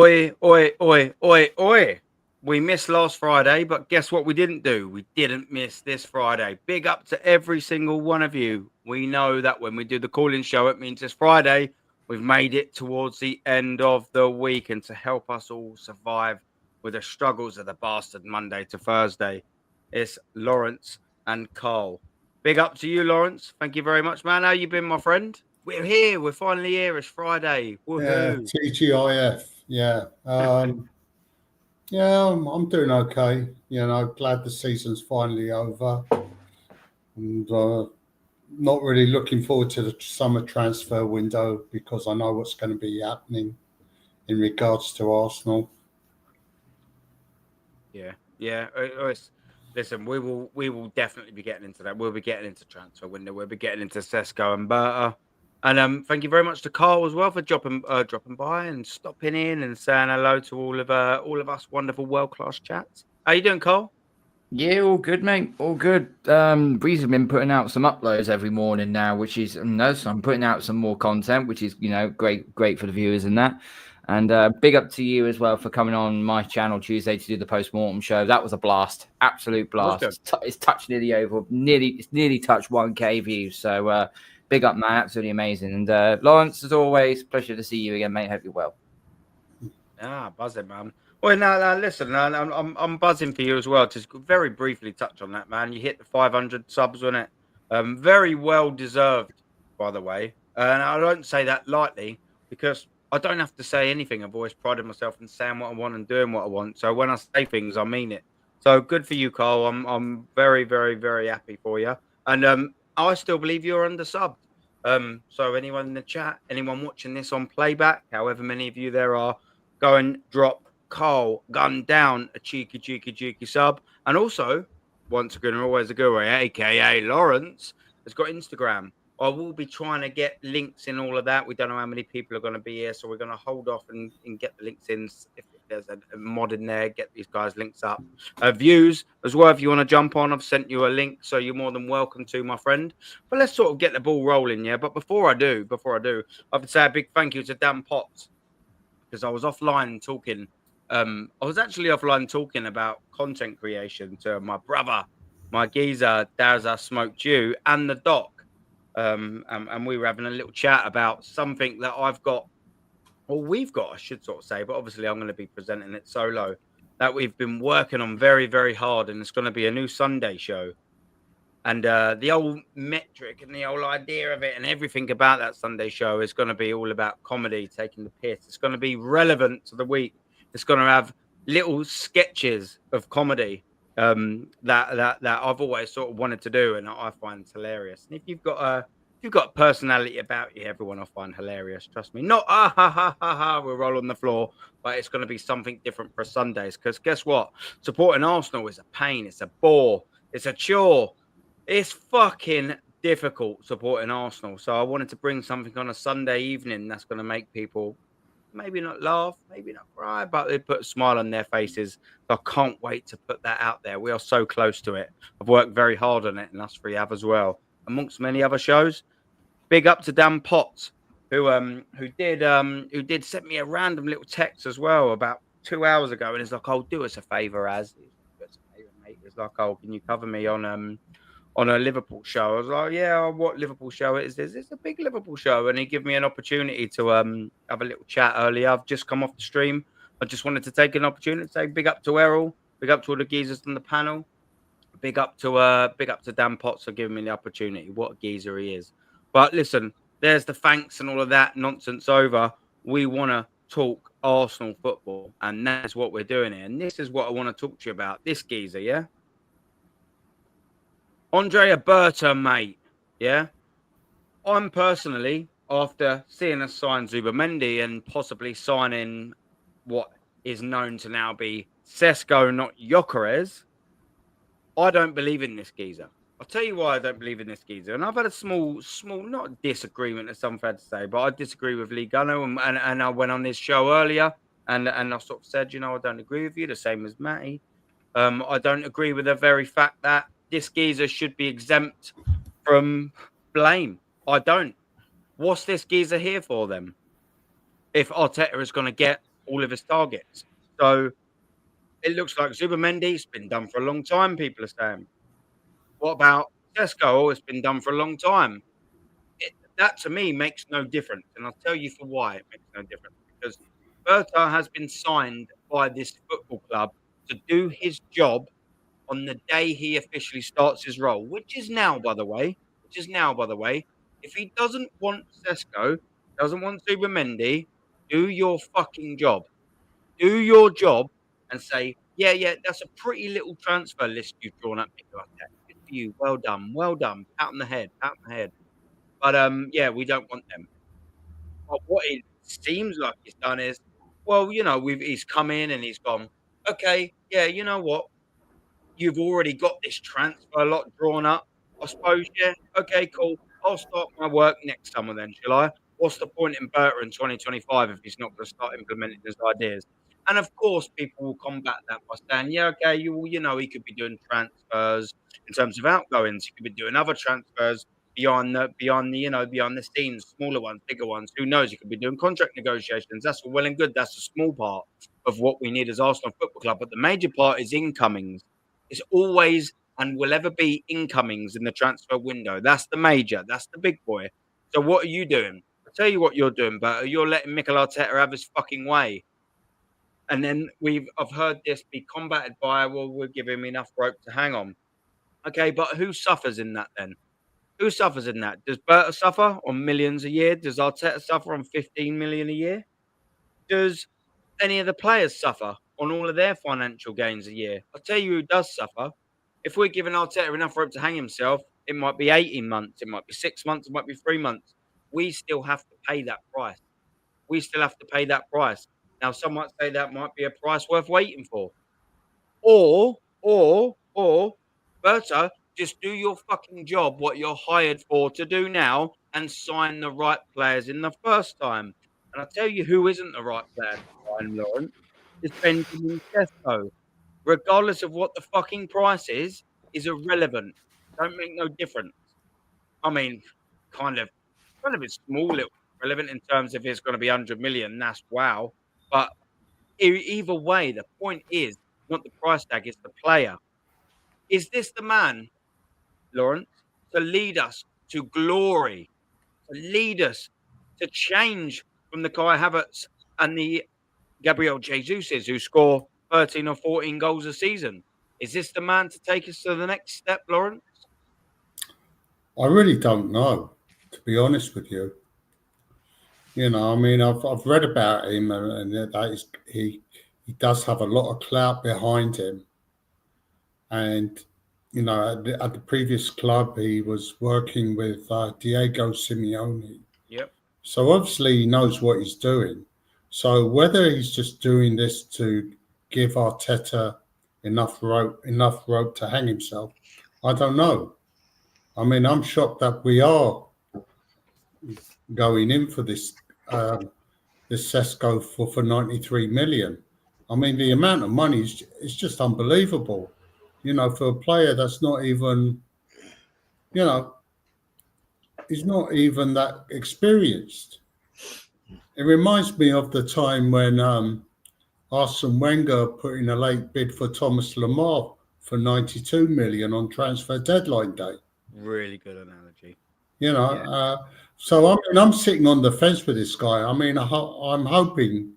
Oi, oi, oi, oi, oi. We missed last Friday, but guess what we didn't do? We didn't miss this Friday. Big up to every single one of you. We know that when we do the call-in show, it means it's Friday. We've made it towards the end of the week. And to help us all survive with the struggles of the bastard Monday to Thursday, it's Lawrence and Carl. Big up to you, Lawrence. Thank you very much, man. How you been, my friend? We're here. We're finally here. It's Friday. Woohoo. TGIF. Yeah. Yeah, I'm doing okay. Glad the season's finally over, and not really looking forward to the summer transfer window because I know what's going to be happening in regards to Arsenal. Yeah. Listen, we will definitely be getting into that. We'll be getting into transfer window. We'll be getting into Sesko and Berta. And thank you very much to Carl as well for dropping by and stopping in and saying hello to all of us wonderful world-class chats. How you doing, Carl? Yeah, all good, mate. All good. Breeze have been putting out some uploads every morning now, which is so I'm putting out some more content, which is great for the viewers and that. And big up to you as well for coming on my channel Tuesday to do the post-mortem show. That was a blast, absolute blast. It's touched nearly over, nearly touched 1K views. So big up, man, absolutely amazing. And Lawrence, as always, pleasure to see you again, mate. Hope you're well. Buzzing, man. Well, no, listen, I'm buzzing for you as well. Just very briefly touch on that, man. You hit the 500 subs, wasn't it? Very well deserved, by the way. And I don't say that lightly because I don't have to say anything. I've always prided myself in saying what I want and doing what I want. So when I say things, I mean it. So good for you, Carl. I'm very, very, very happy for you. And I still believe you're undersubbed. So anyone in the chat, anyone watching this on playback, however many of you there are, go and drop Carl gun down a cheeky sub. And also, once again, always a good way, aka Lawrence has got Instagram. I will be trying to get links in all of that. We don't know how many people are going to be here, so we're going to hold off and get the links in. If there's a mod in there, get these guys links up. Views as well, if you want to jump on, I've sent you a link, so you're more than welcome to, my friend. But let's sort of get the ball rolling, yeah? But before I do, I would say a big thank you to Dan Potts, because I was offline talking. I was actually offline talking about content creation to my brother, my geezer, Dazza Smoked You, and the doc. And we were having a little chat about something that I've got, or we've got, I should sort of say, but obviously I'm going to be presenting it solo, that we've been working on very, very hard, and it's going to be a new Sunday show. And the old metric and the whole idea of it and everything about that Sunday show is going to be all about comedy, taking the piss. It's going to be relevant to the week. It's going to have little sketches of comedy that I've always sort of wanted to do, and I find hilarious. And if you've got a personality about you, everyone I find hilarious. Trust me. Not we'll roll on the floor, but it's going to be something different for Sundays. Because guess what? Supporting Arsenal is a pain. It's a bore. It's a chore. It's fucking difficult supporting Arsenal. So I wanted to bring something on a Sunday evening that's going to make people maybe not laugh, maybe not cry, but they put a smile on their faces. I can't wait to put that out there. We are so close to it. I've worked very hard on it, and us three have as well, amongst many other shows. Big up to Dan Potts, who did send me a random little text as well about 2 hours ago, and it's like, "Oh, do us a favor, mate." It's like, "Oh, can you cover me on a Liverpool show?" I was like, "Yeah, what Liverpool show is this?" It's a big Liverpool show. And he gave me an opportunity to have a little chat earlier. I've just come off the stream. I just wanted to take an opportunity to say big up to Errol, big up to all the geezers on the panel, big up to Dan Potts for giving me the opportunity. What a geezer he is. But listen, there's the thanks and all of that nonsense over. We want to talk Arsenal football, and that's what we're doing here. And this is what I want to talk to you about. This geezer, yeah? Berta, mate. Yeah. I'm personally, after seeing us sign Zubamendi and possibly signing what is known to now be Sesko, not Gyökeres, I don't believe in this geezer. I'll tell you why I don't believe in this geezer. And I've had a small, not disagreement, as some fair to say, but I disagree with Lee Gunner. And I went on this show earlier and I sort of said, I don't agree with you, the same as Matty. I don't agree with the very fact that this geezer should be exempt from blame. I don't. What's this geezer here for then? If Arteta is going to get all of his targets. So it looks like Zubimendi's been done for a long time, people are saying. What about Sesko? Oh, it's been done for a long time. That to me makes no difference. And I'll tell you for why it makes no difference. Because Berta has been signed by this football club to do his job on the day he officially starts his role, which is now, by the way. If he doesn't want Sesko, doesn't want Zubimendi, do your fucking job. Do your job and say, yeah, that's a pretty little transfer list you've drawn up, Mikel Arteta. Good for you. Well done. Pat on the head. But yeah, we don't want them. But what it seems like he's done is, well, he's come in and he's gone, okay, yeah, you know what? You've already got this transfer lot drawn up, I suppose, yeah? Okay, cool. I'll start my work next summer then, shall I? What's the point in Berta in 2025 if he's not going to start implementing his ideas? And of course, people will combat that by saying, yeah, okay, he could be doing transfers in terms of outgoings. He could be doing other transfers beyond the scenes, smaller ones, bigger ones. Who knows? He could be doing contract negotiations. That's all well and good. That's a small part of what we need as Arsenal Football Club. But the major part is incomings. It's always and will ever be incomings in the transfer window. That's the major. That's the big boy. So what are you doing? I'll tell you what you're doing, but you're letting Mikel Arteta have his fucking way. And then I've heard this be combated by, well, we'll give him enough rope to hang on. Okay, but who suffers in that then? Who suffers in that? Does Berta suffer on millions a year? Does Arteta suffer on 15 million a year? Does any of the players suffer on all of their financial gains a year? I'll tell you who does suffer. If we're giving Arteta enough rope to hang himself, it might be 18 months, it might be 6 months, it might be 3 months. We still have to pay that price. Now, some might say that might be a price worth waiting for. Or, Berta, just do your fucking job, what you're hired for to do now, and sign the right players in the first time. And I'll tell you who isn't the right player to sign, Lawrence, is Benjamin Sesko. Regardless of what the fucking price is irrelevant. Don't make no difference. I mean, kind of a small little relevant in terms of it's going to be 100 million. That's wow. But either way, the point is not the price tag, it's the player. Is this the man, Lawrence, to lead us to glory, to lead us to change from the Kai Havertz and the Gabriel Jesuses who score 13 or 14 goals a season? Is this the man to take us to the next step, Lawrence? I really don't know, to be honest with you. I mean, I've read about him, and he does have a lot of clout behind him. And at the previous club, he was working with Diego Simeone. Yep. So obviously he knows what he's doing. So whether he's just doing this to give Arteta enough rope to hang himself, I don't know. I mean, I'm shocked that we are going in for this Sesko for 93 million. I mean, the amount of money is just unbelievable. For a player that's not even, he's not even that experienced. It reminds me of the time when Arsene Wenger put in a late bid for Thomas Lemar for 92 million on transfer deadline day. Really good analogy. So I mean, I'm sitting on the fence with this guy. I mean, I'm hoping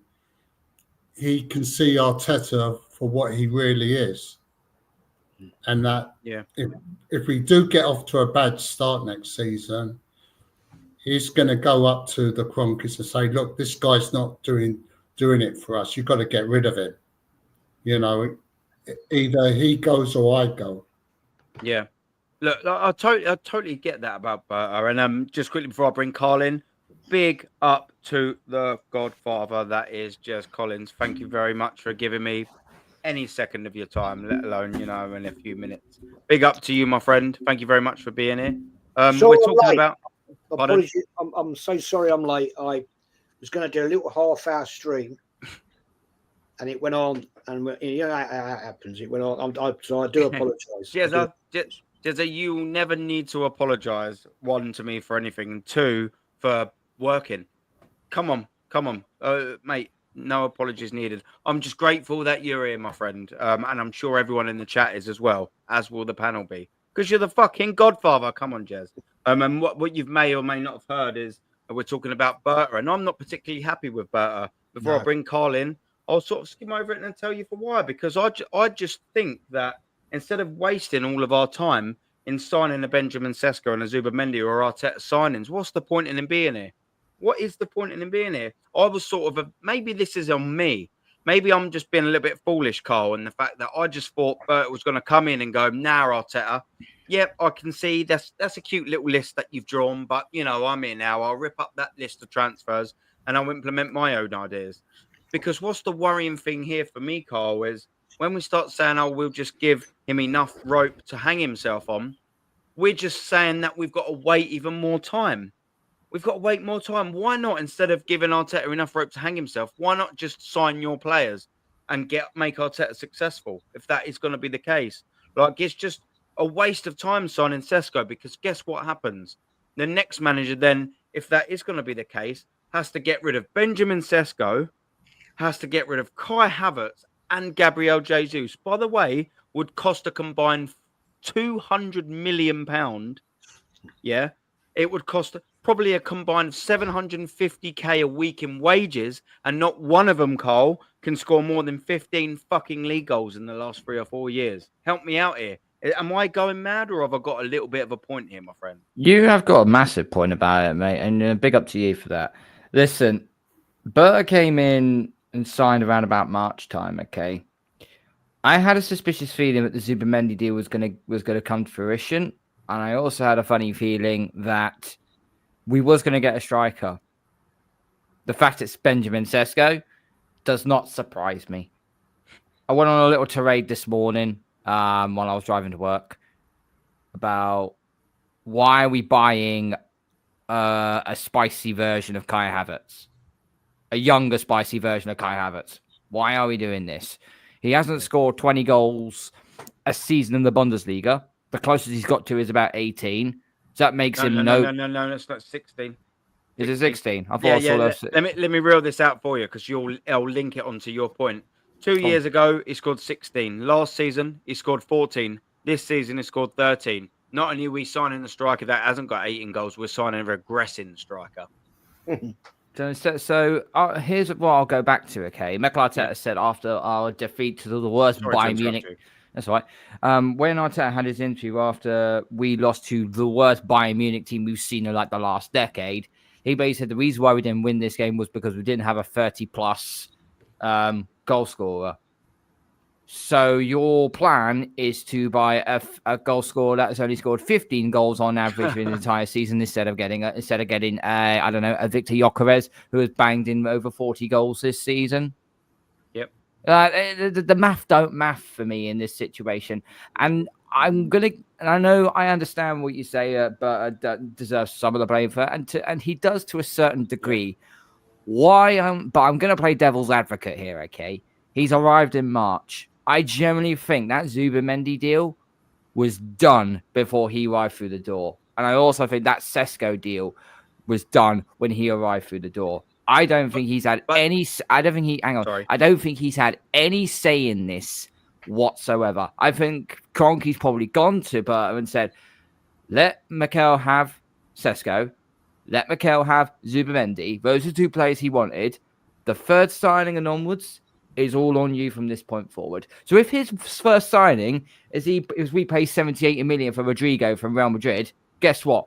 he can see Arteta for what he really is, and that if we do get off to a bad start next season, he's going to go up to the Kroenkes and say, "Look, this guy's not doing it for us. You've got to get rid of him." Either he goes or I go. Yeah. Look, I totally get that about Berta. And just quickly before I bring Carl in, big up to the Godfather that is Jez Collins. Thank you very much for giving me any second of your time, let alone in a few minutes. Big up to you, my friend. Thank you very much for being here. We're talking about. Apologies, I'm so sorry I'm late. I was going to do a little half-hour stream, and it went on, and how it happens. It went on. So I do apologise. Jezza, you never need to apologise, one, to me for anything, and two, for working. Come on, mate. No apologies needed. I'm just grateful that you're here, my friend. And I'm sure everyone in the chat is as well, as will the panel be. Because you're the fucking godfather. Come on, Jez. And what you may or may not have heard is we're talking about Berta. And I'm not particularly happy with Berta. Before I bring Carl in, I'll sort of skim over it and tell you for why. Because I just think that instead of wasting all of our time in signing a Benjamin Sesko and a Zubamendi or Arteta signings, what's the point in him being here? What is the point in him being here? I was sort of maybe this is on me. Maybe I'm just being a little bit foolish, Carl, and the fact that I just thought Bert was going to come in and go, "Now, Arteta, yep, I can see that's a cute little list that you've drawn, but I'm here now. I'll rip up that list of transfers and I'll implement my own ideas." Because what's the worrying thing here for me, Carl, is when we start saying, "Oh, we'll just give him enough rope to hang himself on," we're just saying that we've got to wait even more time. We've got to wait more time. Why not, instead of giving Arteta enough rope to hang himself, why not just sign your players and make Arteta successful, if that is going to be the case? Like, it's just a waste of time signing Sesko, because guess what happens? The next manager then, if that is going to be the case, has to get rid of Benjamin Sesko, has to get rid of Kai Havertz and Gabriel Jesus. By the way, would cost a combined £200 million. Yeah, it would cost probably a combined 750k a week in wages, and not one of them, Carl, can score more than 15 fucking league goals in the last 3 or 4 years. Help me out here. Am I going mad, or have I got a little bit of a point here, my friend? You have got a massive point about it, mate, and big up to you for that. Listen, Berta came in and signed around about March time, okay? I had a suspicious feeling that the Zubamendi deal was gonna come to fruition, and I also had a funny feeling that we was going to get a striker. The fact it's Benjamin Sesko does not surprise me. I went on a little tirade this morning while I was driving to work about why are we buying a spicy version of Kai Havertz, a younger spicy version of Kai Havertz. Why are we doing this? He hasn't scored 20 goals a season in the Bundesliga. The closest he's got to is about 18. So that makes him No, that's not 16. Is it 16? I thought I saw those. Let me reel this out for you, because I'll link it onto your point. 2 years ago, he scored 16. Last season, he scored 14. This season, he scored 13. Not only are we signing a striker that hasn't got 18 goals, we're signing a regressing striker. So here's what I'll go back to, okay? Mikel Arteta said after our defeat to the worst Bayern Munich. That's right. When Arteta had his interview after we lost to the worst Bayern Munich team we've seen in like the last decade, he basically said the reason why we didn't win this game was because we didn't have a 30-plus goal scorer. So your plan is to buy a goal scorer that has only scored 15 goals on average in the entire season instead of getting a Victor Gyökeres who has banged in over 40 goals this season. Yep. The math don't math for me in this situation, and I understand what you say, but deserves some of the blame for it, and he does to a certain degree. But I'm going to play devil's advocate here, okay? He's arrived in March. I generally think that Zubamendi deal was done before he arrived through the door, and I also think that Sesko deal was done when he arrived through the door. I don't think he's had any. I don't think he. Hang on. Sorry. I don't think he's had any say in this whatsoever. I think Kroenke's probably gone to Berta and said, "Let Mikel have Sesko. Let Mikel have Zubamendi. Those are 2 players he wanted. The third signing and onwards is all on you from this point forward." So if his first signing is we pay 70-80 million for Rodrigo from Real Madrid, guess what?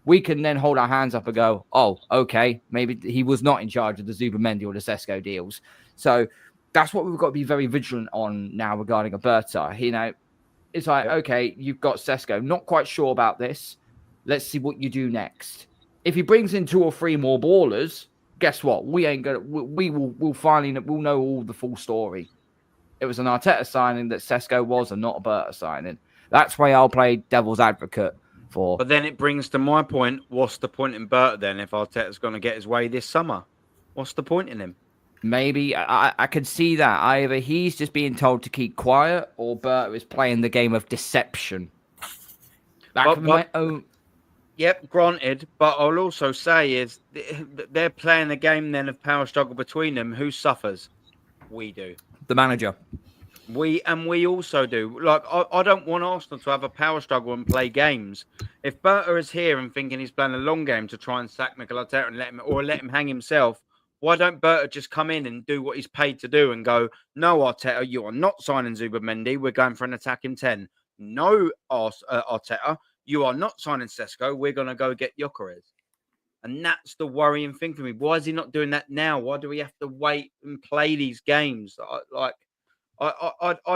We can then hold our hands up and go, oh, okay, maybe he was not in charge of the Zubamendi or the Sesko deals. So that's what we've got to be very vigilant on now regarding Berta. It's like, okay, you've got Sesko. Not quite sure about this. Let's see what you do next. If he brings in 2 or 3 more ballers, guess what? We'll know all the full story. It was an Arteta signing that Sesko was and not a Berta signing. That's why I'll play devil's advocate for. But then it brings to my point, what's the point in Berta then if Arteta's going to get his way this summer? What's the point in him? Maybe I could see that. Either he's just being told to keep quiet or Berta is playing the game of deception. Yep, granted, but I'll also say is they're playing a game then of power struggle between them. Who suffers? We do. The manager. We also do. Like, I don't want Arsenal to have a power struggle and play games. If Berta is here and thinking he's playing a long game to try and sack Mikel Arteta and let him hang himself, why don't Berta just come in and do what he's paid to do and go, no, Arteta, you are not signing Zubimendi. We're going for an attacking 10. No, Arteta, you are not signing Sesko. We're going to go get Gyökeres. And that's the worrying thing for me. Why is he not doing that now? Why do we have to wait and play these games? I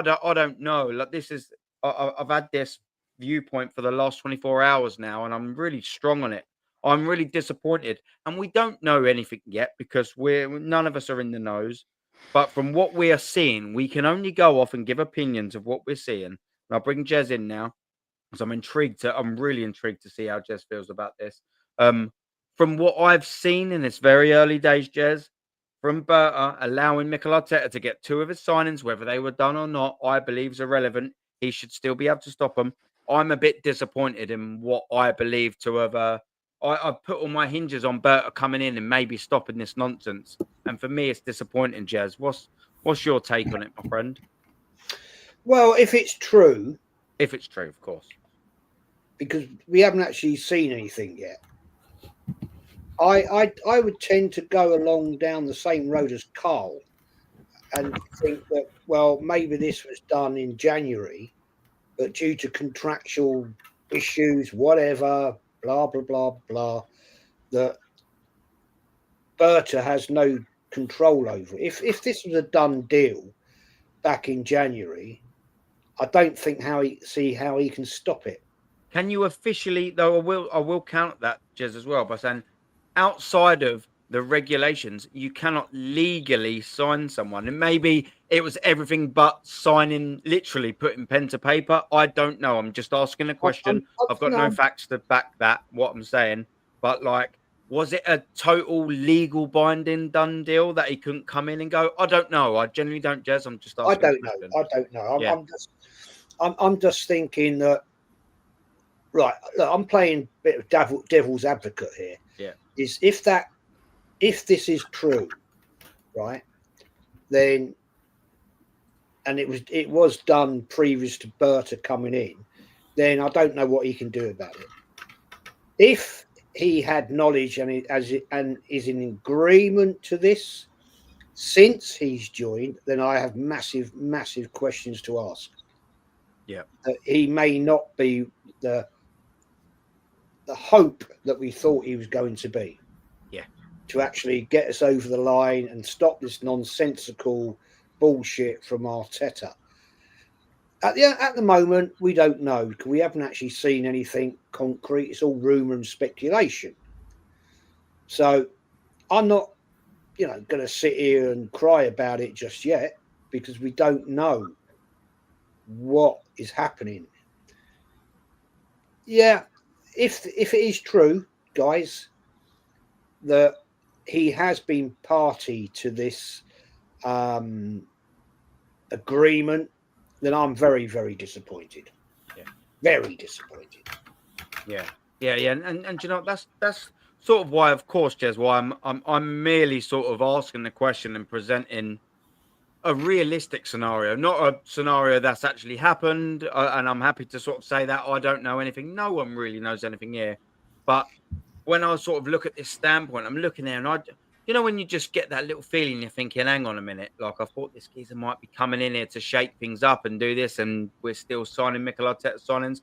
don't know. Like, this is, I've had this viewpoint for the last 24 hours now, and I'm really strong on it. I'm really disappointed, and we don't know anything yet because none of us are in the knows. But from what we are seeing, we can only go off and give opinions of what we're seeing. And I'll bring Jez in now because I'm really intrigued to see how Jez feels about this. From what I've seen in its very early days, Jez, from Berta allowing Mikel Arteta to get 2 of his signings, whether they were done or not, I believe is irrelevant. He should still be able to stop them. I'm a bit disappointed in what I believe to have. I've put all my hinges on Berta coming in and maybe stopping this nonsense. And for me, it's disappointing, Jez. What's your take on it, my friend? Well, if it's true, of course, because we haven't actually seen anything yet. I would tend to go along down the same road as Carl and think that, well, maybe this was done in January, but due to contractual issues, whatever, blah, blah, blah, blah, that Berta has no control over. If this was a done deal back in January, I don't think how he can stop it. Can you officially, though? I will count that, Jez, as well, by saying, outside of the regulations, you cannot legally sign someone. And maybe it was everything but signing, literally putting pen to paper. I don't know. I'm just asking a question. I've got no facts to back what I'm saying. But, like, was it a total legal binding done deal that he couldn't come in and go? I don't know. I generally don't, Jez. I'm just asking. I don't know. I'm just thinking that, right, look, I'm playing a bit of devil's advocate here. Yeah. Is if this is true, right, then, and it was done previous to Berta coming in, then I don't know what he can do about it. If he had knowledge and is in agreement to this since he's joined, then I have massive questions to ask. Yeah, he may not be the hope that we thought he was going to be. Yeah. To actually get us over the line and stop this nonsensical bullshit from Arteta. At the moment, we don't know. We haven't actually seen anything concrete. It's all rumour and speculation. So I'm not, going to sit here and cry about it just yet because we don't know what is happening. Yeah. If it is true, guys, that he has been party to this agreement, then I'm very, very disappointed. Yeah. Very disappointed. Yeah. And you know, that's sort of why, of course, Jez, why I'm merely sort of asking the question and presenting a realistic scenario, not a scenario that's actually happened. And I'm happy to sort of say that I don't know anything. No one really knows anything here. But when I sort of look at this standpoint, I'm looking there and when you just get that little feeling, you're thinking, hang on a minute, like I thought this geezer might be coming in here to shake things up and do this, and we're still signing Mikel Arteta signings.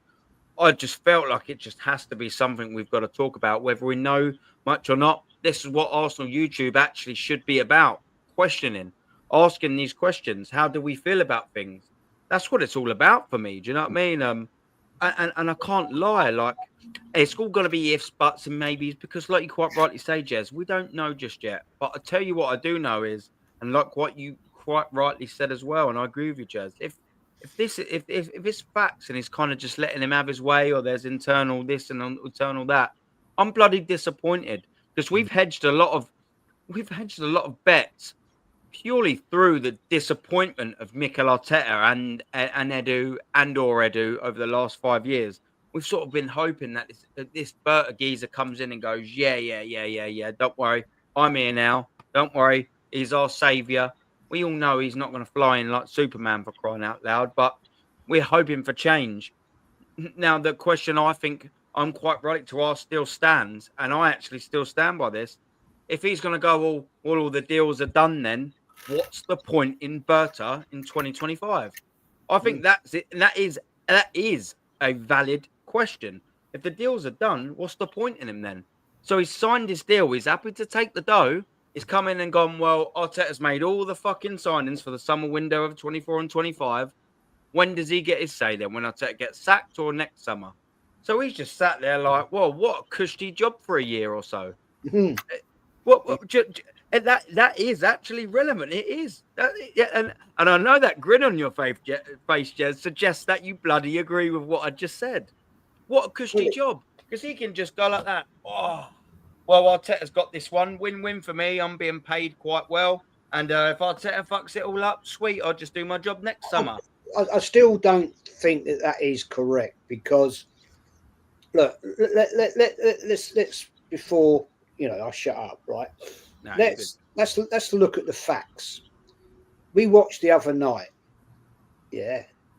I just felt like it just has to be something we've got to talk about, whether we know much or not. This is what Arsenal YouTube actually should be about, questioning, asking these questions. How do we feel about things? That's what it's all about for me. Do you know what I mean? And I can't lie. Like, it's all going to be ifs, buts, and maybes because, like you quite rightly say, Jez, we don't know just yet. But I tell you what I do know is, and like what you quite rightly said as well, and I agree with you, Jez. If it's facts and he's kind of just letting him have his way, or there's internal this and internal that, I'm bloody disappointed because we've hedged a lot of bets purely through the disappointment of Mikel Arteta and Edu over the last 5 years. we've sort of been hoping that this Berta geezer comes in and goes, yeah. Don't worry, I'm here now. Don't worry, he's our saviour. We all know he's not going to fly in like Superman, for crying out loud, but we're hoping for change. Now, the question I think I'm quite right to ask still stands, and I actually still stand by this. If he's going to go, all the deals are done, then what's the point in Berta in 2025? I think that's it. And that is a valid question. If the deals are done, what's the point in him then? So he's signed his deal. He's happy to take the dough. He's come in and gone, well, Arteta's made all the fucking signings for the summer window of 24 and 25. When does he get his say then? When Arteta gets sacked or next summer? So he's just sat there like, well, what a cushy job for a year or so. That is actually relevant. It is. And I know that grin on your face, Jez, suggests that you bloody agree with what I just said. What a cushy job. Because he can just go like that. Oh, well, Arteta's got this one. Win-win for me. I'm being paid quite well. And if Arteta fucks it all up, sweet, I'll just do my job next summer. I still don't think that is correct, because look, let's before I shut up, right? No, let's look at the facts. We watched the other night,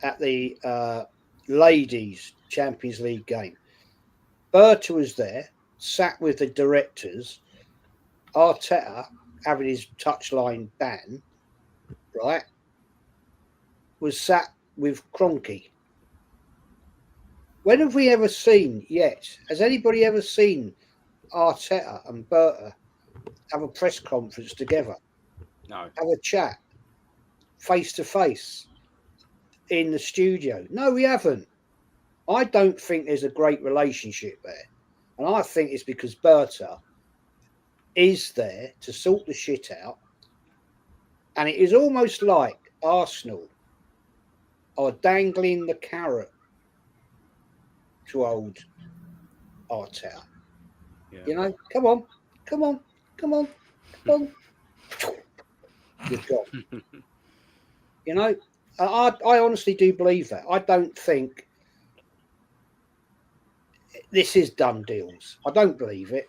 at the ladies Champions League game. Berta was there, sat with the directors. Arteta, having his touchline ban, right, was sat with Kroenke. When have we ever seen yet? Has anybody ever seen Arteta and Berta have a press conference together? No. Have a chat face to face in the studio? No, we haven't. I don't think there's a great relationship there. And I think it's because Berta is there to sort the shit out. And it is almost like Arsenal are dangling the carrot to old Arteta. Yeah. Come on. You're gone. I honestly do believe that. I don't think this is done deals. I don't believe it.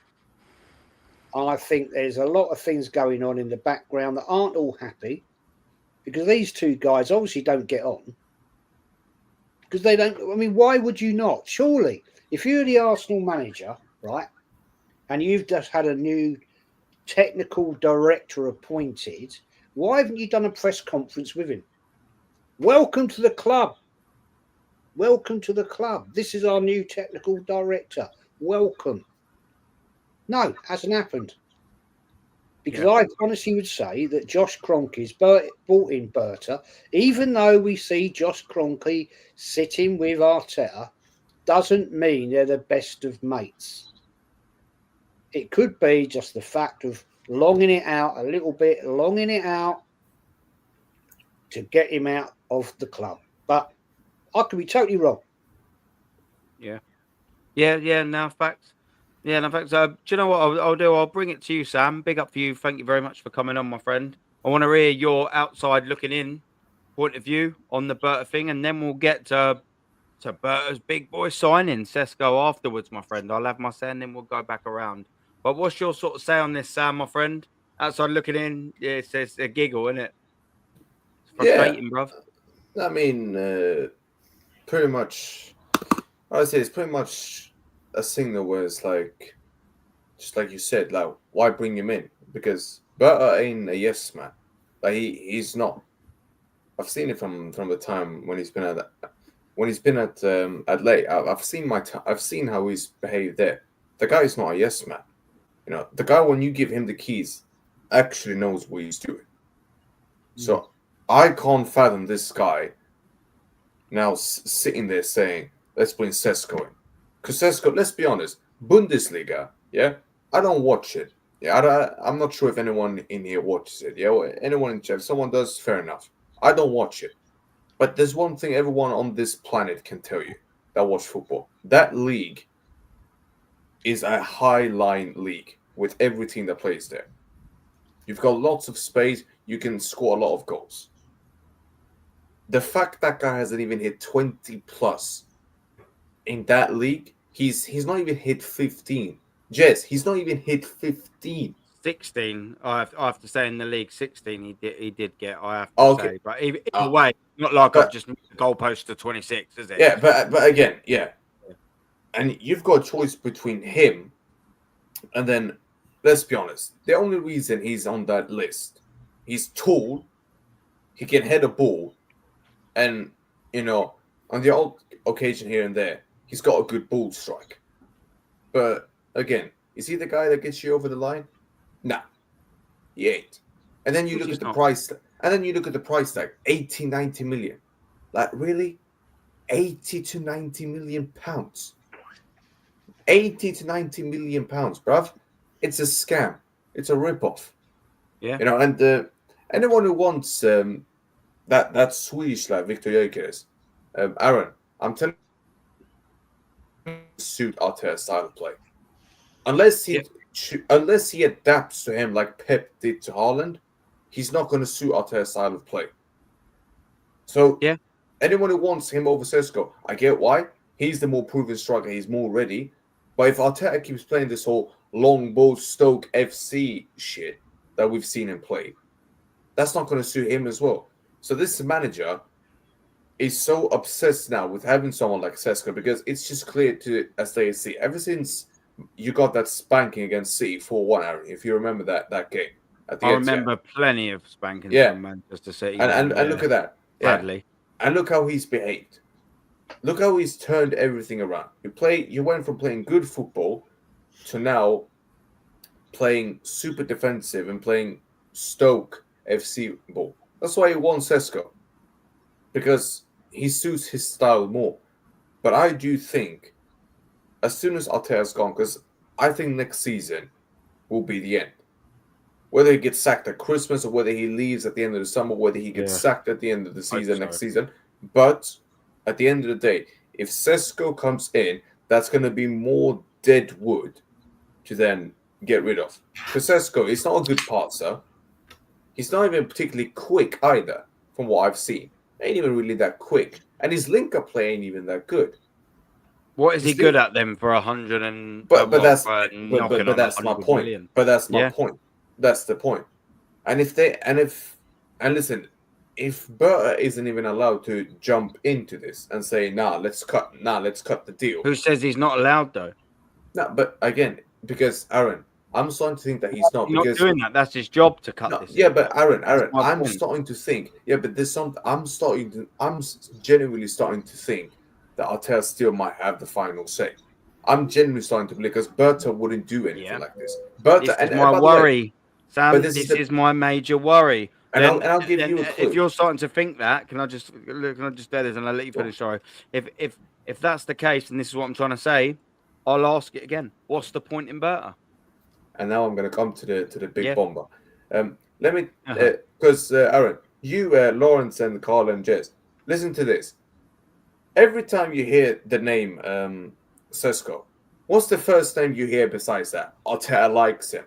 I think there's a lot of things going on in the background that aren't all happy, because these two guys obviously don't get on. Because they don't. I mean, why would you not? Surely, if you're the Arsenal manager, right, and you've just had a new technical director appointed, why haven't you done a press conference with him? Welcome to the club. Welcome to the club. This is our new technical director. Welcome. No, hasn't happened. Because I honestly would say that Josh Kroenke's brought in Berta, even though we see Josh Kroenke sitting with Arteta, doesn't mean they're the best of mates. It could be just the fact of longing it out a little bit, to get him out of the club. But I could be totally wrong. Yeah. No, facts. Yeah, no, thanks. Do you know what I'll do? I'll bring it to you, Sam. Big up for you. Thank you very much for coming on, my friend. I want to hear your outside looking in point of view on the Berta thing, and then we'll get to Berta's big boy signing, Sesko, afterwards, my friend. I'll have my say, and then we'll go back around. But what's your sort of say on this, Sam, my friend? Outside looking in, it's a giggle, isn't it? It's frustrating, bruv. I mean, pretty much, I would say it's pretty much a signal where it's like, just like you said, like, why bring him in? Because Berta ain't a yes man. Like he's not. I've seen it from the time when he's been at Adelaide. I've seen how he's behaved there. The guy is not a yes man. The guy, when you give him the keys, actually knows what he's doing. So I can't fathom this guy now sitting there saying, let's bring Sesko in. Because Sesko, let's be honest, Bundesliga, I don't watch it. I'm not sure if anyone in here watches it. Anyone in chat, if someone does, fair enough. I don't watch it. But there's one thing everyone on this planet can tell you that watch football. That league is a high-line league with every team that plays there. You've got lots of space. You can score a lot of goals. The fact that guy hasn't even hit 20 plus in that league, he's not even hit 15. Jez, he's not even hit 15. 16. I have to say in the league, 16. He did get. I have to Okay. say, but either way, not like but- I've just moved the goalpost to 26, is it? Yeah, but again, yeah. And you've got a choice between him and then, let's be honest, the only reason he's on that list, he's tall, he can head a ball, and, on the odd occasion here and there, he's got a good ball strike. But again, is he the guy that gets you over the line? Nah, he ain't. And then you look at the price, and then you look at the price tag, 80, 90 million. Like, really? 80 to 90 million pounds. 80 to 90 million pounds, bruv. It's a scam. It's a rip-off. Yeah. And anyone who wants that Swedish like Victor Gyökeres, Aaron, I'm telling you, suit Arteta's style of play. Unless he adapts to him like Pep did to Haaland, he's not going to suit Arteta's style of play. So yeah, anyone who wants him over Sesko, I get why. He's the more proven striker. He's more ready. But if Arteta keeps playing this whole long ball Stoke FC shit that we've seen him play, that's not going to suit him as well. So this manager is so obsessed now with having someone like Sesko because it's just clear as they see. Ever since you got that spanking against City 4-1, Aaron, if you remember that game. I remember plenty of spankings from Manchester City. And look at that. Badly. And look how he's behaved. Look how he's turned everything around. You went from playing good football to now playing super defensive and playing Stoke FC ball. That's why he won Sesko. Because he suits his style more. But I do think as soon as Arteta's gone, because I think next season will be the end. Whether he gets sacked at Christmas or whether he leaves at the end of the summer, whether he gets sacked at the end of the season next season. But at the end of the day, if Sesko comes in, that's going to be more dead wood to then get rid of. Because Sesko is not a good passer. He's not even particularly quick either, from what I've seen. Ain't even really that quick. And his link-up play ain't even that good. What is he good at then for 100 and... But that's my point. Million? But that's my point. That's the point. And listen, if Berta isn't even allowed to jump into this and say, let's cut the deal. Who says he's not allowed though? No, but again, because Aaron, I'm starting to think that he's not. He's not doing that. That's his job to cut this. Yeah, but Aaron, I'm starting to think. Yeah, but there's something. I'm genuinely starting to think that Arteta still might have the final say. I'm genuinely starting to believe because Berta wouldn't do anything like this. Berta, this is my worry, Sam. This is my major worry. And I'll give you a clue. If you're starting to think that, can I just do this and I'll let you finish? Sorry. If that's the case, and this is what I'm trying to say, I'll ask it again. What's the point in Berta? And now I'm going to come to the big bomber. Let me because Aaron, you, Lawrence, and Carl and Jez, listen to this. Every time you hear the name Sesko, what's the first name you hear besides that? Arteta likes him.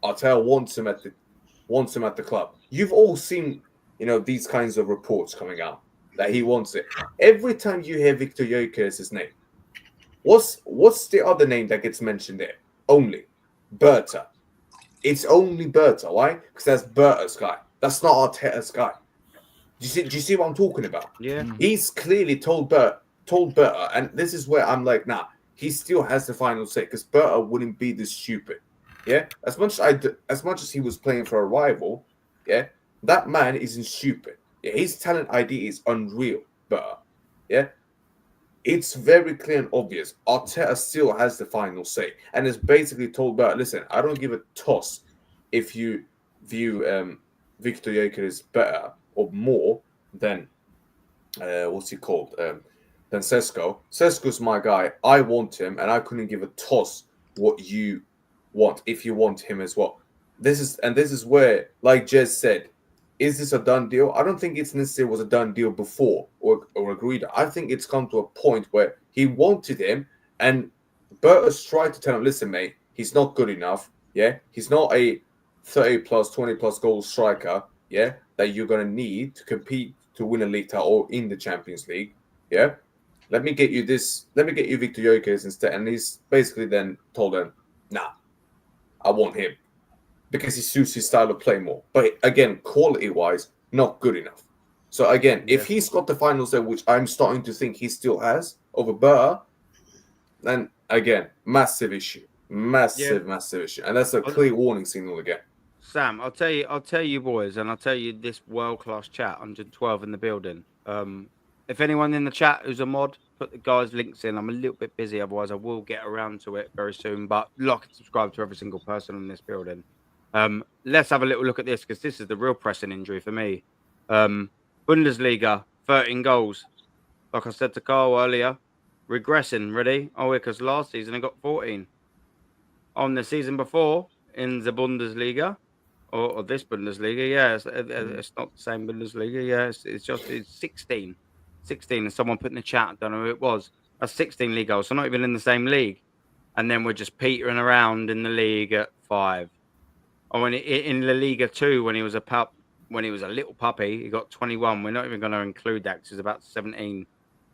Arteta wants him at the club. You've all seen, these kinds of reports coming out that he wants it. Every time you hear Victor Gyökeres' name, what's the other name that gets mentioned there? Only Berta. It's only Berta. Why? Because that's Berta's guy. That's not Arteta's guy. Do you see what I'm talking about? Yeah. He's clearly told Berta, and this is where I'm like, he still has the final say because Berta wouldn't be this stupid. Yeah, as much as he was playing for a rival, that man isn't stupid. Yeah, his talent ID is unreal, but it's very clear and obvious. Arteta still has the final say, and has basically told Berta, listen, I don't give a toss if you view Victor Gyökeres better or more than what's he called than Sesko. Sesko's my guy. I want him, and I couldn't give a toss what you want if you want him as well. This is where, like Jez said, is this a done deal? I don't think it's necessarily was a done deal before or agreed. I think it's come to a point where he wanted him, and Berta's tried to tell him, listen, mate, he's not good enough. Yeah, he's not a 30 plus, 20 plus goal striker. Yeah, that you're gonna need to compete to win a league title or in the Champions League. Yeah, let me get you this. Let me get you Victor Gyökeres instead. And he's basically then told them, nah, I want him because he suits his style of play more. But again, quality-wise, not good enough. So again, if he's got the finals there, which I'm starting to think he still has over Berta, then again, massive issue. Massive issue. And that's a clear warning signal again. Sam, I'll tell you boys, and I'll tell you this world-class chat, 112 in the building. If anyone in the chat who's a mod, put the guys' links in. I'm a little bit busy, otherwise I will get around to it very soon. But like and subscribe to every single person in this building. Let's have a little look at this, because this is the real pressing injury for me. Bundesliga, 13 goals. Like I said to Carl earlier, regressing, ready? Oh, because last season I got 14. On the season before, in the Bundesliga, or this Bundesliga, yeah, it's not the same Bundesliga, yeah, it's 16. 16, and someone put in the chat, I don't know who it was, that's 16 league goals, so not even in the same league. And then we're just petering around in the league at 5. Oh, and in La Liga 2, when he was a little puppy, he got 21. We're not even going to include that because he's about 17.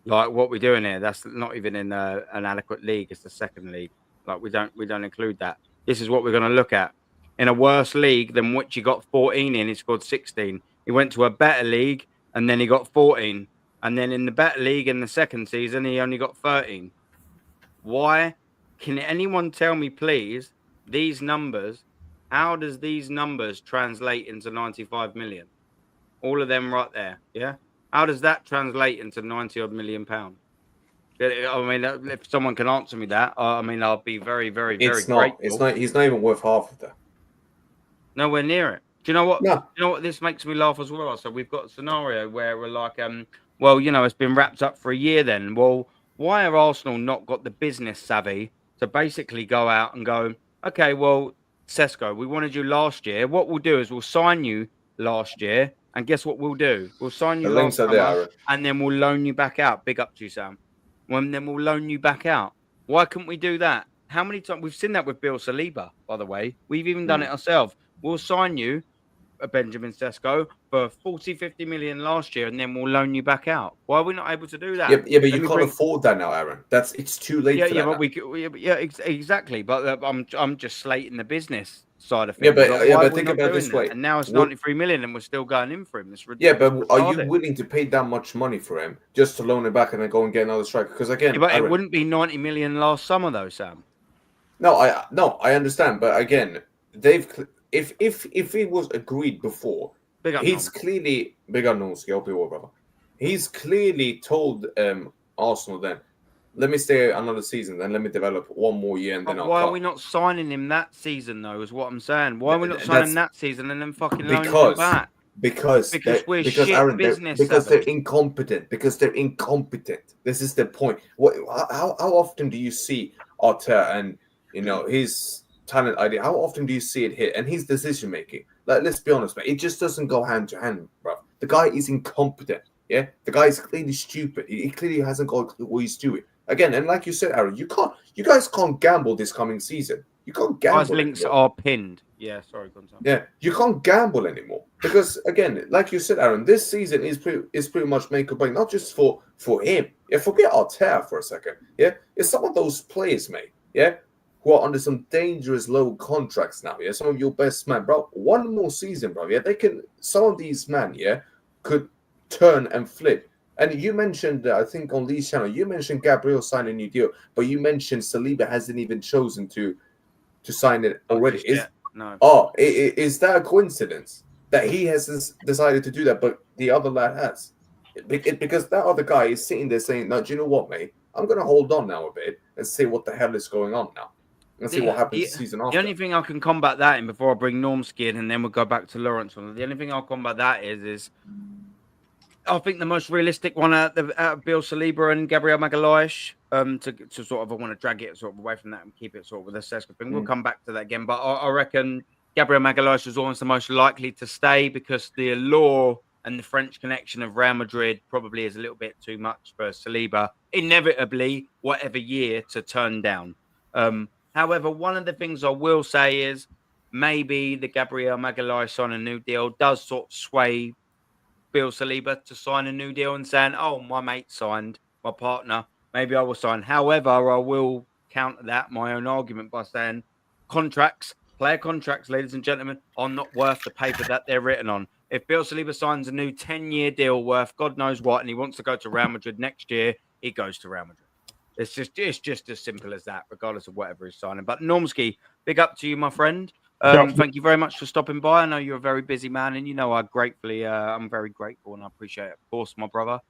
Like, what we're doing here, that's not even in an adequate league. It's the second league. Like, we don't include that. This is what we're going to look at. In a worse league than which he got 14 in, he scored 16. He went to a better league, and then he got 14. And then in the better league in the second season, he only got 13. Why? Can anyone tell me, please, these numbers, how does these numbers translate into 95 million? All of them right there, yeah? How does that translate into 90-odd million pounds? I mean, if someone can answer me that, I mean, I'll be very, very, very grateful. It's not. He's not even worth half of that. Nowhere near it. Do you know what? No. Do you know what this makes me laugh as well? So we've got a scenario where we're like, well, you know, it's been wrapped up for a year then. Well, why are Arsenal not got the business savvy to basically go out and go, okay, well, Sesko, we wanted you last year. What we'll do is we'll sign you last year, and guess what we'll do? We'll sign you last summer, and then we'll loan you back out. Big up to you, Sam. Then we'll loan you back out. Why couldn't we do that? How many times we've seen that with Bill Saliba, by the way? We've even done it ourselves. We'll sign you, Benjamin Sesko, for 40-50 million last year, and then we'll loan you back out. Why are we not able to do that? Yeah, but you can't afford that now, Aaron. It's too late. Yeah, for yeah, that but exactly. But I'm just slating the business side of things. Yeah, but think about it this way. And now it's 93 million, and we're still going in for him. It's ridiculous. Yeah, but are you willing to pay that much money for him just to loan him back and then go and get another striker? Because again, but it wouldn't be 90 million last summer, though, Sam. No, I understand, but again, they've if it was agreed before, he's clearly big unknowns. Brother. He's clearly told Arsenal then, let me stay another season, then let me develop one more year, and then why are we not signing him that season though? Is what I'm saying. Why are we not signing that season and then fucking loaning him back? Because Aaron, they're incompetent. Because they're incompetent. This is the point. How often do you see Arteta and his talent idea? How often do you see it hit and his decision making? Like, let's be honest, man. It just doesn't go hand to hand, bro. The guy is incompetent. Yeah, the guy is clearly stupid. He clearly hasn't got what he's doing. Again, and like you said, Aaron, you guys can't gamble this coming season. You can't gamble. Guys' links are pinned. Yeah, sorry, Gonzalo. Yeah, you can't gamble anymore because, again, like you said, Aaron, this season is pretty much make or break, not just for him. Yeah, forget Arteta for a second. Yeah, it's some of those players, mate. Yeah, who are under some dangerous low contracts now. Yeah, some of your best men, bro. One more season, bro. Yeah, some of these men, yeah, could turn and flip. And you mentioned, I think on Lee's channel, you mentioned Gabriel signing a new deal, but you mentioned Saliba hasn't even chosen to sign it already. Is that a coincidence that he has decided to do that, but the other lad has? Because that other guy is sitting there saying, "No, do you know what, mate? I'm going to hold on now a bit and see what the hell is going on now, and see what happens this season after." The only thing I can combat that in before I bring Normski in, and then we'll go back to Lawrence. The only thing I'll combat that is I think the most realistic one out of Bill Saliba and Gabriel Magalhaes, to sort of, I want to drag it sort of away from that and keep it sort of with the Sesko thing. We'll come back to that again, but I reckon Gabriel Magalhaes was almost the most likely to stay because the allure and the French connection of Real Madrid probably is a little bit too much for Saliba, inevitably, whatever year, to turn down. However, one of the things I will say is maybe the Gabriel Magalhaes on a new deal does sort of sway Bill Saliba to sign a new deal and saying, "Oh, my mate signed. my partner, maybe I will sign. However, I will counter that my own argument by saying player contracts, ladies and gentlemen, are not worth the paper that they're written on. If Bill Saliba signs a new 10-year deal worth God knows what, and he wants to go to Real Madrid next year, he goes to Real Madrid. It's just as simple as that, regardless of whatever he's signing. But Normski, big up to you, my friend. Thank you very much for stopping by. I know you're a very busy man, and I'm very grateful, and I appreciate it, of course, my brother.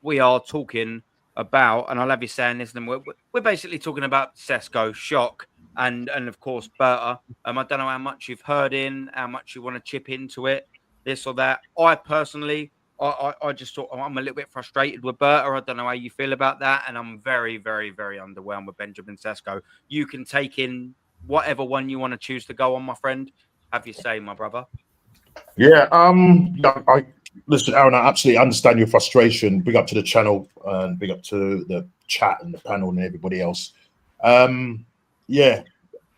We are talking about, and I'll have you saying this, and we're basically talking about Sesko, Shock, and of course Berta. I don't know how much you've heard how much you want to chip into it, this or that. I personally, I just thought I'm a little bit frustrated with Berta. I don't know how you feel about that, and I'm very, very, very underwhelmed with Benjamin Sesko. You can take in whatever one you want to choose to go on, my friend. Have your say, my brother. Yeah. Listen, Aaron, I absolutely understand your frustration. Big up to the channel and big up to the chat and the panel and everybody else. Yeah,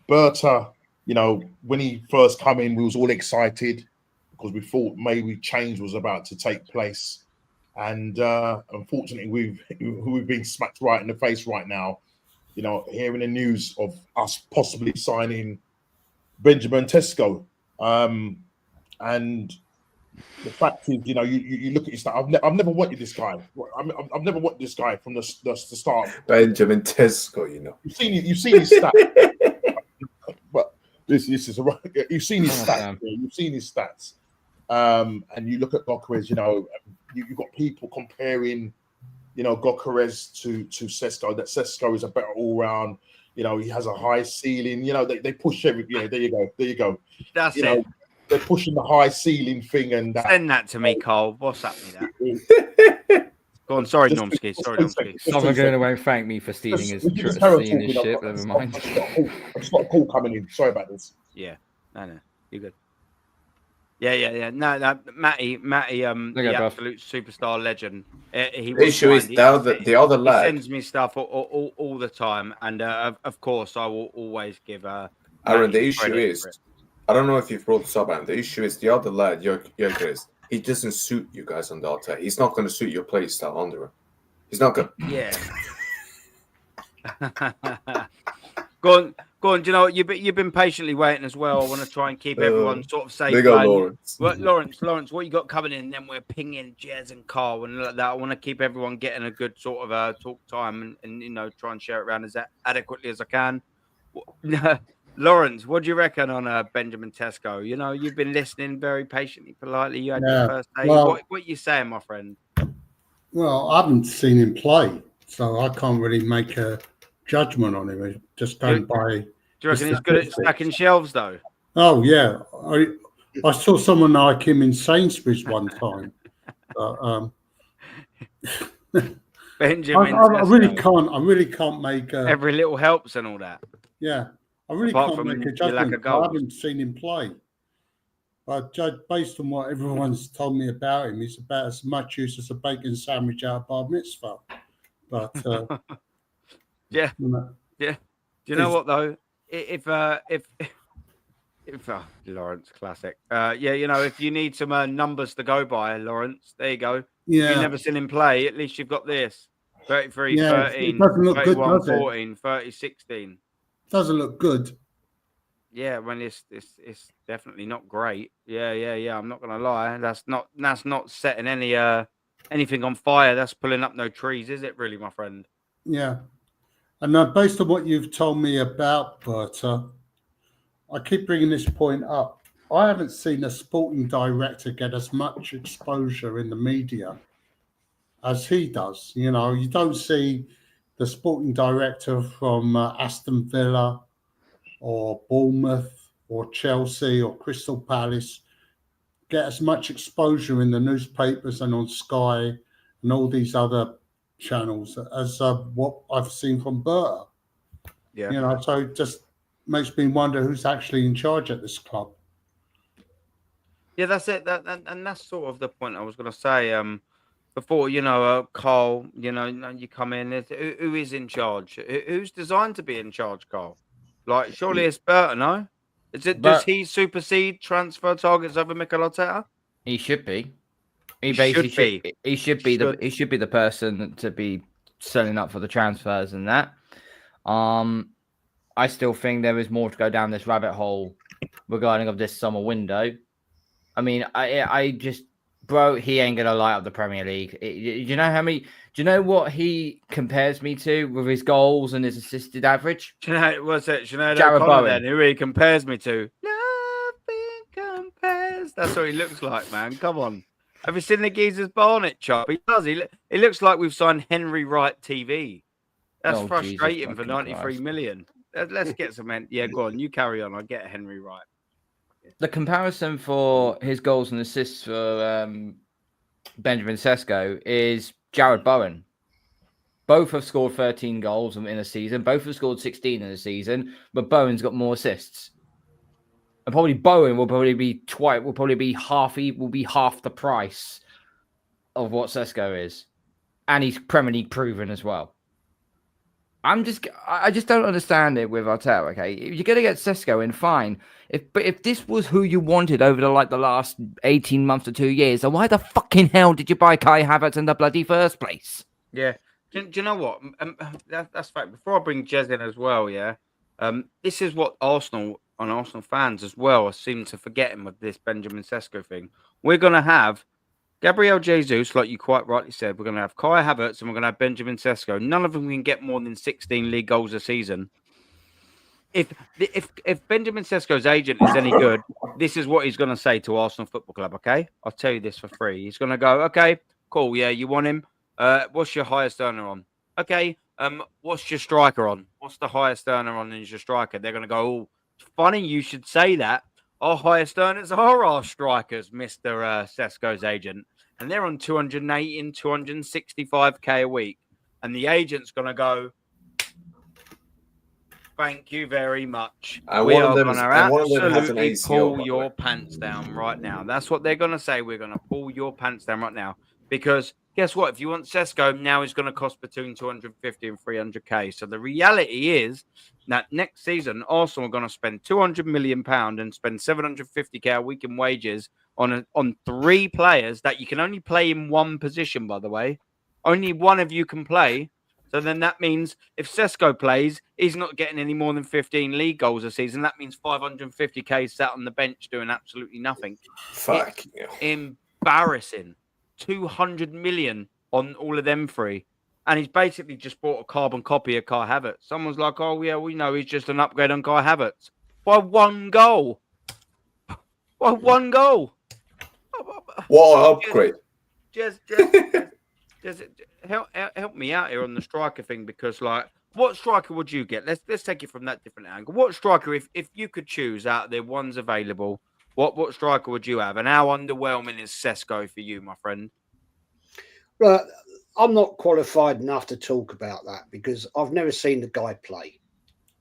Berta, when he first come in, we was all excited because we thought maybe change was about to take place. And unfortunately, we've been smacked right in the face right now, hearing the news of us possibly signing Benjamin Sesko. And the fact is, you look at his stuff. I've never wanted this guy. I've never wanted this guy from the start. Benjamin Sesko, You've seen his stats. But this is a right. You've seen his stats. You've seen his stats. And you look at Gyökeres. You've got people comparing, Gyökeres to Sesko. That Sesko is a better all-round. He has a high ceiling. They push everything. There you go. That's it. They're pushing the high ceiling thing and that. Send that to me, Cole. What's happening that? Go on. Sorry, Normski. Someone going away and thank me for stealing his shit. Never mind. I've just got a call coming in. Sorry about this. Yeah. No. You're good. Yeah. No. Matty, the absolute superstar legend. The issue is the other lad. He sends me stuff all the time, and of course, I will always give. Aaron, the issue is, I don't know if you've brought this up, Aaron. The issue is the other lad, Gyökeres. He doesn't suit you guys under Arteta. He's not going to suit your play style under him. He's not going. Yeah. Go on. Do you know what? You've been patiently waiting as well. I want to try and keep everyone sort of safe. They got Lawrence. Lawrence, what you got coming in? And then we're pinging Jez and Carl and like that. I want to keep everyone getting a good sort of talk time and try and share it around as adequately as I can. Lawrence, what do you reckon on Benjamin Sesko? You've been listening very patiently, politely. You had your first day. What are you saying, my friend? Well, I haven't seen him play, so I can't really make a judgment on him. I just don't buy. Do you reckon he's good at stacking shelves, though? Oh yeah, I saw someone like him in Sainsbury's one time. But, Benjamin, I really can't make every little helps and all that. Yeah, I really can't make a judgment. I haven't seen him play, but based on what everyone's told me about him, he's about as much use as a bacon sandwich out of bar mitzvah. But yeah. Do you know what though? If Lawrence classic, if you need some numbers to go by, Lawrence, there you go. Yeah, you've never seen him play. At least you've got this: 33, 13, 31, 14, 30, 16. Doesn't look good. Yeah, when it's definitely not great. Yeah. I'm not gonna lie. That's not setting anything on fire. That's pulling up no trees, is it? Really, my friend? Yeah. And based on what you've told me about Berta, I keep bringing this point up. I haven't seen a sporting director get as much exposure in the media as he does. You don't see the sporting director from Aston Villa or Bournemouth or Chelsea or Crystal Palace get as much exposure in the newspapers and on Sky and all these other channels as what I've seen from Berta. Yeah. So it just makes me wonder who's actually in charge at this club. Yeah, that's it. And that's sort of the point I was going to say. Before, Carl, you come in, who is in charge? Who's designed to be in charge, Carl? Like, surely it's Berta, no? Does he supersede transfer targets over Mikel Arteta? He should be. He basically should be. He should be the person to be selling up for the transfers and that. I still think there is more to go down this rabbit hole regarding of this summer window. I mean, I just, bro, he ain't gonna light up the Premier League. You know how many? Do you know what he compares me to with his goals and his assisted average? Do you know what's it? Do you know Jared O'Connor Bowen. then, who he compares me to? Nothing compares. That's what he looks like, man. Come on. Have you seen the geezer's bonnet chop? He does. He looks like we've signed Henry Wright TV. That's frustrating for 93 million. Let's get some. Yeah, go on. You carry on. I'll get Henry Wright. The comparison for his goals and assists for Benjamin Sesko is Jared Bowen. Both have scored 13 goals in a season. Both have scored 16 in a season, but Bowen's got more assists. And probably Bowen will probably be half the price of what Sesko is. And he's Premier League proven as well. I just don't understand it with Arteta, okay? If you're going to get Sesko in, fine. But if this was who you wanted over the last 18 months to 2 years, then why the fucking hell did you buy Kai Havertz in the bloody first place? Yeah. Do you know what? That's fact. Before I bring Jez in as well, yeah. This is what Arsenal and Arsenal fans as well seem to forgetting with this Benjamin Sesko thing. We're going to have Gabriel Jesus, like you quite rightly said. We're going to have Kai Havertz and we're going to have Benjamin Sesko. None of them can get more than 16 league goals a season. If Benjamin Sesko's agent is any good, this is what he's going to say to Arsenal Football Club, okay? I'll tell you this for free. He's going to go, okay, cool, yeah, you want him? What's your highest earner on? Okay, what's your striker on? What's the highest earner on is your striker? They're going to go, oh, funny you should say that. Our highest earners are our strikers, Mr. Sesko's agent. And they're on 280 and 265k a week. And the agent's going to go, thank you very much. We are going to absolutely pull your pants down right now. That's what they're going to say. We're going to pull your pants down right now. Because guess what? If you want Sesko, now he's going to cost between 250 and 300k. So the reality is that next season, Arsenal are going to spend £200 million and spend 750k a week in wages on 3 players that you can only play in one position, by the way. Only one of you can play. So then that means if Sesko plays, he's not getting any more than 15 league goals a season. That means 550k sat on the bench doing absolutely nothing. Fuck you. Embarrassing. 200 million on all of them 3. And he's basically just bought a carbon copy of Kai Havertz. Someone's like, oh, yeah, we know he's just an upgrade on Kai Havertz. By 1 goal. By 1 goal. What an upgrade. Just help me out here on the striker thing, because, like, what striker would you get? Let's take it from that different angle. What striker, if you could choose out of the ones available, what striker would you have? And how underwhelming is Sesko for you, my friend? Right, I'm not qualified enough to talk about that because I've never seen the guy play,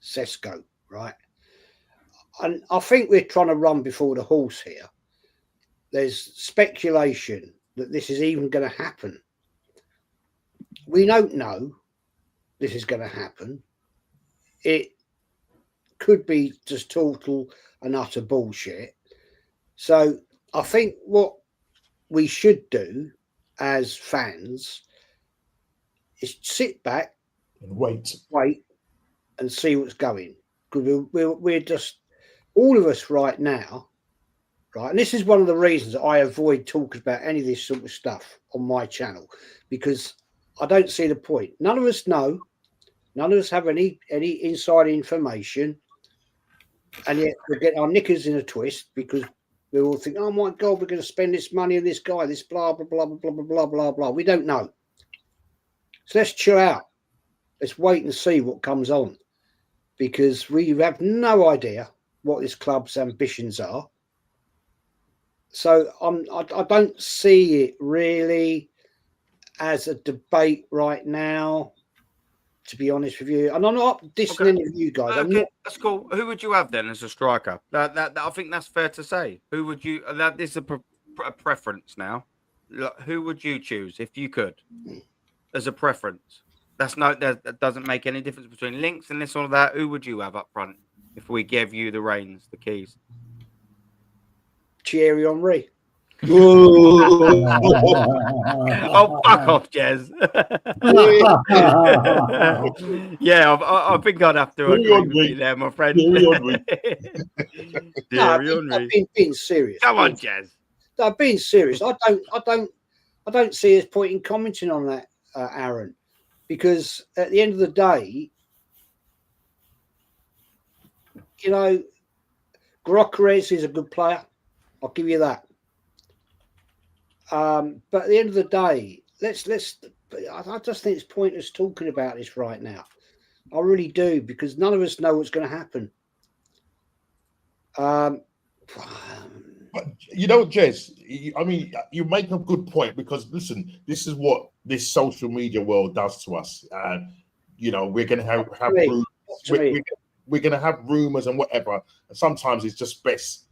Sesko, right? And I think we're trying to run before the horse here. There's speculation that this is even going to happen. We don't know this is going to happen. It could be just total and utter bullshit. So I think what we should do as fans is sit back and wait and see what's going. Because we're just, all of us right now, right? And this is one of the reasons I avoid talking about any of this sort of stuff on my channel, because I don't see the point. None of us know. None of us have any inside information. And yet we get our knickers in a twist because we all think, oh my God, we're going to spend this money on this guy, this blah, blah, blah, blah, blah, blah, blah, blah. We don't know. So let's chill out. Let's wait and see what comes on, because we have no idea what this club's ambitions are. So I don't see it really as a debate right now, to be honest with you. And I'm not dissing any of you guys. Okay, that's cool. Who would you have then as a striker? That I think that's fair to say. Who would you? This is a preference now. Who would you choose if you could, as a preference? That doesn't make any difference between links and this or that. Who would you have up front if we gave you the reins, the keys? Thierry Henry. Oh, fuck off, Jez. Yeah, I think I'd have to Carry agree on, with you Rick. there, my friend. Carry on, Rick. No, Carry on, Rick. being serious. Come on, Jez. No, being serious. I don't see us point in commenting on that, Aaron, because at the end of the day, you know, Gyökeres is a good player. I'll give you that. But at the end of the day, let's. I just think it's pointless talking about this right now. I really do, because none of us know what's going to happen. But you know, Jez, I mean, you make a good point, because listen, this is what this social media world does to us. And you know, we're going to have rumors, we're going to have rumors and whatever. And sometimes it's just best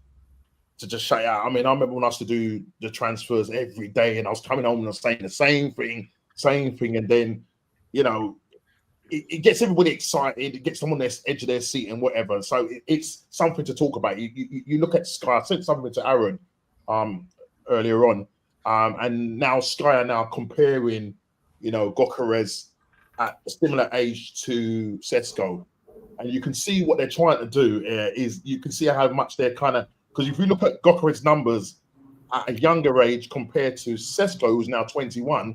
to just shut it out. I mean, I remember when I used to do the transfers every day, and I was coming home and I was saying the same thing, and then, you know, it gets everybody excited. It gets them on their edge of their seat and whatever. So it's something to talk about. You look at Sky. I said something to Aaron earlier on, and now Sky are now comparing, you know, Gyökeres at a similar age to Sesko, and you can see what they're trying to do is you can see how much they're kind of, because if you look at Gyökeres' numbers at a younger age compared to Sesko, who's now 21,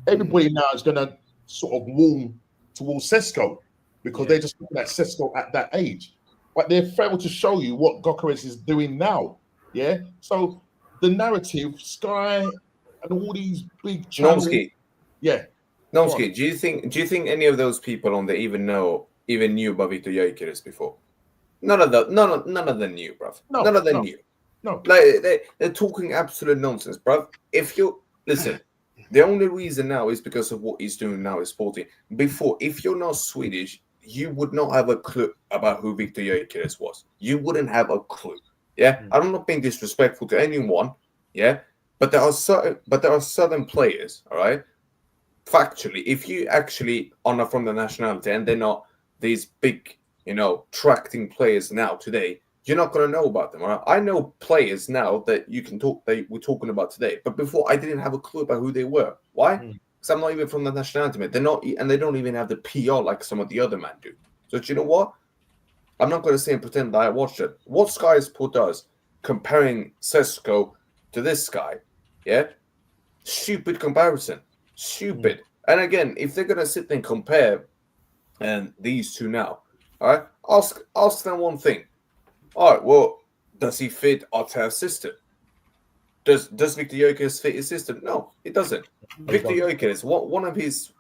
everybody now is going to sort of warm towards Sesko, because they're just looking at Sesko at that age. But they've failed to show you what Gyökeres is doing now. Yeah. So the narrative, Sky and all these big channels. Nomsky. Yeah. Nomsky, do you think any of those people on there even knew about Viktor Gyökeres before? None of them knew, bruv. None of them knew. No. Like they're talking absolute nonsense, bruv. If you listen, the only reason now is because of what he's doing now is Sporting. Before, if you're not Swedish, you would not have a clue about who Viktor Gyökeres was. You wouldn't have a clue. Yeah, I'm not being disrespectful to anyone. Yeah, but there are certain players. All right, factually, if you actually are not from the nationality and they're not these big, you know, tracting players now today, you're not going to know about them. All right? I know players now that you can talk. That we're talking about today, but before I didn't have a clue about who they were. Why? Because I'm not even from the nationality. Man. They're not, and they don't even have the PR like some of the other men do. So do you know what? I'm not going to say and pretend that I watched it. What Sky Sport does, comparing Sesko to this guy, yeah, stupid comparison, stupid. And again, if they're going to sit there and compare, and these two now, all right, ask them one thing. All right, well, does he fit Arteta's system? Does Viktor Gyökeres fit his system? No, it doesn't. Viktor Gyökeres, one of his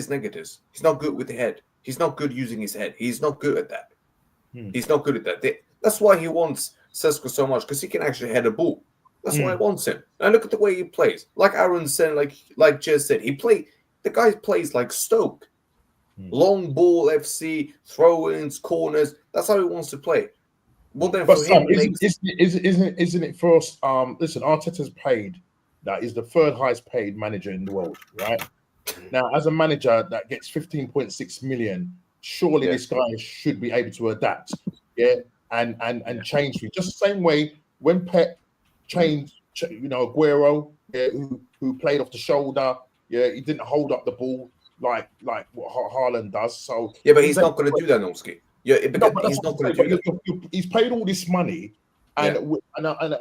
negatives, he's not good with the head. He's not good using his head. He's not good at that. He's not good at that. That's why he wants Sesko so much, because he can actually head a ball. That's why he wants him. And look at the way he plays. Like Aaron said, like Jez said, the guy plays like Stoke. Long ball FC, throw-ins, corners. That's how he wants to play. Well, then But for Sam, him, isn't it for us? Listen, Arteta's paid. That is the third highest paid manager in the world, right? Now, as a manager that gets 15.6 million, surely this guy should be able to adapt, and change things. Just the same way when Pep changed, you know, Aguero, who played off the shoulder, he didn't hold up the ball like what Haaland does. So but he's not going to do that, Nomsky. He's not going to do that. He's paid all this money, and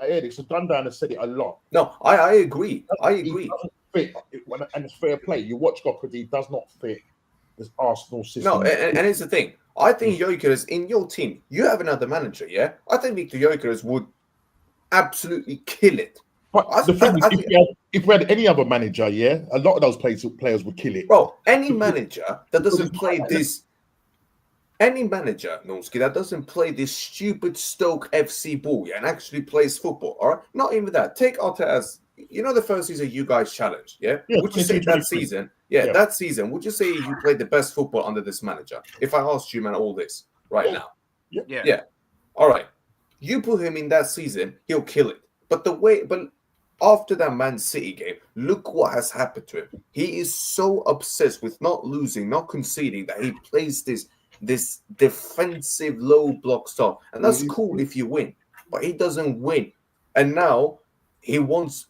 Eric's gone down and said it a lot. No, I agree. I agree. He doesn't fit, and it's fair play. You watch Gyökeres, he does not fit this Arsenal system. No, and here's the thing. I think Gyökeres in your team, you have another manager, yeah? I think Viktor Gyökeres would absolutely kill it. But the thing is, if we had any other manager, a lot of those players would kill it. Bro, any manager that doesn't play this, Nomsky, that doesn't play this stupid Stoke FC ball, and actually plays football, all right? Not even that. Take Arteta's, you know, the first season you guys challenged, would you say that season, that season, would you say you played the best football under this manager? If I asked you, man, all this right now. Yeah. All right. You put him in that season, he'll kill it. But after that Man City game, look what has happened to him. He is so obsessed with not losing, not conceding, that he plays this defensive low block style. And that's cool if you win, but he doesn't win. And now He wants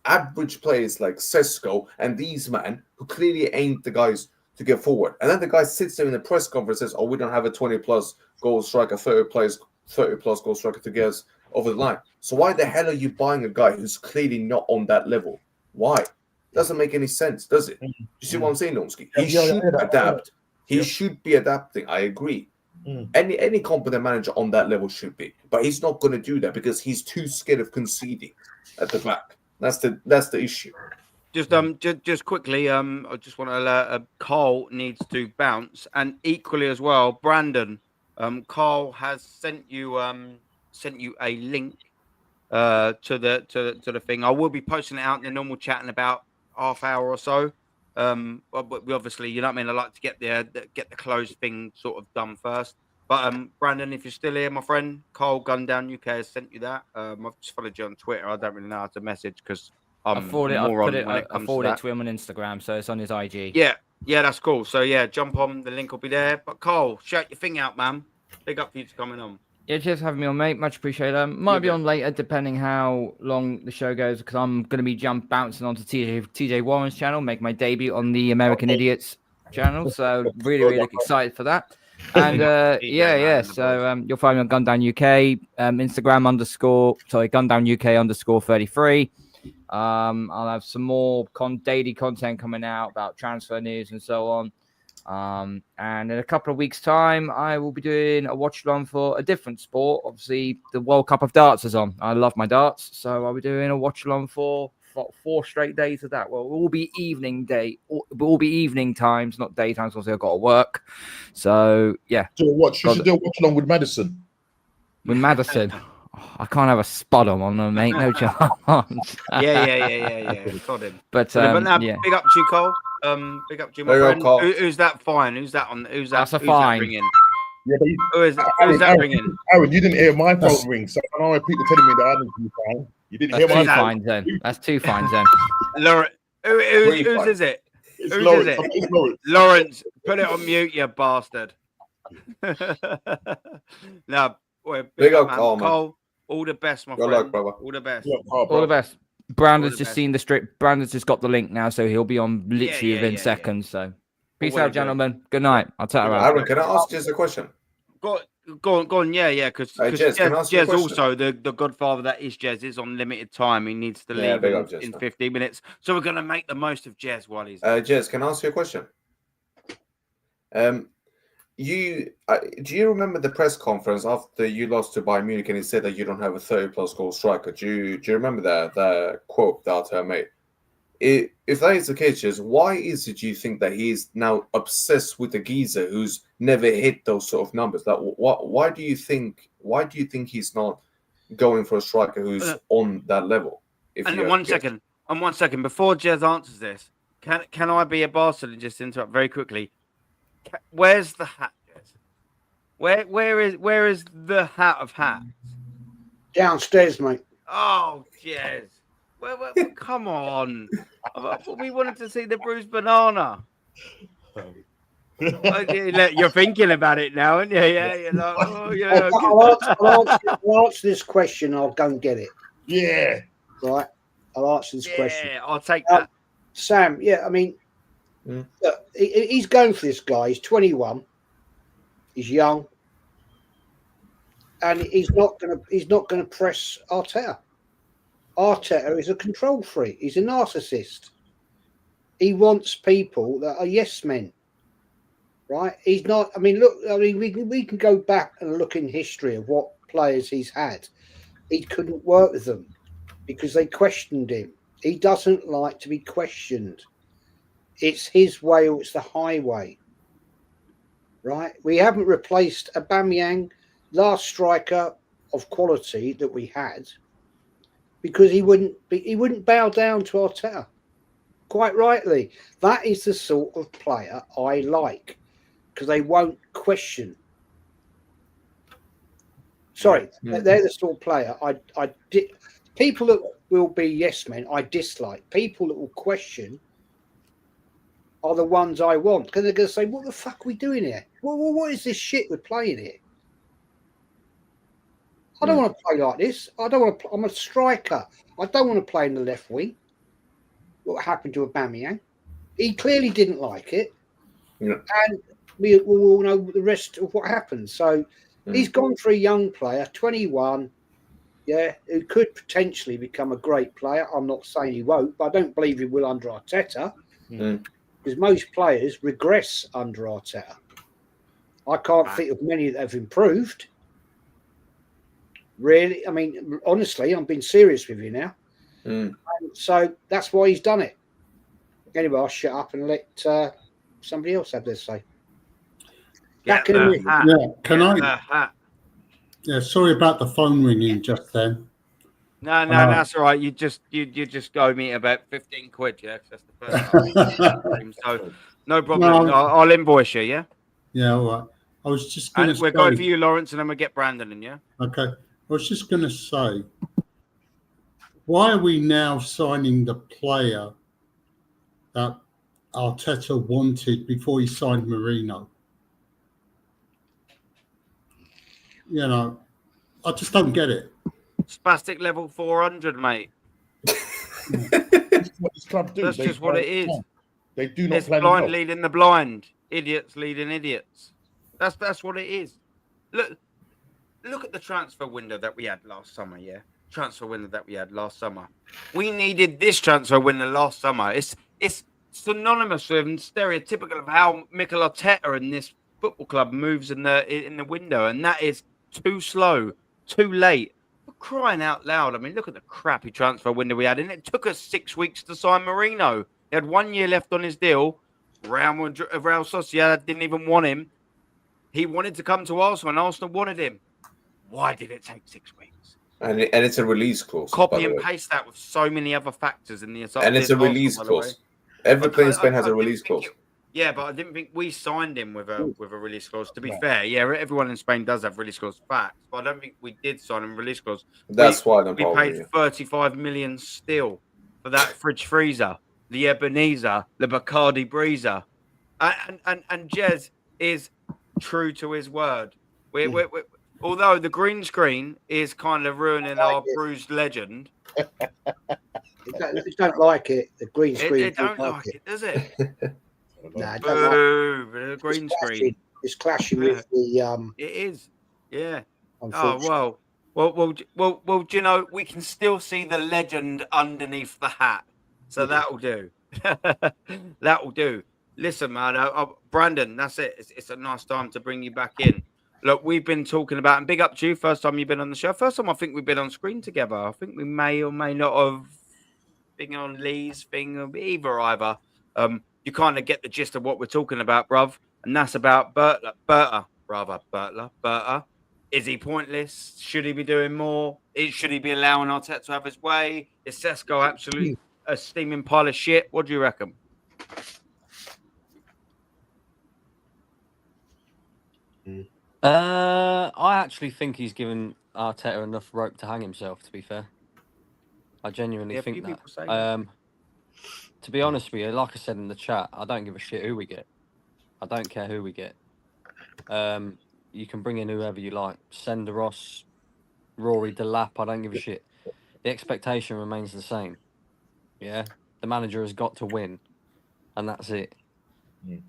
average players like Sesko and these men who clearly ain't the guys to get forward. And then the guy sits there in the press conference and says, "Oh, we don't have a 20-plus goal striker, 30-plus goal striker to get us over the line." So why the hell are you buying a guy who's clearly not on that level? Why? Doesn't make any sense, does it? You see what I'm saying, Nomsky? He should adapt. He should be adapting. I agree. Any competent manager on that level should be, but he's not going to do that because he's too scared of conceding at the back. That's the issue. Just quickly, I just want to alert. Carl needs to bounce, and equally as well, Brandon. Carl has sent you a link to the thing. I will be posting it out in the normal chat in about half hour or so. But we obviously, you know what I mean. I like to get the closed thing sort of done first. But Brandon, if you're still here, my friend, Carl Gundown UK has sent you that. I've just followed you on Twitter. I don't really know how to message because I forwarded it to him on Instagram, so it's on his IG. Yeah, that's cool. So yeah, jump on. The link will be there. But Carl, shout your thing out, man. Big up for you to coming on. Yeah, cheers for having me on, mate. Much appreciated. Might be on later, depending how long the show goes, because I'm going to be bouncing onto TJ Warren's channel, make my debut on the American Idiots channel. So really excited for that. And so you'll find me on Gundown UK, Instagram Gundown UK _33. I'll have some more daily content coming out about transfer news and so on. And in a couple of weeks' time, I will be doing a watch-along for a different sport. Obviously, the World Cup of Darts is on. I love my darts, so I'll be doing a watch-along for 4 straight days of that. Well, it will be evening times, not daytimes, because I've got to work. So, yeah. You should do a watch-along with Madison. With Madison. I can't have a spot on them, mate. No chance. Yeah. Got him. But now, yeah. Big up to you, Cole. Big up to you, my friend. Who's that fine? Who's that on? That's a fine. Ringing? Yeah, but who's that ringing? Aaron, you didn't hear my phone ring, so I know why people telling me that I didn't be fine. You didn't hear my phone. Fines then. That's 2 fines then. Lauren, whose is it? It's Lawrence. It's Lawrence. Lawrence, put it on mute, you bastard. No, boy, big up, man. Cole. Cole, all the best, my friend. Luck, brother. All the best. All the best. Brandon's just seen the strip. Brandon's just got the link now, so he'll be on literally within seconds. So, peace out, gentlemen. Good night. I'll tell you around. Aaron, can I ask just a question? Go on. Yeah. Because Jez also the godfather that is Jez is on limited time. He needs to leave in 15 minutes. So we're gonna make the most of Jez while he's. Jez, can I ask you a question? Do you remember the press conference after you lost to Bayern Munich and he said that you don't have a 30-plus goal striker? Do you remember the quote that Arteta made? If that is the case, Jez, why is it you think that he's now obsessed with the geezer who's never hit those sort of numbers? Like, why do you think he's not going for a striker who's on that level? One second before Jez answers this, can I be a bastard and just interrupt very quickly? Where's the hat, Jez? Where is the hat of hats? Downstairs, mate. Oh, Jez. Well, come on. We wanted to see the bruised banana. You're thinking about it now, aren't you? Yeah, you're like, oh, yeah. I'll answer this question. I'll go and get it. Yeah. Right. I'll answer this question. Yeah, I'll take that. Sam, I mean, look, he's going for this guy. He's 21. He's young. And he's not gonna press Arteta. Arteta is a control freak. He's a narcissist. He wants people that are yes men, right? He's not. I mean, look. I mean, we can go back and look in history of what players he's had. He couldn't work with them because they questioned him. He doesn't like to be questioned. It's his way or it's the highway, right? We haven't replaced Aubameyang, last striker of quality that we had. Because he wouldn't bow down to Arteta. Quite rightly. That is the sort of player I like. Because they won't question. Sorry, they're the sort of player people that will be yes men, I dislike. People that will question are the ones I want. Because they're going to say, what the fuck are we doing here? What is this shit we're playing here? I don't want to play like this. I don't want to. I'm a striker. I don't want to play in the left wing. What happened to Aubameyang? He clearly didn't like it, and we all know the rest of what happened. So he's gone for a young player, 21, who could potentially become a great player. I'm not saying he won't, but I don't believe he will under Arteta, because most players regress under Arteta. I can't think of many that have improved. Really, I mean, honestly, I'm being serious with you now. And so that's why he's done it. Anyway, I'll shut up and let somebody else have their say. Back in a minute. Yeah, can I? Yeah, sorry about the phone ringing just then. No, that's all right. You just go me about 15 quid, yeah? 'Cause that's the first time. So no problem. No. I'll invoice you, yeah? Yeah, all right. I was just going to say. We're going for you, Lawrence, and then we'll get Brandon in, yeah? Okay. I was just going to say, why are we now signing the player that Arteta wanted before he signed Marino? You know, I just don't get it. Spastic level 400, mate. That's what this club do. That's just what it is. They do not It's play blind well. leading the blind. Idiots leading idiots. That's what it is. Look at the transfer window that we had last summer, yeah? Transfer window that we had last summer. We needed this transfer window last summer. It's synonymous with and stereotypical of how Mikel Arteta and this football club moves in the window, and that is too slow, too late. For crying out loud. I mean, look at the crappy transfer window we had, and it took us 6 weeks to sign Marino. He had 1 year left on his deal. Real Sociedad didn't even want him. He wanted to come to Arsenal, and Arsenal wanted him. Why did it take 6 weeks? And it's a release clause. Copy and paste that with so many other factors in the and it's a release clause. Every player in Spain has a release clause. Yeah, but I didn't think we signed him with a release clause. To be fair, yeah, everyone in Spain does have release clause facts, but I don't think we did sign him release clause. That's why we paid 35 million still for that fridge freezer, the Ebenezer, the Bacardi Breezer, and Jez is true to his word. Although the green screen is kind of ruining our bruised legend. They don't like it. The green screen. They don't like it, does it? No, the green screen. It's clashing with the. It is, yeah. Oh well. Do you know, we can still see the legend underneath the hat, so that'll do. That'll do. Listen, man, Brandon, that's it. It's a nice time to bring you back in. Look, we've been talking about, and big up to you. First time you've been on the show. First time I think we've been on screen together. I think we may or may not have been on Lee's thing, either. You kind of get the gist of what we're talking about, bruv. And that's about Berta. Is he pointless? Should he be doing more? Should he be allowing Arteta to have his way? Is Sesko absolutely a steaming pile of shit? What do you reckon? I actually think he's given Arteta enough rope to hang himself, to be fair. I genuinely think that. To be honest with you, like I said in the chat, I don't give a shit who we get. I don't care who we get. You can bring in whoever you like. Senderos, Rory Delap, I don't give a shit. The expectation remains the same. Yeah? The manager has got to win. And that's it.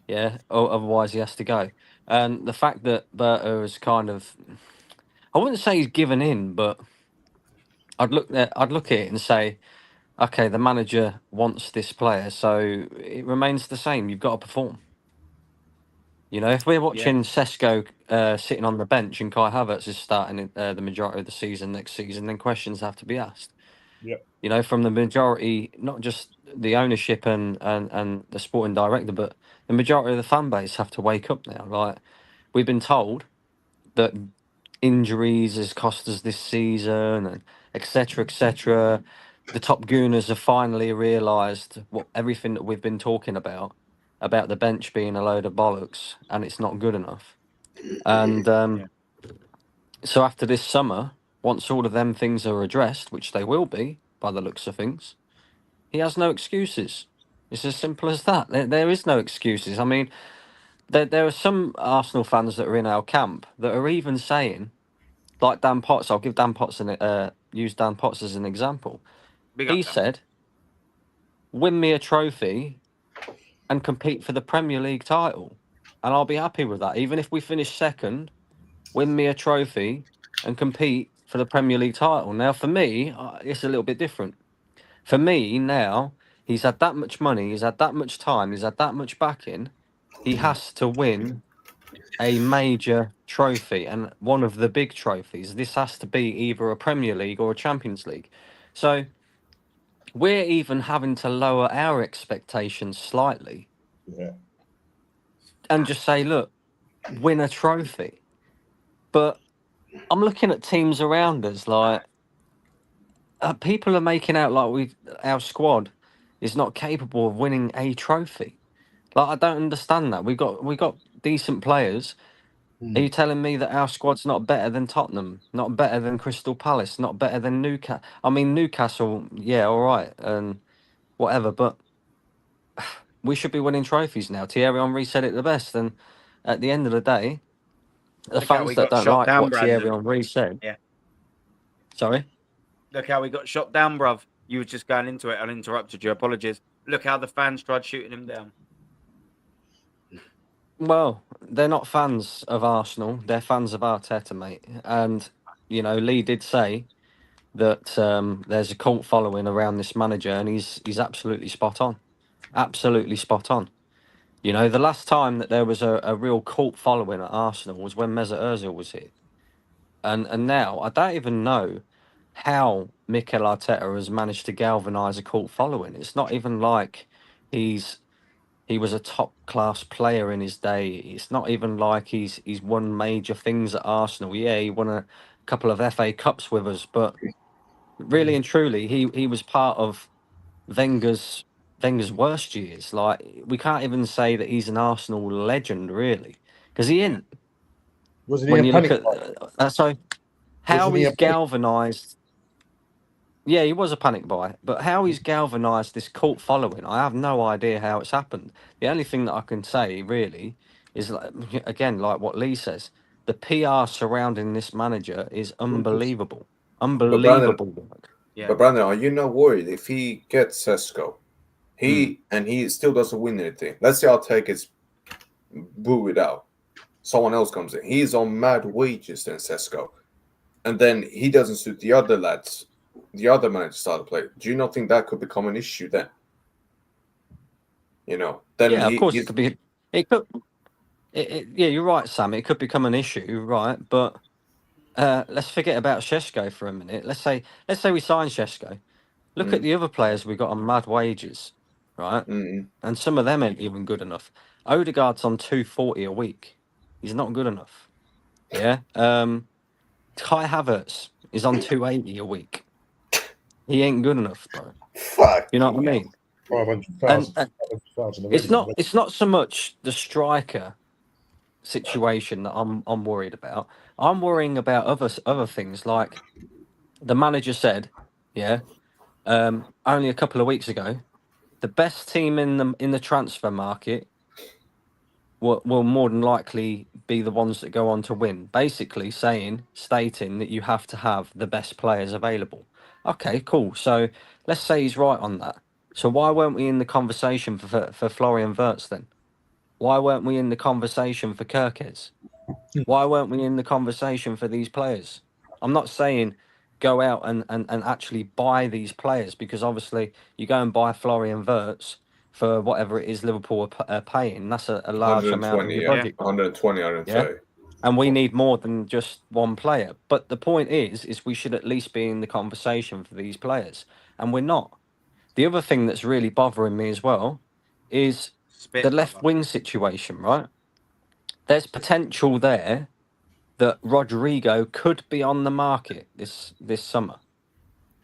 Yeah? Otherwise, he has to go. And the fact that Berta is kind of... I wouldn't say he's given in, but I'd look at it and say, okay, the manager wants this player, so it remains the same. You've got to perform. You know, if we're watching Sesko sitting on the bench and Kai Havertz is starting the majority of the season next season, then questions have to be asked. Yep. You know, from the majority, not just the ownership and the sporting director, but the majority of the fan base have to wake up now. Like, we've been told that injuries has cost us this season and etc. etc. The top gooners have finally realised everything that we've been talking about the bench being a load of bollocks and it's not good enough. And so after this summer, once all of them things are addressed, which they will be by the looks of things, he has no excuses. It's as simple as that. There is no excuses. I mean, there are some Arsenal fans that are in our camp that are even saying like Dan Potts, I'll give Dan Potts use Dan Potts as an example. He said, "Win me a trophy and compete for the Premier League title, and I'll be happy with that. Even if we finish second, win me a trophy and compete for the Premier League title." Now, for me, it's a little bit different. For me, now, he's had that much money, he's had that much time, he's had that much backing. He has to win a major trophy, and one of the big trophies. This has to be either a Premier League or a Champions League. So we're even having to lower our expectations slightly. Yeah. And just say, look, win a trophy. But I'm looking at teams around us, like people are making out like our squad is not capable of winning a trophy. Like, I don't understand that. We got decent players. Are you telling me that our squad's not better than Tottenham, not better than Crystal Palace, not better than Newcastle? I mean, Newcastle, yeah, all right, and whatever, but we should be winning trophies now. Thierry Henry said it the best, and at the end of the day, the fans that don't like what Thierry Henry said. Yeah. Sorry? Look how we got shot down, bruv. You were just going into it. I interrupted you. Apologies. Look how the fans tried shooting him down. Well, they're not fans of Arsenal. They're fans of Arteta, mate. And, you know, Lee did say that there's a cult following around this manager, and he's absolutely spot on. Absolutely spot on. You know, the last time that there was a real cult following at Arsenal was when Mesut Ozil was here. And now, I don't even know how Mikel Arteta has managed to galvanise a cult following. It's not even like he was a top class player in his day. It's not even like he's won major things at Arsenal. Yeah, he won a couple of FA Cups with us, but really and truly, he was part of Wenger's worst years. Like, we can't even say that he's an Arsenal legend, really, because he ain't. Wasn't he When a you look panic at so how Wasn't he he's a panic- galvanised. Yeah, he was a panic buy, but how he's galvanised this cult following, I have no idea how it's happened. The only thing that I can say, really, is, like, again, like what Lee says, the PR surrounding this manager is unbelievable. Unbelievable work. Yeah. But Brandon, are you not worried if he gets Sesko, and he still doesn't win anything? Let's say Arteta is booed out. Someone else comes in. He's on mad wages than Sesko. And then he doesn't suit the other lads. The other managers start to play. Do you not think that could become an issue then? You know, then yeah, of course it could be. It could. Yeah, you're right, Sam. It could become an issue, right? But let's forget about Šeško for a minute. Let's say we sign Šeško. Look at the other players we got on mad wages, right? And some of them ain't even good enough. Odegaard's on 240 a week. He's not good enough. Yeah. Kai Havertz is on 280 a week. He ain't good enough, bro. Fuck. You know what I mean? 500,000. It's not so much the striker situation that I'm worried about. I'm worrying about other things, like the manager said, only a couple of weeks ago, the best team in the transfer market will more than likely be the ones that go on to win. Basically stating that you have to have the best players available. Okay, cool. So let's say he's right on that. So why weren't we in the conversation for Florian Wirtz then? Why weren't we in the conversation for Kirkes? Why weren't we in the conversation for these players? I'm not saying go out and actually buy these players, because obviously you go and buy Florian Wirtz for whatever it is Liverpool are paying. That's a large amount of your budget. 120, 130. Yeah? And we need more than just one player. But the point is we should at least be in the conversation for these players. And we're not. The other thing that's really bothering me as well is the left wing situation, right? There's potential there that Rodrigo could be on the market this summer.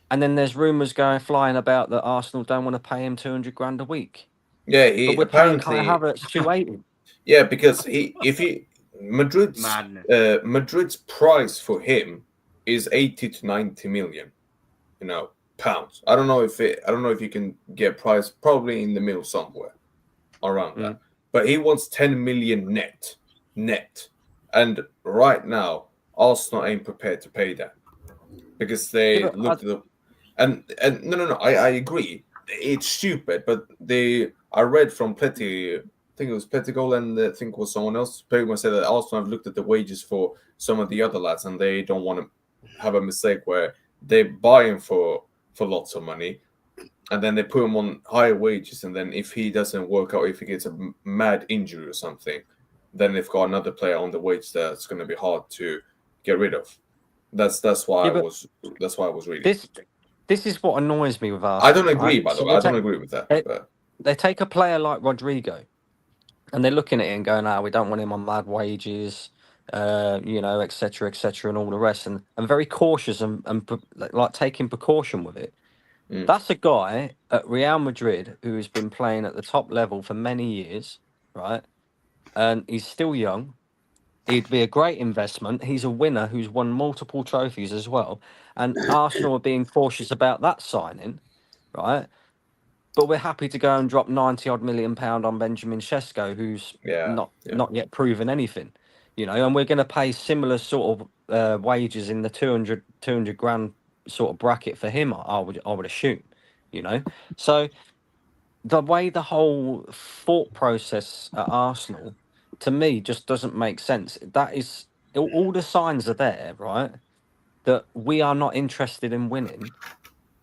And then there's rumours flying about that Arsenal don't want to pay him 200 grand a week. Yeah, but we're paying Kai Havertz 280. Yeah, because Madrid's price for him is 80 to 90 million, pounds. I don't know if you can get price probably in the middle somewhere around that. But he wants 10 million net. And right now, Arsenal ain't prepared to pay that because they looked at the and no, I agree. It's stupid, but I read from Pletty, I think it was Pettigol and I think it was someone else. Pretty much said that Arsenal have looked at the wages for some of the other lads, and they don't want to have a mistake where they buy him for lots of money, and then they put him on higher wages, and then if he doesn't work out, if he gets a mad injury or something, then they've got another player on the wage that's going to be hard to get rid of. That's why I was reading. This is what annoys me with Arsenal. I don't agree, by the way. I don't agree with that. They take a player like Rodrigo, and they're looking at it and going, we don't want him on mad wages, et cetera, and all the rest, and very cautious and like taking precaution with it. That's a guy at Real Madrid who has been playing at the top level for many years, right? And he's still young. He'd be a great investment. He's a winner who's won multiple trophies as well. And Arsenal are being cautious about that signing, right? But we're happy to go and drop 90-odd million pound on Benjamin Sesko, who's not yet proven anything, and we're going to pay similar sort of wages in the 200 grand sort of bracket for him, I would assume, So the way the whole thought process at Arsenal, to me, just doesn't make sense. That is, all the signs are there, right? That we are not interested in winning.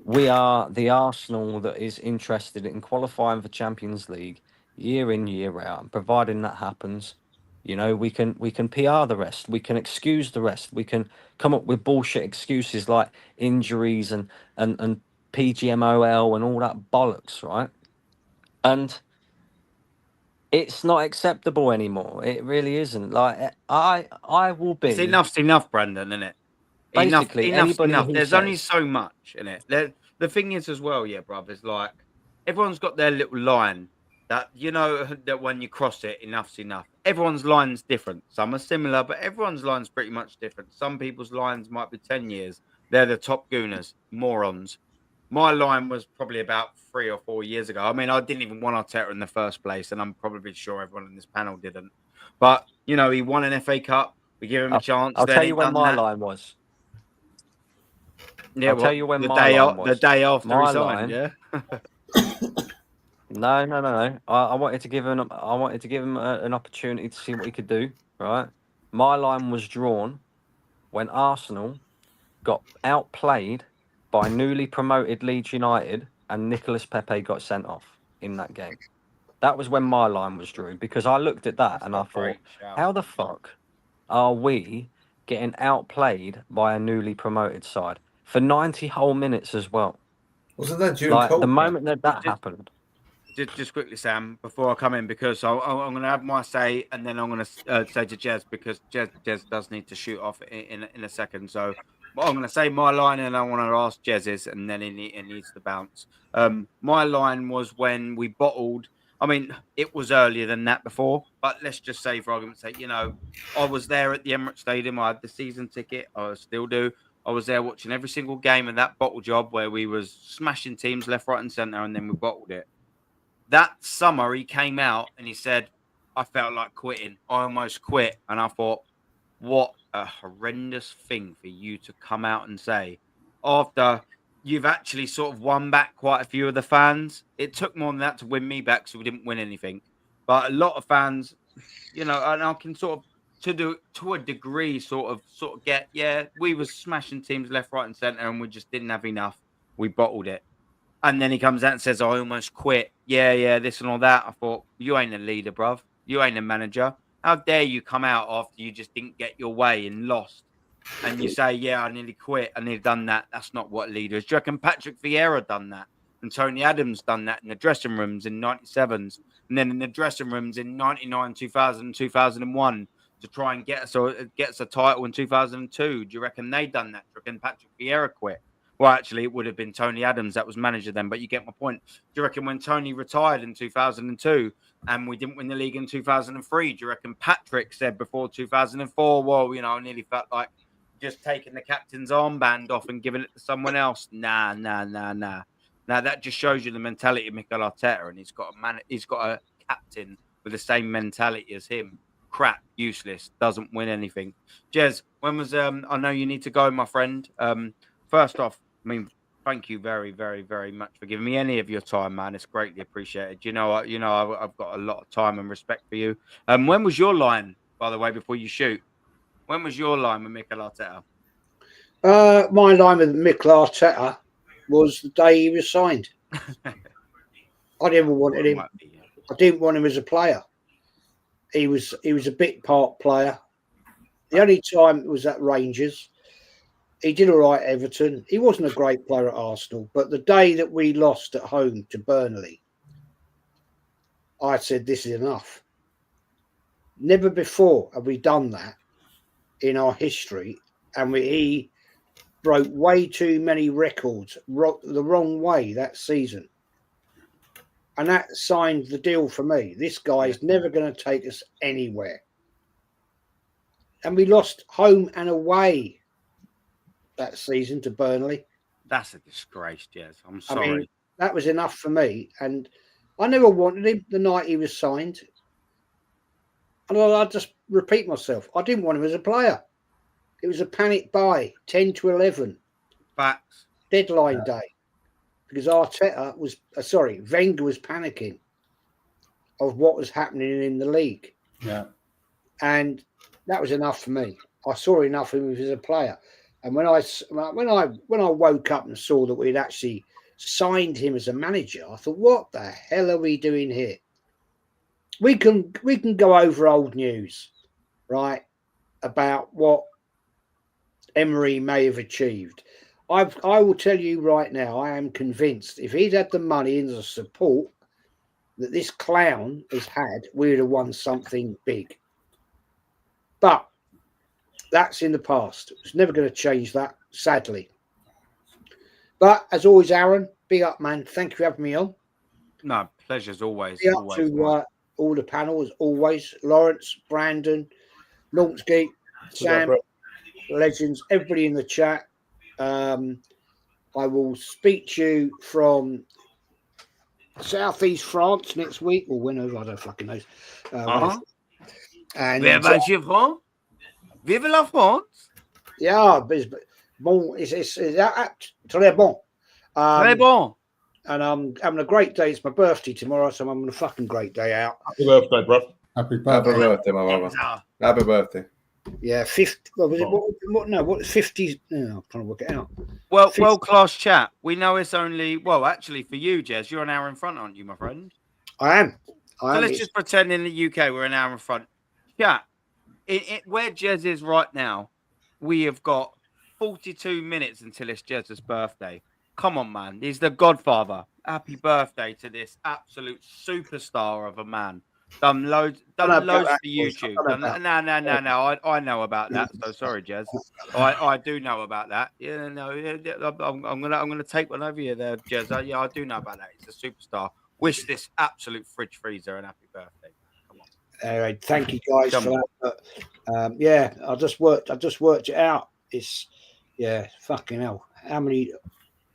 We are the Arsenal that is interested in qualifying for Champions League year in, year out. And providing that happens, we can PR the rest. We can excuse the rest. We can come up with bullshit excuses like injuries and PGMOL and all that bollocks, right? And it's not acceptable anymore. It really isn't. Like I will be. It's enough's enough, Brandon, isn't it? Basically, enough. There's only so much in it. The thing is as well, yeah, bruv, is like everyone's got their little line that that when you cross it, enough's enough. Everyone's line's different. Some are similar, but everyone's line's pretty much different. Some people's lines might be 10 years. They're the top gooners, morons. My line was probably about 3 or 4 years ago. I mean, I didn't even want Arteta in the first place, and I'm probably sure everyone in this panel didn't. But, he won an FA Cup. We give him a chance. I'll tell you when my line was. Yeah, I'll tell you when the my line was. The day after my he line, signed, yeah? No. I wanted to give him. An opportunity to see what he could do. Right. My line was drawn when Arsenal got outplayed by newly promoted Leeds United, and Nicolas Pepe got sent off in that game. That was when my line was drawn, because I looked at that and I thought, how the fuck are we getting outplayed by a newly promoted side for 90 whole minutes as well? Wasn't that June? Like the moment that happened. Just quickly, Sam, before I come in, because I'm going to have my say, and then I'm going to say to Jez, because Jez does need to shoot off in a second. So I'm going to say my line, and I want to ask Jez's, and then it needs to bounce. My line was when we bottled. I mean, it was earlier than that before, but let's just say, for argument's sake, I was there at the Emirates Stadium. I had the season ticket. I still do. I was there watching every single game of that bottle job where we was smashing teams left, right, and centre, and then we bottled it. That summer, he came out and he said, I felt like quitting. I almost quit. And I thought, what a horrendous thing for you to come out and say after you've actually sort of won back quite a few of the fans. It took more than that to win me back, so we didn't win anything. But a lot of fans, and I can sort of, to a degree, sort of get, we were smashing teams left, right, and centre, and we just didn't have enough. We bottled it. And then he comes out and says, I almost quit. Yeah, this and all that. I thought, you ain't a leader, bruv. You ain't a manager. How dare you come out after you just didn't get your way and lost? And you say, I nearly quit. I nearly done that. That's not what a leader is. Do you reckon Patrick Vieira done that? And Tony Adams done that in the dressing rooms in 97s. And then in the dressing rooms in 99, 2000, 2001 to try and get us a title in 2002. Do you reckon they done that? Do you reckon Patrick Vieira quit? Well, actually, it would have been Tony Adams that was manager then, but you get my point. Do you reckon when Tony retired in 2002 and we didn't win the league in 2003, do you reckon Patrick said before 2004, well, I nearly felt like just taking the captain's armband off and giving it to someone else? Nah. Now, that just shows you the mentality of Mikel Arteta, and he's got a captain with the same mentality as him. crap, useless, doesn't win anything. Jez, when was I know you need to go, my friend. First off, I mean, thank you very, very, very much for giving me any of your time, man. It's greatly appreciated. I've got a lot of time and respect for you. When was your line, by the way, before you shoot? When was your line with Mikel Arteta? My line with Mikel Arteta was the day he was signed. I never wanted him. I didn't want him as a player. He was a bit part player. The only time it was at Rangers. He did all right at Everton. He wasn't a great player at Arsenal. But the day that we lost at home to Burnley, I said, this is enough. Never before have we done that in our history. And he broke way too many records the wrong way that season. And that signed the deal for me. This guy is never going to take us anywhere. And we lost home and away that season to Burnley. That's a disgrace, Jez. I'm sorry. I mean, that was enough for me. And I never wanted him the night he was signed. And I'll just repeat myself. I didn't want him as a player. It was a panic buy, 10 to 11. Facts. Deadline day. Because Arteta was, Wenger was panicking of what was happening in the league. Yeah. And that was enough for me. I saw enough of him as a player. And when I woke up and saw that we'd actually signed him as a manager, I thought, what the hell are we doing here? We can go over old news, right, about what Emery may have achieved. I will tell you right now, I am convinced if he'd had the money and the support that this clown has had, we'd have won something big. But that's in the past. It's never going to change that, sadly. But as always, Aaron, big up, man. Thank you for having me on. No, pleasure's always. Big up to all the panel, as always. Lawrence, Brandon, Nautsky, Sam, legends, everybody in the chat. I will speak to you from Southeast France next week, or whenever, I don't fucking know. And Where about you from? Vive la France. Yeah, bon, it's très bon. Très bon. And I'm having a great day. It's my birthday tomorrow, so I'm having a fucking great day out. Happy birthday, bro. Happy birthday. Happy birthday, my brother. Happy birthday. Yeah, 50. What was it? What 50? No, I'm trying to work it out. Well, 50. World-class chat. We know it's only, well, actually for you, Jez, you're an hour in front, aren't you, my friend? I am. So let's just pretend in the UK we're an hour in front. Chat. Where Jez is right now, we have got 42 minutes until it's Jez's birthday. Come on, man. He's the godfather. Happy birthday to this absolute superstar of a man. Done loads for YouTube. No. I know about that. So sorry, Jez. I do know about that. Yeah, no. I'm gonna take one over you there, Jez. I do know about that. He's a superstar. Wish this absolute fridge freezer an happy birthday. Come on. Anyway, thank you guys for that. But, yeah, I just worked it out. It's fucking hell. How many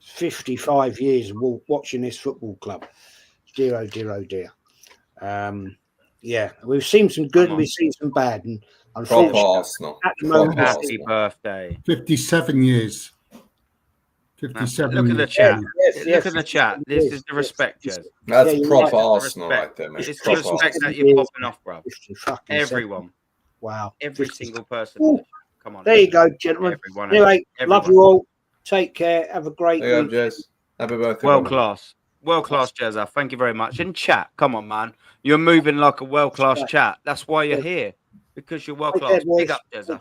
55 years of watching this football club? Dear. Yeah, we've seen some good and we've seen some bad. And unfortunately, at the moment, happy birthday. 57 years. 57 Look at the chat. Look at the chat. This is the respect, Jez. That's proper Arsenal right there, man. It's the respect that you're popping off, bro. Everyone. Wow. Every single person. Come on. There you go, gentlemen. Everyone. Anyway, love you all. Take care. Have a great week. Jez. Happy birthday. World class, Jezza. Thank you very much. And chat, come on, man. You're moving like a world class chat. That's why you're here, because you're world class. Big up, Jezza.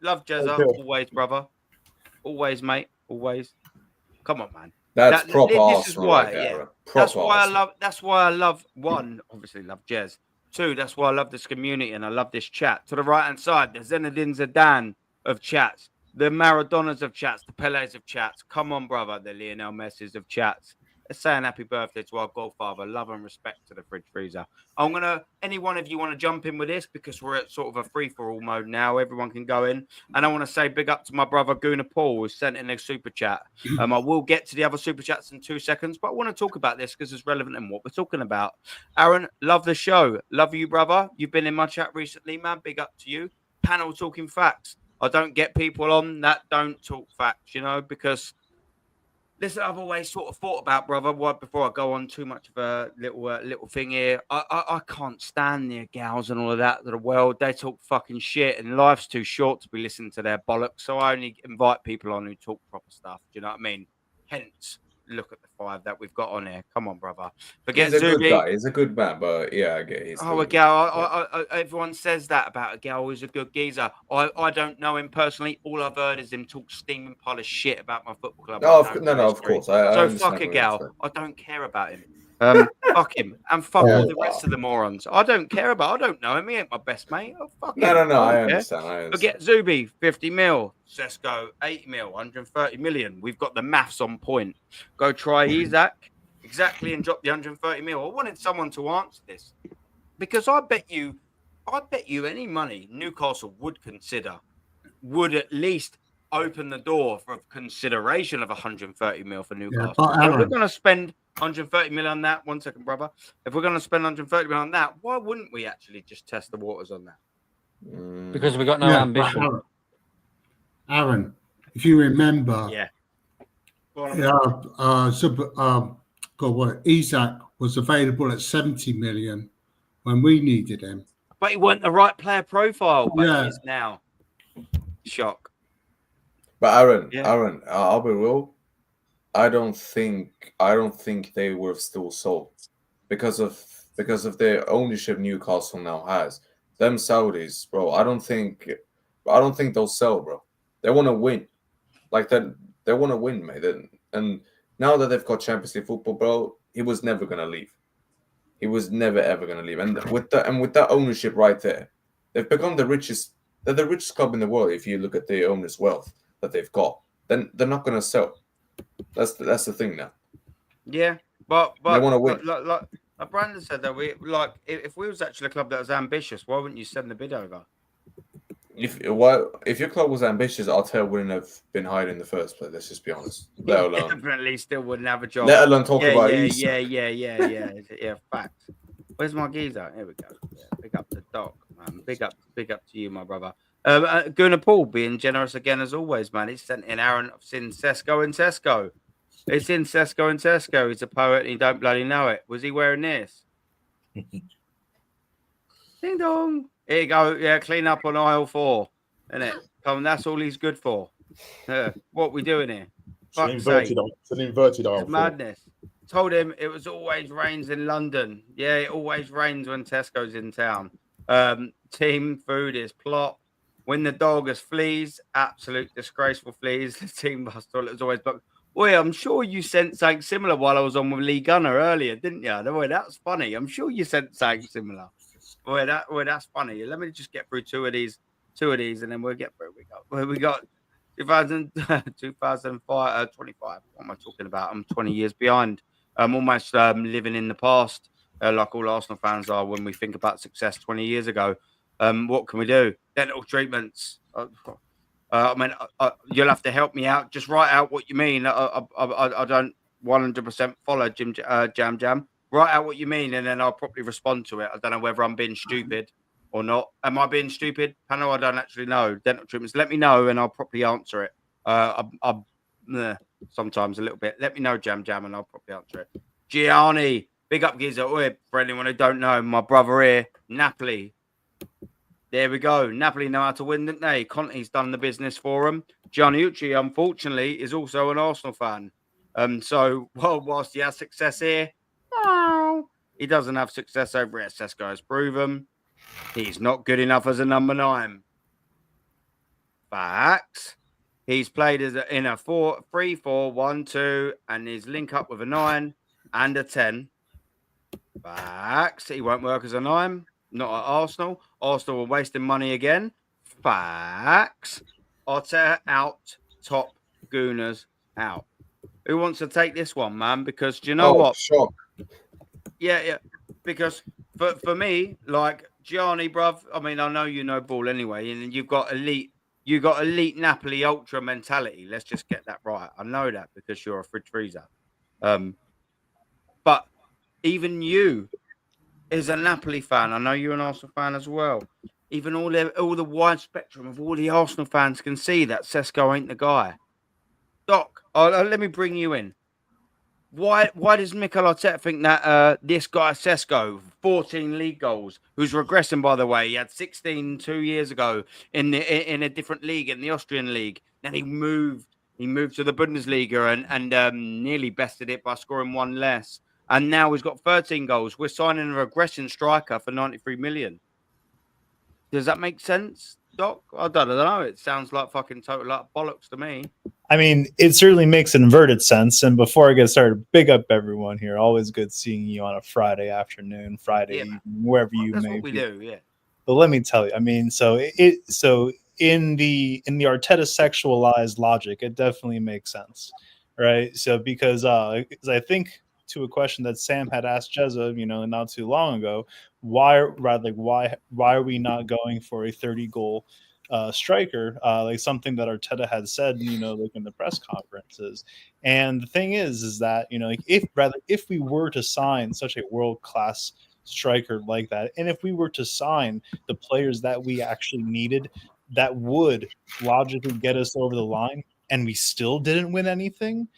Love Jezza. Always, brother. Always, mate. Always. Come on, man. That's proper Arsenal. This is why. Right Yeah. That's why I love. One, obviously, love Jez. Two, that's why I love this community and I love this chat. To the right hand side, the Zinedine Zidane of chats, the Maradonas of chats, the Pelés of chats. Come on, brother. The Lionel Messis of chats. Let's say an happy birthday to our godfather. Love and respect to the fridge freezer. Any one of you want to jump in with this because we're at sort of a free-for-all mode now. Everyone can go in. And I want to say big up to my brother, Guna Paul, who sent in a super chat. I will get to the other super chats in 2 seconds, but I want to talk about this because it's relevant in what we're talking about. Aaron, love the show. Love you, brother. You've been in my chat recently, man. Big up to you. Panel talking facts. I don't get people on that don't talk facts, because listen, I've always sort of thought about, brother, before I go on too much of a little thing here. I can't stand the gals and all of that of the world. They talk fucking shit, and life's too short to be listening to their bollocks. So I only invite people on who talk proper stuff. Do you know what I mean? Hence, look at the 5 that we've got on here. Come on, brother. Forget He's a Zuby. good guy. He's a good man, but yeah, I get it. A gal. Everyone says that about a gal who's a good geezer. I don't know him personally. All I've heard is him talk steaming pile of shit about my football club. No, of course. So fuck a gal. I don't care about him. Fuck him and fuck all the rest of the morons. I don't care about. I don't know him. He ain't my best mate. Oh, fuck him. No. I understand. Forget Zuby, 50 mil. Sesko, 80 mil, 130 million. We've got the maths on point. Go try Isaac exactly and drop the 130 mil. I wanted someone to answer this because I bet you any money Newcastle would consider would at least open the door for consideration of 130 mil for Newcastle. If we're going to spend 130 million on that, 1 second, brother. If we're going to spend 130 million on that, why wouldn't we actually just test the waters on that? Because we've got no ambition. Aaron, if you remember, Isaac was available at 70 million when we needed him. But he wasn't the right player profile, but he is now. Shock. But Aaron, I'll be real. I don't think they were still sold because of the ownership Newcastle now has. Them Saudis, bro. I don't think they'll sell, bro. They want to win, like that. They want to win, mate. And now that they've got Champions League football, bro, he was never gonna leave. He was never ever gonna leave. And with that ownership right there, they've become the richest. They're the richest club in the world. If you look at the owners' wealth that they've got, then they're not gonna sell. That's the thing now. Yeah, but they want to win. Like Brandon said, that if we was actually a club that was ambitious, why wouldn't you send the bid over? If your club was ambitious, Arteta wouldn't have been hired in the first place. Let's just be honest. Let alone definitely still wouldn't have a job. Let alone talk about Yeah. Fact. Where's my geezer? Here we go. Yeah, big up the doc, man. Big up to you, my brother. Gunnar Paul being generous again as always, man. He's sent in Aaron. I've seen Sesko and Tesco. It's in Sesko and Tesco. He's a poet and he don't bloody know it. Was he wearing this? Ding dong. Here you go. Yeah, clean up on aisle 4. Innit? Come on, that's all he's good for. What we doing here? It's an inverted aisle 4. Madness. Told him it was always rains in London. Yeah, it always rains when Tesco's in town. Team food is plot. When the dog has fleas, absolute disgraceful fleas. The team bus toilet is always blocked. Boy, I'm sure you sent something similar while I was on with Lee Gunner earlier, didn't you? Boy, that's funny. I'm sure you sent something similar. Boy, that's funny. Let me just get through two of these, and then we'll get through. We got 2005, 25. What am I talking about? I'm 20 years behind. I'm almost living in the past, like all Arsenal fans are when we think about success 20 years ago. What can we do? Dental treatments. You'll have to help me out. Just write out what you mean. I don't 100% follow Jam. Write out what you mean, and then I'll probably respond to it. I don't know whether I'm being stupid or not. Am I being stupid? Panel, I don't actually know. Dental treatments. Let me know, and I'll probably answer it. Sometimes a little bit. Let me know, Jam, and I'll probably answer it. Gianni, big up, Giza. For anyone who don't know, my brother here, Napoli. There we go. Napoli know how to win, didn't they? Conte's done the business for them. Giannucci, unfortunately, is also an Arsenal fan. So, whilst he has success here, he doesn't have success over at Sesko has proven. He's not good enough as a number 9. Facts. He's played in a 3-4-1-2 and he's link up with a 9 and a 10. Facts. He won't work as a 9. Not at Arsenal. Arsenal are wasting money again. Facts. Arteta out. Top Gooners out. Who wants to take this one, man? Because do you know what? Sure. Yeah. Because for me, like Gianni, bruv, I mean, I know you know ball anyway, and you've got elite Napoli ultra mentality. Let's just get that right. I know that because you're a fridge freezer. But even you, as a Napoli fan, I know you're an Arsenal fan as well. Even all the wide spectrum of all the Arsenal fans can see that Sesko ain't the guy. Doc, let me bring you in. Why does Mikel Arteta think that this guy Sesko, 14 league goals, who's regressing by the way, he had 16 2 years ago in a different league, in the Austrian league. Then he moved to the Bundesliga and nearly bested it by scoring one less. And now he's got 13 goals. We're signing a regression striker for 93 million. Does that make sense, Doc? I don't know. It sounds like fucking total like bollocks to me. I mean, it certainly makes inverted sense. And before I get started, big up everyone here. Always good seeing you on a Friday afternoon, Friday evening, wherever you That's may what we be. do, yeah. But let me tell you, I mean, so in the Arteta sexualized logic, it definitely makes sense, right? So because I think to a question that Sam had asked Jezza, not too long ago, why are we not going for a 30-goal striker, like something that Arteta had said, like in the press conferences. And the thing is that, if we were to sign such a world-class striker like that, and if we were to sign the players that we actually needed, that would logically get us over the line, and we still didn't win anything,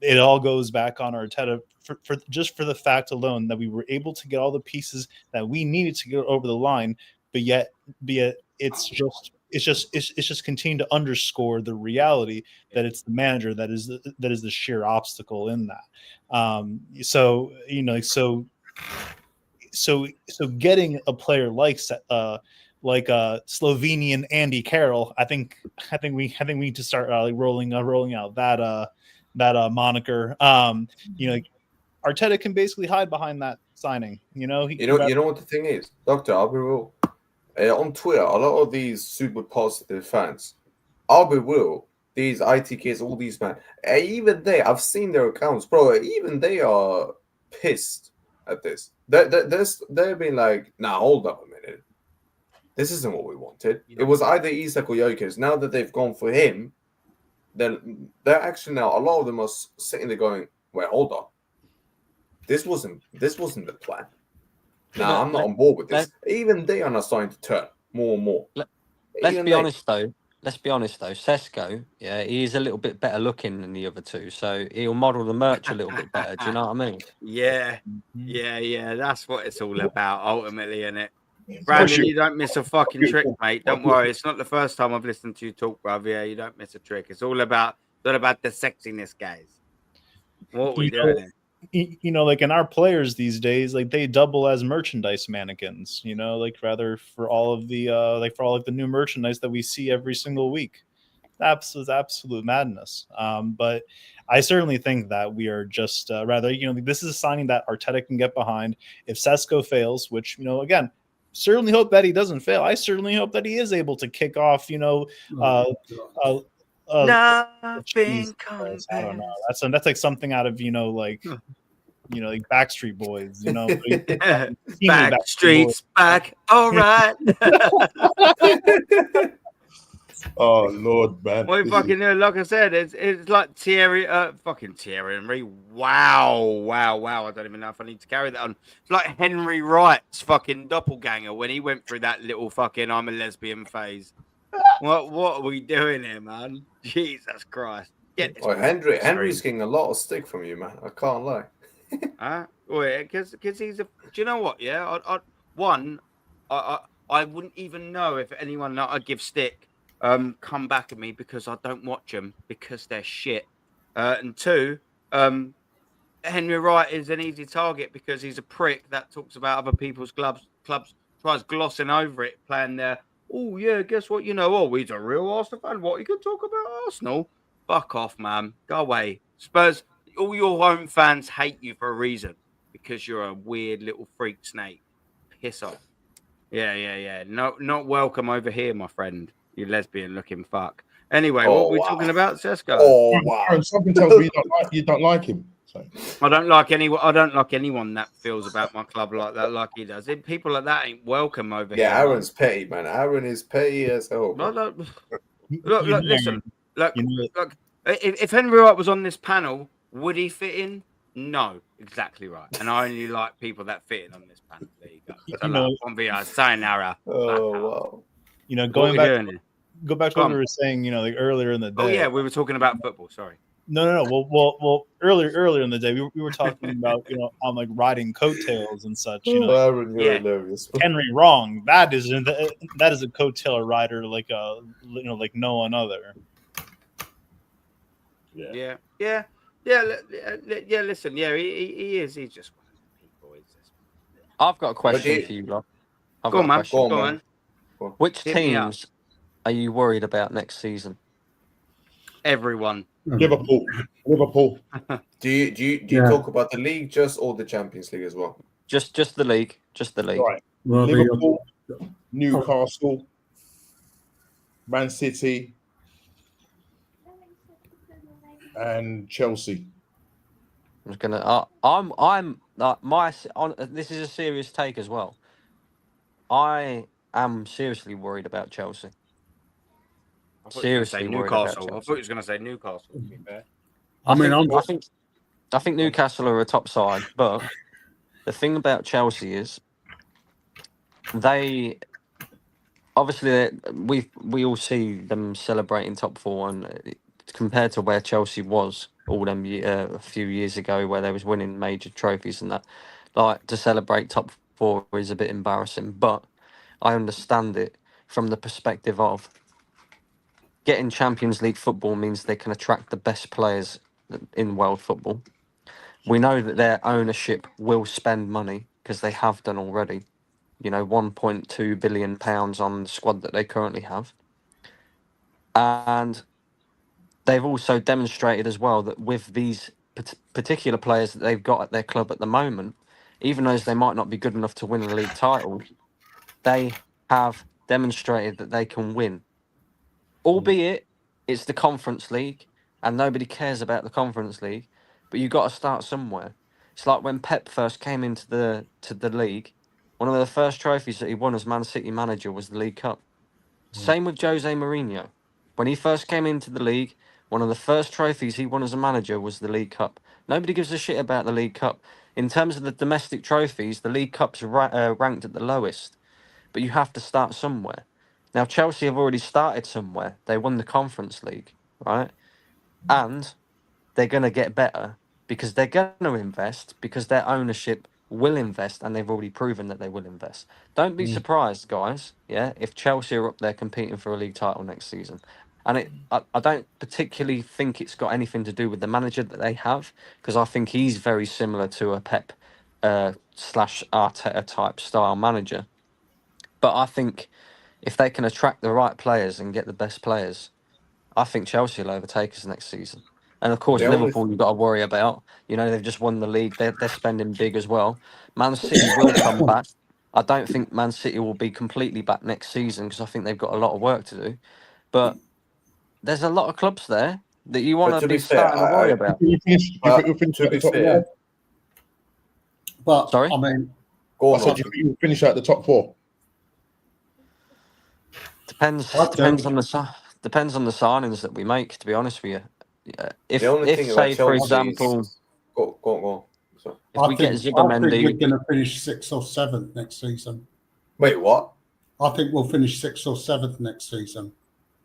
it all goes back on Arteta for the fact alone that we were able to get all the pieces that we needed to get over the line, but yet it's just continuing to underscore the reality that it's the manager that is the sheer obstacle in that. So getting a player like Slovenian Andy Carroll, I think we need to start rolling out that moniker. Arteta can basically hide behind that signing. You know what the thing is, Doctor. I'll be real. On Twitter, a lot of these super positive fans, I'll be real. These ITKs, all these man, even I've seen their accounts, bro. Even they are pissed at this. They've been like, nah, hold up a minute. This isn't what we wanted. It was either Isak or Jokers. Now that they've gone for him, they're actually now, a lot of them are sitting there going, wait, hold on. This wasn't the plan. Nah, I'm not on board with this. Even they are now starting to turn more and more. Let's be honest though. Sesko, yeah, he is a little bit better looking than the other two, so he'll model the merch a little bit better. Do you know what I mean? Yeah. That's what it's all about, ultimately, isn't it? Brandon, you don't miss a fucking trick, mate. Don't worry. It's not the first time I've listened to you talk, bruv. Yeah, you don't miss a trick. It's all about the sexiness, guys. What we doing? Like in our players these days, like they double as merchandise mannequins, like rather for all of the the new merchandise that we see every single week. Absolute madness. But I certainly think that we are just this is a signing that Arteta can get behind. If Sesko fails, which again, certainly hope that he doesn't fail. I certainly hope that he is able to kick off nothing compares. I don't know. That's like something out of like Backstreet Boys, Backstreet's back, all right. Oh Lord, man! Well, fucking like I said, it's like Thierry Henry. Wow! I don't even know if I need to carry that on. It's like Henry Wright's fucking doppelganger when he went through that little fucking I'm a lesbian phase. What are we doing here, man? Jesus Christ! Henry's getting a lot of stick from you, man. I can't lie. Because he's a. Do you know what? Yeah, I wouldn't even know if anyone that I give stick come back at me because I don't watch them because they're shit. And two, Henry Wright is an easy target because he's a prick that talks about other people's clubs, tries glossing over it, playing there. Oh yeah, guess what? He's a real Arsenal fan. What, you can talk about Arsenal? Fuck off, man. Go away. Spurs. All your home fans hate you for a reason because you're a weird little freak snake. Piss off. Yeah. No, not welcome over here, my friend. You lesbian looking fuck. Anyway, what were we talking about, Sesko? Oh wow! Aaron, something tells me you don't like him. So. I don't like anyone that feels about my club like that, like he does. People like that ain't welcome over here. Yeah, Aaron's petty, man. Aaron is petty as hell. Look, You listen. Look, know- look. If Henry Wright was on this panel, would he fit in? No, exactly right. And I only like people that fit in on this panel. There you go. So, sayonara. Oh wow! You know, What going we back, doing here? go back to Go what on. we were saying. You know, like earlier in the day. Oh yeah, we were talking about football. Sorry. No. Well, earlier in the day, we were talking about on like riding coattails and such. You know, Aaron, you're Yeah. hilarious. Henry wrong. That is a coattail rider like like no one other. Yeah. Listen, yeah, he is. He's just one of the people. I've got a question Okay. for you, lot. Go on, man. Go on, Go man. on. Which Hit me up. teams are you worried about next season? Everyone. Liverpool. Do you talk about the league just or the Champions League as well? Just the league. Just the league. Right. Well, Liverpool, Newcastle, Man City, and Chelsea. I'm just gonna. I'm this is a serious take as well. I am seriously worried about Chelsea. I thought you were gonna say Seriously worried about Newcastle. I Chelsea. thought you was going to say Newcastle. To be fair. I think Newcastle are a top side, but the thing about Chelsea is they obviously we all see them celebrating top four, and compared to where Chelsea was all them a few years ago, where they was winning major trophies and that, like to celebrate top four is a bit embarrassing. But I understand it from the perspective of getting Champions League football means they can attract the best players in world football. We know that their ownership will spend money because they have done already. You know, £1.2 billion on the squad that they currently have. And they've also demonstrated as well that with these particular players that they've got at their club at the moment, even though they might not be good enough to win a league title, they have demonstrated that they can win. Albeit it's the Conference League and nobody cares about the Conference League, but you've got to start somewhere. It's like when Pep first came into the league, one of the first trophies that he won as Man City manager was the League Cup. Same with Jose Mourinho. When he first came into the league, one of the first trophies he won as a manager was the League Cup. Nobody gives a shit about the League Cup. In terms of the domestic trophies, the League Cup's ranked at the lowest, but you have to start somewhere. Now, Chelsea have already started somewhere. They won the Conference League, right? And they're going to get better because they're going to invest, because their ownership will invest, and they've already proven that they will invest. Don't be surprised, guys, if Chelsea are up there competing for a league title next season. And I don't particularly think it's got anything to do with the manager that they have, because I think he's very similar to a Pep / Arteta type style manager. But I think if they can attract the right players and get the best players, I think Chelsea will overtake us next season. And of course, Liverpool you've got to worry about. You know, they've just won the league. They're spending big as well. Man City will come back. I don't think Man City will be completely back next season because I think they've got a lot of work to do. But there's a lot of clubs there that you want to be starting to worry about. You finish at the top four. But Sorry? I mean, Go I on, said you finish at the top four. Depends on the signings that we make. To be honest with you, if the only thing about say for Chelsea example, is... go. So, if we get I think Zubimendi, we're going to finish 6th or 7th next season. wait, what? I think we'll finish 6th or 7th next season.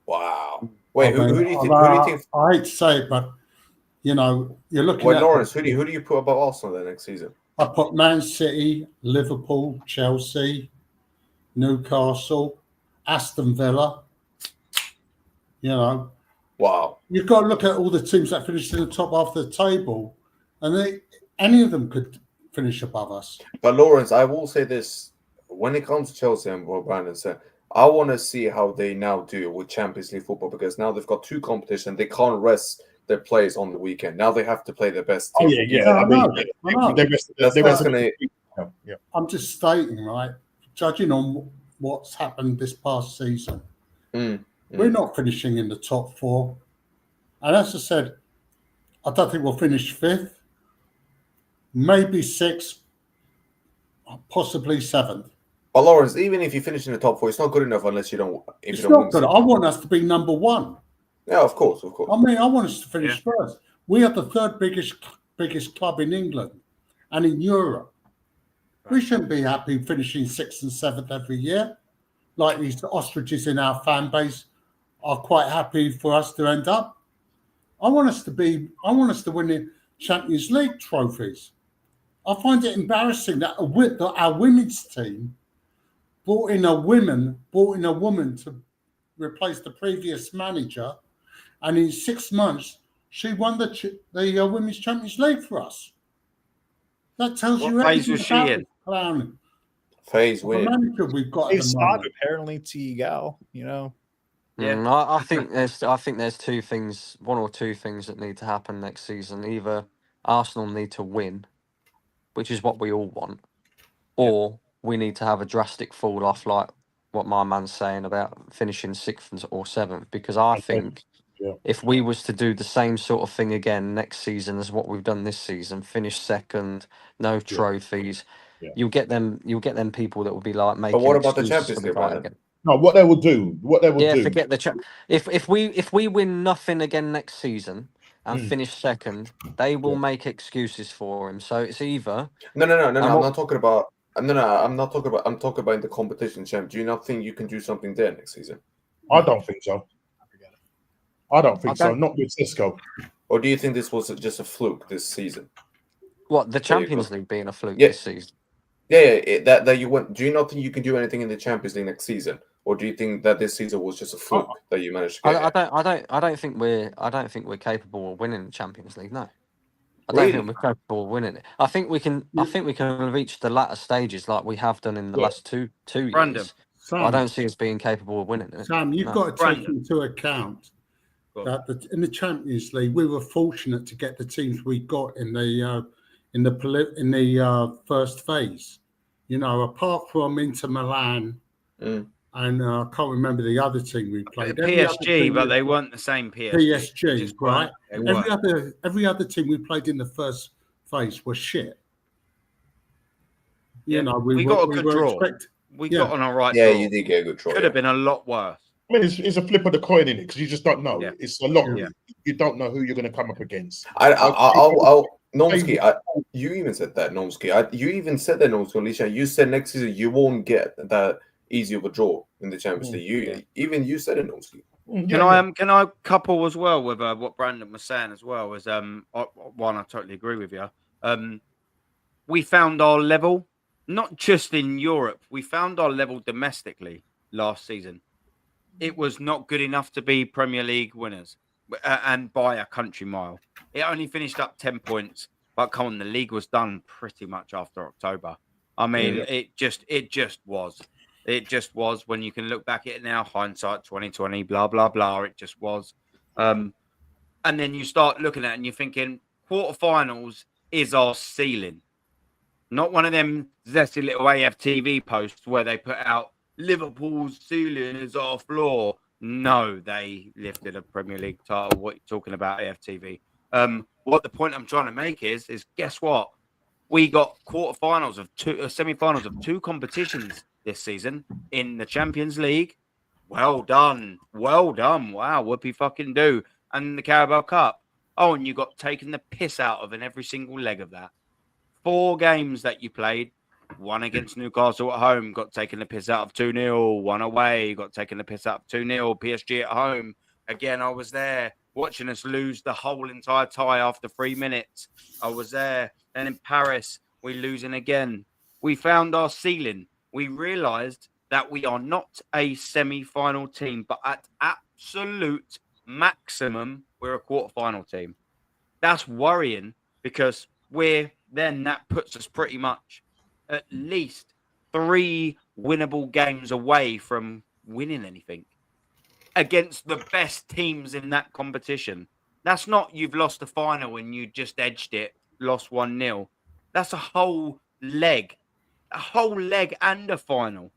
Wow. Wait, who do you think? I hate to say it, but you know, you're looking Well, at Lawrence, who do you put above Arsenal then next season? I put Man City, Liverpool, Chelsea, Newcastle, Aston Villa. You know, Wow. you've got to look at all the teams that finished in the top half of the table, and any of them could finish above us. But Lawrence, I will say this: when it comes to Chelsea and what Brandon said, I want to see how they now do with Champions League football, because now they've got two competitions. They can't rest their players on the weekend. Now they have to play their best team. I know. I'm just stating, right? Judging on what's happened this past season, We're not finishing in the top 4. And as I said, I don't think we'll finish 5th, maybe 6th, possibly 7th. But Lawrence, even if you finish in the top 4, it's not good enough unless you don't. It's not good. I want us to be number 1. Yeah, of course. I mean, I want us to finish first. We are the 3rd biggest club in England and in Europe. We shouldn't be happy finishing 6th and 7th every year. Like these ostriches in our fan base are quite happy for us to end up. I want us to win the Champions League trophies. I find it embarrassing that our women's team brought in a woman to replace the previous manager, and in 6 months she won the Women's Champions League for us. That tells you everything about this clown. Phase The win. manager we've got. It's not apparently Gal, you know. Yeah, I think there's 2 things, 1 or 2 things that need to happen next season. Either Arsenal need to win, which is what we all want, or we need to have a drastic fall off, like what my man's saying about finishing 6th or 7th. Because I think if we was to do the same sort of thing again next season as what we've done this season, finish 2nd, no trophies, you'll get them people that will be like making. But what about the excuses Champions for League, Brighton Brandon? again. No, what they will do. Forget the if we win nothing again next season and finish 2nd, they will make excuses for him. So it's either No. I'm not talking about. I'm talking about in the competition, champ. Do you not think you can do something there next season? I don't think so. I don't think so. Not with Cisco. Or do you think this was just a fluke this season? What, the Champions League being a fluke this season? That you went. Do you not think you can do anything in the Champions League next season, or do you think that this season was just a fluke that you managed to get? I don't think we're capable of winning the Champions League. No, I don't think we're capable of winning it. I think we can. I think we can reach the latter stages like we have done in the last two years. Sam, I don't see us being capable of winning it. Sam, you've got to take into account that in the Champions League we were fortunate to get the teams we got in the first phase. You know, apart from Inter Milan, and I can't remember the other team we played. PSG, but they weren't the same PSG. PSG, right? Every other team we played in the first phase was shit. You know, we got a good draw. We got on a right. Yeah, draw. you did get a good draw. Could have been a lot worse. I mean, it's a flip of the coin in it because you just don't know. Yeah. It's a lottery. You don't know who you're going to come up against. Nomsky, you even said that, Nomsky. You even said that, Nomsky, Alicia. You said next season you won't get that easy of a draw in the Champions League. You said it, Nomsky. Can I couple as well with what Brandon was saying as well? Is one, I totally agree with you. We found our level, not just in Europe. We found our level domestically last season. It was not good enough to be Premier League winners, and by a country mile. It only finished up 10 points, but come on, the league was done pretty much after October. I mean, it just was. It just was. When you can look back at it now, hindsight 2020, blah blah blah. It just was. And then you start looking at it and you're thinking, quarterfinals is our ceiling, not one of them zesty little AFTV posts where they put out Liverpool's ceiling is our floor. No, they lifted a Premier League title. What you're talking about, AFTV? What the point I'm trying to make is guess what? We got quarterfinals of semi-finals of 2 competitions this season in the Champions League. Well done. Wow, whoopie fucking do. And the Carabao Cup. Oh, and you got taken the piss out of in every single leg of that. 4 games that you played. 1 against Newcastle at home, got taken the piss out of 2-0. 1 away, got taken the piss out of 2-0. PSG at home. Again, I was there watching us lose the whole entire tie after 3 minutes. I was there. And in Paris, we're losing again. We found our ceiling. We realised that we are not a semi-final team, but at absolute maximum, we're a quarter-final team. That's worrying because that puts us pretty much at least 3 winnable games away from winning anything against the best teams in that competition. That's not you've lost the final and you just edged it, lost 1-0. That's a whole leg and a final.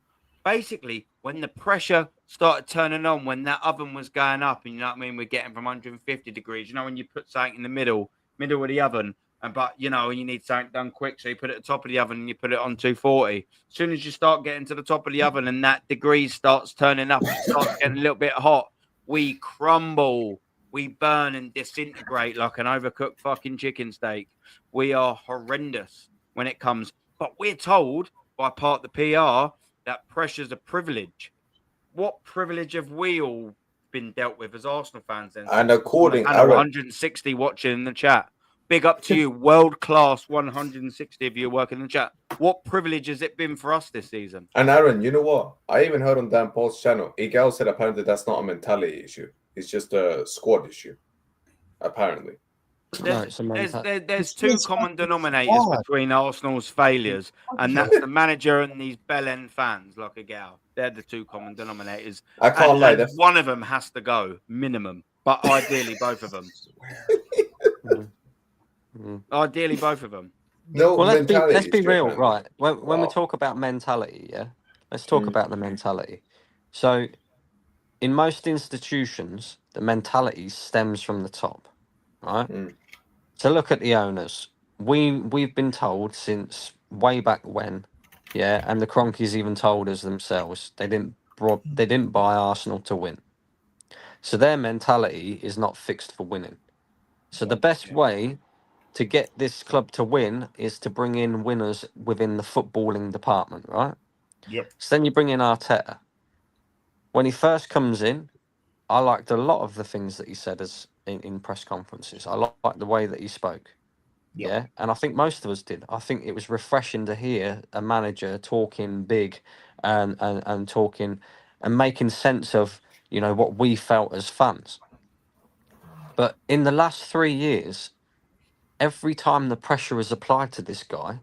Basically, when the pressure started turning on, when that oven was going up, and you know what I mean, we're getting from 150 degrees. You know, when you put something in the middle of the oven, but you know, you need something done quick, so you put it at the top of the oven and you put it on 240. As soon as you start getting to the top of the oven and that degree starts turning up, it starts getting a little bit hot, we crumble, we burn and disintegrate like an overcooked fucking chicken steak. We are horrendous when it comes, but we're told by part of the PR that pressure's a privilege. What privilege have we all been dealt with as Arsenal fans then? And according, Aaron, 160 watching in the chat. Big up to you, world class 160 of you working in the chat. What privilege has it been for us this season? And Aaron, you know what? I even heard on Dan Paul's channel, Igel said apparently that's not a mentality issue. It's just a squad issue. Apparently. There's two common denominators between Arsenal's failures, and that's the manager and these bell end fans like a gal. They're the two common denominators. I can't lie. One of them has to go, minimum, but ideally both of them. Ideally both of them. No, well, let's be real, right? When we talk about mentality, yeah, let's talk about the mentality. So, in most institutions, the mentality stems from the top, right? So look at the owners. We've been told since way back when, yeah, and the Cronkies even told us themselves they didn't buy Arsenal to win. So their mentality is not fixed for winning. So the best way to get this club to win is to bring in winners within the footballing department, right? Yep. So then you bring in Arteta. When he first comes in, I liked a lot of the things that he said in press conferences. I liked the way that he spoke. Yep. Yeah. And I think most of us did. I think it was refreshing to hear a manager talking big and talking and making sense of, you know, what we felt as fans. But in the last 3 years, every time the pressure is applied to this guy,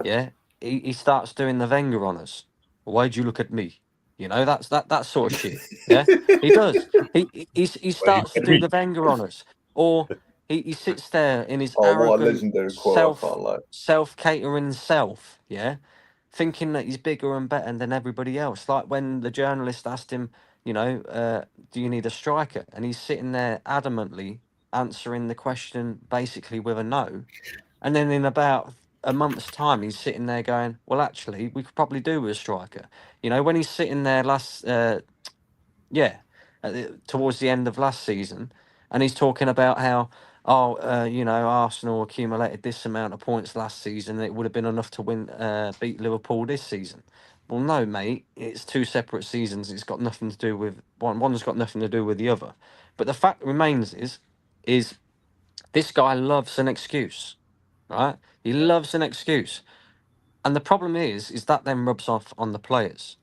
yeah, he starts doing the Wenger on us. Why'd you look at me? You know, that sort of shit. Yeah, he does. He starts to do the Wenger on us, or he sits there in his arrogant self-catering self, yeah, thinking that he's bigger and better than everybody else. Like when the journalist asked him, you know, do you need a striker? And he's sitting there adamantly answering the question basically with a no. And then in about a month's time, he's sitting there going, well, actually, we could probably do with a striker. You know, when he's sitting there towards the end of last season, and he's talking about how, you know, Arsenal accumulated this amount of points last season, and it would have been enough to beat Liverpool this season. Well, no, mate, it's two separate seasons. It's got nothing to do with one's got nothing to do with the other. But the fact remains is this guy loves an excuse, right? He loves an excuse. And the problem is that then rubs off on the players.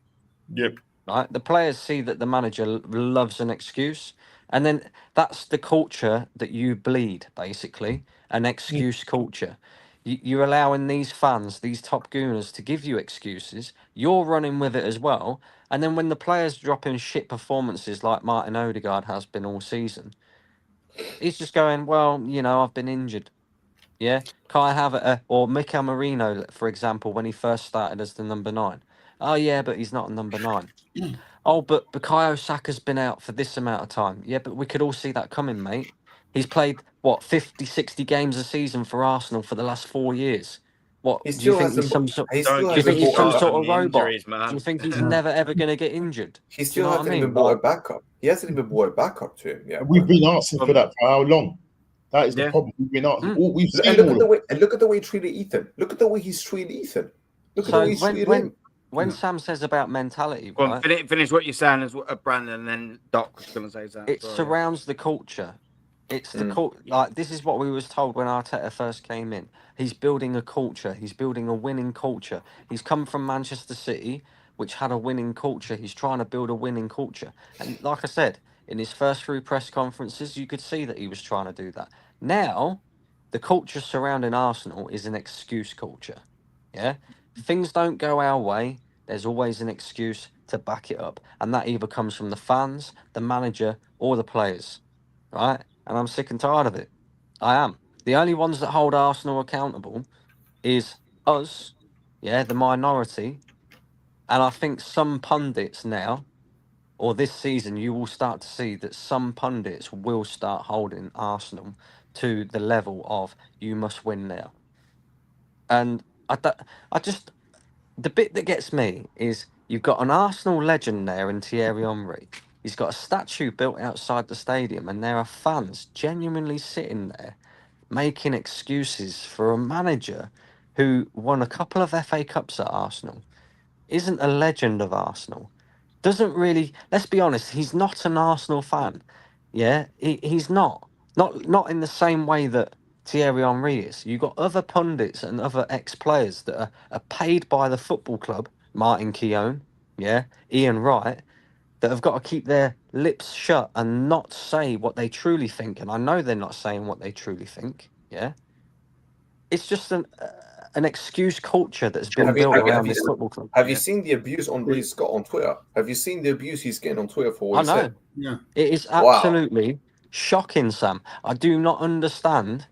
Yep. Right? The players see that the manager loves an excuse. And then that's the culture that you bleed, basically, an excuse culture. You're allowing these fans, these top gooners, to give you excuses. You're running with it as well. And then when the players drop in shit performances like Martin Odegaard has been all season, he's just going, well, you know, I've been injured. Yeah, Kai Havertz or Mikel Merino, for example, when he first started as the number 9. Oh, yeah, but he's not a number 9. Oh, but Bukayo Saka's been out for this amount of time. Yeah, but we could all see that coming, mate. He's played, 50, 60 games a season for Arsenal for the last 4 years. What, do you think he's some sort of robot? Do you think he's never, ever going to get injured? He still hasn't even bought a backup. He hasn't even bought a backup to him yet. We've been asking for that for how long? That is the problem. We've been asking. Look at the way he treated Ethan. Look at the way he's treated Ethan. Look at the way he's treated him. When Sam says about mentality, right? Finish what you're saying as Brandon, and then Doc was going to say that. It surrounds the culture. It's the culture. Like, this is what we was told when Arteta first came in. He's building a culture. He's building a winning culture. He's come from Manchester City, which had a winning culture. He's trying to build a winning culture. And like I said, in his first 3 press conferences, you could see that he was trying to do that. Now, the culture surrounding Arsenal is an excuse culture. Yeah? Things don't go our way, there's always an excuse to back it up. And that either comes from the fans, the manager, or the players. Right? And I'm sick and tired of it. I am. The only ones that hold Arsenal accountable is us, yeah, the minority, And I think some pundits now, or this season, you will start to see that some pundits will start holding Arsenal to the level of you must win now. And I just, the bit that gets me is you've got an Arsenal legend there in Thierry Henry. He's got a statue built outside the stadium, and there are fans genuinely sitting there making excuses for a manager who won a couple of FA Cups at Arsenal, isn't a legend of Arsenal, doesn't really, let's be honest, he's not an Arsenal fan. Yeah, he's not in the same way that Thierry Henry is. You've got other pundits and other ex-players that are paid by the football club, Martin Keown, yeah, Ian Wright, that have got to keep their lips shut and not say what they truly think. And I know they're not saying what they truly think. Yeah, it's just an excuse culture that's been built around this football club. Have you seen the abuse Henry's got on Twitter? Have you seen the abuse he's getting on Twitter for what he said? Yeah, it is absolutely shocking, Sam. I do not understand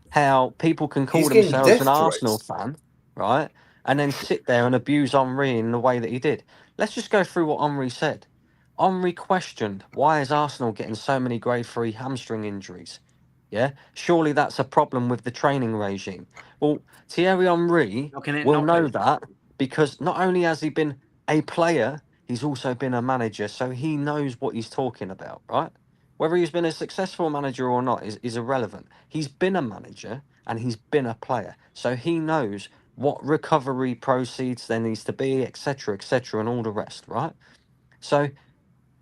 how people can call themselves an Arsenal fan, right, and then sit there and abuse Henry in the way that he did. Let's just go through what Henry said. Henry questioned, why is Arsenal getting so many grade 3 hamstring injuries? Yeah, surely that's a problem with the training regime. Well, Thierry Henry will know that because not only has he been a player, he's also been a manager, so he knows what he's talking about, right? Whether he's been a successful manager or not is irrelevant. He's been a manager and he's been a player, so he knows what recovery proceeds there needs to be, etc., and all the rest, right? So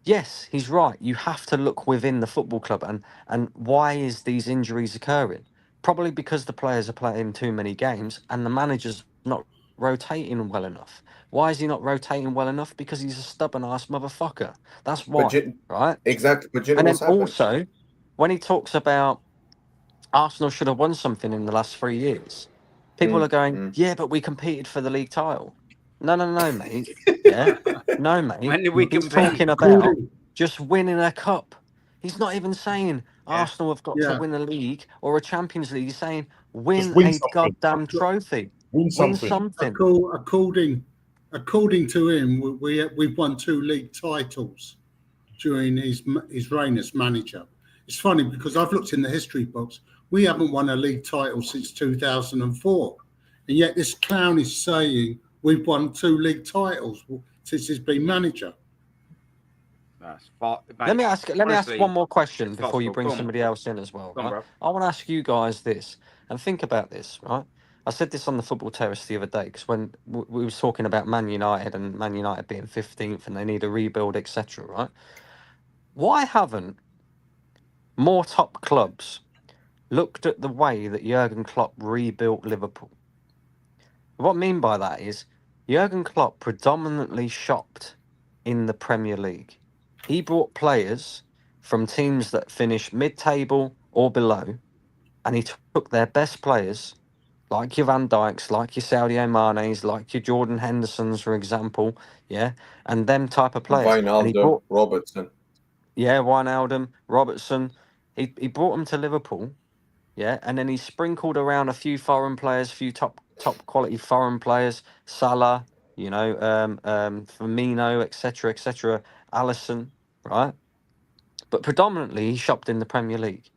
yes, he's right. You have to look within the football club and why is these injuries occurring? Probably because the players are playing too many games and the manager's not rotating well enough. Why is he not rotating well enough? Because he's a stubborn ass motherfucker. That's why, right? Exactly. But and then also, when he talks about Arsenal should have won something in the last 3 years, people are going, yeah, but we competed for the league title. No, mate. Yeah, no, mate. When did we He's talking about just winning a cup. He's not even saying Arsenal have got to win a league or a Champions League. He's saying win a goddamn trophy. Win something. According to him, we've won 2 league titles during his reign as manager. It's funny because I've looked in the history books. We haven't won a league title since 2004, and yet this clown is saying we've won 2 league titles since he's been manager. Let me ask one more question before you bring somebody else in as well. Right? I want to ask you guys this and think about this. Right, I said this on the Football Terrace the other day because when we was talking about Man United and Man United being 15th and they need a rebuild, etc. Right? Why haven't more top clubs looked at the way that Jurgen Klopp rebuilt Liverpool? What I mean by that is Jurgen Klopp predominantly shopped in the Premier League. He brought players from teams that finished mid-table or below, and he took their best players, like your Van Dijks, like your Sadio Manes, like your Jordan Hendersons, for example, yeah, and them type of players. Wijnaldum, Robertson. Yeah, Wijnaldum, Robertson. He brought them to Liverpool, yeah, and then he sprinkled around a few foreign players, a few top quality foreign players, Salah, you know, Firmino, etc., Alisson, right? But predominantly he shopped in the Premier League.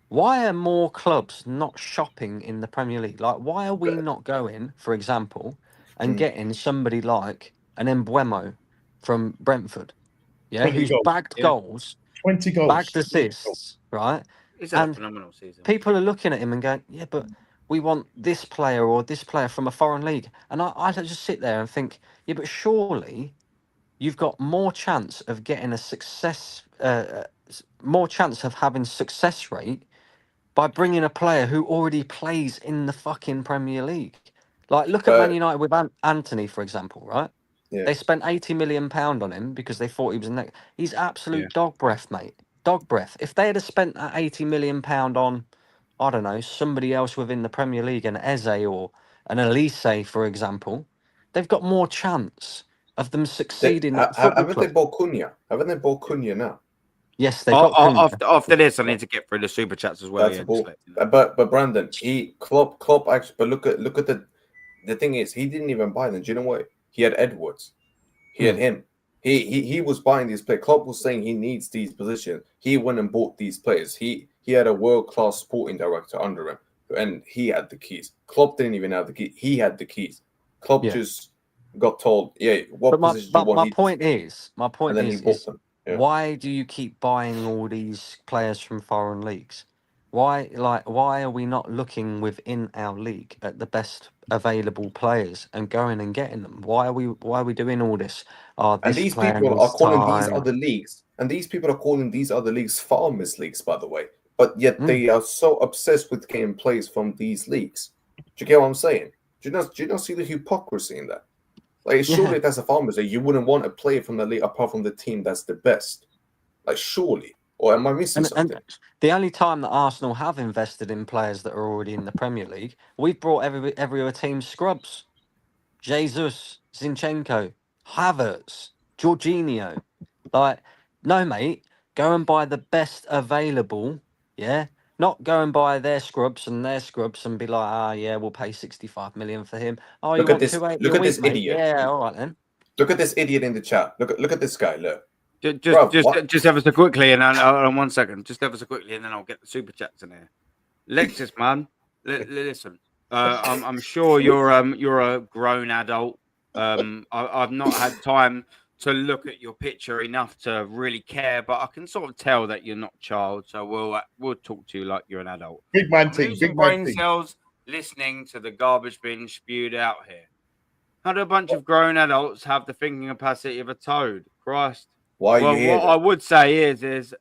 Why are more clubs not shopping in the Premier League? Like, why are we not going, for example, and getting somebody like an Mbeumo from Brentford, yeah, who's bagged goals, 20 goals, bagged assists, right? He's had a phenomenal season. People are looking at him and going, yeah, but we want this player or this player from a foreign league. And I just sit there and think, yeah, but surely you've got more chance of getting a success, more chance of having success rate by bringing a player who already plays in the fucking Premier League. Like, look at Man United with Anthony, for example, right? Yeah. They spent £80 million on him because they thought he was he's absolute dog breath, mate. Dog breath. If they had spent that £80 million on, I don't know, somebody else within the Premier League, an Eze or an Elise, for example, they've got more chance of them succeeding. Haven't they bought Cunha? Haven't they bought Cunha now? Yes, they got after this. I need to get through the super chats as well. But Brandon, Klopp actually. But look at the thing is he didn't even buy them. Do you know what? He had Edwards. He had him. He was buying these players. Klopp was saying he needs these positions. He went and bought these players. He had a world-class sporting director under him, and he had the keys. Klopp didn't even have the key. He had the keys. Klopp just got told, what position do you want? My point is, them. Yeah. Why do you keep buying all these players from foreign leagues? Why are we not looking within our league at the best available players and going and getting them? Why are we doing all this? And these people are calling these other leagues, and these people are calling these other leagues farmers leagues, by the way. But yet they are so obsessed with getting players from these leagues. Do you get what I'm saying? Do you not see the hypocrisy in that? Like, surely that's a farmers league. You wouldn't want a player from the league apart from the team that's the best. Like, surely. Or am I missing something? And the only time that Arsenal have invested in players that are already in the Premier League, we've brought every other team scrubs. Jesus, Zinchenko, Havertz, Jorginho. Like, no, mate, go and buy the best available, yeah? Not go and buy their scrubs and be like, we'll pay 65 million for him. Oh, look you at want this, look at this idiot. Yeah, all right then. Look at this idiot in the chat. Look at this guy, look. Just ever so quickly, and on 1 second, just ever so quickly, and then I'll get the super chats in here. Lexus, man, listen. I'm sure you're a grown adult. I've not had time to look at your picture enough to really care, but I can sort of tell that you're not a child. So we'll talk to you like you're an adult. Big man thing. Big brain cells listening to the garbage being spewed out here. How do a bunch of grown adults have the thinking capacity of a toad? Christ. Why are you here? What I would say is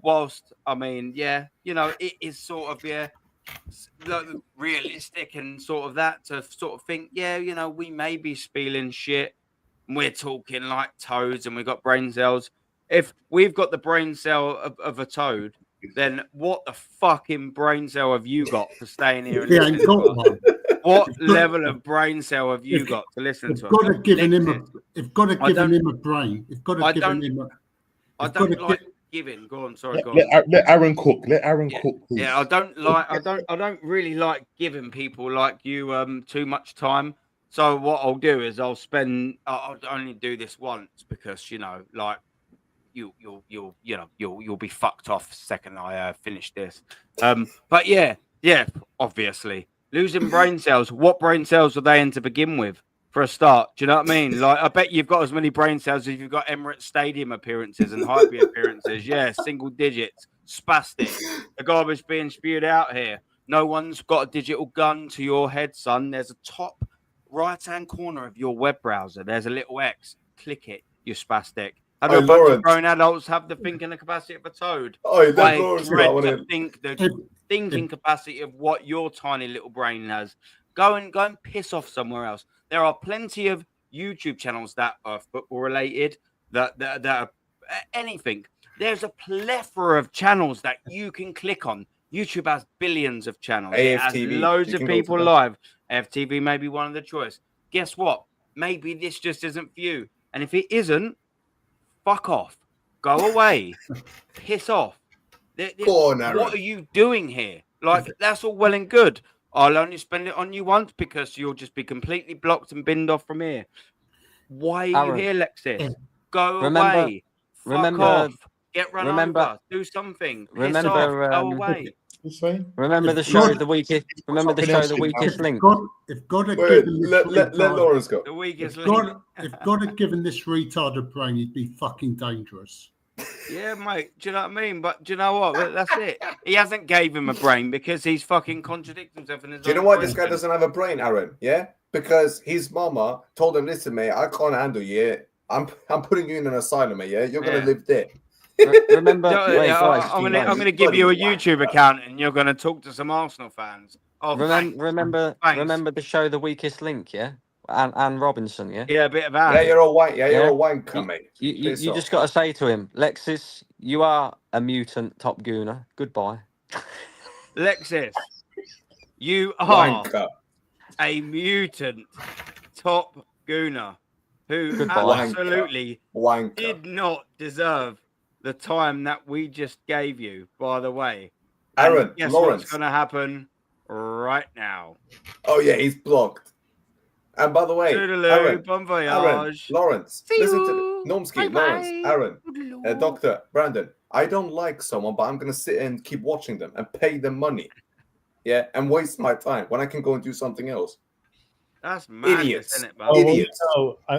whilst I mean, it is sort of realistic and sort of that to sort of think, we may be spieling shit. And we're talking like toads, and we've got brain cells. If we've got the brain cell of a toad, then what the fucking brain cell have you got for staying here? And ain't got one. What level of brain cell have you got to listen to? Got to give him a brain. You've got to give him a. I don't like giving. Go on, sorry. Go on. Let Aaron cook. Let Aaron cook. Please. Yeah, I don't really like giving people like you too much time. So what I'll do is I'll only do this once because you'll be fucked off the second I finish this. But yeah, obviously. Losing brain cells. What brain cells were they in to begin with? For a start, do you know what I mean? Like, I bet you've got as many brain cells as you've got Emirates Stadium appearances and Hype appearances. Yeah, single digits, spastic. The garbage being spewed out here. No one's got a digital gun to your head, son. There's a top right-hand corner of your web browser. There's a little X. Click it, you spastic. How do a bunch of grown adults have the thinking capacity of a toad? I dread to think the thinking capacity of what your tiny little brain has. Go and piss off somewhere else. There are plenty of YouTube channels that are football related, that are anything. There's a plethora of channels that you can click on. YouTube has billions of channels. AFTV, it has loads of people live. AFTV may be one of the choice. Guess what? Maybe this just isn't for you. And if it isn't, fuck off. Go away. Piss off. What are you doing here? Like, that's all well and good. I'll only spend it on you once because you'll just be completely blocked and binned off from here. Why are you here, Lexis? Go away. Fuck off. Get run over. Do something. Piss off. Go away. Remember the show the weakest. Remember the show the weakest link. Let Lawrence go. The weakest link. If God had given this retarded brain, he'd be fucking dangerous. Yeah, mate. Do you know what I mean? But do you know what? That's it. He hasn't gave him a brain because he's fucking contradicted himself in his. Do you know why this guy doesn't have a brain, Aaron? Yeah, because his mama told him, "Listen, mate, I can't handle you. I'm putting you in an asylum, mate. Yeah, you're gonna live there." Remember, I'm gonna give you a YouTube account, and you're gonna talk to some Arsenal fans. Oh, remember the show The Weakest Link, yeah, and Robinson, yeah, a bit of that. Yeah, you're all white. Yeah, you're all wanker, mate. You just got to say to him, Lexis, you are a mutant top gooner. Goodbye, Lexis. You are a mutant top gooner who absolutely did not deserve the time that we just gave you, by the way. Aaron, guess Lawrence. What's going to happen right now? Oh, yeah, he's blocked. And by the way, Toodaloo, Aaron, bon Aaron, voyage. Lawrence, See listen you. to Nomsky, Bye-bye. Lawrence, Aaron, Toodaloo. Dr. Brandon. I don't like someone, but I'm going to sit and keep watching them and pay them money. Yeah, and waste my time when I can go and do something else. That's madness, Idiots. isn't it, man? Oh, well, Idiots.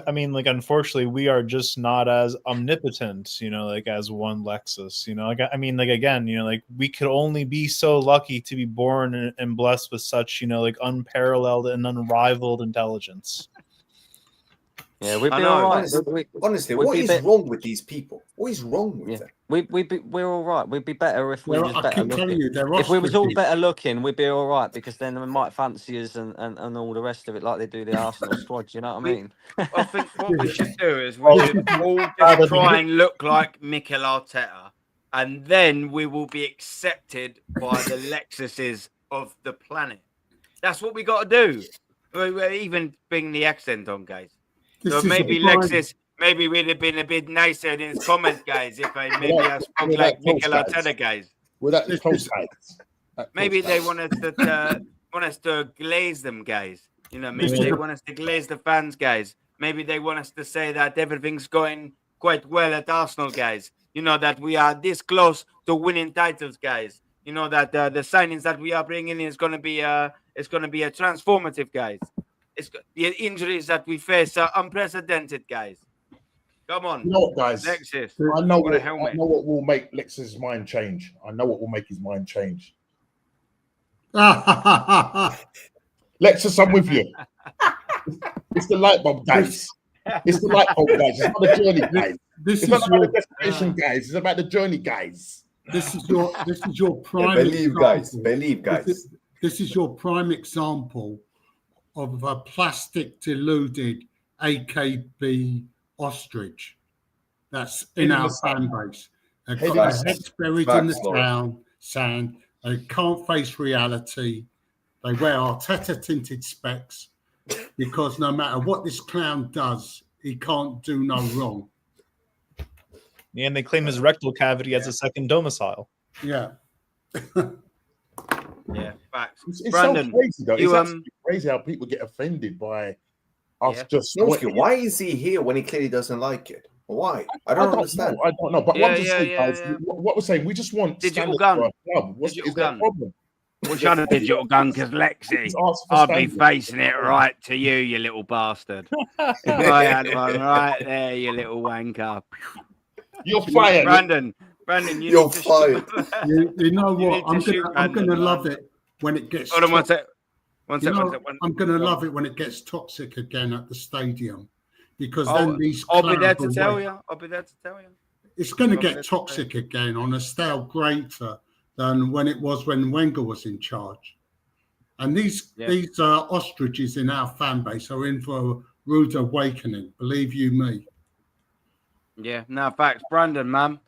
I mean, like, unfortunately, we are just not as omnipotent, like as one Lexus, like, I mean, like, again, like, we could only be so lucky to be born and blessed with such, like, unparalleled and unrivaled intelligence. Yeah, we'd I be know. all right. Honestly, we'd what be is bit- wrong with these people? What is wrong with Yeah. them? We're all right. We'd be better if we Well, was I better keep telling looking. you, they're If we was all ostriches. better looking, we'd be all right because then they might fancy us and all the rest of it like they do the Arsenal squad. You know what I mean? I think what we should do is we should all just try and look like Mikel Arteta, and then we will be accepted by the Lexuses of the planet. That's what we got to do. We're even bring the accent on, guys. This So is a maybe prime- Lexus, maybe we'd have been a bit nicer in his comment, guys, if I maybe I spoke We're like that close, Mikel guys. Arteta, guys. We're that This close, is- guys. That Maybe close, they guys. want us to glaze them, guys. Maybe This they is- want us to glaze the fans, guys. Maybe they want us to say that everything's going quite well at Arsenal, guys. That we are this close to winning titles, guys. That the signings that we are bringing in is going to be a transformative, guys. The injuries that we face are unprecedented, guys. Come on, You know what, guys? Lexus. I know What a what, helmet. I know what will make Lex's mind change. I know what will make his mind change. Lexus, I'm with you. It's the light bulb, guys. It's the light bulb, guys. It's not the journey, guys. This It's is not about your the destination, guys. It's about the journey, guys. this is your Yeah, prime believe, guys. example. Believe, guys. This is your prime example of a plastic deluded AKB ostrich that's in Head in our the fan base. They've Head got in their the sand. heads buried in the Facts, Lawrence. sand. They can't face reality. They wear Arteta tinted specs because no matter what this clown does, he can't do no wrong. Yeah, and they claim his rectal cavity as a second domicile. Yeah. Yeah, facts. It's Brandon, so crazy, though. It's you, absolutely crazy how people get offended by us Yeah. just. Nomsky, why is he here when he clearly doesn't like it? Why? I don't understand. I don't know. But Yeah, what I'm just yeah, saying, yeah, guys, yeah. what we're saying, we just want Digital standards gun. for our club. Digital Is there gun. a problem? We're trying to digital gun because Lexi, Just ask for I'll be standards. facing it right to you, you little bastard. I had one right there, you little wanker. You're fired. Brandon, you You're need to fired. You know You what? need to shoot I'm Brandon, gonna love man. it when it gets. Hold on one sec. I'm going to love it when it gets toxic again at the stadium, because I'll- then these. I'll be there clowns to will tell wait. you. I'll be there to tell you. It's going to I'll be there get to tell toxic again on a scale greater than when it was when Wenger was in charge. And these ostriches in our fan base are in for a rude awakening. Believe you me. Yeah, no facts, Brandon, man.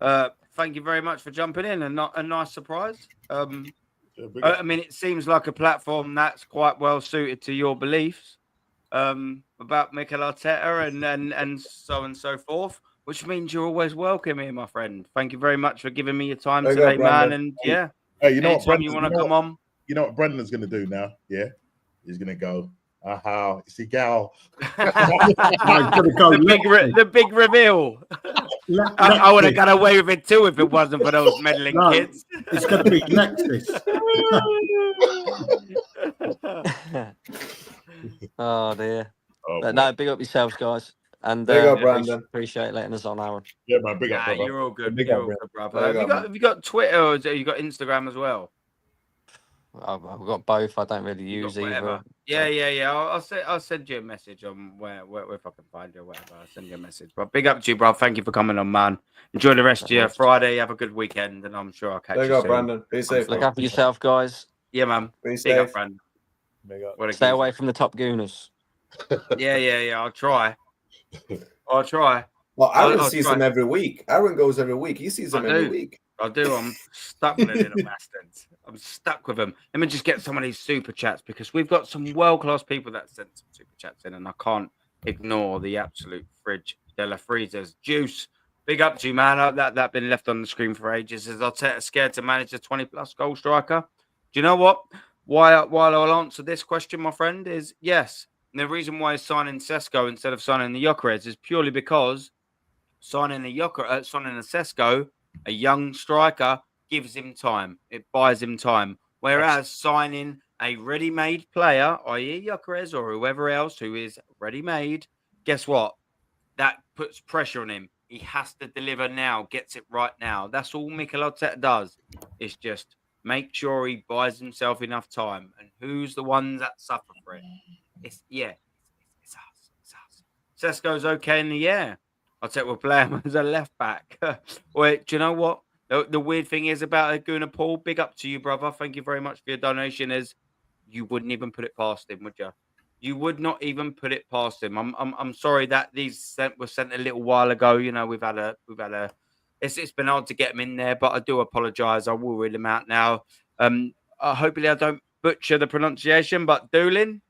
Thank you very much for jumping in, and not a nice surprise. I mean, it seems like a platform that's quite well suited to your beliefs about Mikel Arteta and so on and so forth, which means you're always welcome here, my friend. Thank you very much for giving me your time There you today, go, man. Brandon. And yeah, Hey, you know what, anytime Brandon? you want to come on. You know what Brendan's going to do now? Yeah, he's going to go. Aha, it's a gal. I'm going to go. The big reveal. I would have got away with it too if it wasn't for those meddling No. kids. It's going to be Lexus. Oh dear. Oh, But no, big up yourselves, guys. And There you go, Brandon. appreciate letting us on, Aaron. yeah, man, big up, Nah, brother. you're all good. Big You're up, all bro. good, brother. There you go, Have you got Twitter or have you got Instagram as well? I've got both. I don't really use Got either. whatever. Yeah. I'll send you a message on where if I can find you or whatever. I'll send you a message. But big up to you, bro. Thank you for coming on, man. Enjoy the rest of your Friday. Have a good weekend, and I'm sure I'll catch There you you go, soon. Brandon. Be safe. Look after yourself, guys. Yeah, man. Be Big up, safe. Brandon. Big up. What a Stay geezer. away from the top gooners. Yeah. I'll try. I'll try. Well, Aaron I'll sees try. them every week. Aaron goes every week. He sees them I every do. week. I do. I'm stuck with the little bastards. I'm stuck with them. Let me just get some of these super chats because we've got some world-class people that sent some super chats in, and I can't ignore the absolute fridge de la freezers. Juice, big up to you, man. That been left on the screen for ages. Is Arteta scared to manage a 20-plus goal striker? Do you know what? While I'll answer this question, my friend, is yes. And the reason why he's signing Sesko instead of signing the Gyökeres is purely because signing a Sesko, a young striker, gives him time. It buys him time. Whereas signing a ready-made player, i.e. Gyökeres or whoever else who is ready-made, guess what? That puts pressure on him. He has to deliver now, gets it right now. That's all Mikel Arteta does. It's just make sure he buys himself enough time. And who's the ones that suffer for it? It's us. It's us. Sesko's okay in the air. Arteta will play him as a left back. Wait, do you know what? The weird thing is about Aguna Paul, big up to you, brother. Thank you very much for your donation. Is you wouldn't even put it past him, would you? You would not even put it past him. I'm sorry that these were sent a little while ago. You know, we've had a. It's been hard to get them in there, but I do apologise. I will read them out now. Hopefully I don't butcher the pronunciation, but Doolin,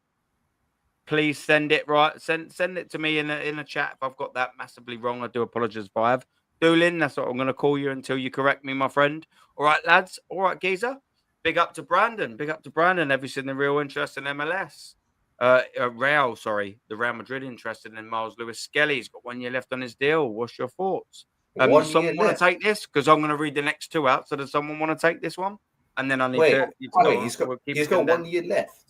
please send it right. Send it to me in a chat if I've got that massively wrong. I do apologise if I have. Doolin, that's what I'm going to call you until you correct me, my friend. All right, lads. All right, geezer. Big up to Brandon. Big up to Brandon. Have you seen the real interest in MLS? The Real Madrid interested in Miles Lewis Skelly. He's got 1 year left on his deal. What's your thoughts? Does someone want to take this? Because I'm going to read the next two out. So does someone want to take this one? And then I need to. He's got 1 year left.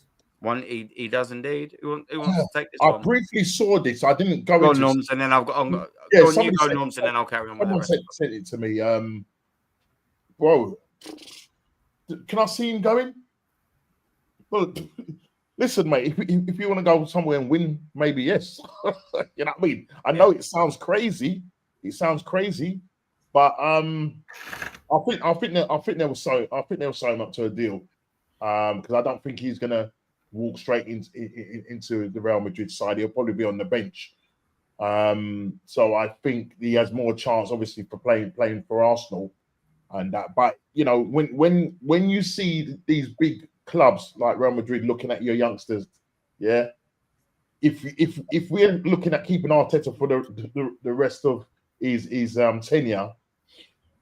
He does indeed. Who wants to take this I one? briefly saw this. I didn't go into Norms, and then I've got. Somebody go Norms, and then I'll carry on. Someone sent it to me. Bro, can I see him going? Well, listen, mate. If you want to go somewhere and win, maybe yes. You know what I mean? I know it sounds crazy. But I think they'll sign him up to a deal. Because I don't think he's gonna walk straight into the Real Madrid side. He'll probably be on the bench. So I think he has more chance, obviously, for playing for Arsenal and that. But you know, when you see these big clubs like Real Madrid looking at your youngsters, yeah. If we're looking at keeping Arteta for the rest of his tenure,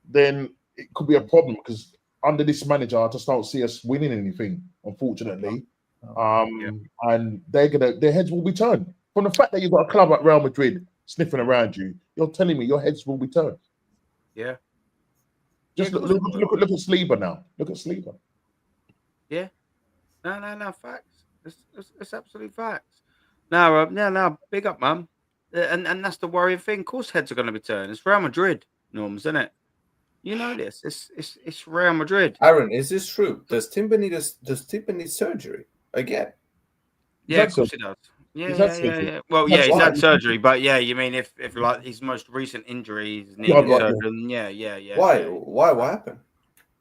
then it could be a problem because under this manager, I just don't see us winning anything, unfortunately. And their heads will be turned. From the fact that you've got a club like Real Madrid sniffing around you, you're telling me your heads will be turned. Yeah. Just look at Saliba now. Look at Saliba. Yeah. No, facts. It's absolute facts. Now, big up, man. And that's the worrying thing. Of course, heads are going to be turned. It's Real Madrid, Norms, isn't it? You know this. It's Real Madrid. Aaron, is this true? Does Timber need surgery again? Yeah, of course he does. Yeah. Well, he's had surgery, but you mean if like his most recent injury is needed surgery? Yeah. Why? What happened?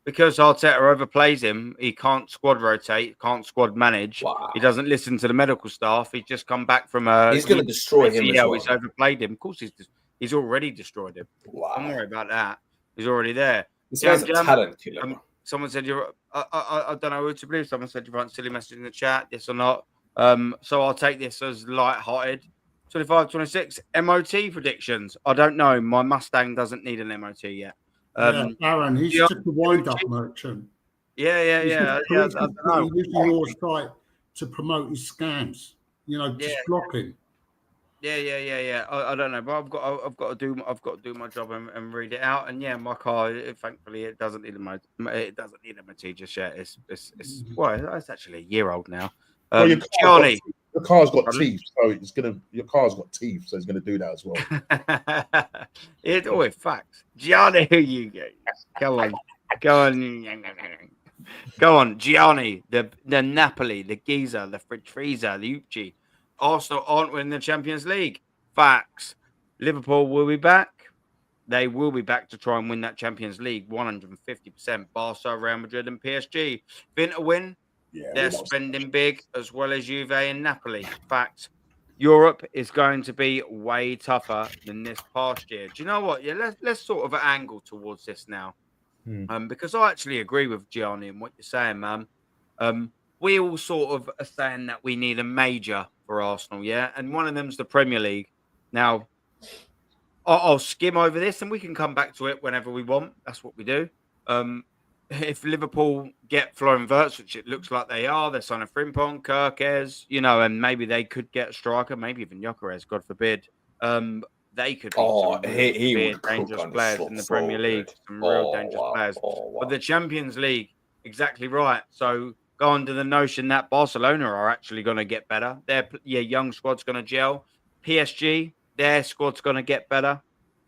Because Arteta overplays him. He can't squad rotate, can't squad manage. Wow. He doesn't listen to the medical staff. He's just come back from he's going to destroy him as well. He's overplayed him. Of course, he's already destroyed him. Wow. Don't worry about that. He's already there. This guy's a talent killer. Someone said you're. I don't know who to believe. Someone said you wrote a silly message in the chat. Yes or not? So I'll take this as light-hearted. 25-26 MOT predictions. I don't know. My Mustang doesn't need an MOT yet. Aaron, he's just a wind-up merchant. Yeah. He's using your site to promote his scams. You know, just blocking. Yeah. I don't know, but I've got to do my job and read it out. And my car, thankfully, it doesn't need a MOT just yet. It's actually a year old now. Your car's got teeth, so your car's got teeth, so it's gonna do that as well. It's always facts. Gianni, who you get? Go on, Gianni, the Napoli, the Giza, the Frieza, the Uchi. Arsenal aren't winning the Champions League. Facts. Liverpool will be back. They will be back to try and win that Champions League 150%. Barca, Real Madrid, and PSG. Inter win. They're spending big, as well as Juve and Napoli. Fact. Europe is going to be way tougher than this past year. Do you know what? Let's sort of angle towards this now. Because I actually agree with Gianni and what you're saying, man. We all sort of are saying that we need a major for Arsenal, and one of them's the Premier League. Now, I'll skim over this and we can come back to it whenever we want. That's what we do. if Liverpool get Florian Wirtz, which it looks like they are, they're signing Frimpong, Kirkes, and maybe they could get a striker, maybe even Gyökeres, God forbid. They could be some he really would cook dangerous on the players shop in the so Premier League. good. Some real dangerous Wow. players. Oh, wow. But the Champions League, exactly right. So go under the notion that Barcelona are actually going to get better. Their young squad's going to gel. PSG, their squad's going to get better.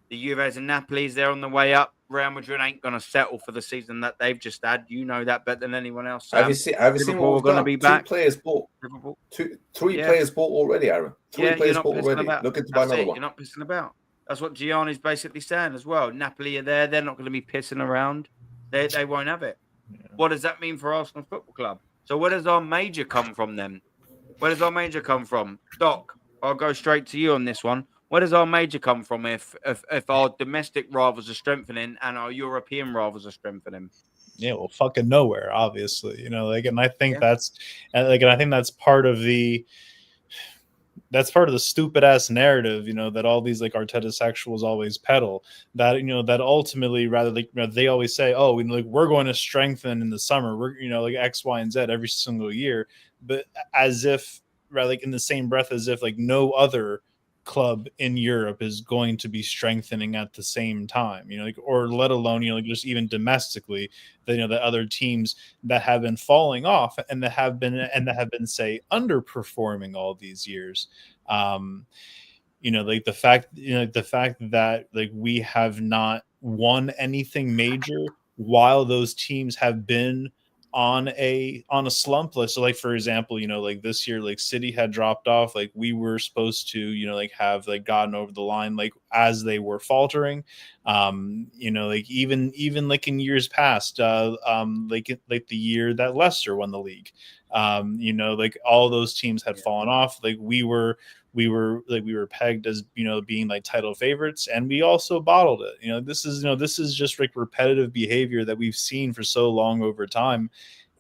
The Juves and Napoli's, they're on the way up. Real Madrid ain't going to settle for the season that they've just had. You know that better than anyone else, Sam. Have you seen Liverpool what are going to we've be done? back. 2 players bought. Liverpool. Three players bought already, Aaron. Three players you're not bought pissing already. about. Looking to buy another one. You're not pissing about. That's what Gianni's basically saying as well. Napoli are there. They're not going to be pissing around. They won't have it. Yeah. What does that mean for Arsenal Football Club? So where does our major come from then? Where does our major come from? Doc, I'll go straight to you on this one. Where does our major come from if our domestic rivals are strengthening and our European rivals are strengthening? Yeah, well, fucking nowhere, obviously. And I think that's part of the stupid ass narrative, that all these like Arteta sexuals always peddle. That that ultimately, rather they always say, oh, we're going to strengthen in the summer. We're like X, Y, and Z every single year, but as if in the same breath as if no other club in Europe is going to be strengthening at the same time, or let alone, just even domestically, the other teams that have been falling off and that have been say underperforming all these years. The fact that we have not won anything major while those teams have been on a slump list. So for example, this year, City had dropped off. We were supposed to, have gotten over the line, as they were faltering. Even in years past, the year that Leicester won the league, all those teams had fallen off. We were pegged as being title favorites, and we also bottled it. This is just repetitive behavior that we've seen for so long over time.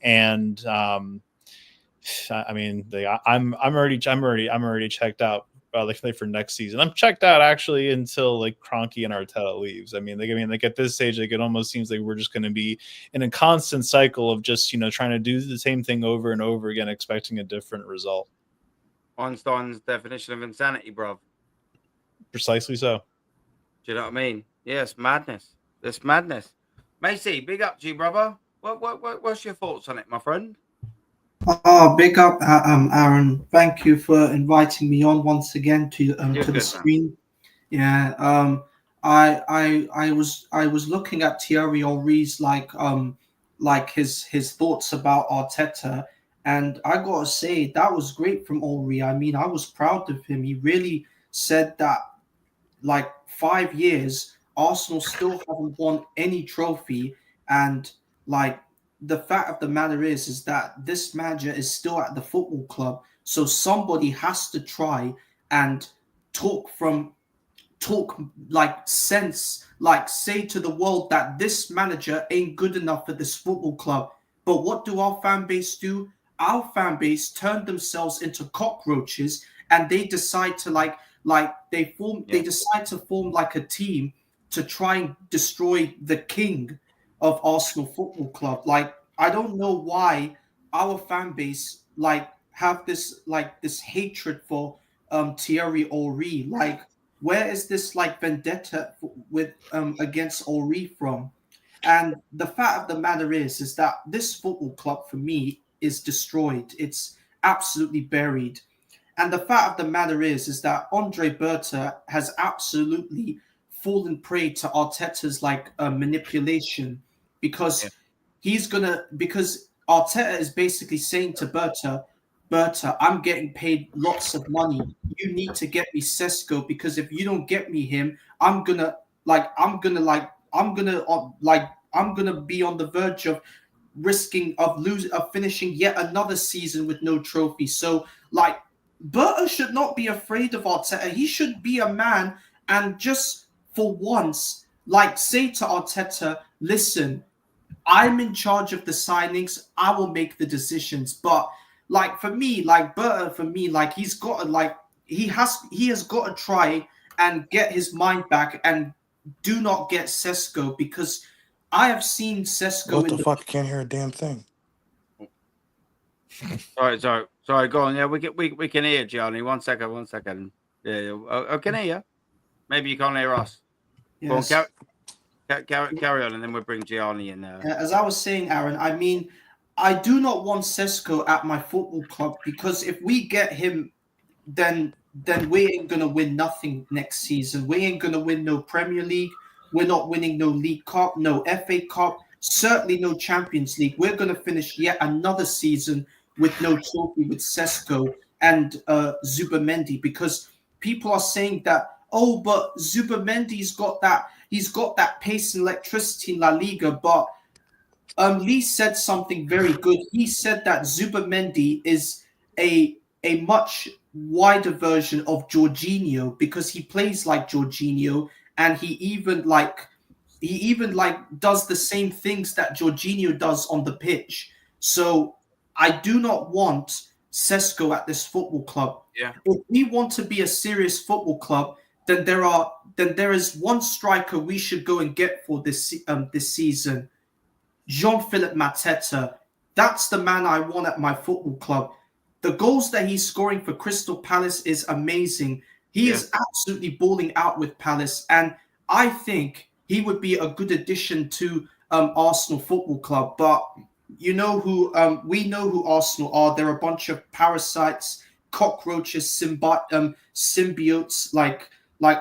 And I'm already checked out for next season. I'm checked out actually until Kroenke and Arteta leaves. At this stage, it almost seems like we're just going to be in a constant cycle of just trying to do the same thing over and over again, expecting a different result. Einstein's definition of insanity, bruv. Precisely so. Do you know what I mean? Yeah, it's madness. It's madness. Macy, big up to you, brother. What's your thoughts on it, my friend? Oh, big up, Aaron. Thank you for inviting me on once again to the screen. Yeah. I was looking at Thierry Henry's his thoughts about Arteta. And I got to say, that was great from Henry. I was proud of him. He really said that, 5 years, Arsenal still haven't won any trophy. And, the fact of the matter is that this manager is still at the football club. So somebody has to try and talk sense, say to the world that this manager ain't good enough for this football club. But what do our fan base do? Our fan base turned themselves into cockroaches, and they decide to they decide to form a team to try and destroy the king of Arsenal Football Club. I don't know why our fan base have this this hatred for Thierry Henry. Where is this vendetta with against Henry from? And the fact of the matter is that this football club for me is destroyed. It's absolutely buried. And the fact of the matter is that Andre Berta has absolutely fallen prey to Arteta's manipulation, because because Arteta is basically saying to Berta, I'm getting paid lots of money. You need to get me Sesko, because if you don't get me him, I'm gonna be on the verge of finishing yet another season with no trophy. So Berta should not be afraid of Arteta. He should be a man and just for once say to Arteta, listen, I'm in charge of the signings. I will make the decisions. But for me, Berta, for me, he's got to he has got to try and get his mind back and do not get Sesko, because I have seen Sesko What the fuck? I can't hear a damn thing. Sorry. Go on. Yeah, we can hear Gianni. 1 second. Yeah, I can hear you. Maybe you can't hear us. Yes. Go on, carry on, and then we'll bring Gianni in there. As I was saying, Aaron, I mean, I do not want Sesko at my football club, because if we get him, then we ain't gonna win nothing next season. We ain't gonna win no Premier League. We're not winning no League Cup, no FA Cup, certainly no Champions League. We're gonna finish yet another season with no trophy with Sesko and Zubamendi, because people are saying that, oh, but Zubamendi's got that pace and electricity in La Liga. But Lee said something very good. He said that Zubamendi is a much wider version of Jorginho, because he plays like Jorginho, and he even does the same things that Jorginho does on the pitch. So I do not want Sesko at this football club. Yeah. If we want to be a serious football club, then there is one striker we should go and get for this season. Jean-Philippe Mateta. That's the man I want at my football club. The goals that he's scoring for Crystal Palace is amazing. He is absolutely balling out with Palace, and I think he would be a good addition to Arsenal Football Club. But you know who we know who Arsenal are. They're a bunch of parasites, cockroaches, symbiotes. Like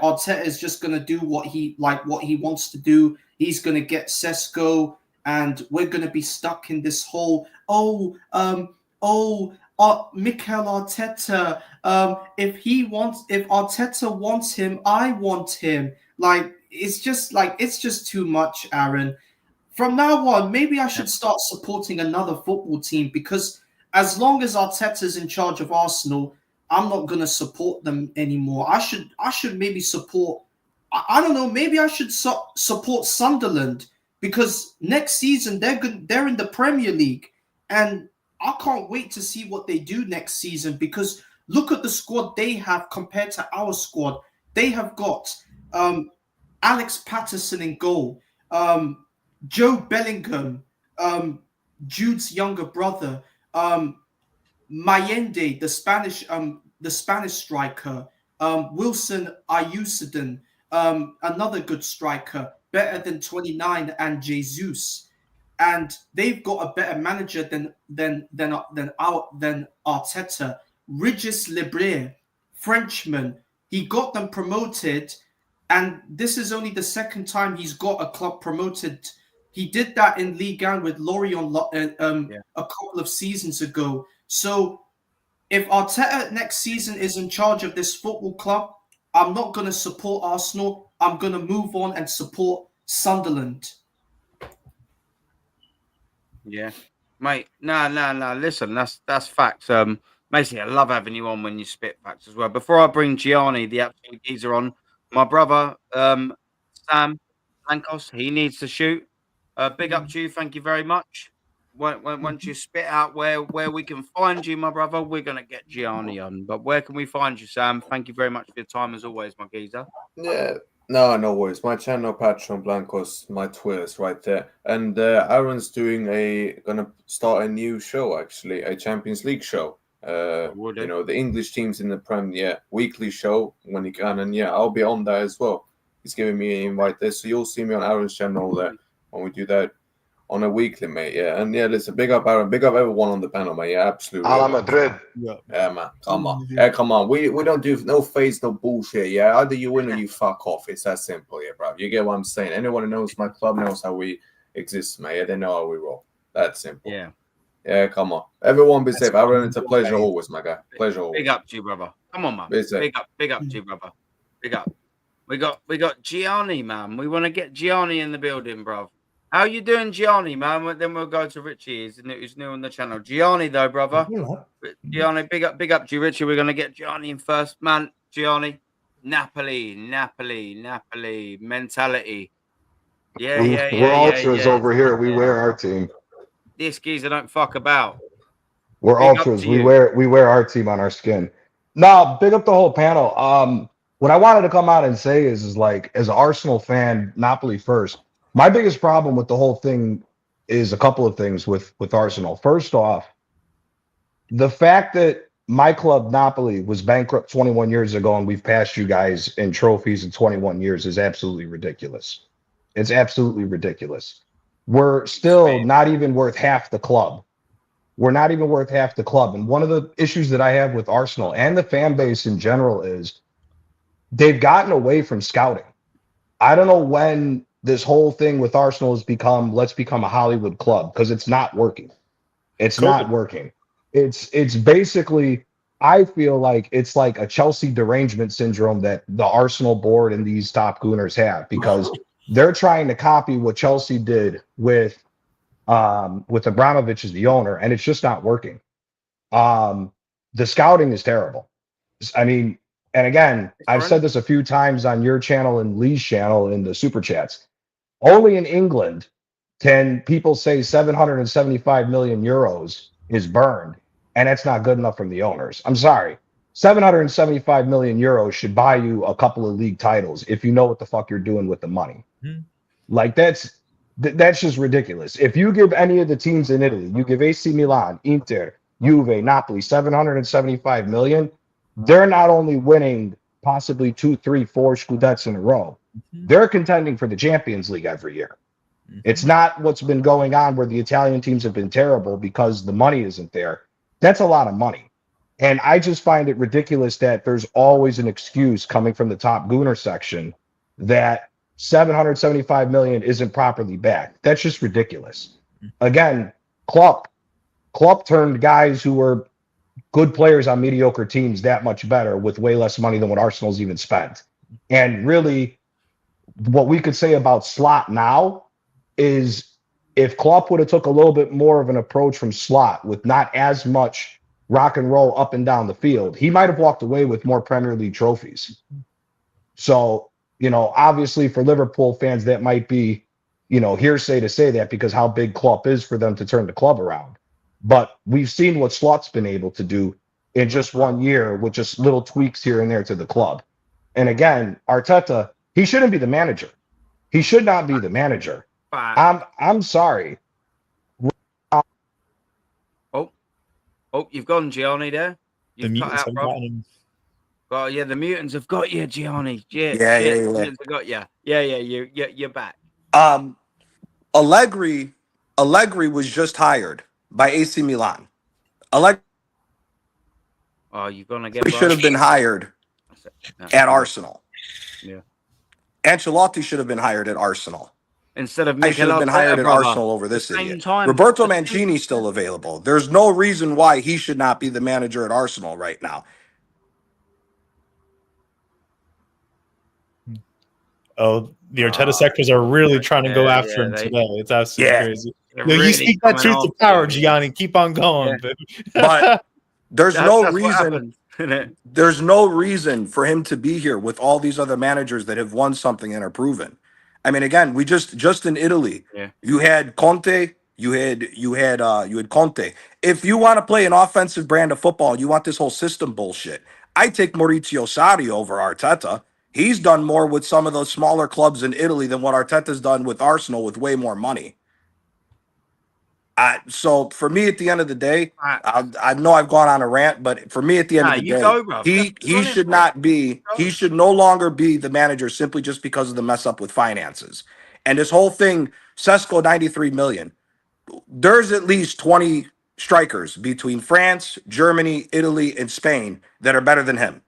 Arteta is just gonna do what he wants to do. He's gonna get Sesko, and we're gonna be stuck in this whole Mikel Arteta. If Arteta wants him, I want him. It's just too much, Aaron. From now on, maybe I should start supporting another football team, because as long as Arteta's in charge of Arsenal, I'm not gonna support them anymore. I should maybe support. I don't know. Maybe I should support Sunderland, because next season they're in the Premier League, and I can't wait to see what they do next season, because look at the squad they have compared to our squad. They have got Alex Patterson in goal, Joe Bellingham, Jude's younger brother, Mayende, the Spanish striker, Wilson Ayusadin, another good striker, better than 29, and Jesus. And they've got a better manager than Arteta. Regis Lebrier, Frenchman, he got them promoted, and this is only the second time he's got a club promoted. He did that in Ligue 1 with Lorient a couple of seasons ago. So if Arteta next season is in charge of this football club, I'm not going to support Arsenal. I'm going to move on and support Sunderland. Yeah, mate. No. Listen, that's facts. Macy, I love having you on when you spit facts as well. Before I bring Gianni, the absolute geezer, on, my brother, Sam Lankos, he needs to shoot. Big up to you. Thank you very much. Once you spit out where we can find you, my brother, we're gonna get Gianni on. But where can we find you, Sam? Thank you very much for your time as always, my geezer. Yeah. No worries. My channel, Patreon Blancos, my Twitter's right there. And Aaron's gonna start a new show, actually, a Champions League show. The English teams in the Prem, weekly show when he can. And I'll be on that as well. He's giving me an invite there. So you'll see me on Aaron's channel there when we do that on a weekly, mate. Yeah. And listen, big up Aaron, big up everyone on the panel, mate. Yeah, absolutely. Ala Madrid. Yeah, man. Come on. Yeah, come on. We don't do no face, no bullshit. Yeah. Either you win or you fuck off. It's that simple, bro. You get what I'm saying? Anyone who knows my club knows how we exist, mate. Yeah, they know how we roll. That simple. Yeah. Yeah, come on. Everyone be safe. Aaron, it's a pleasure always, my guy. Pleasure always. Big up to you, brother. Come on, man. Big up to you, brother. Big up. We got Gianni, man. We want to get Gianni in the building, bro. How you doing, Gianni, man? Then we'll go to Richie, who's new on the channel. Gianni, though, brother. Gianni, big up to you, Richie. We're gonna get Gianni in first, man. Gianni, Napoli mentality. Yeah. We're ultras over here. We wear our team. This geezer don't fuck about. We're ultras. We wear our team on our skin. No, big up the whole panel. What I wanted to come out and say is like, as an Arsenal fan, Napoli first. My biggest problem with the whole thing is a couple of things with Arsenal. First off, the fact that my club Napoli was bankrupt 21 years ago and we've passed you guys in trophies in 21 years is absolutely ridiculous. It's absolutely ridiculous. We're still not even worth half the club. We're not even worth half the club. And one of the issues that I have with Arsenal and the fan base in general is they've gotten away from scouting. I don't know when this whole thing with Arsenal has become, let's become a Hollywood club, because it's not working. It's not working. It's basically, I feel like it's like a Chelsea derangement syndrome that the Arsenal board and these top gooners have, because they're trying to copy what Chelsea did with Abramovich as the owner, and it's just not working. The scouting is terrible. I mean, and again, I've said this a few times on your channel and Lee's channel in the super chats. Only in England can people say 775 million euros is burned, and that's not good enough from the owners. I'm sorry. 775 million euros should buy you a couple of league titles if you know what the fuck you're doing with the money. Like that's just ridiculous. If you give any of the teams in Italy, you give AC Milan, Inter, Juve, Napoli 775 million, they're not only winning possibly 2, 3, 4 Scudettes in a row, they're contending for the Champions League every year. It's not what's been going on where the Italian teams have been terrible because the money isn't there. That's a lot of money. And I just find it ridiculous that there's always an excuse coming from the top gooner section that 775 million isn't properly backed. That's just ridiculous. Again, Klopp turned guys who were good players on mediocre teams that much better with way less money than what Arsenal's even spent. And really, what we could say about Slot now is if Klopp would have took a little bit more of an approach from Slot with not as much rock and roll up and down the field, he might have walked away with more Premier League trophies. So, you know, obviously for Liverpool fans, that might be, you know, hearsay to say that because how big Klopp is for them to turn the club around. But we've seen what Slot's been able to do in just 1 year with just little tweaks here and there to the club. And again, Arteta, he shouldn't be the manager. He should not be the manager. I'm sorry. Oh, you've gone, Gianni, there. You've cut out, Rob. Oh, yeah, the mutants have got you, Gianni. Yeah. The mutants have got you. Yeah, you're back. Allegri was just hired by AC Milan. Oh, you've gone again. He should have been hired at Arsenal. Yeah. Ancelotti should have been hired at Arsenal. Instead of I should have been hired at Arsenal over this idiot. Roberto Mancini's still available. There's no reason why he should not be the manager at Arsenal right now. Oh, the Arteta sectors are really trying to go after him today. It's absolutely crazy. You speak that truth to power, Gianni. Keep on going. But there's no reason. There's no reason for him to be here with all these other managers that have won something and are proven. I mean, again, we just in Italy, you had Conte, you had Conte. If you want to play an offensive brand of football, you want this whole system bullshit. I take Maurizio Sarri over Arteta. He's done more with some of those smaller clubs in Italy than what Arteta's done with Arsenal with way more money. So for me, at the end of the day, I know I've gone on a rant, but for me, at the end of the day, he should not be. He should no longer be the manager simply just because of the mess up with finances. And this whole thing, Sesko 93 million. There's at least 20 strikers between France, Germany, Italy, and Spain that are better than him.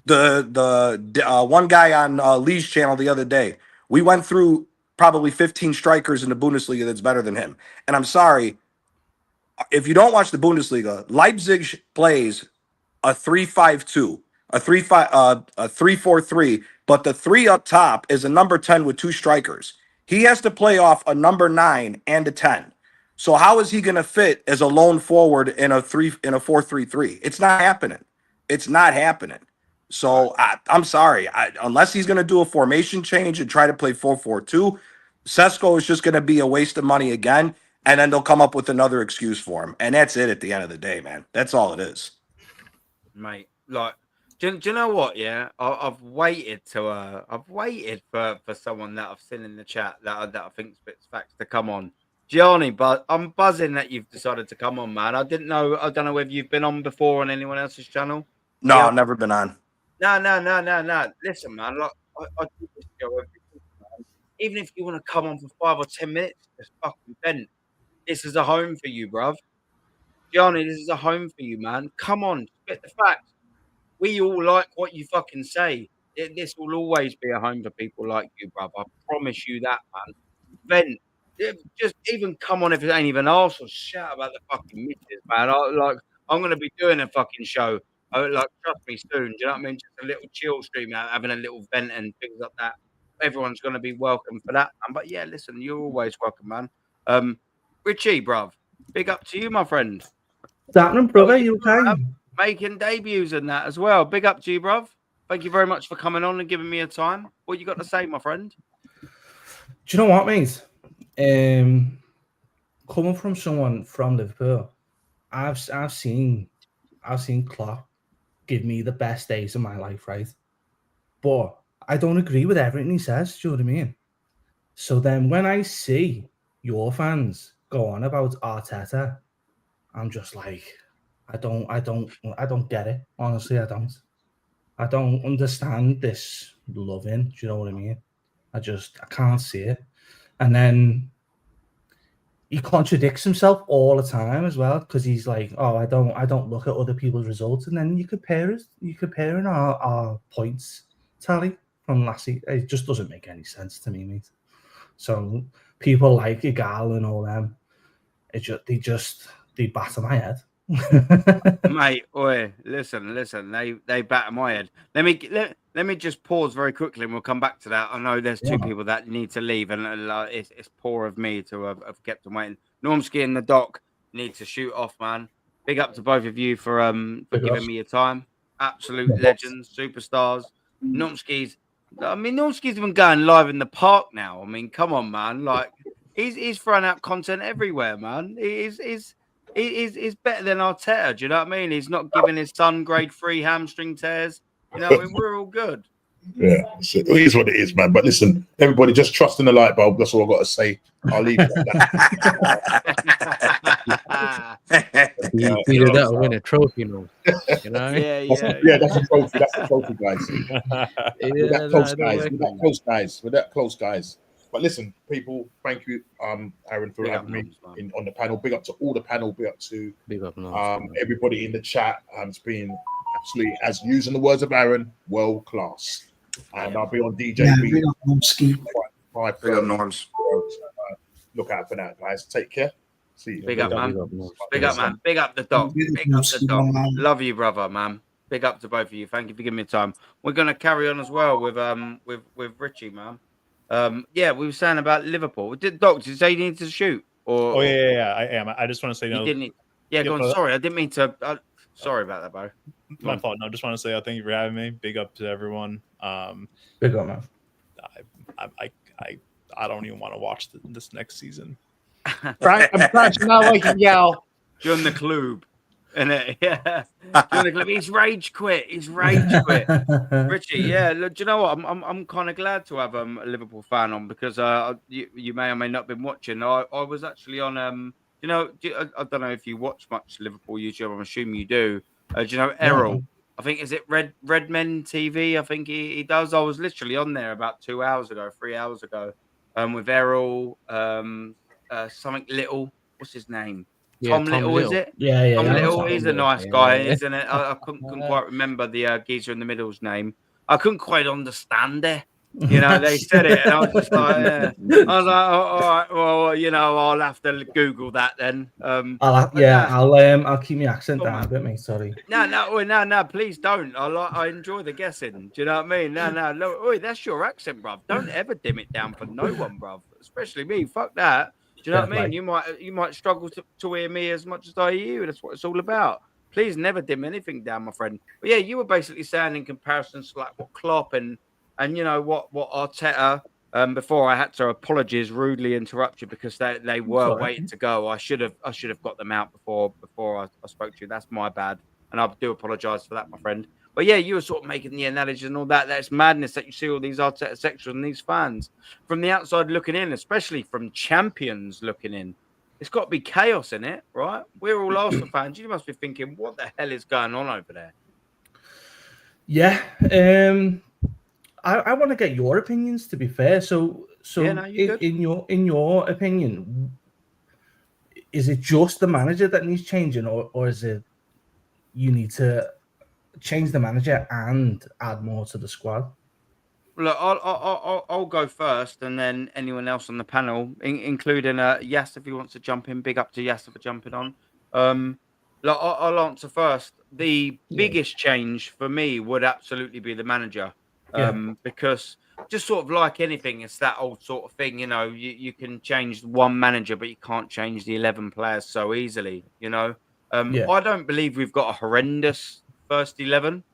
The one guy on Lee's channel the other day, we went through probably 15 strikers in the Bundesliga that's better than him. And I'm sorry, if you don't watch the Bundesliga, Leipzig plays a 3-5-2, a 3-4-3, but the 3 up top is a number 10 with 2 strikers. He has to play off a number 9 and a 10. So how is he going to fit as a lone forward in a 4-3-3? It's not happening. It's not happening. So I'm sorry. Unless he's going to do a formation change and try to play 4-4-2, Sesko is just going to be a waste of money again, and then they'll come up with another excuse for him. And that's it at the end of the day, man. That's all it is. Mate, like, Do you know what? Yeah, I've waited for someone that I've seen in the chat that I think spits facts to come on. Gianni, but I'm buzzing that you've decided to come on, man. I don't know whether you've been on before on anyone else's channel. No, Yeah. I've never been on. No. Listen, man. Like, I do this show every week, man. Even if you want to come on for 5 or 10 minutes, just fucking vent. This is a home for you, bruv. Gianni, this is a home for you, man. Come on, spit the facts. We all like what you fucking say. This will always be a home for people like you, bruv. I promise you that, man. Vent. Just even come on if it ain't even asked or shout about the fucking misses, man. I'm gonna be doing a fucking show. Trust me soon. Do you know what I mean? Just a little chill stream, having a little vent and things like that. Everyone's gonna be welcome for that, man. But yeah, listen, you're always welcome, man. Richie, bruv, big up to you, my friend. What's happening, brother? You okay? Making debuts and that as well. Big up to you, bruv. Thank you very much for coming on and giving me a time. What you got to say, my friend? Do you know what, mate? Coming from someone from Liverpool, I've seen Klopp give me the best days of my life, right? But I don't agree with everything he says. Do you know what I mean? So then when I see your fans go on about Arteta, I'm just like, I don't get it. Honestly, I don't. I don't understand this loving. Do you know what I mean? I can't see it. And then he contradicts himself all the time as well, because he's like, oh, I don't look at other people's results. And then you're comparing our points tally from last season. It just doesn't make any sense to me, mate. So people like Igal and all them, they batter my head. Mate, oi, listen, they batter my head. Let me just pause very quickly and we'll come back to that. I know there's two people that need to leave, and it's poor of me to have kept them waiting. Normski and the Doc need to shoot off, man. Big up to both of you for giving me your time. Absolute legends, superstars. Normski's even going live in the park now. I mean, come on, man. Like he's throwing out content everywhere, man. He's better than Arteta. Do you know what I mean? He's not giving his son grade 3 hamstring tears. You know, we're all good. Yeah, it is what it is, man. But listen, everybody, just trust in the light bulb. That's all I've got to say. I'll leave it at that. Either that or win a trophy, you know. Yeah, that's a trophy. That's the trophy, guys. We're that close, guys. But listen, people, thank you, Aaron, for having me on the panel. Big up to all the panel. Big up to everybody in the chat. It's been absolutely, as using the words of Aaron, world class. And I'll be on DJB. Big up, Norms. Look out for that, guys. Take care. See you. Big up, man. Big up, man. Big up the Doc. Big up the Doc. Love you, brother, man. Big up to both of you. Thank you for giving me time. We're gonna carry on as well with Richie, man. Yeah, we were saying about Liverpool. Doc, did you say you needed to shoot? Or I am. I just want to say no. Go on. Sorry, I didn't mean to. Sorry about that, bro. My fault. No, just want to say thank you for having me. Big up to everyone. Big up, man. I don't even want to watch this next season. Right, I'm crashing out like a yell. Join the club. Yeah. Join the club. He's rage quit. Richie, yeah. Look, do you know what? I'm kind of glad to have a Liverpool fan on, because you may or may not have been watching. I was actually on I don't know if you watch much Liverpool YouTube. I'm assuming you do. Do you know Errol? I think, is it Redmen TV? I think he does. I was literally on there about 3 hours ago, with Errol, something Little. What's his name? Yeah, Tom Little, is it? Yeah. Tom Little. He's a nice guy, isn't it? I couldn't quite remember the geezer in the middle's name. I couldn't quite understand it. You know, they said it, and I was just like, I was like, oh, all right, well, I'll have to Google that then. I'll keep my accent down a bit, mate. Sorry. No, please don't. I enjoy the guessing. Do you know what I mean? No, that's your accent, bruv. Don't ever dim it down for no one, bruv. Especially me. Fuck that. Do you know what I mean? You might struggle to hear me as much as I hear you. That's what it's all about. Please never dim anything down, my friend. But yeah, you were basically saying in comparison to like what Klopp and you know what Arteta. Before I had to apologize, rudely interrupt you, because they were waiting to go. I should have got them out before I spoke to you. That's my bad, and I do apologise for that, my friend. But yeah, you were sort of making the analogy and all that. That's madness that you see all these Arteta sections and these fans from the outside looking in, especially from champions looking in. It's got to be chaos in it, right? We're all Arsenal fans. You must be thinking, what the hell is going on over there? Yeah. I want to get your opinions, to be fair. So Yeah, no, in your opinion, is it just the manager that needs changing, or is it you need to change the manager and add more to the squad? Look, I'll go first, and then anyone else on the panel, including Yas, if he wants to jump in. Big up to Yas for jumping on. Look, I'll answer first. The biggest change for me would absolutely be the manager, because just sort of like anything, it's that old sort of thing. You know, you can change one manager, but you can't change the 11 players so easily. You know, I don't believe we've got a horrendous first 11.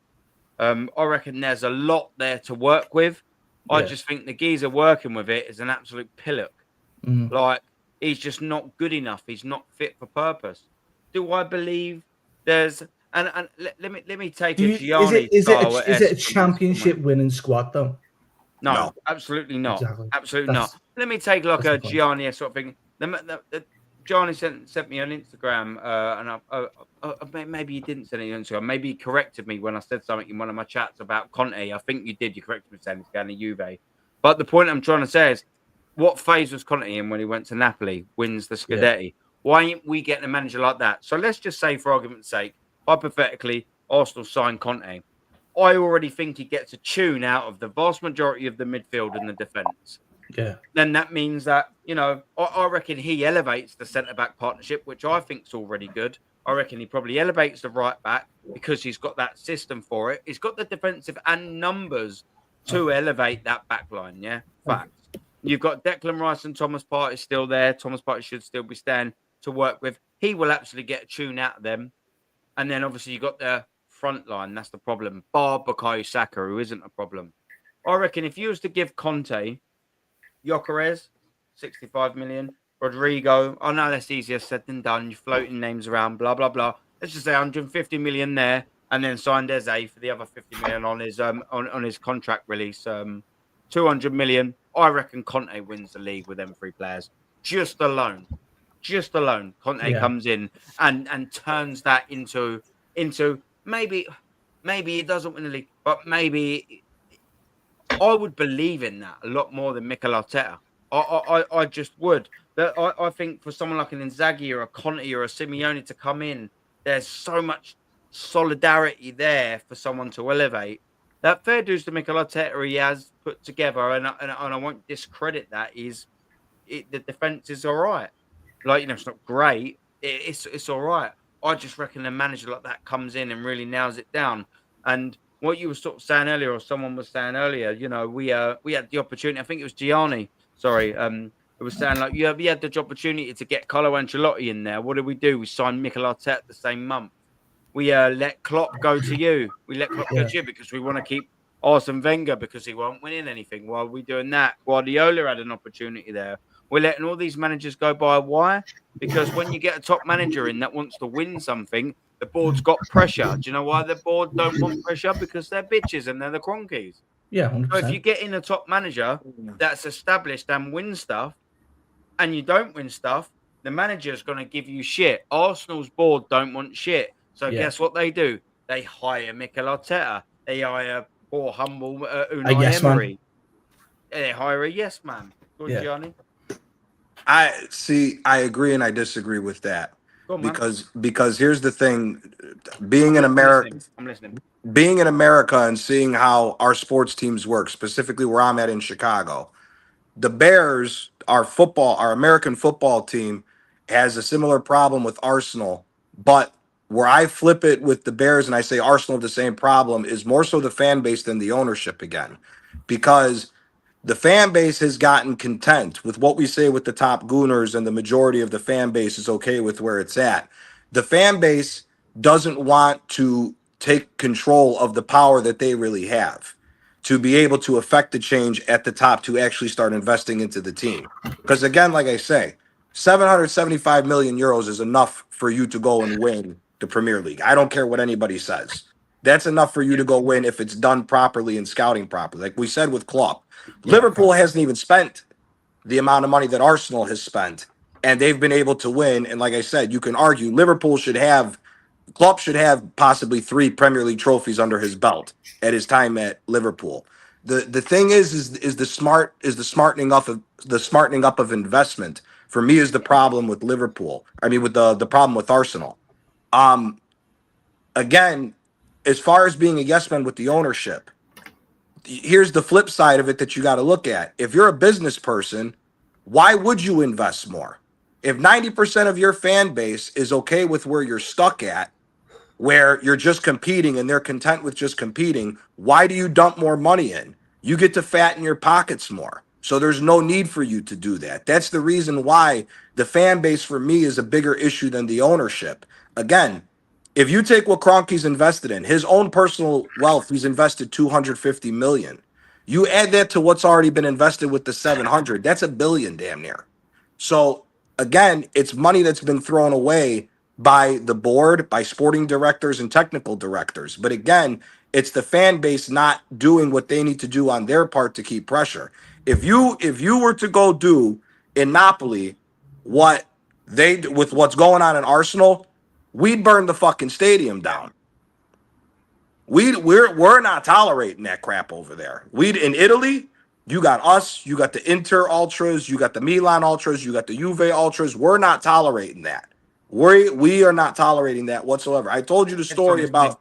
I reckon there's a lot there to work with. I just think the geezer working with it is an absolute pillock. Like, he's just not good enough. He's not fit for purpose. Do I believe there's and let me take a Gianni is it a championship winning squad though? No, absolutely not. Exactly. Absolutely not. Let me take like a Gianni sort of thing. Gianni sent me on Instagram, and maybe he didn't send it on Instagram. Maybe he corrected me when I said something in one of my chats about Conte. I think you did. You corrected me saying he's going to Juve. But the point I'm trying to say is, what phase was Conte in when he went to Napoli, wins the Scudetti? Why ain't we getting a manager like that? So let's just say, for argument's sake, hypothetically, Arsenal sign Conte. I already think he gets a tune out of the vast majority of the midfield and the defence. Yeah. Then that means that, you know, I reckon he elevates the centre-back partnership, which I think is already good. I reckon he probably elevates the right-back because he's got that system for it. He's got the defensive and numbers to elevate that back line, yeah? Fact. You've got Declan Rice and Thomas Partey still there. Thomas Partey should still be staying to work with. He will absolutely get a tune out of them. And then, obviously, you've got the front line. That's the problem. Bar Bukayo Saka, who isn't a problem. I reckon if you was to give Conte Gyökeres, 65 million. Rodrigo, I know that's easier said than done. You're floating names around, blah, blah, blah. Let's just say 150 million there, and then signed Eze for the other 50 million on his on his contract release. 200 million. I reckon Conte wins the league with them three players. Just alone. Conte comes in and turns that into maybe he doesn't win the league, but maybe I would believe in that a lot more than Mikel Arteta. I just would. I think for someone like an Inzaghi or a Conte or a Simeone to come in, there's so much solidarity there for someone to elevate. That fair dues to Mikel Arteta he has put together, and I won't discredit that. The defense is all right. Like, you know, it's not great. It's all right. I just reckon a manager like that comes in and really nails it down. And what you were sort of saying earlier, or someone was saying earlier, you know, we had the opportunity. I think it was Gianni. Sorry, it was saying like you had the opportunity to get Carlo Ancelotti in there. What did we do? We signed Mikel Arteta the same month. We let Klopp go to you. We let Klopp go to you because we want to keep Arsene Wenger because he won't winning anything. While we're doing that, Guardiola had an opportunity there. We're letting all these managers go by. Why? Because when you get a top manager in that wants to win something, the board's got pressure. Do you know why the board don't want pressure? Because they're bitches and they're the cronkies. Yeah, 100%. So if you get in a top manager that's established and wins stuff, and you don't win stuff, the manager's going to give you shit. Arsenal's board don't want shit. So guess what they do? They hire Mikel Arteta. They hire poor, humble Unai Emery. They hire a yes man. Good, Gianni. I agree and I disagree with that. Because here's the thing, being in America, I'm listening. Being in America and seeing how our sports teams work, specifically where I'm at in Chicago, the Bears, our American football team, has a similar problem with Arsenal. But where I flip it with the Bears and I say Arsenal have the same problem is more so the fan base than the ownership again, because the fan base has gotten content with what we say with the top gooners, and the majority of the fan base is okay with where it's at. The fan base doesn't want to take control of the power that they really have to be able to affect the change at the top, to actually start investing into the team. Because again, like I say, 775 million euros is enough for you to go and win the Premier League. I don't care what anybody says. That's enough for you to go win if it's done properly and scouting properly. Like we said with Klopp, Liverpool hasn't even spent the amount of money that Arsenal has spent, and they've been able to win. And like I said, you can argue Klopp should have possibly 3 Premier League trophies under his belt at his time at Liverpool. The thing is the smartening up of investment for me is the problem with Liverpool. I mean, with the problem with Arsenal. Again, as far as being a yes man with the ownership, here's the flip side of it that you got to look at. If you're a business person, why would you invest more? If 90% of your fan base is okay with where you're stuck at, where you're just competing and they're content with just competing, why do you dump more money in? You get to fatten your pockets more. So there's no need for you to do that. That's the reason why the fan base for me is a bigger issue than the ownership. Again, if you take what Kroenke's invested in, his own personal wealth, he's invested 250 million. You add that to what's already been invested with the 700, that's $1 billion damn near. So again, it's money that's been thrown away by the board, by sporting directors and technical directors. But again, it's the fan base not doing what they need to do on their part to keep pressure. If you were to go do in Napoli what they with what's going on in Arsenal, we'd burn the fucking stadium down. We're not tolerating that crap over there. In Italy, you got us, you got the Inter Ultras, you got the Milan Ultras, you got the Juve Ultras. We're not tolerating that. We are not tolerating that whatsoever. I told you the story about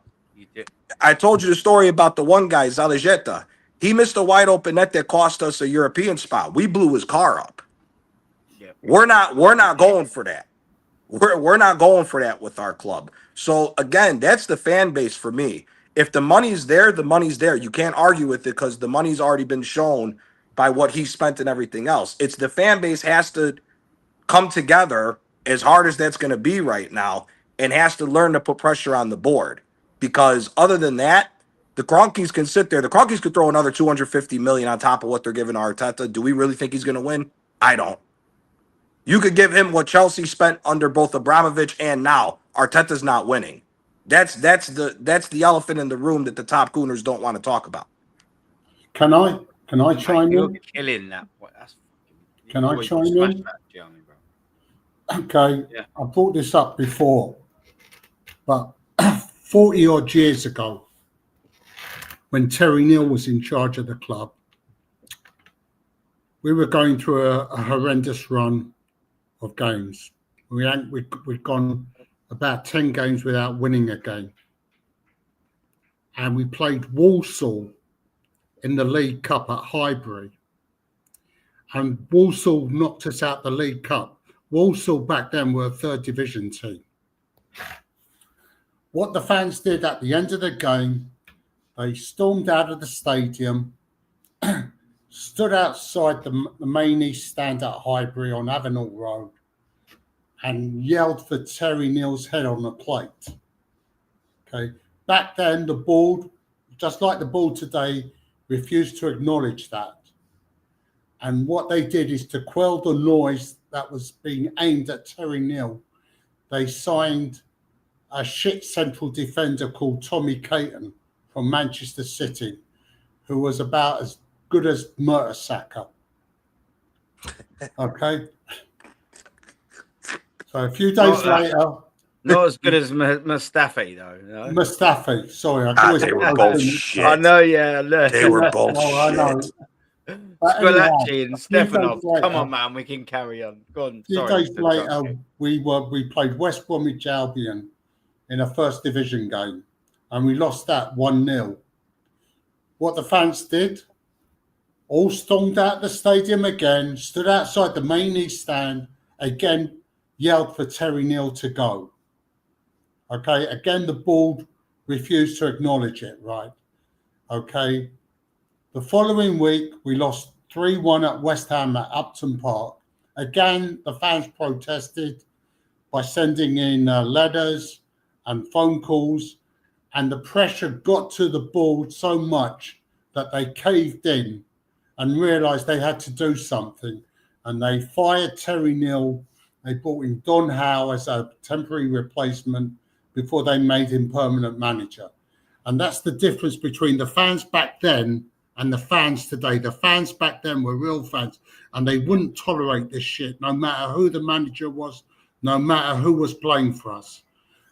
the one guy, Zalegeta. He missed a wide open net that cost us a European spot. We blew his car up. Yeah. We're not going for that. We're not going for that with our club. So again, that's the fan base for me. If the money's there, the money's there. You can't argue with it because the money's already been shown by what he spent and everything else. It's the fan base has to come together, as hard as that's going to be right now, and has to learn to put pressure on the board. Because other than that, the Kroenkes can sit there. The Kroenkes could throw another 250 million on top of what they're giving Arteta. Do we really think he's going to win? I don't. You could give him what Chelsea spent under both Abramovich and now. Arteta's not winning. That's the elephant in the room that the top gooners don't want to talk about. Can I chime You're in? killing that. Can I chime in? Okay, yeah. I brought this up before, but 40 odd years ago, when Terry Neal was in charge of the club, we were going through a horrendous run of games. We'd gone about 10 games without winning a game. And we played Walsall in the League Cup at Highbury. And Walsall knocked us out the League Cup. Walsall back then were a 3rd division team. What the fans did at the end of the game, they stormed out of the stadium, stood outside the main East stand at Highbury on Avenel Road, and yelled for Terry Neal's head on the plate. Okay. Back then, the board, just like the board today, refused to acknowledge that. And what they did is to quell the noise that was being aimed at Terry Neal. They signed a shit central defender called Tommy Caton from Manchester City, who was about as good as Mertesacker. Okay. So a few days later, not as good as Mustafi though. No? Mustafi, sorry, they were both shit. I know, yeah, they were both shit. I know. Spalacci and Stefanov. Come on, man, we can carry on. Go on. A few days later, we played West Bromwich Albion in a 1st division game, and we lost that 1-0. What the fans did, all stormed out the stadium again, stood outside the main East stand, again yelled for Terry Neal to go. Okay, again, the board refused to acknowledge it, right? Okay. The following week, we lost 3-1 at West Ham at Upton Park. Again, the fans protested by sending in letters and phone calls, and the pressure got to the board so much that they caved in and realised they had to do something, and they fired Terry Neal. They brought in Don Howe as a temporary replacement before they made him permanent manager. And that's the difference between the fans back then and the fans today. The fans back then were real fans, and they wouldn't tolerate this shit, no matter who the manager was, no matter who was playing for us.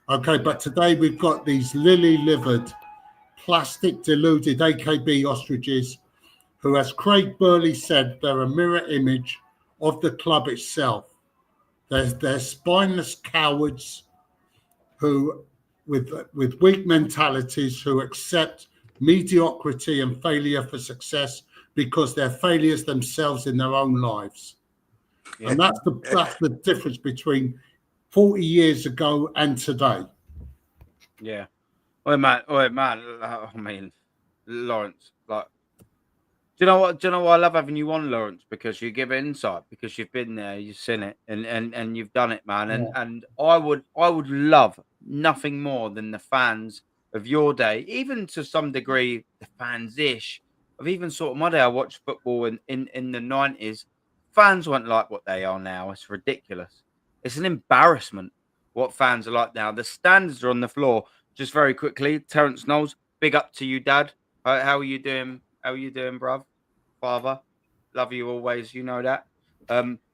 Okay, but today we've got these lily-livered, plastic-deluded AKB ostriches who, as Craig Burley said, they're a mirror image of the club itself. They're spineless cowards who, with weak mentalities, who accept mediocrity and failure for success because they're failures themselves in their own lives. Yeah. And that's the difference between 40 years ago and today. Yeah. Oh man. I mean, Lawrence, like, do you know what I love having you on, Lawrence? Because you give insight, because you've been there, you've seen it, and you've done it, man. And I would love nothing more than the fans of your day, even to some degree, the fans-ish of even sort of my day. I watched football in the 90s. Fans weren't like what they are now. It's ridiculous. It's an embarrassment what fans are like now. The standards are on the floor. Just very quickly, Terence Knowles, big up to you, Dad. How are you doing? How are you doing, bruv? Father, love you always. You know that.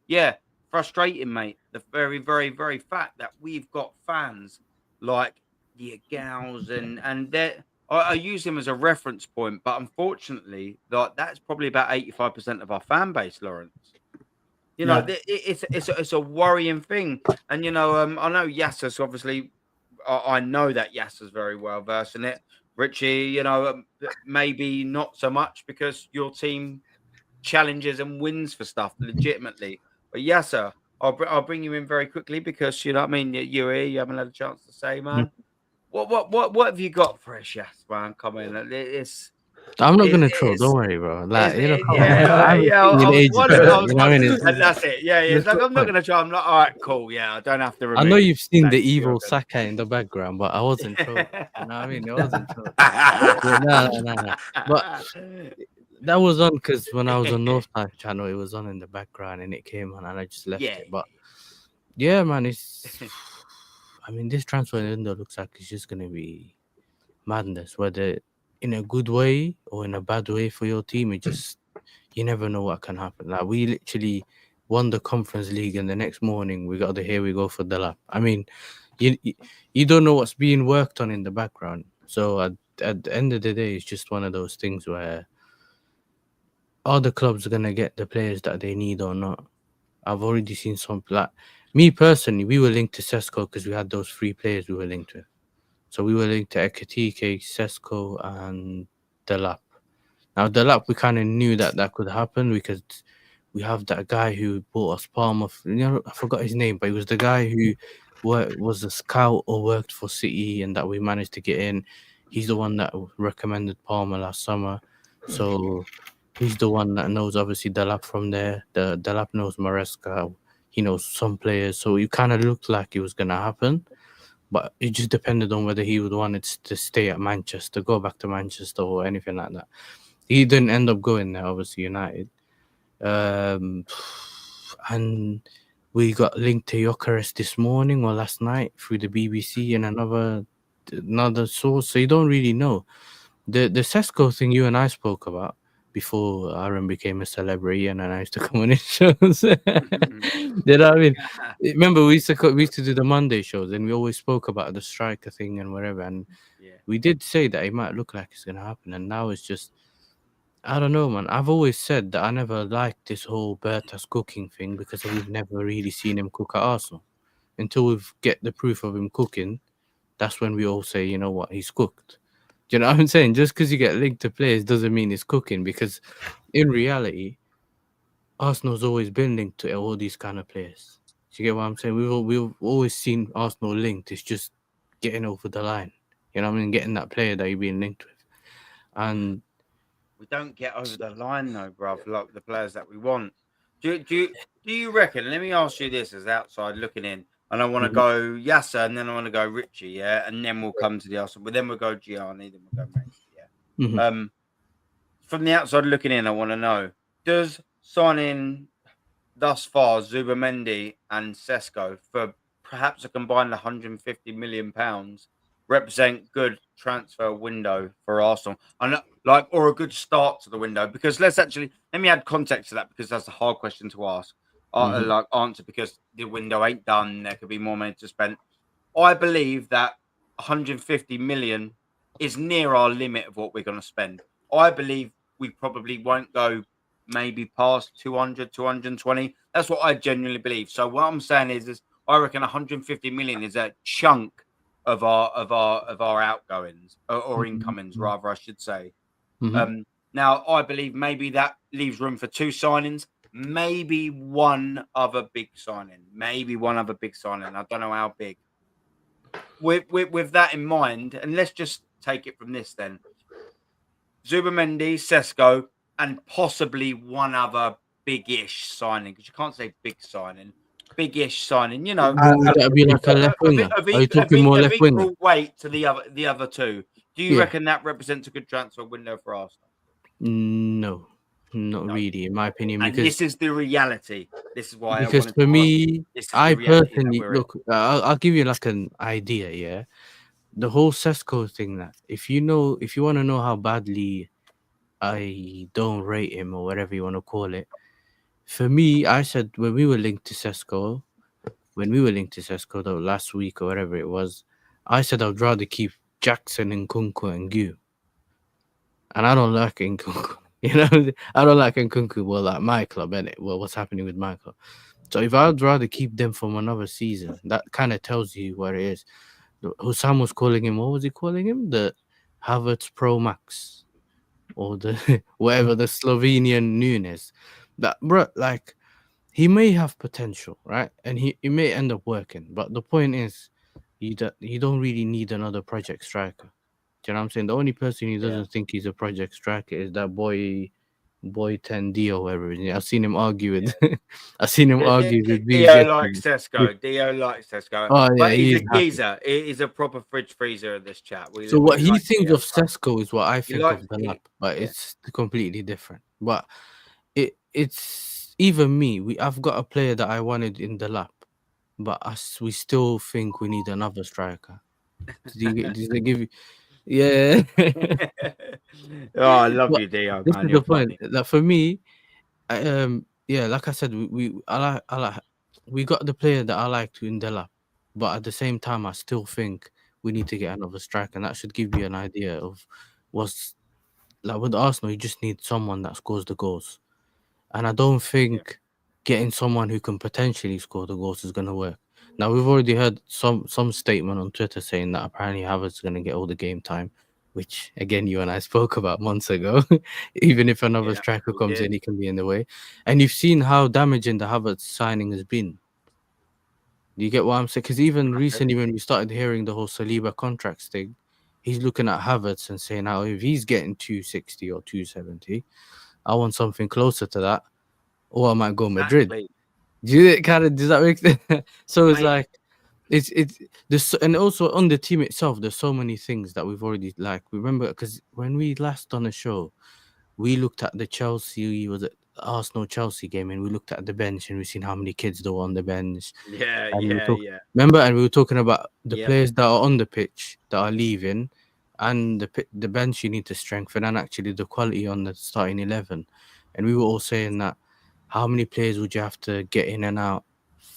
Yeah, frustrating, mate. The very, very, very fact that we've got fans like the Gals and I use him as a reference point, but unfortunately, that's probably about 85% of our fan base, Lawrence. You know, it's a worrying thing, and I know Yasser's obviously. I know that Yasser's very well versed in it. Richie, maybe not so much because your team challenges and wins for stuff legitimately. But Yasser, I'll bring you in very quickly because you know what I mean. You're here. You haven't had a chance to say, man. What have you got for us, Yass, man? Come in. I'm not gonna troll. Don't worry, bro. Like I was wondering. That's it. Yeah. It's like I'm not gonna try. I'm not. All right, cool. Yeah, I don't have to. I know you've seen the evil Saka in the background, but I wasn't trolling. You know what I mean? It wasn't trolling. No. But that was on because when I was on Northside channel, it was on in the background and it came on and I just left it. But yeah, man, it's. I mean, this transfer window looks like it's just gonna be madness, whether in a good way or in a bad way for your team. It just, you never know what can happen. Like, we literally won the Conference League and the next morning we got here we go for the lap. I mean, you don't know what's being worked on in the background. So at the end of the day, it's just one of those things where are the clubs going to get the players that they need or not? I've already seen some, like me personally, we were linked to Sesko because we had those 3 players we were linked with. So we were linked to Ekatike, Sesko, and Delap. Now, Delap, we kind of knew that could happen because we have that guy who bought us Palmer. I forgot his name, but he was the guy who was a scout or worked for City and that we managed to get in. He's the one that recommended Palmer last summer. So he's the one that knows, obviously, Delap from there. Delap knows Maresca. He knows some players. So it kind of looked like it was going to happen. But it just depended on whether he would want it to stay at Manchester, go back to Manchester or anything like that. He didn't end up going there, obviously, United. And we got linked to Gyökeres this morning or last night through the BBC and another source. So you don't really know. The Sesko thing you and I spoke about before Aaron became a celebrity and then I used to come on his shows. You know what I mean? Remember, we used to do the Monday shows and we always spoke about the striker thing and whatever. And we did say that it might look like it's going to happen. And now it's just, I don't know, man. I've always said that I never liked this whole Berta's cooking thing because we've never really seen him cook at Arsenal. Until we get the proof of him cooking, that's when we all say, you know what, he's cooked. Do you know what I'm saying? Just because you get linked to players doesn't mean it's cooking, because in reality, Arsenal's always been linked to all these kind of players. Do you get what I'm saying? We've always seen Arsenal linked. It's just getting over the line. You know what I mean? Getting that player that you're being linked with. And we don't get over the line though, bruv, like the players that we want. Do you reckon? Let me ask you this as outside looking in. And I want to go Yasser, and then I want to go Richie, yeah, and then we'll come to the Arsenal. But then we'll go Gianni, then we'll go Macy, yeah. From the outside looking in, I want to know: does signing thus far Zubimendi and Sesko for perhaps a combined £150 million represent good transfer window for Arsenal, and or a good start to the window? Because let me add context to that, because that's a hard question to ask, answer, because the window ain't done. There could be more money to spend. I believe that 150 million is near our limit of what we're going to spend. I believe we probably won't go maybe past 200, 220. That's what I genuinely believe. So what I'm saying is I reckon 150 million is a chunk of our outgoings or incomings, rather, I should say. Now I believe maybe that leaves room for 2 signings, maybe one other big signing. I don't know how big. With that in mind, and let's just take it from this then. Zubamendi, Sesko, and possibly one other big-ish signing, because you can't say big signing. Big-ish signing, you know. Would that be like a left winger? Are you talking more left winger? Weight to the other two. Do you reckon that represents a good transfer window for Arsenal? No, not really, in my opinion. And because this is the reality. This is why. Because for me, I personally look. I'll give you like an idea. Yeah, the whole Sesko thing. That if you want to know how badly I don't rate him or whatever you want to call it, for me, I said when we were linked to Sesko, though last week or whatever it was, I said I'd rather keep Jackson and Nkunku and Gu. And I don't like Nkunku. You know, I don't like Nkunku. Well, like my club, innit? Well, what's happening with my club? So if I'd rather keep them from another season, that kind of tells you what it is. Hussam was calling him, what was he calling him? The Havertz Pro Max, or the whatever, the Slovenian Nunes. That, bro, like, he may have potential, right? And he may end up working. But the point is, you don't really need another project striker. Do you know what I'm saying? The only person who doesn't think he's a project striker is that boy 10D or whatever. I've seen him argue with. I've seen him argue with. Dio likes Sesko. Oh yeah, but he's a geezer. He's a proper fridge freezer in this chat. So what he thinks of Sesko is what I think of the lap, but it's completely different. But it's even me. I've got a player that I wanted in the lap, but we still think we need another striker. Does they give you? Yeah. Oh, I love you, Dio. This is the point. That for me, like I said, we got the player that I like to in the lap, but at the same time, I still think we need to get another striker, and that should give you an idea of what's like with Arsenal. You just need someone that scores the goals, and I don't think getting someone who can potentially score the goals is going to work. Now, we've already heard some statement on Twitter saying that apparently Havertz is going to get all the game time, which, again, you and I spoke about months ago. Even if another striker comes in, he can be in the way. And you've seen how damaging the Havertz signing has been. Do you get what I'm saying? Because even recently, when we started hearing the whole Saliba contracts thing, he's looking at Havertz and saying, "Now, if he's getting 260 or 270, I want something closer to that, or I might go Madrid." Does that make sense? So it's like it's this, and also on the team itself, there's so many things that we've already remember, because when we last done a show, we looked at the Arsenal Chelsea game, and we looked at the bench, and we've seen how many kids there were on the bench. Remember, and we were talking about the players that are on the pitch that are leaving, and the bench you need to strengthen, and actually the quality on the starting 11. And we were all saying that. How many players would you have to get in and out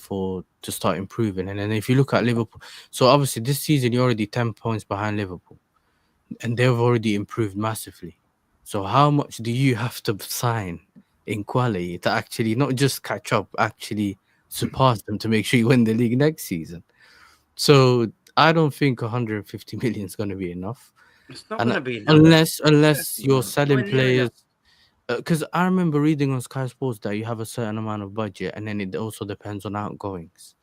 to start improving? And then if you look at Liverpool, so obviously this season you're already 10 points behind Liverpool, and they've already improved massively. So how much do you have to sign in quality to actually not just catch up, actually surpass them to make sure you win the league next season? So I don't think 150 million is going to be enough. It's not going to be enough. Unless you're selling players. Because I remember reading on Sky Sports that you have a certain amount of budget, and then it also depends on outgoings.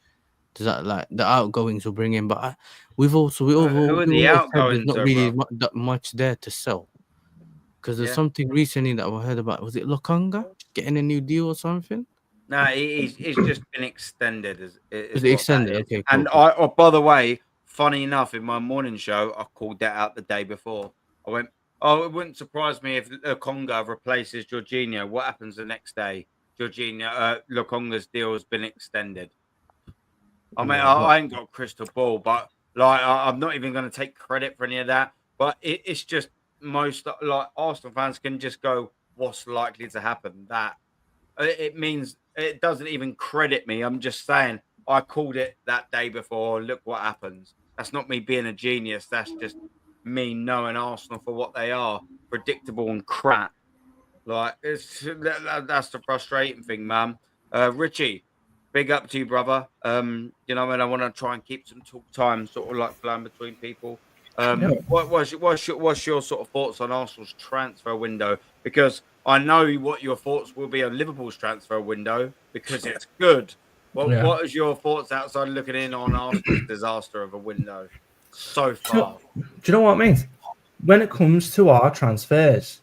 Does that the outgoings will bring in? But we've also there's not really that much there to sell. Because there's something recently that I heard about. Was it Lokonga getting a new deal or something? No, it's just been extended. Is it extended? Okay, cool. And by the way, funny enough, in my morning show, I called that out the day before. I went, "Oh, it wouldn't surprise me if Lokonga replaces Jorginho. What happens the next day? Lokonga's deal has been extended." I mean, I ain't got a crystal ball, but Like I'm not even going to take credit for any of that. But it's just most like Arsenal fans can just go, "What's likely to happen?" That it means it doesn't even credit me. I'm just saying I called it that day before. Look what happens. That's not me being a genius. That's just me knowing Arsenal for what they are, predictable and crap. Like that's the frustrating thing, man. Richie, big up to you, brother. You know, I want to try and keep some talk time, sort of like flowing between people. What's your sort of thoughts on Arsenal's transfer window? Because I know what your thoughts will be on Liverpool's transfer window because it's good. What is your thoughts outside looking in on Arsenal's disaster of a window so far? Do you know what I mean? When it comes to our transfers,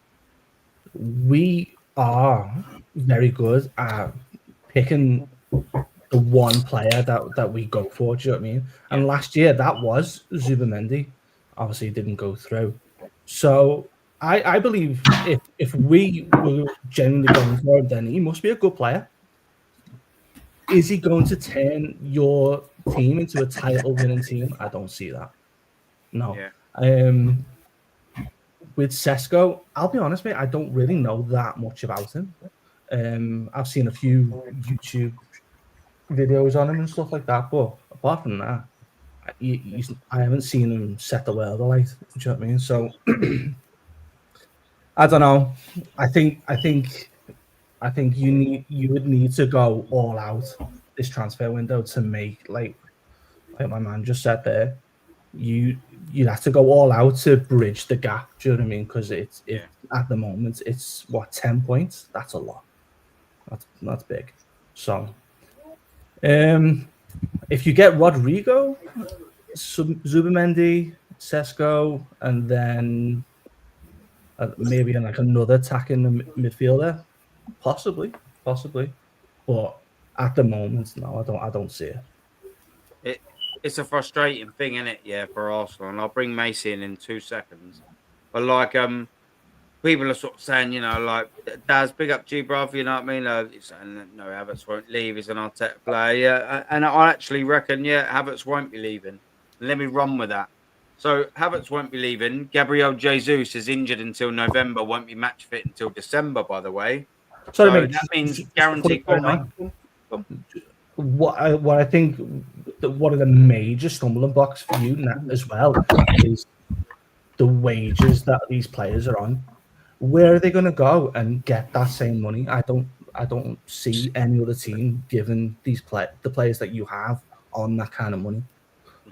we are very good at picking the one player that we go for. Do you know what I mean? And last year that was Zubimendi. Obviously, it didn't go through. So I believe if we were genuinely going for him, then he must be a good player. Is he going to turn your team into a title-winning team? I don't see that. No. Yeah. With Sesko, I'll be honest, mate, I don't really know that much about him. I've seen a few YouTube videos on him and stuff like that, but apart from that, I haven't seen him set the world alight. Do you know what I mean? So I don't know. I think you would need to go all out this transfer window to make like my man just said there. You'd have to go all out to bridge the gap. Do you know what I mean? Because at the moment it's what 10 points. That's a lot. That's big. So, if you get Rodrigo, Zubimendi, Sesko, and then maybe like another attacking midfielder, possibly. But at the moment, no, I don't see it. It's a frustrating thing, isn't it? Yeah, for Arsenal, and I'll bring Macy in 2 seconds. But like, people are sort of saying, you know, like, Daz, big up G, bruv, you know what I mean? Saying that, no, Havertz won't leave. He's an Arteta player. Yeah, and I actually reckon, Havertz won't be leaving. Let me run with that. So Havertz won't be leaving. Gabriel Jesus is injured until November. Won't be match fit until December, by the way. Sorry, mate, that means guaranteed. What I think one of the major stumbling blocks for you now as well is the wages that these players are on. Where are they going to go and get that same money? I don't see any other team giving the players that you have on that kind of money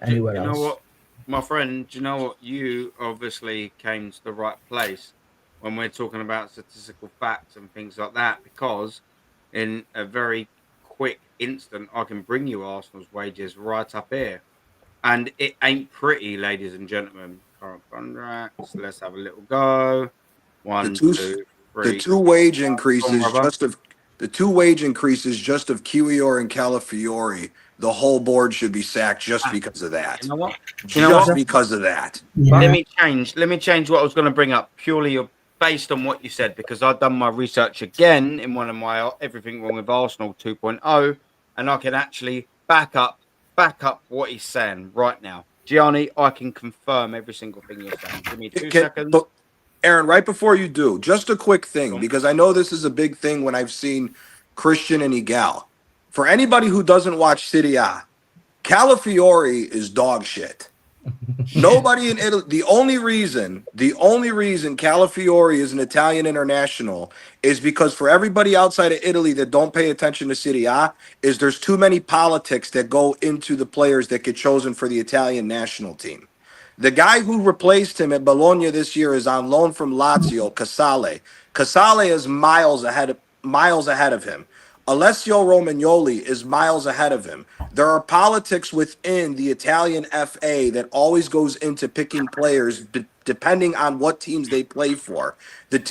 anywhere else. You know what, my friend? Do you know what? You obviously came to the right place when we're talking about statistical facts and things like that, because in a very quick instant, I can bring you Arsenal's wages right up here. And it ain't pretty, ladies and gentlemen. Current contracts. Let's have a little go. One, two, three. The two wage increases just of Kiwior and Calafiori, the whole board should be sacked just because of that. You know what? Because of that. Let me change what I was going to bring up purely based on what you said, because I've done my research again in one of my Everything Wrong with Arsenal 2.0, and I can actually back up what he's saying right now. Gianni, I can confirm every single thing you're saying. Give me 2 seconds. But Aaron, right before you do, just a quick thing, because I know this is a big thing when I've seen Christian and Igal. For anybody who doesn't watch Serie A, Calafiori is dog shit. Nobody in Italy. The only reason Calafiori is an Italian international is because for everybody outside of Italy that don't pay attention to Serie A, is there's too many politics that go into the players that get chosen for the Italian national team. The guy who replaced him at Bologna this year is on loan from Lazio, Casale. Casale is miles ahead of him. Alessio Romagnoli is miles ahead of him. There are politics within the Italian FA that always goes into picking players depending on what teams they play for. The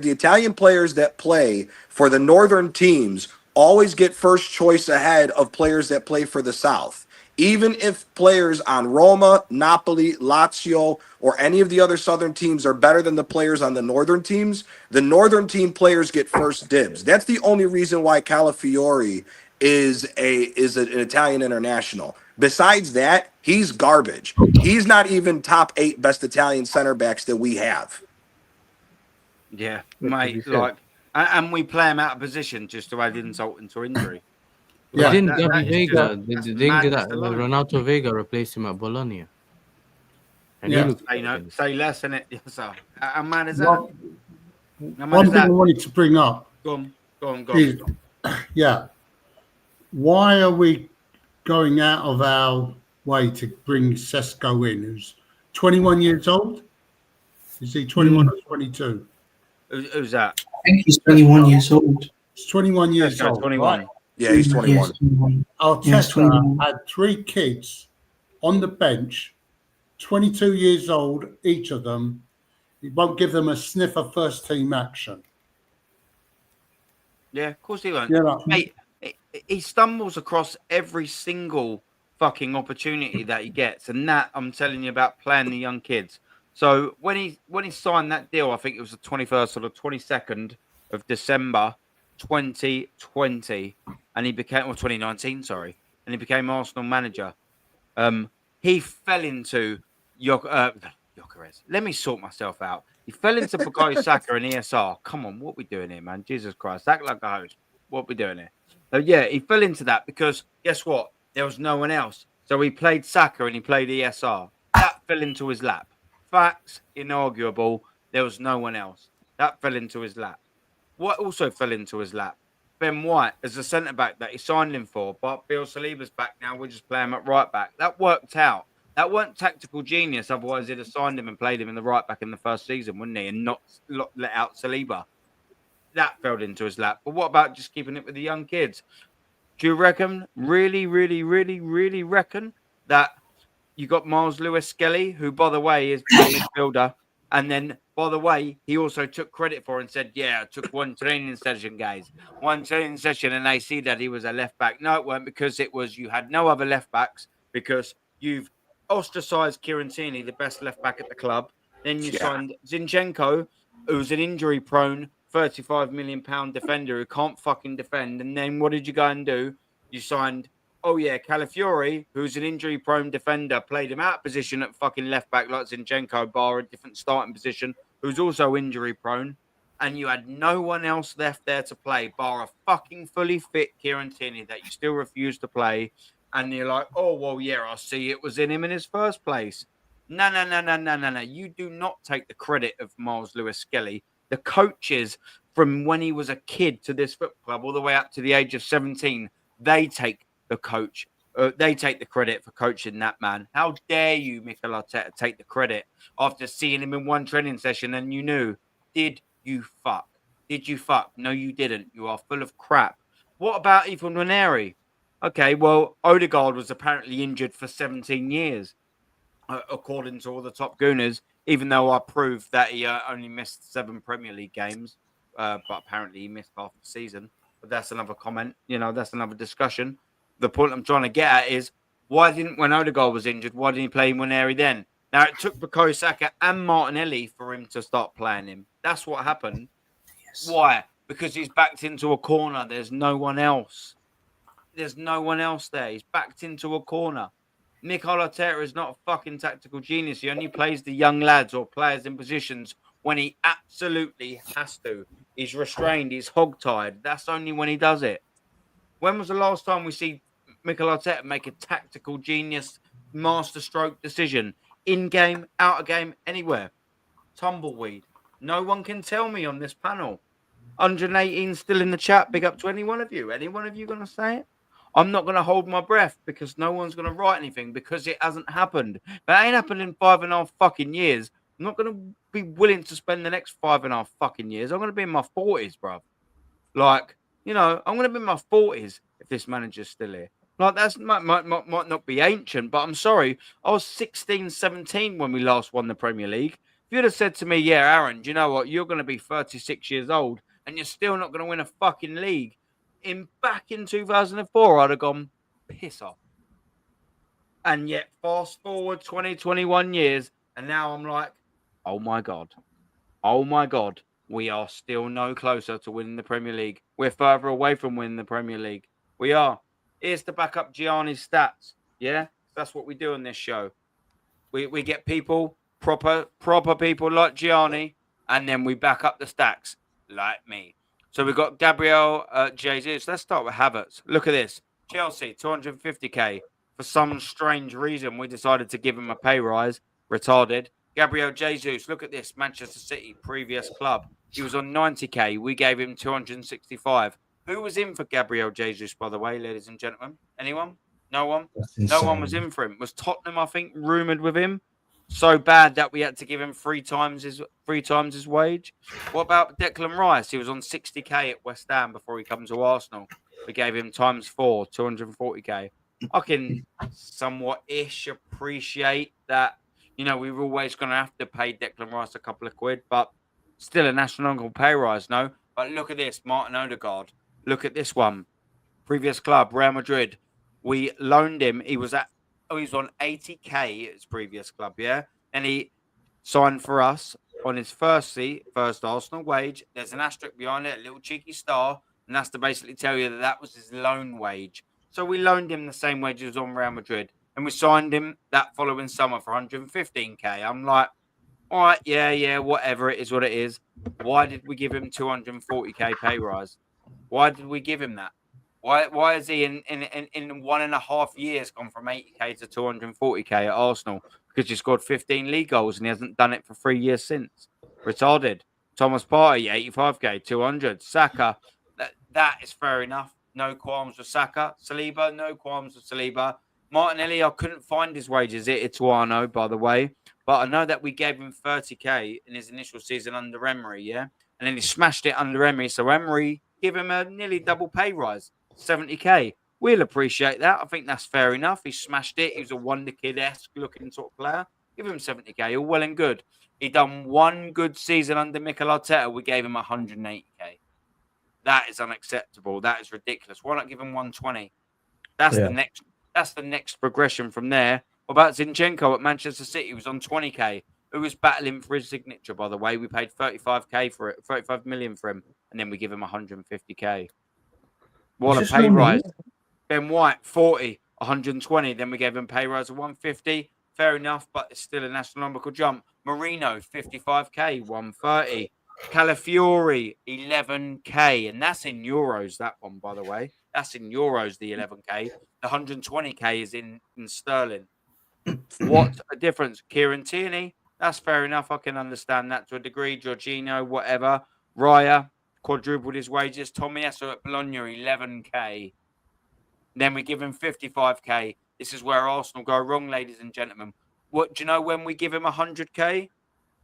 Italian players that play for the northern teams always get first choice ahead of players that play for the south. Even if players on Roma, Napoli, Lazio, or any of the other southern teams are better than the players on the northern teams, the northern team players get first dibs. That's the only reason why Calafiori is an Italian international. Besides that, he's garbage. He's not even top 8 best Italian center backs that we have. Yeah, mate. Like, and we play him out of position just to add insult into injury. Yeah. Didn't Gabby Vega, didn't Renato Vega replace him at Bologna? And he looked say less, innit? Yes, sir. How mad is that? One thing I wanted to bring up. Go on. Is, yeah. Why are we going out of our way to bring Sesko in, who's 21 years old? Is he 21 or 22? Who's that? I think he's 21 years old. He's 21 years old. 21. Right? Yeah, he's 21. Arteta had 3 kids on the bench, 22 years old, each of them. He won't give them a sniff of first team action. Yeah, of course he won't. Yeah, mate, he stumbles across every single fucking opportunity that he gets, and that I'm telling you about playing the young kids. So when he signed that deal, I think it was the 21st or the 22nd of December 2020, and he became 2019, sorry, and he became Arsenal manager. He fell into Gyökeres. Let me sort myself out. He fell into Bukayo Saka and ESR. Come on, what we doing here, man? Jesus Christ, act like a host. What we doing here? So yeah, he fell into that because guess what? There was no one else. So he played Saka and he played ESR. That fell into his lap. Facts, inarguable. There was no one else. That fell into his lap. What also fell into his lap? Ben White as a centre back that he signed him for, but Bill Saliba's back now. We're just playing him at right back. That worked out. That weren't tactical genius. Otherwise, he'd have signed him and played him in the right back in the first season, wouldn't he? And not let out Saliba. That fell into his lap. But what about just keeping it with the young kids? Do you reckon, really reckon that you got Miles Lewis-Skelly, who, by the way, is a midfielder, and then, by the way, he also took credit for and said, yeah, I took one training session, guys. One training session, and they see that he was a left-back. No, it weren't, because it was you had no other left-backs, because you've ostracized Kieran Tierney, the best left-back at the club. Then you signed Zinchenko, who's an injury-prone, £35 million defender who can't fucking defend. And then what did you go and do? You signed, Calafiori, who's an injury-prone defender, played him out of position at fucking left-back like Zinchenko, bar a different starting position, who's also injury-prone. And you had no one else left there to play, bar a fucking fully fit Kieran Tierney that you still refuse to play. And you're like, oh, well, yeah, I see it was in him in his first place. No. You do not take the credit of Miles Lewis-Skelly. The coaches from when he was a kid to this football club all the way up to the age of 17, they take the coach. They take the credit for coaching that man. How dare you, Mikel Arteta, take the credit after seeing him in one training session and you knew? Did you fuck? Did you fuck? No, you didn't. You are full of crap. What about Ethan Nwaneri? Okay, well, Odegaard was apparently injured for 17 years, according to all the top gooners, even though I proved that he only missed 7 Premier League games, but apparently he missed half the season. But that's another comment. That's another discussion. The point I'm trying to get at is, when Odegaard was injured, why didn't he play Nwaneri then? Now, it took Bukayo Saka and Martinelli for him to start playing him. That's what happened. Yes. Why? Because he's backed into a corner. There's no one else. There's no one else there. He's backed into a corner. Mikel Arteta is not a fucking tactical genius. He only plays the young lads or players in positions when he absolutely has to. He's restrained. He's hogtied. That's only when he does it. When was the last time we see Mikel Arteta make a tactical genius masterstroke decision? In-game, out-of-game, anywhere. Tumbleweed. No one can tell me on this panel. 118 still in the chat. Big up to any one of you. Any one of you going to say it? I'm not going to hold my breath because no one's going to write anything because it hasn't happened. But it ain't happened in 5.5 fucking years. I'm not going to be willing to spend the next 5.5 fucking years. I'm going to be in my 40s, bro. Like, I'm going to be in my 40s if this manager's still here. Like, that's might not be ancient, but I'm sorry. I was 16, 17 when we last won the Premier League. If you'd have said to me, yeah, Aaron, do you know what? You're going to be 36 years old and you're still not going to win a fucking league. Back in 2004, I'd have gone, piss off. And yet, fast forward 21 years, and now I'm like, oh my God, we are still no closer to winning the Premier League. We're further away from winning the Premier League. We are. Here's to back up Gianni's stats. Yeah, that's what we do on this show. We get people, proper people like Gianni, and then we back up the stacks like me. So we've got Gabriel Jesus. Let's start with Havertz. Look at this. Chelsea, 250k. For some strange reason, we decided to give him a pay rise. Retarded. Gabriel Jesus, look at this. Manchester City, previous club. He was on 90k. We gave him 265. Who was in for Gabriel Jesus, by the way, ladies and gentlemen? Anyone? No one? No one was in for him. Was Tottenham, I think, rumoured with him? So bad that we had to give him three times his wage. What about Declan Rice? He was on 60k at West Ham before he comes to Arsenal. We gave him times 4, 240k. I can somewhat-ish appreciate that. You know, we were always going to have to pay Declan Rice a couple of quid, but still a national pay rise, no? But look at this, Martin Odegaard. Look at this one. Previous club, Real Madrid. We loaned him. He was on 80k at his previous club, yeah? And he signed for us on his first Arsenal wage. There's an asterisk behind it, a little cheeky star, and that's to basically tell you that was his loan wage. So we loaned him the same wage as on Real Madrid, and we signed him that following summer for 115k. I'm like, all right, yeah, whatever, it is what it is. Why did we give him 240k pay rise? Why did we give him that? Why is he in 1.5 years gone from 80k to 240k at Arsenal? Because he scored 15 league goals and he hasn't done it for 3 years since. Retarded. Thomas Partey, 85k, 200. Saka, that is fair enough. No qualms with Saka. Saliba, no qualms with Saliba. Martinelli, I couldn't find his wages at Ituano, by the way. But I know that we gave him 30k in his initial season under Emery, yeah? And then he smashed it under Emery. So Emery gave him a nearly double pay rise. 70k. We'll appreciate that. I think that's fair enough. He smashed it. He was a wonder kid-esque looking sort of player. Give him 70k. All well and good. He done one good season under Mikel Arteta. We gave him 180k. That is unacceptable. That is ridiculous. Why not give him 120? That's the next progression from there. What about Zinchenko at Manchester City? He was on 20k. Who was battling for his signature, by the way? We paid 35k for it, 35 million for him, and then we give him 150k. What a pay rise. Ben White, 40, 120. Then we gave him pay rise of 150. Fair enough, but it's still a astronomical jump. Marino, 55k, 130. Calafiori, 11k. And that's in euros, that one, by the way. That's in euros, the 11k. The 120k is in sterling. What a difference. Kieran Tierney, that's fair enough. I can understand that to a degree. Jorginho, whatever. Raya, quadrupled his wages. Tomiyasu at Bologna, 11k. Then we give him 55k. This is where Arsenal go wrong, ladies and gentlemen. What do you know when we give him 100k?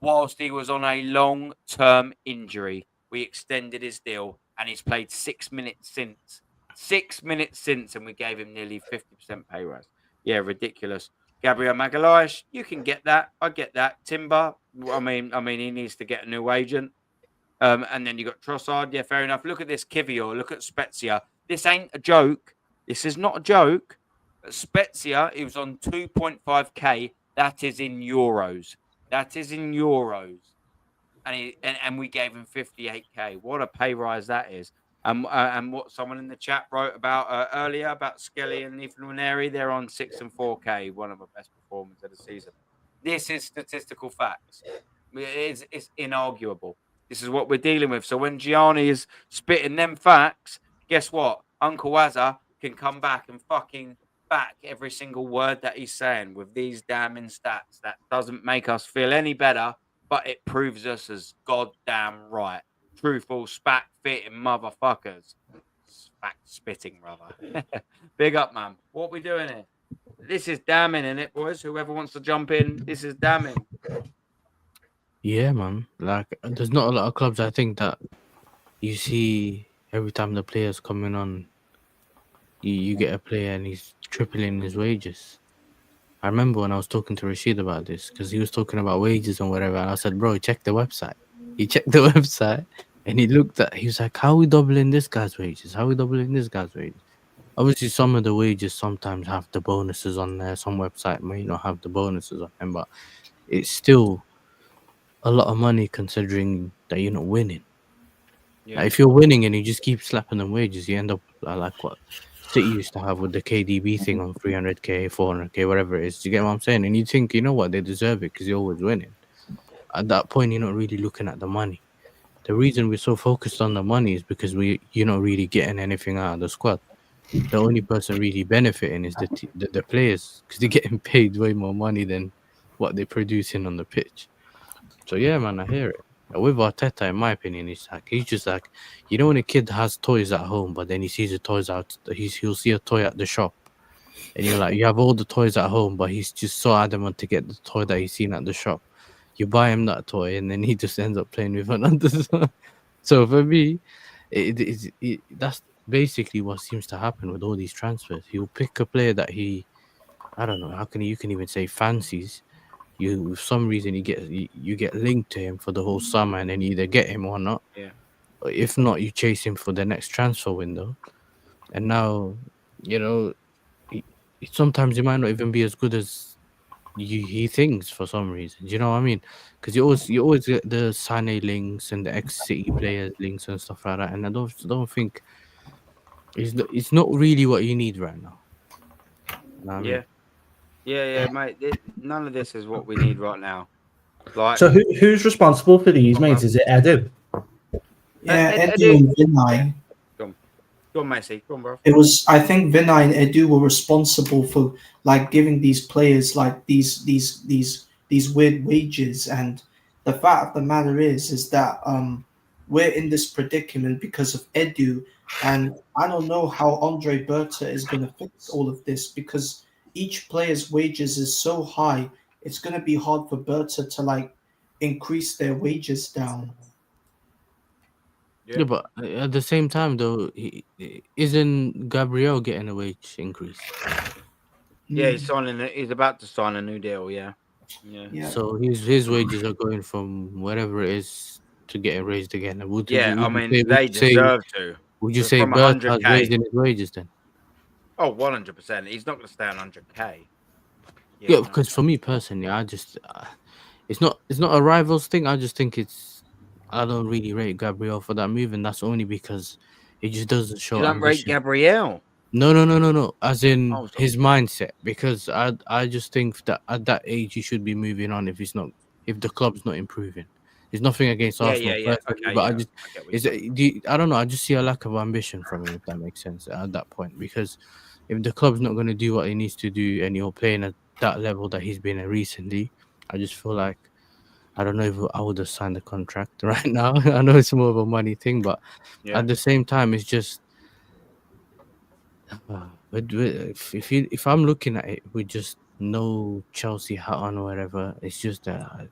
Whilst he was on a long-term injury, we extended his deal, and he's played 6 minutes since. 6 minutes since, and we gave him nearly 50% pay rise. Yeah, ridiculous. Gabriel Magalhaes, you can get that. I get that. Timber, I mean, he needs to get a new agent. And then you got Trossard. Yeah, fair enough. Look at this Kivior. Look at Spezia. This ain't a joke. This is not a joke. Spezia, he was on 2.5k. That is in euros. That is in euros. And we gave him 58k. What a pay rise that is. And what someone in the chat wrote about earlier about Skelly and Ethan Nwaneri, they're on 6 and 4k, one of the best performers of the season. This is statistical facts. It's inarguable. This is what we're dealing with. So when Gianni is spitting them facts, guess what? Uncle Wazza can come back and fucking back every single word that he's saying with these damning stats. That doesn't make us feel any better, but it proves us as goddamn right. Truthful, spat-fitting motherfuckers. Spat-spitting, rather. Big up, man. What we doing here? This is damning, innit, boys? Whoever wants to jump in, this is damning. Yeah, man. Like, there's not a lot of clubs, I think, that you see every time the player's coming on, you get a player and he's tripling his wages. I remember when I was talking to Rashid about this, because he was talking about wages and whatever, and I said, bro, check the website. He checked the website, and he was like, how are we doubling this guy's wages? How are we doubling this guy's wages? Obviously, some of the wages sometimes have the bonuses on there. Some website may not have the bonuses on them, but it's still a lot of money considering that you're not winning. Yeah. Like, if you're winning and you just keep slapping them wages, you end up like what, City used to have with the KDB thing on 300k, 400k, whatever it is. Do you get what I'm saying? And you think, you know what, they deserve it because you're always winning. At that point, you're not really looking at the money. The reason we're so focused on the money is because you're not really getting anything out of the squad. The only person really benefiting is the players because they're getting paid way more money than what they're producing on the pitch. So yeah, man, I hear it. With Arteta, in my opinion, he's just like, you know, when a kid has toys at home, but then he sees the toys out, he'll see a toy at the shop, and you're like, you have all the toys at home, but he's just so adamant to get the toy that he's seen at the shop. You buy him that toy, and then he just ends up playing with another. So for me, that's basically what seems to happen with all these transfers. He'll pick a player that I don't know, you can even say fancies. You, for some reason, you get linked to him for the whole summer, and then you either get him or not. Yeah. Or if not, you chase him for the next transfer window. And now, you know, sometimes he might not even be as good as he thinks for some reason. Do you know what I mean? Because you always get the Sané links and the ex-City players links and stuff like that. And I don't think it's not really what you need right now. You know what I mean? Yeah, mate. None of this is what we need right now. Like, so who's responsible for these, mate? Is it Edu? Yeah, Edu and Vinay. Go on, Messi. Go on, bro. It was, I think, Vinay and Edu were responsible for like giving these players like these weird wages. And the fact of the matter is that we're in this predicament because of Edu, and I don't know how Andre Berta is going to fix all of this because each player's wages is so high. It's going to be hard for Berta to like increase their wages down. Yeah, but at the same time, though, isn't Gabriel getting a wage increase? Yeah, he's about to sign a new deal. Yeah. So his wages are going from whatever it is to getting raised again. They deserve to. Would you say Berta's raising his wages then? Oh, 100%. He's not going to stay on 100k. Yeah, because for me personally, I just it's not a rivals thing. I just think I don't really rate Gabriel for that move, and that's only because it just doesn't show. You don't rate Gabriel? No. As in his mindset, because I just think that at that age he should be moving on if the club's not improving. There's nothing against Arsenal, but I don't know. I just see a lack of ambition from him, if that makes sense at that point. Because if the club's not going to do what he needs to do, and you're playing at that level that he's been at recently, I just feel like I don't know if I would have signed the contract right now. I know it's more of a money thing, but at the same time, it's just if I'm looking at it with just no Chelsea hat on or whatever, it's just that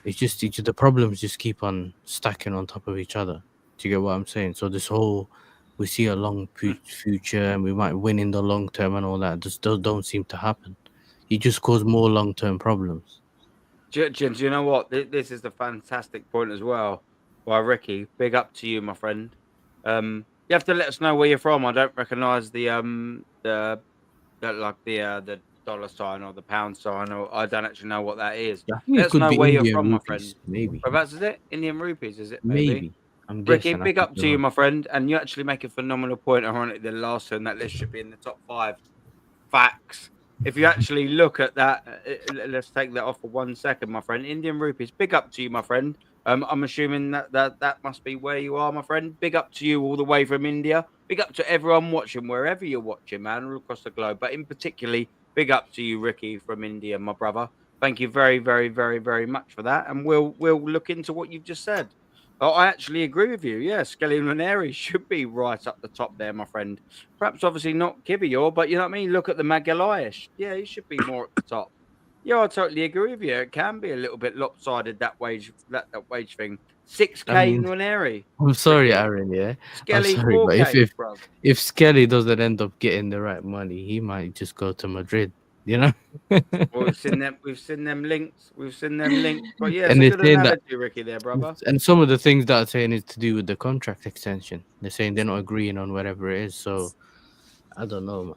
the problems just keep on stacking on top of each other. Do you get what I'm saying? So this whole we see a long future and we might win in the long term and all that just don't seem to happen. You just cause more long-term problems. Do you know what? This is a fantastic point as well. By Ricky, big up to you, my friend. You have to let us know where you're from. I don't recognise the dollar sign or the pound sign, or I don't actually know what that is. Let us know where you're from, my friend. Maybe. Whereabouts is it? Indian rupees, is it? Maybe. Ricky, big up to you, my friend. And you actually make a phenomenal point. Ironically, the last one that list should be in the top 5. Facts. If you actually look at that, let's take that off for 1 second, my friend. Indian rupees, big up to you, my friend. I'm assuming that must be where you are, my friend. Big up to you all the way from India. Big up to everyone watching, wherever you're watching, man, all across the globe. But in particularly, big up to you, Ricky, from India, my brother. Thank you very, very, very, very much for that. And we'll look into what you've just said. Oh, I actually agree with you. Yeah, Skelly and Ranieri should be right up the top there, my friend. Perhaps obviously not Kivior, but you know what I mean? Look at the Magalhaes. Yeah, he should be more at the top. Yeah, I totally agree with you. It can be a little bit lopsided, that wage thing. 6k Ranieri. I'm sorry, Aaron, yeah. Skelly, I'm sorry, 4K, but if Skelly doesn't end up getting the right money, he might just go to Madrid. You know, well, we've seen them links. But yeah, and it's a good analogy, Ricky, there, brother. And some of the things that are saying is to do with the contract extension. They're saying they're not agreeing on whatever it is. So I don't know, man.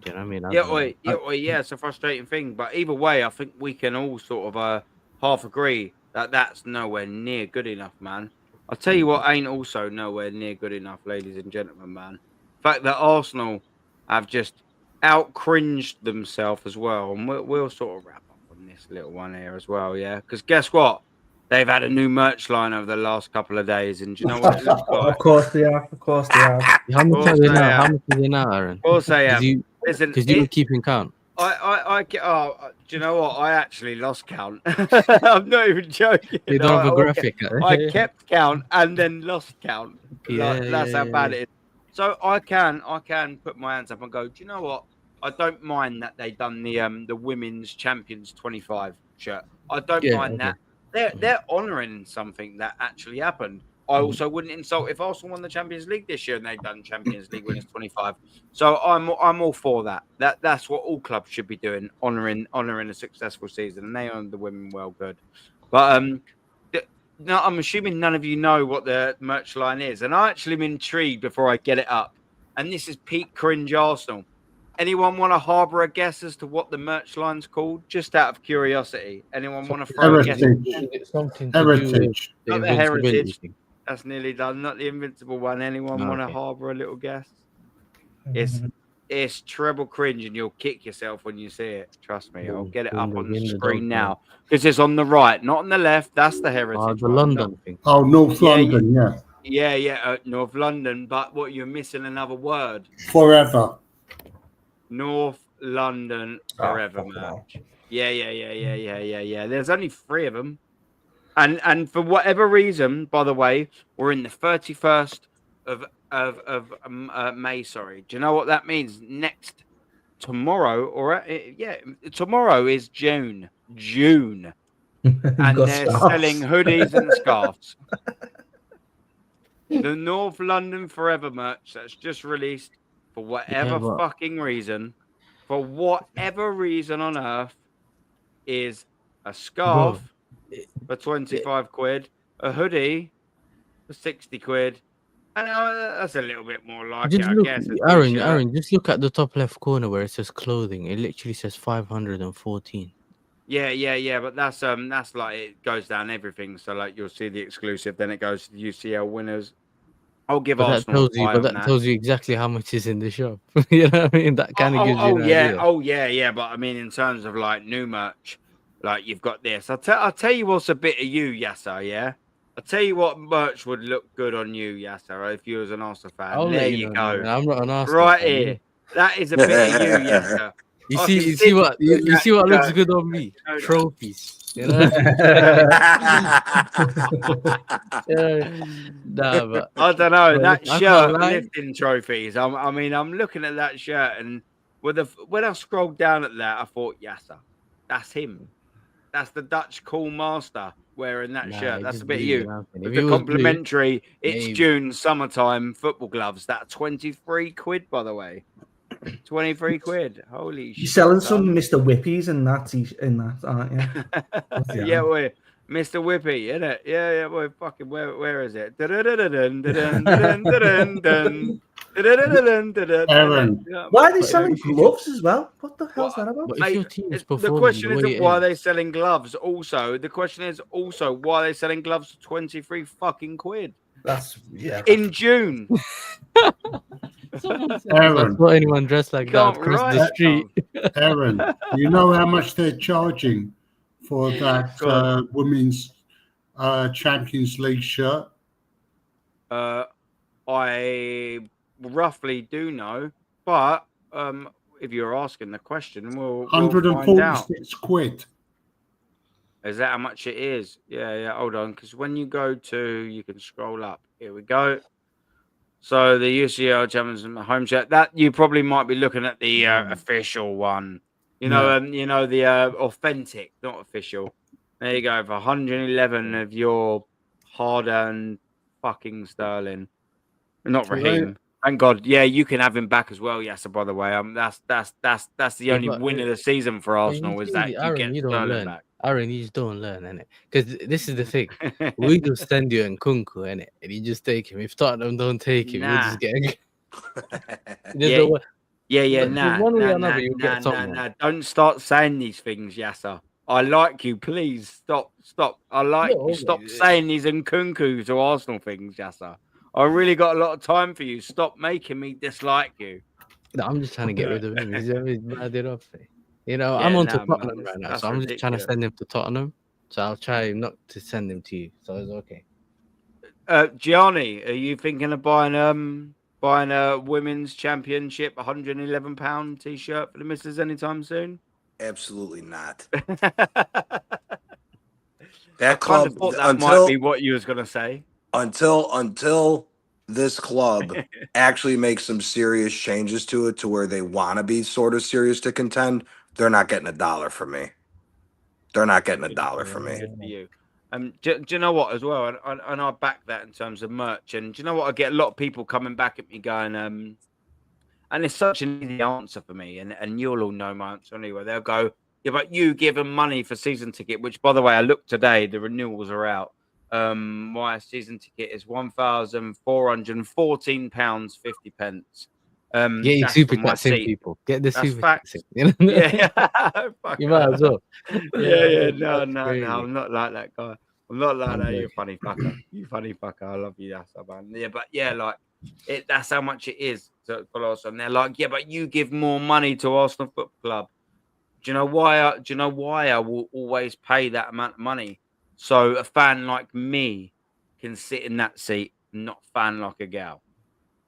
Do you know what I mean? Yeah, it's a frustrating thing. But either way, I think we can all sort of half agree that that's nowhere near good enough, man. I'll tell you what ain't also nowhere near good enough, ladies and gentlemen, man. The fact that Arsenal have just out cringed themselves as well. And we'll sort of wrap up on this little one here as well, yeah. Because guess what? They've had a new merch line over the last couple of days, and do you know what it looks like? Of course they are. Of course they are. How much are they now? How much are they now, Aaron? Of course they have. Because you were keeping count. Do you know what? I actually lost count. I'm not even joking. You don't have a graphic. I kept count and then lost count. That's how bad it is. So I can put my hands up and go, do you know what? I don't mind that they done the women's champions 25 shirt. I don't mind that. They're honouring something that actually happened. I also wouldn't insult if Arsenal won the Champions League this year and they've done Champions League winners 25. So I'm all for that. That's what all clubs should be doing, honouring a successful season, and they honoured the women well good. But no, I'm assuming none of you know what the merch line is, and I actually am intrigued before I get it up. And this is peak cringe Arsenal. Anyone want to harbour a guess as to what the merch line's called? Just out of curiosity. Anyone want to throw a guess? Heritage. Not the heritage. That's nearly done. Not the invincible one. Anyone want to harbour a little guess? It's treble cringe, and you'll kick yourself when you see it. Trust me. I'll get it up on the screen now because it's on the right, not on the left. That's the heritage. The London thing. Oh, North London, yeah. Yeah, North London. But what, you're missing another word. Forever. North London forever match. Yeah. There's only 3 of them. And for whatever reason, by the way, we're in the 31st of May. Sorry, do you know what that means? Next tomorrow, tomorrow is June, and they're selling hoodies and scarves. The North London Forever merch that's just released for whatever fucking reason, on earth, is a scarf. For 25 quid, a hoodie for 60 quid, and that's a little bit more like it, I guess. Aaron, just look at the top left corner where it says clothing. It literally says 514. Yeah, but that's like it goes down everything. So like you'll see the exclusive, then it goes to the UCL winners. I'll give Arsenal. That tells you exactly how much is in the shop. You know what I mean? That kind of gives you an idea. Yeah. But I mean, in terms of like new merch. Like you've got this. I'll tell you what's a bit of you, Yasser, yeah? I'll tell you what merch would look good on you, Yasser, if you was an Arsenal fan. There you go. Man. I'm not an Arsenal fan. Here. That is a bit of you, Yasser. You see what looks good on me? Trophies. You know? But I don't know. That shirt lifting trophies. I'm looking at that shirt, and when I scrolled down at that, I thought, Yasser, that's him. That's the Dutch cool master wearing that shirt. That's a bit of you. With the complimentary, it's June, summertime football gloves. That 23 quid, by the way. 23 quid. Holy shit. You're selling some Mr. Whippies and that, aren't you? Yeah, boy. Mr. Whippy, isn't it? Yeah, boy. Fucking, where is it? Aaron. Why are they selling gloves as well? What the hell's that about? Mate, the question isn't why they're selling gloves. Also, the question is also why they're selling gloves for 23 fucking quid. That's in June. Aaron, not anyone dressed like that across the street. Aaron, you know how much they're charging for that women's Champions League shirt? I roughly do know, but if you're asking the question, we'll 146 quid. Is that how much it is? Yeah. Hold on, because when you go to, you can scroll up. Here we go. So the UCL Champions home shirt. That you probably might be looking at the official one. You know, the authentic, not official. There you go for 111 of your hard-earned fucking sterling. Not Raheem. Thank God. Yeah, you can have him back as well. Yes, by the way, that's the only win of the season for Arsenal is that you get Sterling back. Aaron, you just don't learn, innit? Because this is the thing. We just send you in Kunku, innit? And you just take him. If Tottenham don't take him, you'll just get Nah. Don't start saying these things, Yasser. I like you. Please stop. I like you. Stop saying these Nkunku to Arsenal things, Yasser. I really got a lot of time for you. Stop making me dislike you. No, I'm just trying to get rid of him. He's bad enough. You know, Yeah, I'm on to nah, Tottenham man, right now, that's so I'm just trying to ridiculous. send him to Tottenham. So I'll try not to send him to you. So it's okay. Gianni, are you thinking of buying a women's championship £111 t-shirt for the missus anytime soon? Absolutely not. I That kind of club thought that might be what you was gonna say. until this club actually makes some serious changes to it to where they want to be sort of serious to contend, they're not getting a dollar from me. They're not getting a dollar from me. Good for you. Do you know what as well? And I back that in terms of merch. And do you know what? I get a lot of people coming back at me going, and it's such an easy answer for me. And you'll all know my answer anyway. They'll go, yeah, but you give them money for season ticket, which by the way, I looked today, the renewals are out. My season ticket is £1,414.50. Get your That's super for my chats in, seat. people. Get the That's super facts. chats in. Yeah, You might as well. yeah. No, That's no, crazy. I'm not like that guy. I'm not like I'm that. You joking. funny fucker. You funny fucker. I love you, that's man. Yeah, but yeah, like that's how much it is to follow us. And they're like, yeah, but you give more money to Arsenal Football Club. Do you know why? Do you know why I will always pay that amount of money? So a fan like me can sit in that seat, and not fan like a gal,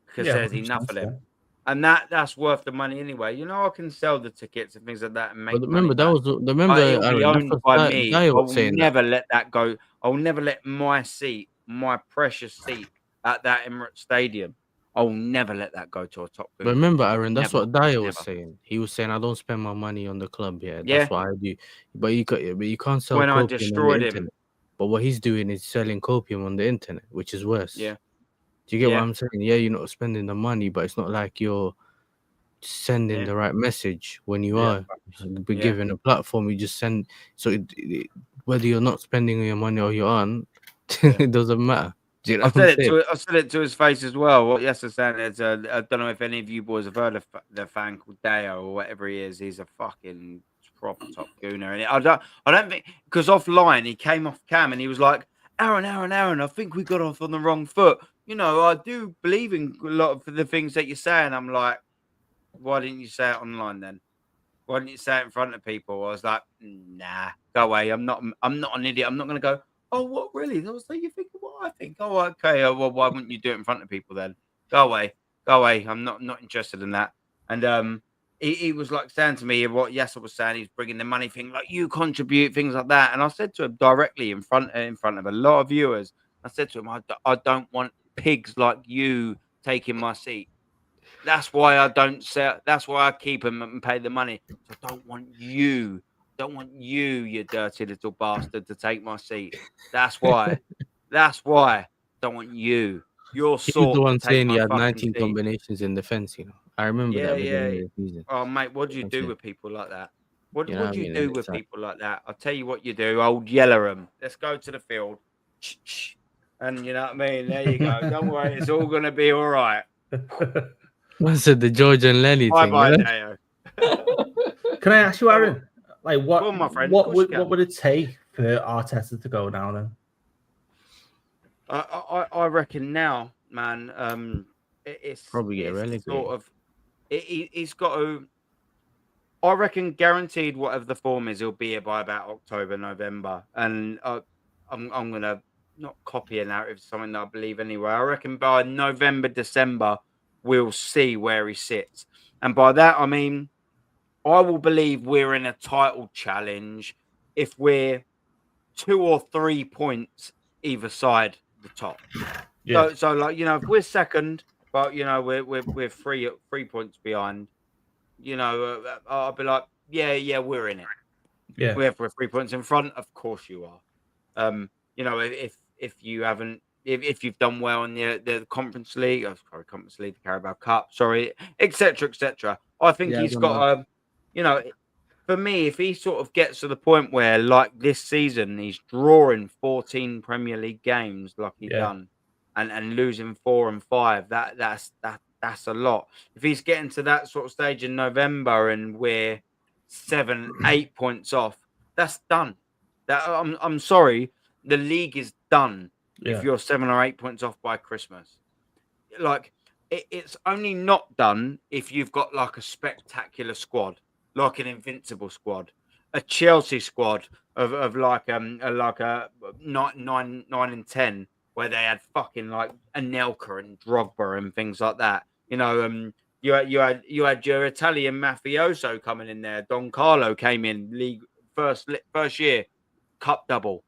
because Yeah, there's enough of 100%, them. And that's worth the money anyway. You know, I can sell the tickets and things like that and But make money remember, that back. was remember, But it'll be Aaron. That's owned what by me. Dyer I'll was saying. never let that go. I'll never let my seat, my precious seat at that Emirates Stadium, I'll never let that go to a top But gooner. remember, Aaron, that's Never, what Dyer was never. saying. He was saying, "I don't spend my money on the club. Yeah, Yeah. that's what I do." But you can't sell When I copium on the destroyed him. internet. But what he's doing is selling copium on the internet, which is worse. Yeah. Do you get what Yeah. I'm saying? Yeah, you're not spending the money, but it's not like you're sending Yeah. the right message when you Yeah. are be Yeah. given a platform. You just send. So whether you're not spending your money or you aren't, Yeah. it doesn't matter. Do you know I what I'm said saying? it to his face as well. What Yes is saying is, I don't know if any of you boys have heard of the fan called Deo or whatever he is. He's a fucking proper top gooner. And I don't think, because offline he came off cam and he was like, Aaron, I think we got off on the wrong foot. You know, I do believe in a lot of the things that you're saying. I'm like, why didn't you say it online then? Why didn't you say it in front of people? I was like, nah, go away. I'm not an idiot. I'm not going to go, oh, what, really? I was like, you think what I think? Oh, okay. Well, why wouldn't you do it in front of people then? Go away. I'm not interested in that. And he was like saying to me what Yasser was saying. He's bringing the money thing, like you contribute, things like that. And I said to him directly in front of a lot of viewers, I said to him, I don't want pigs like you taking my seat. That's why I don't sell. That's why I keep them and pay the money. So I don't want you, you dirty little bastard, to take my seat. That's why. I don't want you. Your He was the sort one to take saying he my had fucking 19 seat. combinations in defense. You know, I remember that beginning of the season. Oh, mate, what do you I'm do saying. with people like that? What You know what I do you mean? do And with it's like, people like that? I'll tell you what you do. Old yeller 'em. Let's go to the field. And you know what I mean? There you go. Don't worry. It's all going to be all right. I said the George and Lenny thing. Bye, You know? Deo. Can I ask you, Aaron? Like, Go what? on, my friend. What Of course you would it take for Arteta to go now? Then I reckon now, man. It's Probably get it's relegated. sort of. He's got to. I reckon guaranteed whatever the form is, he'll be here by about October, November, and I'm gonna not copy a narrative, something that I believe anyway. I reckon by November, December, we'll see where he sits, and by that I mean I will believe we're in a title challenge if we're 2 or 3 points either side the top. yeah, So like, you know, if we're second, but you know we're 3 points behind. You know, I'll be like, yeah, we're in it. yeah, We're 3 points in front. Of course you are. You know, if you haven't, if you've done well in the Conference League, the Carabao Cup, etc. I think Yeah, I he's don't got know. you know, for me, if he sort of gets to the point where, like this season, he's drawing 14 Premier League games like he yeah, done, and losing 4 and 5, that's a lot. If he's getting to that sort of stage in November and we're 7, 8 points off, that's done. That I'm sorry, the league is done yeah. if you're 7 or 8 points off by Christmas. Like it's only not done if you've got like a spectacular squad, like an invincible squad, a Chelsea squad of like a 9 and 10, where they had fucking like Anelka and Drogba and things like that. You had your Italian mafioso coming in there. Don Carlo came in league first year, cup double.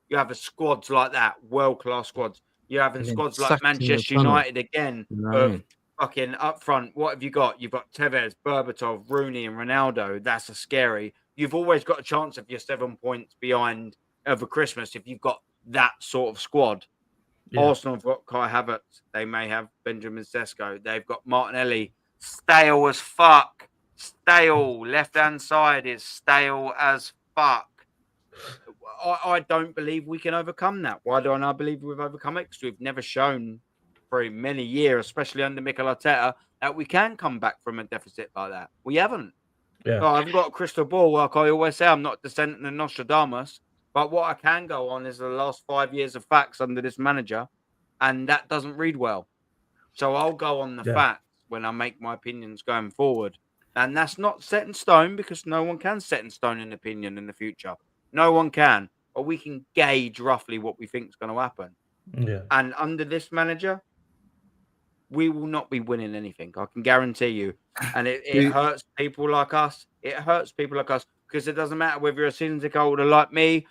You have a squads like that, world class squads. You're having squads like Manchester United again of fucking up front. What have you got? You've got Tevez, Berbatov, Rooney, and Ronaldo. That's a scary. You've always got a chance if you're 7 points behind over Christmas if you've got that sort of squad. Yeah. Arsenal have got Kai Havertz. They may have Benjamin Sesko. They've got Martinelli. Stale as fuck. Stale. Left-hand side is stale as fuck. I don't believe we can overcome that. Why do I not believe we've overcome it? Because we've never shown for many years, especially under Mikel Arteta, that we can come back from a deficit like that. We haven't. Yeah. I haven't got a crystal ball. Like I always say, I'm not descendant of Nostradamus. But what I can go on is the last 5 years of facts under this manager, and that doesn't read well. So I'll go on the facts when I make my opinions going forward. And that's not set in stone because no one can set in stone an opinion in the future. No one can, but we can gauge roughly what we think is going to happen. Yeah. And under this manager, we will not be winning anything. I can guarantee you. And it hurts people like us. It hurts people like us because it doesn't matter whether you're a season ticket holder like me,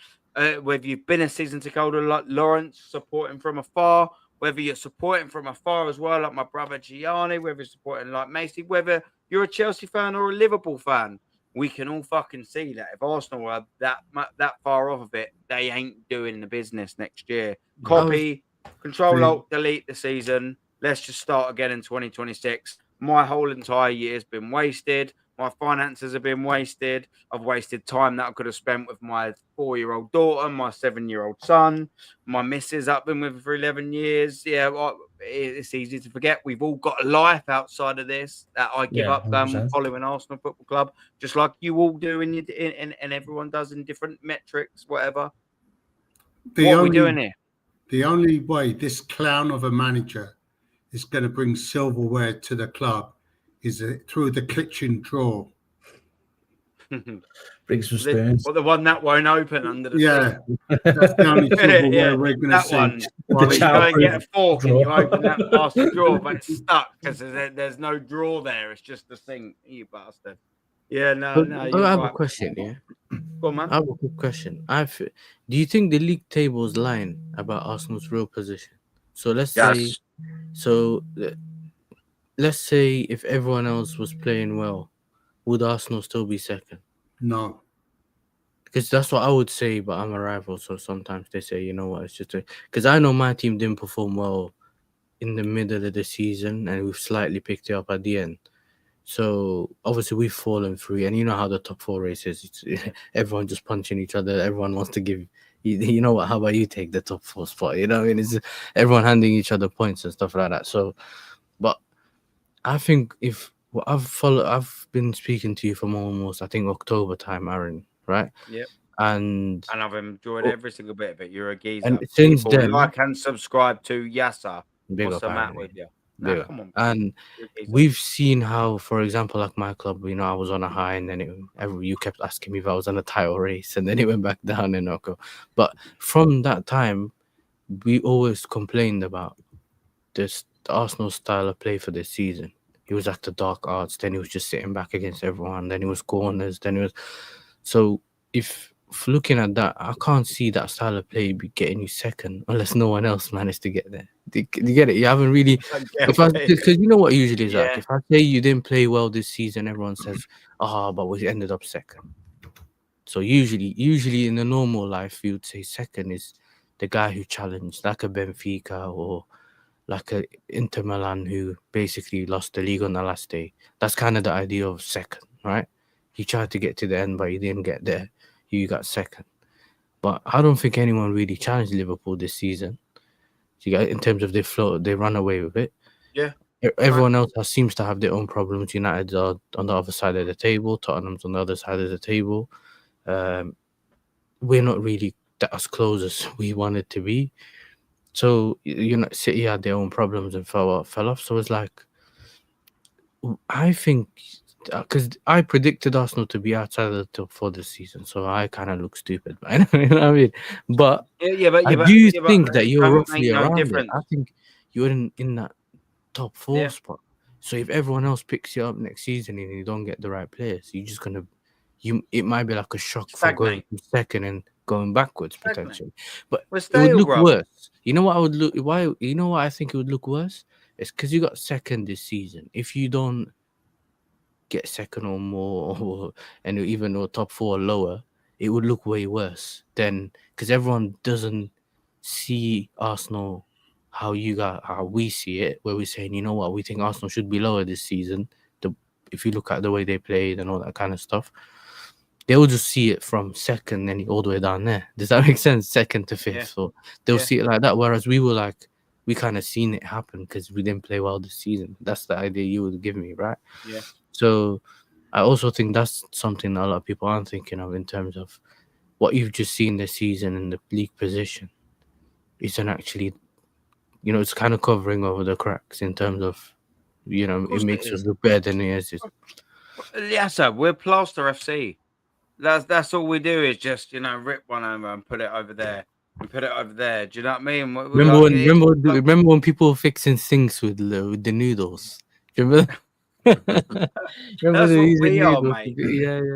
whether you've been a season ticket holder like Lawrence, supporting from afar, whether you're supporting from afar as well, like my brother Gianni, whether you're supporting like Macy, whether you're a Chelsea fan or a Liverpool fan. We can all fucking see that if Arsenal are that far off of it, they ain't doing the business next year. Copy, Control, Alt, delete the season. Let's just start again in 2026. My whole entire year has been wasted. My finances have been wasted. I've wasted time that I could have spent with my 4-year-old daughter, my 7-year-old son, my missus I've been with for 11 years. Yeah, it's easy to forget. We've all got a life outside of this that I give up following Arsenal Football Club, just like you all do and everyone does in different metrics, whatever. What are we doing here? The only way this clown of a manager is going to bring silverware to the club is through the kitchen drawer. Bring some spoons. Well, the one that won't open under the sink. That's the only silverware we're going to see. One. You go and get a fork and you open that bastard drawer, but it's stuck because there's no drawer there. It's just the sink, you bastard. Yeah, no. I have a question, yeah? Go on, man. I have a quick question. Do you think the league table is lying about Arsenal's real position? So let's say if everyone else was playing well, would Arsenal still be second? No. Because that's what I would say, but I'm a rival, so sometimes they say, you know what, it's just because I know my team didn't perform well in the middle of the season, and we've slightly picked it up at the end. So obviously we've fallen through, and you know how the top 4 race is. It's everyone just punching each other. Everyone wants to give. You know what? How about you take the top 4 spot? You know what I mean? It's everyone handing each other points and stuff like that. So, but I think I've been speaking to you from almost, I think, October time, Aaron, right? Yep. And I've enjoyed every single bit of it. You're a geezer. And since then, like and subscribe to Yasser. What's the matter with you? Nah, come on. And we've seen how, for example, like my club, you know, I was on a high, and then you kept asking me if I was on a title race, and then it went back down and okay. But from that time, we always complained about the Arsenal style of play for this season. He was at the dark arts, then he was just sitting back against everyone, then he was corners, then he was. So if looking at that, I can't see that style of play be getting you second unless no one else managed to get there. Do you get it? You haven't really, because you know what usually is like. If I say you didn't play well this season, everyone says, but we ended up second. So usually in the normal life, you would say second is the guy who challenged, like a Benfica or like a Inter Milan who basically lost the league on the last day. That's kind of the idea of second, right? He tried to get to the end, but he didn't get there. You got second. But I don't think anyone really challenged Liverpool this season. In terms of their flow, they run away with it. Yeah. Everyone else seems to have their own problems. United are on the other side of the table. Tottenham's on the other side of the table. We're not really as close as we wanted to be. So City had their own problems and fell off. So it's like, I think, because I predicted Arsenal to be outside of the top 4 this season, so I kind of look stupid, man. You know what I mean? But I do think that you're roughly around it. I think you're in that top 4 spot. So if everyone else picks you up next season and you don't get the right players, you're just gonna it might be like a shock for going from second and going backwards potentially. But it would look worse. You know what I would look why you know what I think it would look worse? It's because you got second this season. If you don't get second or more and even or top 4 or lower, it would look way worse than because everyone doesn't see Arsenal how we see it, where we're saying, you know what, we think Arsenal should be lower this season. If you look at the way they played and all that kind of stuff, they will just see it from second and all the way down there. Does that make sense? Second to fifth. So they'll see it like that. Whereas we were like, we kind of seen it happen because we didn't play well this season. That's the idea you would give me, right? Yeah. So I also think that's something that a lot of people aren't thinking of in terms of what you've just seen this season in the league position. Isn't actually, it's kind of covering over the cracks in terms of, it makes us look better than it is. Yeah, sir. We're Plaster FC. That's all we do is just rip one over and put it over there and put it over there. Do you know what I mean? Remember when people were fixing sinks with the noodles? Remember? That's what we are, mate.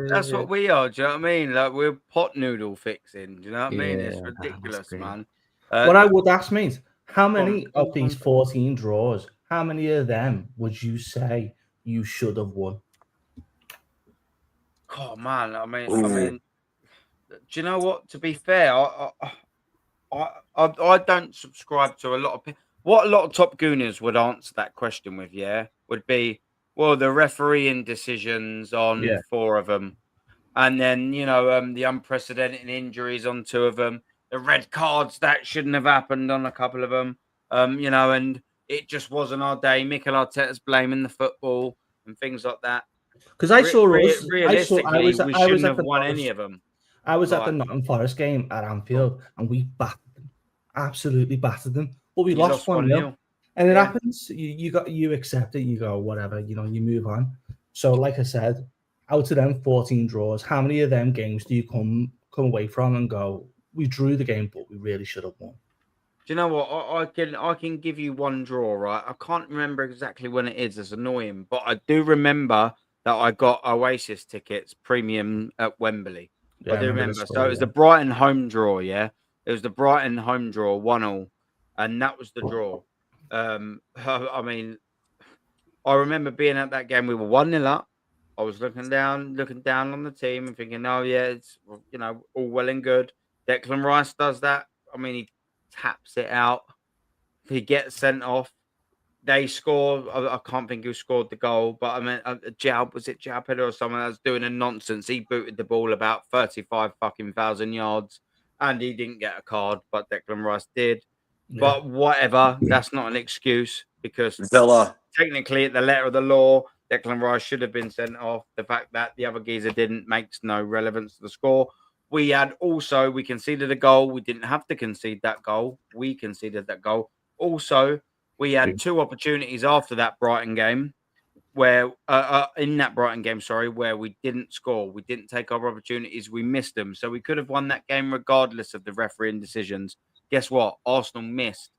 That's what we are. Do you know what I mean? Like we're pot noodle fixing. Do you know what I mean? It's ridiculous, man. What I would ask, mate, how many of these 14 draws, how many of them would you say you should have won? Oh man, I mean, do you know what? To be fair, I don't subscribe to a lot of people. What a lot of top gooners would answer that question with, would be, well, the refereeing decisions on 4 of them, and then the unprecedented injuries on 2 of them, the red cards that shouldn't have happened on a couple of them, and it just wasn't our day. Mikel Arteta's blaming the football and things like that. Because I saw realistically, we shouldn't have won any of them. I was at the Nottingham Forest game at Anfield, and we battered them, absolutely battered them. But we lost 1-0, and it happens. You accept it. You go whatever. You move on. So, like I said, out of them 14 draws, how many of them games do you come away from and go, we drew the game, but we really should have won? Do you know what? I can give you one draw, right? I can't remember exactly when it is. It's annoying, but I do remember that I got Oasis tickets premium at Wembley. I do remember. So it was the Brighton home draw, It was the Brighton home draw, 1-1, and that was the draw. I mean, I remember being at that game. We were 1-0 up. I was looking down on the team and thinking, oh yeah, it's all well and good. Declan Rice does that. I mean, he taps it out. He gets sent off. They score. I can't think who scored the goal, but I mean, was it João Pedro or someone that was doing a nonsense? He booted the ball about 35,000 yards, and he didn't get a card, but Declan Rice did. Yeah. But whatever, that's not an excuse because technically, at the letter of the law, Declan Rice should have been sent off. The fact that the other geezer didn't makes no relevance to the score. We conceded a goal. We didn't have to concede that goal. We conceded that goal. Also, we had 2 opportunities after that Brighton game where where we didn't score. We didn't take our opportunities. We missed them. So we could have won that game regardless of the refereeing decisions. Guess what? Arsenal missed.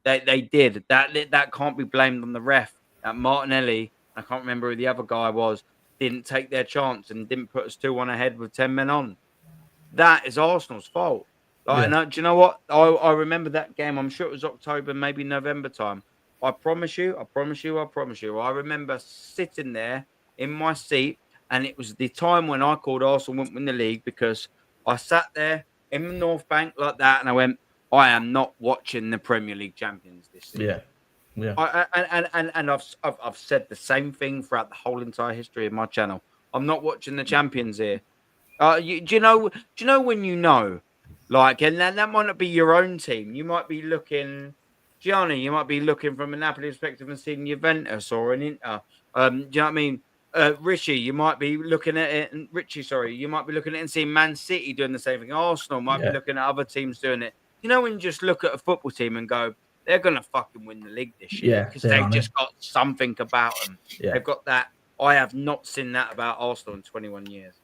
They did. That can't be blamed on the ref. That Martinelli, I can't remember who the other guy was, didn't take their chance and didn't put us 2-1 ahead with 10 men on. That is Arsenal's fault. Do you know what? I remember that game. I'm sure it was October, maybe November time. I promise you. I remember sitting there in my seat, and it was the time when I called Arsenal wouldn't win the league because I sat there in the North Bank like that, and I went, I am not watching the Premier League champions this season. Yeah. And I've said the same thing throughout the whole entire history of my channel. I'm not watching the champions here. Do you know when like, and that might not be your own team. You might be looking, Gianni, you might be looking from a Napoli perspective and seeing Juventus or an Inter. Do you know what I mean? Richie, you might be looking at it, and you might be looking at it and seeing Man City doing the same thing. Arsenal might be looking at other teams doing it. you know when you just look at a football team and go, they're gonna fucking win the league this year because they've just got something about them. Yeah. They've got that. I have not seen that about Arsenal in 21 years.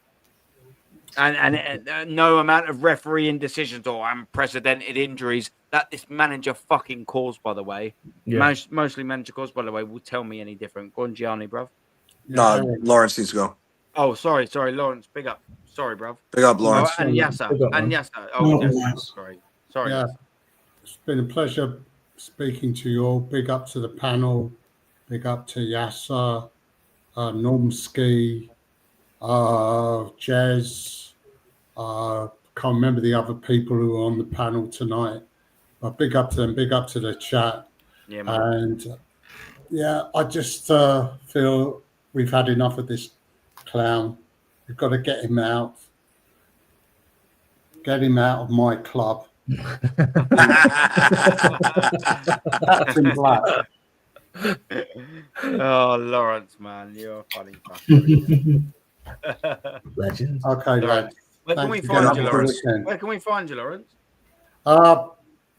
And no amount of refereeing decisions or unprecedented injuries that this manager fucking caused, by the way. Yeah. Mostly manager caused, by the way, will tell me any different. Go on, Gianni, bruv. No, Lawrence needs to go. Oh, sorry, Lawrence. Big up. Sorry, bruv. Big up, Lawrence. Oh, and Yasser. And Yasser. Oh, yes. Sorry. Yeah. Yasser. It's been a pleasure speaking to you all. Big up to the panel. Big up to Yasser, Normski, Jez. Can't remember the other people who were on the panel tonight. But big up to them. Big up to the chat. Yeah, man. And yeah, I just feel we've had enough of this clown. We've got to get him out. Get him out of my club. That's in black. Oh, Lawrence, man, you're a funny. Legend. Okay, lads. Where can we find you, Lawrence? Where can we find you, Lawrence?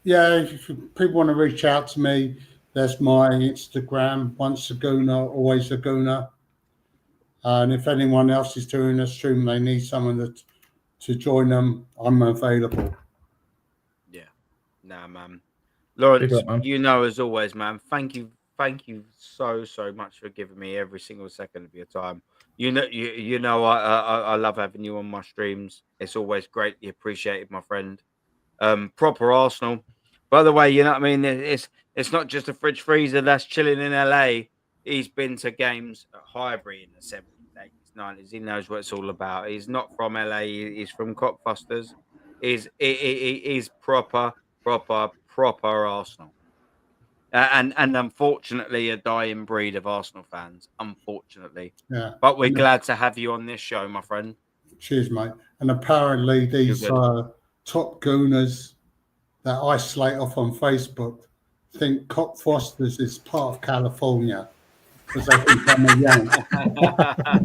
Yeah, if people want to reach out to me, there's my Instagram, once a Gooner, always a Gooner. And if anyone else is doing a stream, they need someone to join them, I'm available. Yeah. Nah, man. Lawrence, Up, man. you know, as always, man, thank you so much for giving me every single second of your time. You know, I love having you on my streams. It's always greatly appreciated, my friend. Proper Arsenal. By the way, you know what I mean? It's not just a fridge freezer that's chilling in LA. He's been to games at Highbury in the 70s, 80s, 90s. He knows what it's all about. He's not from LA. He's from Cockfosters. He's proper Arsenal. And unfortunately, a dying breed of Arsenal fans. Unfortunately. Yeah. But we're glad to have you on this show, my friend. Cheers, mate. And apparently these top gooners that isolate off on Facebook think Cockfosters is part of California because they think I'm a Yank.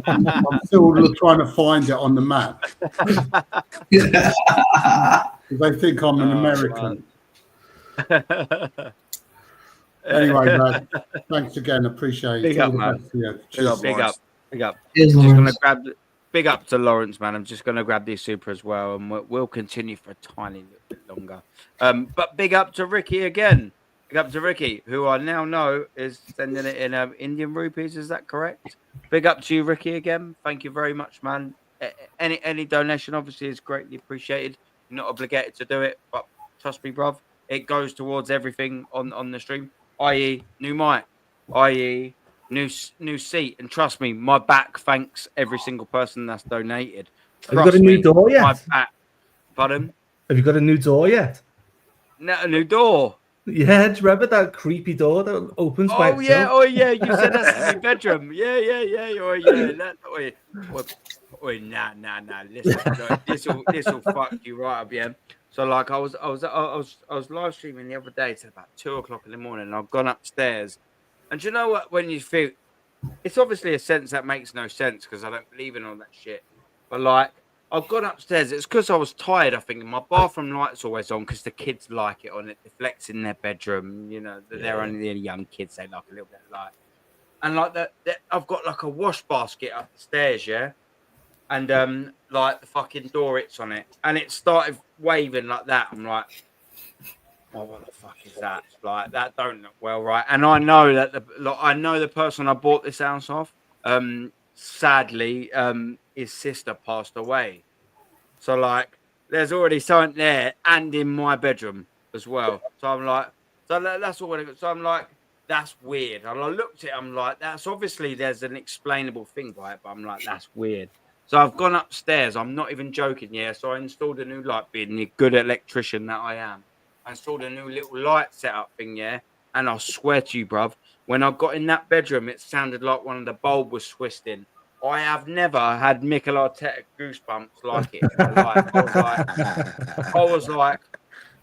I'm still trying to find it on the map. Because they think I'm an American. Anyway, man, thanks again. Appreciate it. Big up, man. Big up. Big up. Cheers, I'm just gonna grab. Big up to Lawrence, man. I'm just gonna grab this super as well, and we'll continue for a tiny little bit longer. But big up to Ricky again. Big up to Ricky, who I now know is sending it in Indian rupees. Is that correct? Big up to you, Ricky, again. Thank you very much, man. Any donation obviously is greatly appreciated. You're not obligated to do it, but trust me, bruv, it goes towards everything on the stream. I.e., new mic, i.e., new seat, and trust me, my back thanks every single person that's donated. Have you got a new door yet? My back. Pardon? Have you got a new door yet? No, a new door. Yeah, do you remember that creepy door that opens by itself? Oh yeah, you said that's in your bedroom. Yeah. Nah. Listen, this will fuck you right up, yeah. So like I was live streaming the other day till about 2:00 in the morning, and I've gone upstairs. And you know what? When you feel, it's obviously a sense that makes no sense because I don't believe in all that shit. But like, I've gone upstairs. It's because I was tired. I think my bathroom light's always on because the kids like it on. It deflects in their bedroom. You know, they're only the young kids. They like a little bit of light. And like that, I've got like a wash basket up the stairs, yeah. And like the fucking door, it's on it, and it started waving like that. I'm like, oh, what the fuck is that? Like that don't look well, right? And I know that the person I bought this house off, sadly, his sister passed away. So like, there's already something there, and in my bedroom as well. So I'm like, that's all. So I'm like, that's weird. And I looked at it, I'm like, that's obviously there's an explainable thing by it, but I'm like, that's weird. So I've gone upstairs. I'm not even joking. Yeah. So I installed a new light, being the good electrician that I am. I installed a new little light setup thing, yeah. And I swear to you, bruv, when I got in that bedroom, it sounded like one of the bulb was twisting. I have never had Mikel Arteta goosebumps like it in my life. I was like,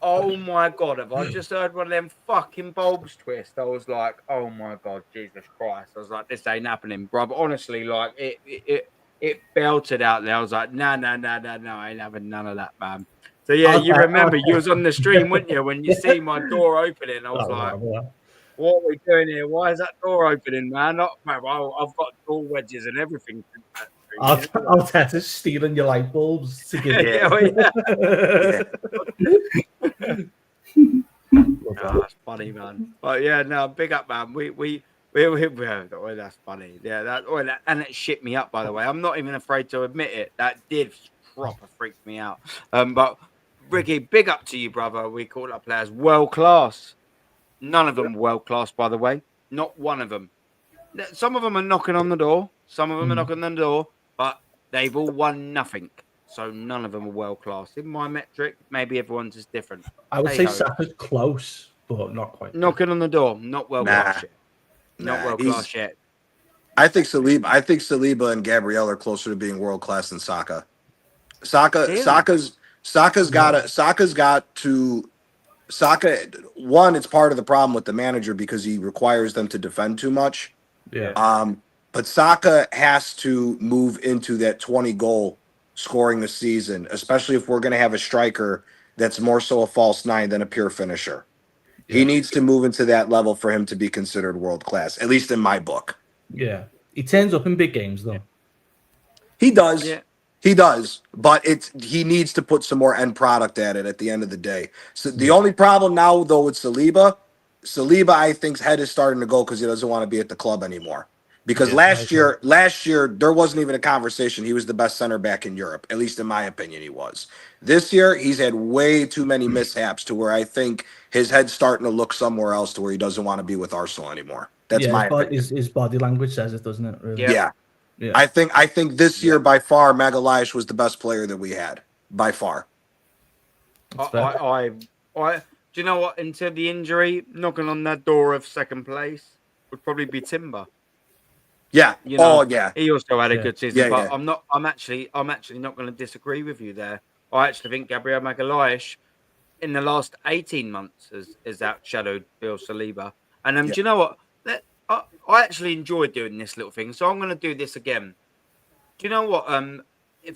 oh my God, have I just heard one of them fucking bulbs twist? I was like, oh my God, Jesus Christ. I was like, this ain't happening, bruv. Honestly, like, it belted out there. I was like, no, I ain't having none of that, man. So yeah, you remember you was on the stream, weren't you? When you see my door opening, I was like, "What are we doing here? Why is that door opening, man? Not, I've got door wedges and everything." Arteta's stealing your light bulbs to give you. That's funny, man. But yeah, no, big up, man. We that's funny. Yeah, and it shit me up, by the way. I'm not even afraid to admit it. That did proper freak me out. But Ricky, big up to you, brother. We call up players world class. None of them world class, by the way. Not one of them. Some of them are knocking on the door. Some of them are knocking on the door, but they've all won nothing. So none of them are world class. In my metric, maybe everyone's is different. I would say Saka's close, but not quite. Knocking on the door, not world class yet. Not world class yet. I think Saliba and Gabriel are closer to being world class than Saka. Saka's got to. One, it's part of the problem with the manager because he requires them to defend too much. Yeah. But Saka has to move into that 20 goal scoring a season, especially if we're going to have a striker that's more so a false nine than a pure finisher. Yeah. He needs to move into that level for him to be considered world class, at least in my book. Yeah. He turns up in big games, though. He does. Yeah. He does, but he needs to put some more end product at it at the end of the day. So the only problem now, though, with Saliba, I think's head is starting to go because he doesn't want to be at the club anymore. Because last year, there wasn't even a conversation. He was the best center back in Europe, at least in my opinion, he was. This year, he's had way too many mishaps to where I think his head's starting to look somewhere else to where he doesn't want to be with Arsenal anymore. That's my opinion. His body language says it, doesn't it? Really? Yeah. I think this year by far Magalhaes was the best player that we had by far. Do you know what? Until the injury, knocking on that door of second place would probably be Timber. Yeah. You know, yeah. He also had a good season. Yeah, but I'm actually not going to disagree with you there. I actually think Gabriel Magalhaes in the last 18 months has outshadowed Bill Saliba. And do you know what? I actually enjoyed doing this little thing, so I'm going to do this again. Do you know what?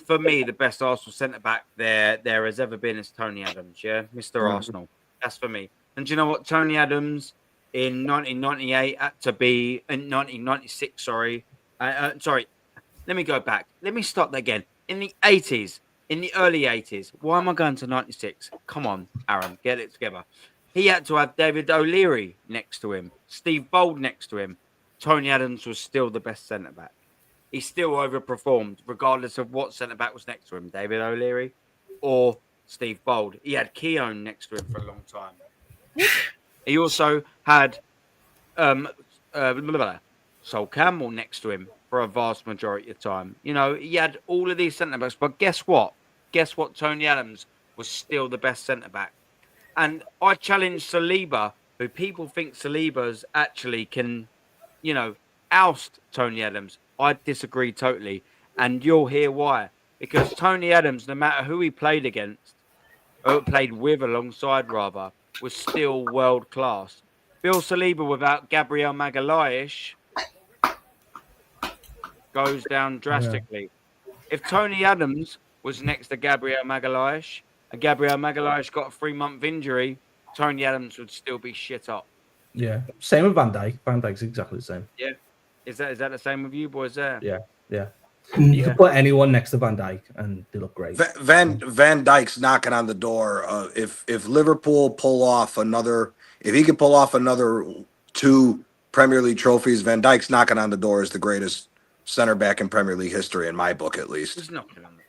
For me, the best Arsenal centre back there has ever been is Tony Adams. Yeah, Mr. Arsenal. That's for me. And do you know what? Tony Adams in 1998 had to be in 1996. Sorry. Let me go back. Let me start that again. In the 80s, in the early 80s. Why am I going to 96? Come on, Aaron, get it together. He had to have David O'Leary next to him, Steve Bold next to him. Tony Adams was still the best centre-back. He still overperformed, regardless of what centre-back was next to him, David O'Leary or Steve Bold. He had Keown next to him for a long time. He also had Sol Campbell next to him for a vast majority of time. You know, he had all of these centre-backs, but guess what? Tony Adams was still the best centre-back. And I challenge Saliba, who people think Saliba's actually can, oust Tony Adams. I disagree totally. And you'll hear why. Because Tony Adams, no matter who he played against, or played with alongside rather, was still world class. Bill Saliba without Gabriel Magalhaes goes down drastically. Yeah. If Tony Adams was next to Gabriel Magalhaes, and Gabriel Magalhaes got a 3-month injury, Tony Adams would still be shit up. Yeah. Same with Van Dijk. Van Dijk's exactly the same. Yeah. Is that the same with you boys there? Yeah. You can put anyone next to Van Dijk and they look great. Van Dijk's knocking on the door. If Liverpool if he can pull off another 2 Premier League trophies, Van Dijk's knocking on the door is the greatest center back in Premier League history, in my book at least. He's knocking on the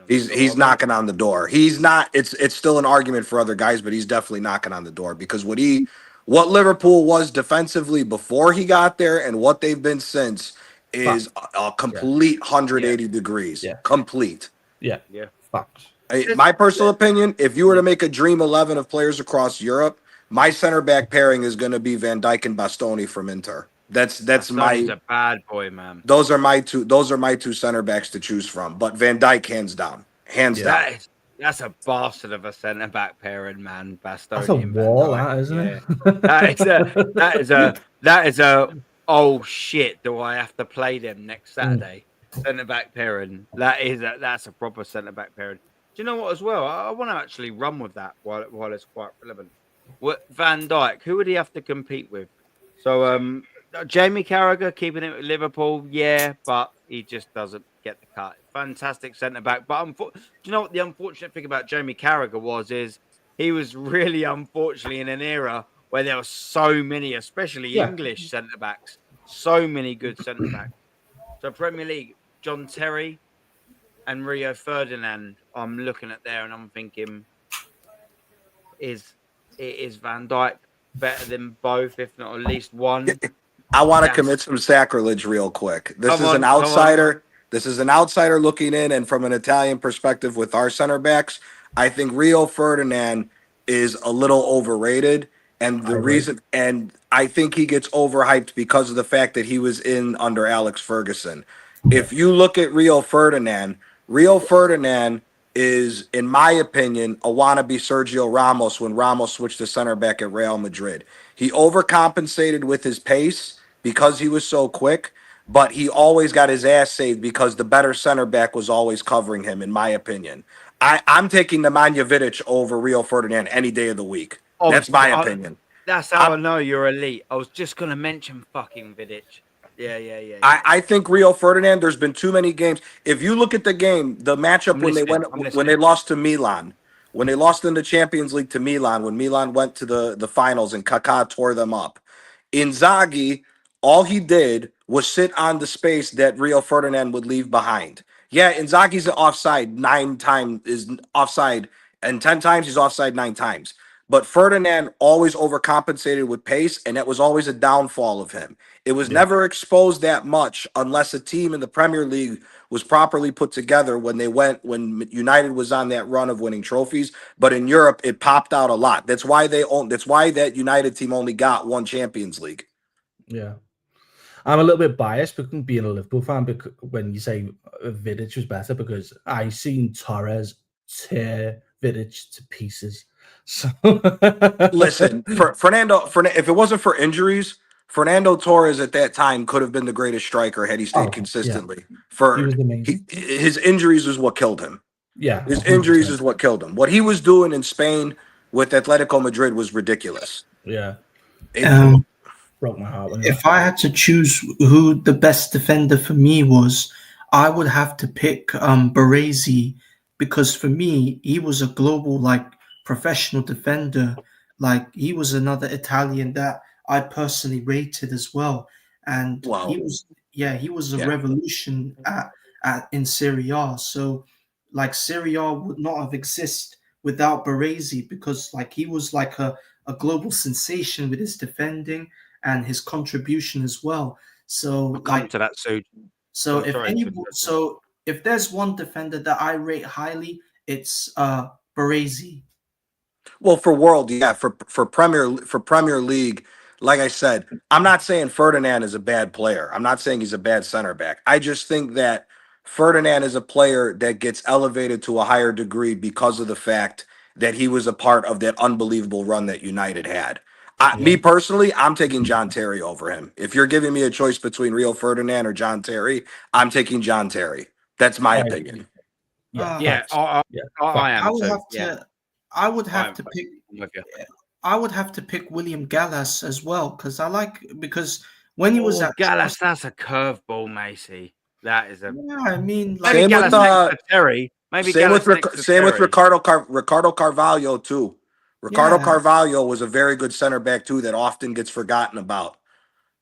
He's knocking on the door. He's not. It's still an argument for other guys, but he's definitely knocking on the door because what Liverpool was defensively before he got there and what they've been since is a complete 180 degrees. Yeah. Complete. Yeah. Facts. My personal opinion, if you were to make a dream 11 of players across Europe, my center back pairing is going to be Van Dijk and Bastoni from Inter. That's He's a bad boy, man. Those are my two center backs to choose from. But Van Dijk, hands down. That's a bastard of a centre back pairing, man. Bastoni. That's a wall, isn't it? that is a oh shit, do I have to play them next Saturday? Centre back pairing. That's a proper centre back pairing. Do you know what? As well, I want to actually run with that while it's quite relevant. What Van Dijk? Who would he have to compete with? So, Jamie Carragher keeping it with Liverpool, yeah, but he just doesn't get the cut. Fantastic centre back, but do you know what the unfortunate thing about Jamie Carragher is he was really unfortunately in an era where there were so many, especially English centre backs, so many good centre backs. So Premier League, John Terry and Rio Ferdinand, I'm looking at there and I'm thinking, is Van Dijk better than both, if not at least one? I want to commit some sacrilege real quick. This is an outsider. This is an outsider looking in, and from an Italian perspective with our center backs, I think Rio Ferdinand is a little overrated. And the reason, and I think he gets overhyped because of the fact that he was in under Alex Ferguson. If you look at Rio Ferdinand is, in my opinion, a wannabe Sergio Ramos when Ramos switched to center back at Real Madrid. He overcompensated with his pace because he was so quick, but he always got his ass saved because the better center back was always covering him, in my opinion. I'm taking Nemanja Vidic over Rio Ferdinand any day of the week. That's my opinion. That's how I know you're elite. I was just going to mention fucking Vidic. Yeah. I think Rio Ferdinand, there's been too many games. If you look at the game, the matchup when they lost to Milan, when they lost in the Champions League to Milan, when Milan went to the finals and Kaká tore them up, Inzaghi, all he did was sit on the space that Rio Ferdinand would leave behind. Yeah, Inzaghi's offside 9 times, is offside, and 10 times he's offside 9 times. But Ferdinand always overcompensated with pace, and that was always a downfall of him. It was never exposed that much unless a team in the Premier League was properly put together when United was on that run of winning trophies. But in Europe, it popped out a lot. That's why that United team only got 1 Champions League. Yeah. I'm a little bit biased because being a Liverpool fan when you say Vidic was better, because I seen Torres tear Vidic to pieces. So listen, Fernando, if it wasn't for injuries, Fernando Torres at that time could have been the greatest striker had he stayed consistently. Yeah. His injuries is what killed him. Yeah, his injuries is what killed him. What he was doing in Spain with Atletico Madrid was ridiculous. Yeah, broke my heart. If I had to choose who the best defender for me was, I would have to pick Baresi, because for me he was a global professional defender. He was another Italian that I personally rated as well, and he was a revolution in Serie A. So Serie A would not have existed without Baresi, because he was a global sensation with his defending and his contribution as well. So I'll come to that soon. So if there's one defender that I rate highly, it's Baresi. Well, for Premier League, like I said, I'm not saying Ferdinand is a bad player. I'm not saying he's a bad center back. I just think that Ferdinand is a player that gets elevated to a higher degree because of the fact that he was a part of that unbelievable run that United had. Me personally, I'm taking John Terry over him. If you're giving me a choice between Rio Ferdinand or John Terry, I'm taking John Terry. That's my opinion. I would have to pick William Gallas as well, because when he was at Gallas, that's a curveball, Macy. That is a maybe Gallas next to Terry. Maybe same with Ricardo Carvalho too. Ricardo Carvalho was a very good center back too that often gets forgotten about.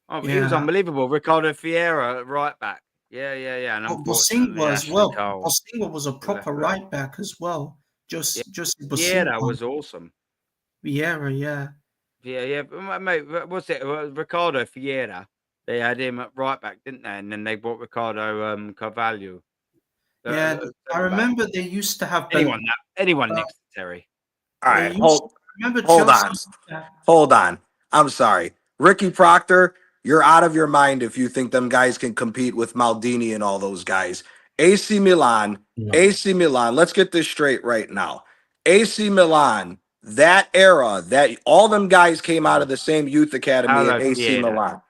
Oh, he was unbelievable. Ricardo Vieira, right back. Yeah. And Bosingwa as well. Bosingwa was a proper right back as well. Vieira was awesome. Vieira, yeah. Mate, what's it? Ricardo Vieira. They had him at right back, didn't they? And then they bought Ricardo Carvalho. I remember they used to have anyone next to Terry. All right, hold on. I'm sorry, Ricky Proctor. You're out of your mind if you think them guys can compete with Maldini and all those guys. AC Milan. Let's get this straight right now. AC Milan, that era, that all them guys came out of the same youth academy at AC Milan.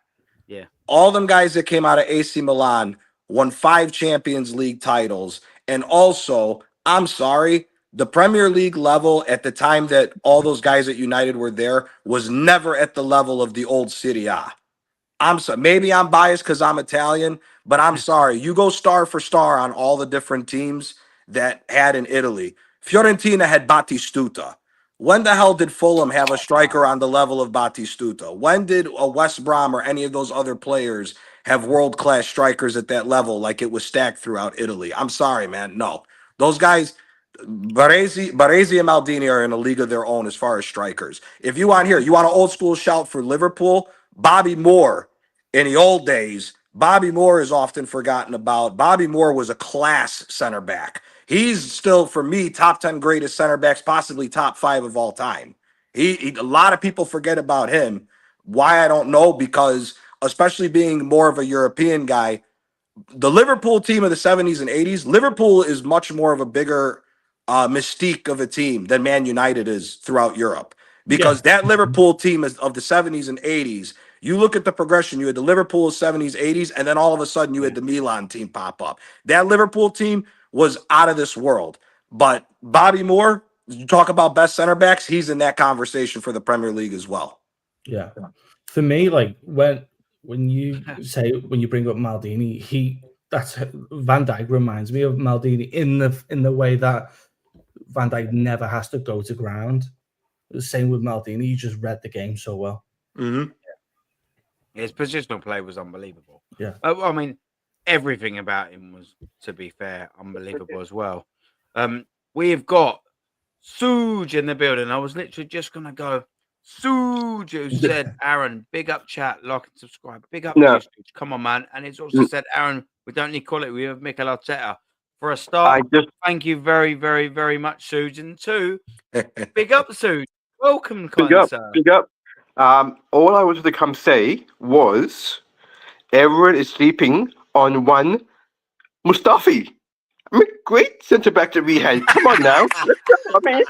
Yeah. All them guys that came out of AC Milan won 5 Champions League titles and also I'm sorry. The Premier League level at the time that all those guys at United were there was never at the level of the old Serie A. I'm sorry. Maybe I'm biased because I'm Italian, but I'm sorry. You go star for star on all the different teams that had in Italy. Fiorentina had Battistuta. When the hell did Fulham have a striker on the level of Battistuta? When did a West Brom or any of those other players have world-class strikers at that level like it was stacked throughout Italy? I'm sorry, man. No. Those guys, Baresi and Maldini are in a league of their own as far as strikers. If you want an old school shout for Liverpool, Bobby Moore. In the old days, Bobby Moore is often forgotten about. Bobby Moore was a class center back. He's still, for me, top 10 greatest center backs, possibly top 5 of all time. A lot of people forget about him. Why, I don't know, because especially being more of a European guy, the Liverpool team of the 70s and 80s, Liverpool is much more of a bigger mystique of a team than Man United is throughout Europe. Because that Liverpool team of the 70s and 80s, you look at the progression, you had the Liverpool 70s, 80s, and then all of a sudden you had the Milan team pop up. That Liverpool team was out of this world. But Bobby Moore, you talk about best center backs, he's in that conversation for the Premier League as well. Yeah. For me, like when you bring up Maldini, that's Van Dijk reminds me of Maldini in the way that Van Dijk never has to go to ground. The same with Maldini, you just read the game so well. Mm-hmm. Yeah. His positional play was unbelievable. Yeah. I mean, everything about him was, to be fair, unbelievable as well. We've got Suge in the building. I was literally just going to go, Suge, who said, Aaron, big up chat, like and subscribe. Big up to you, Suge. Come on, man. And he's also said, Aaron, we don't need to call it. We have Mikel Arteta. For a start, thank you very, very, very much, Suge. And two, big up, Suge. Welcome, sir. Big up. All I wanted to come say was everyone is sleeping on one Mustafi. I mean, great centre back that we had. Come on now. I mean,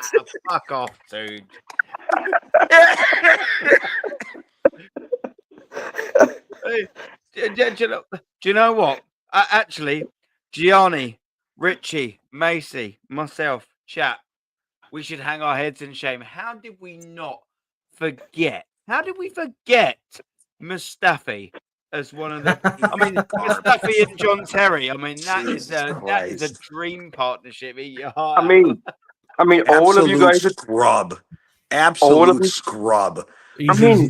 fuck off, Suge. Do you know what? Actually, Gianni, Richie, Macy, myself, chat, we should hang our heads in shame. How did we not forget? How did we forget Mustafi as one of the? I mean, Mustafi and John Terry. I mean, that is a dream partnership. I mean, all of you guys are scrub. Absolute scrub. I mean,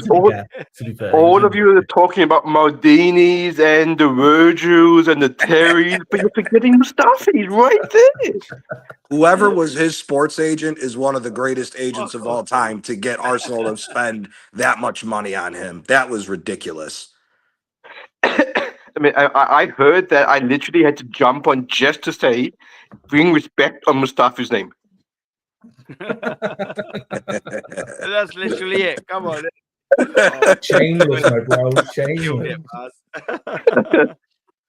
all of you are talking about Maldinis and the Virgils and the Terrys, but you're forgetting Mustafi right there. Whoever was his sports agent is one of the greatest agents of all time to get Arsenal to spend that much money on him. That was ridiculous. I mean, I heard that I literally had to jump on just to say, bring respect on Mustafi's name. That's literally it. Come on. Shameless, my bro. Shameless.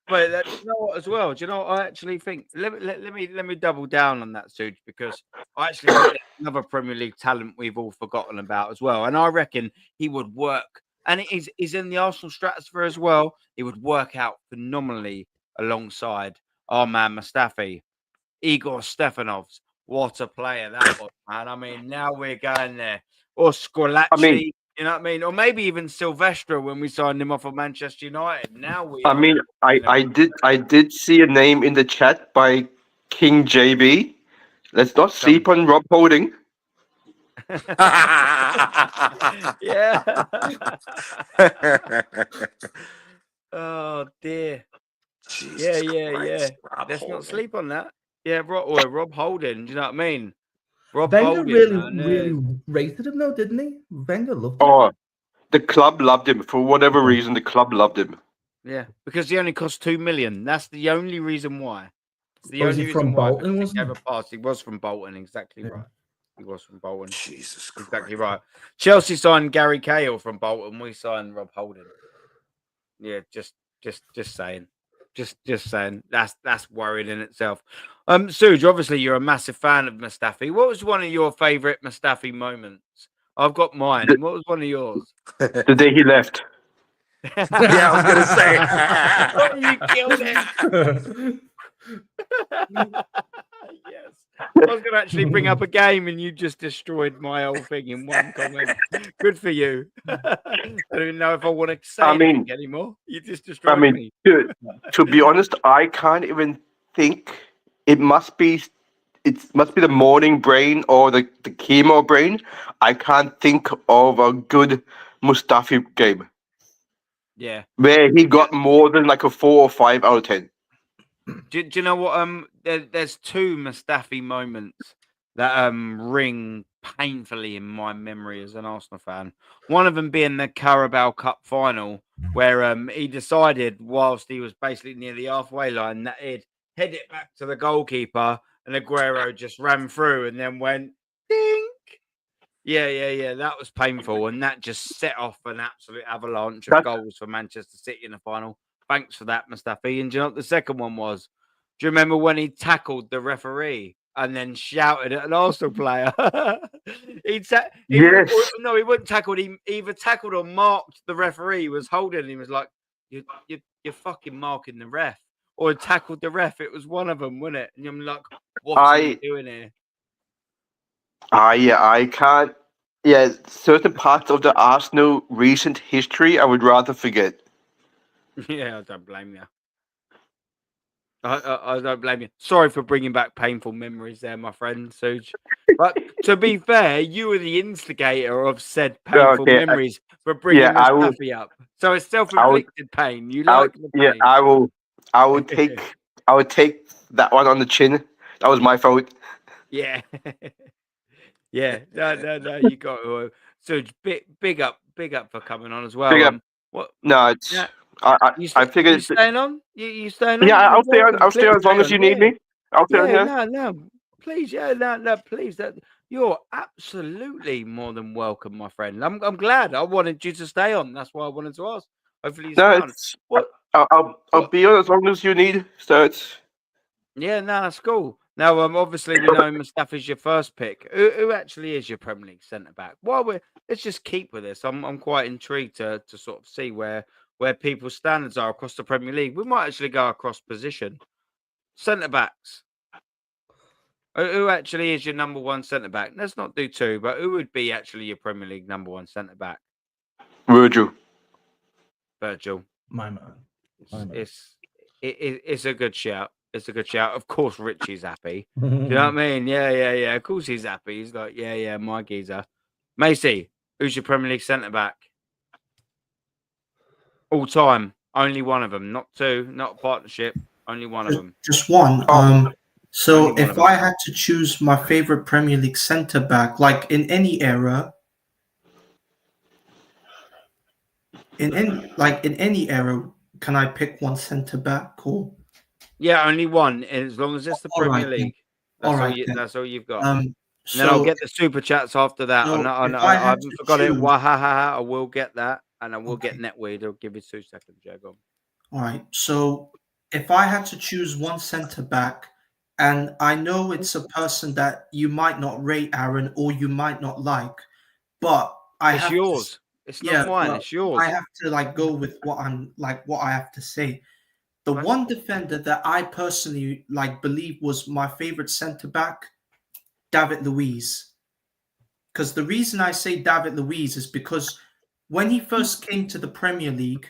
But you know what, as well? Do you know what I actually think? Let me double down on that, Suge, because I actually think another Premier League talent we've all forgotten about as well. And I reckon he would work, and he's in the Arsenal stratosphere as well. He would work out phenomenally alongside our man Mustafi, Igor Stefanovs. What a player that was, man. I mean, now we're going there. Or Squillaci, you know what I mean? Or maybe even Silvestre when we signed him off of Manchester United. Now we I did see a name in the chat by King JB. Let's not sleep on Rob Holding. Yeah. Oh dear. Jesus Christ, let's not sleep on that. Yeah, Rob Holding. Do you know what I mean? Wenger really rated him, though, didn't he? Wenger loved him. Oh, the club loved him for whatever reason. The club loved him. Yeah, because he only cost $2 million. That's the only reason why. It's the Was only he from reason why Bolton? he Wasn't gave he? a pass. He was from Bolton. Exactly right. He was from Bolton. Jesus Christ. Exactly right. Chelsea signed Gary Cahill from Bolton. We signed Rob Holding. Yeah, just saying. Just saying. That's worrying in itself. Suge, obviously you're a massive fan of Mustafi. What was one of your favourite Mustafi moments? I've got mine. What was one of yours? The day he left. Yeah, I was gonna say. You killed it. Yes. was going to actually bring up a game, and you just destroyed my whole thing in one comment. Good for you. I don't even know if I want to say anything anymore. You just destroyed me. To be honest, I can't even think. It must be the morning brain or the chemo brain. I can't think of a good Mustafi game. Yeah. Where he got more than like a 4 or 5 out of 10. Do you know what? There's two Mustafi moments that ring painfully in my memory as an Arsenal fan. One of them being the Carabao Cup final, where he decided whilst he was basically near the halfway line that he'd head it back to the goalkeeper, and Aguero just ran through and then went dink. Yeah. That was painful, and that just set off an absolute avalanche of goals for Manchester City in the final. Thanks for that, Mustafi. And do you know what the second one was? Do you remember when he tackled the referee and then shouted at an Arsenal player? He wouldn't tackle. He either tackled or marked the referee he was holding. He was like, "You're fucking marking the ref," or tackled the ref. It was one of them, wasn't it? And I'm like, "What are you doing here?" I can't. Yeah, certain parts of the Arsenal recent history I would rather forget. Yeah, I don't blame you. I don't blame you. Sorry for bringing back painful memories there, my friend Suj. But to be fair, you were the instigator of said painful memories for bringing Mustafi up. So it's self-inflicted pain. You like the pain. Yeah, I would take that one on the chin. That was my fault. Yeah. Yeah. No, you got to. Suj, big up for coming on as well. Big up. What? No, it's Yeah. I figured you staying on? You staying on? Yeah, I'll stay on. I'll stay on as long as you need me. I'll stay on here. No, please, no, please. You're absolutely more than welcome, my friend. I'm glad. I wanted you to stay on. That's why I wanted to ask. Hopefully, you stay on. I'll be on as long as you need. So it's yeah, no, that's cool. Now, obviously, we know Mustafi's your first pick. Who actually is your Premier League centre back? Let's just keep with this. I'm quite intrigued to sort of see where people's standards are across the Premier League. We might actually go across position. Centre backs. Who actually is your number one centre back? Let's not do two, but who would be actually your Premier League number one centre back? Virgil. My man. It's a good shout. It's a good shout. Of course, Richie's happy. Do you know what I mean? Yeah. Of course, he's happy. He's like, yeah, my geezer. Macy, who's your Premier League centre back? All time, only one of them, not two, not a partnership, only one of them. Just one. So if I had to choose my favorite Premier League centre back, like in any era, in any era, can I pick one centre back or? Yeah, only one. As long as it's the Premier League, that's all you've got. And then I'll get the super chats after that. I haven't forgot it. Wahaha! I will get that. And I will get Netweed. I'll give you 2 seconds, Jago. All right. So if I had to choose one centre back, and I know it's a person that you might not rate, Aaron, or you might not like, but it's yours. It's not mine. It's yours. I have to go with what I have to say. The one defender that I personally believe was my favorite centre back, David Luiz. Because the reason I say David Luiz is because when he first came to the Premier League,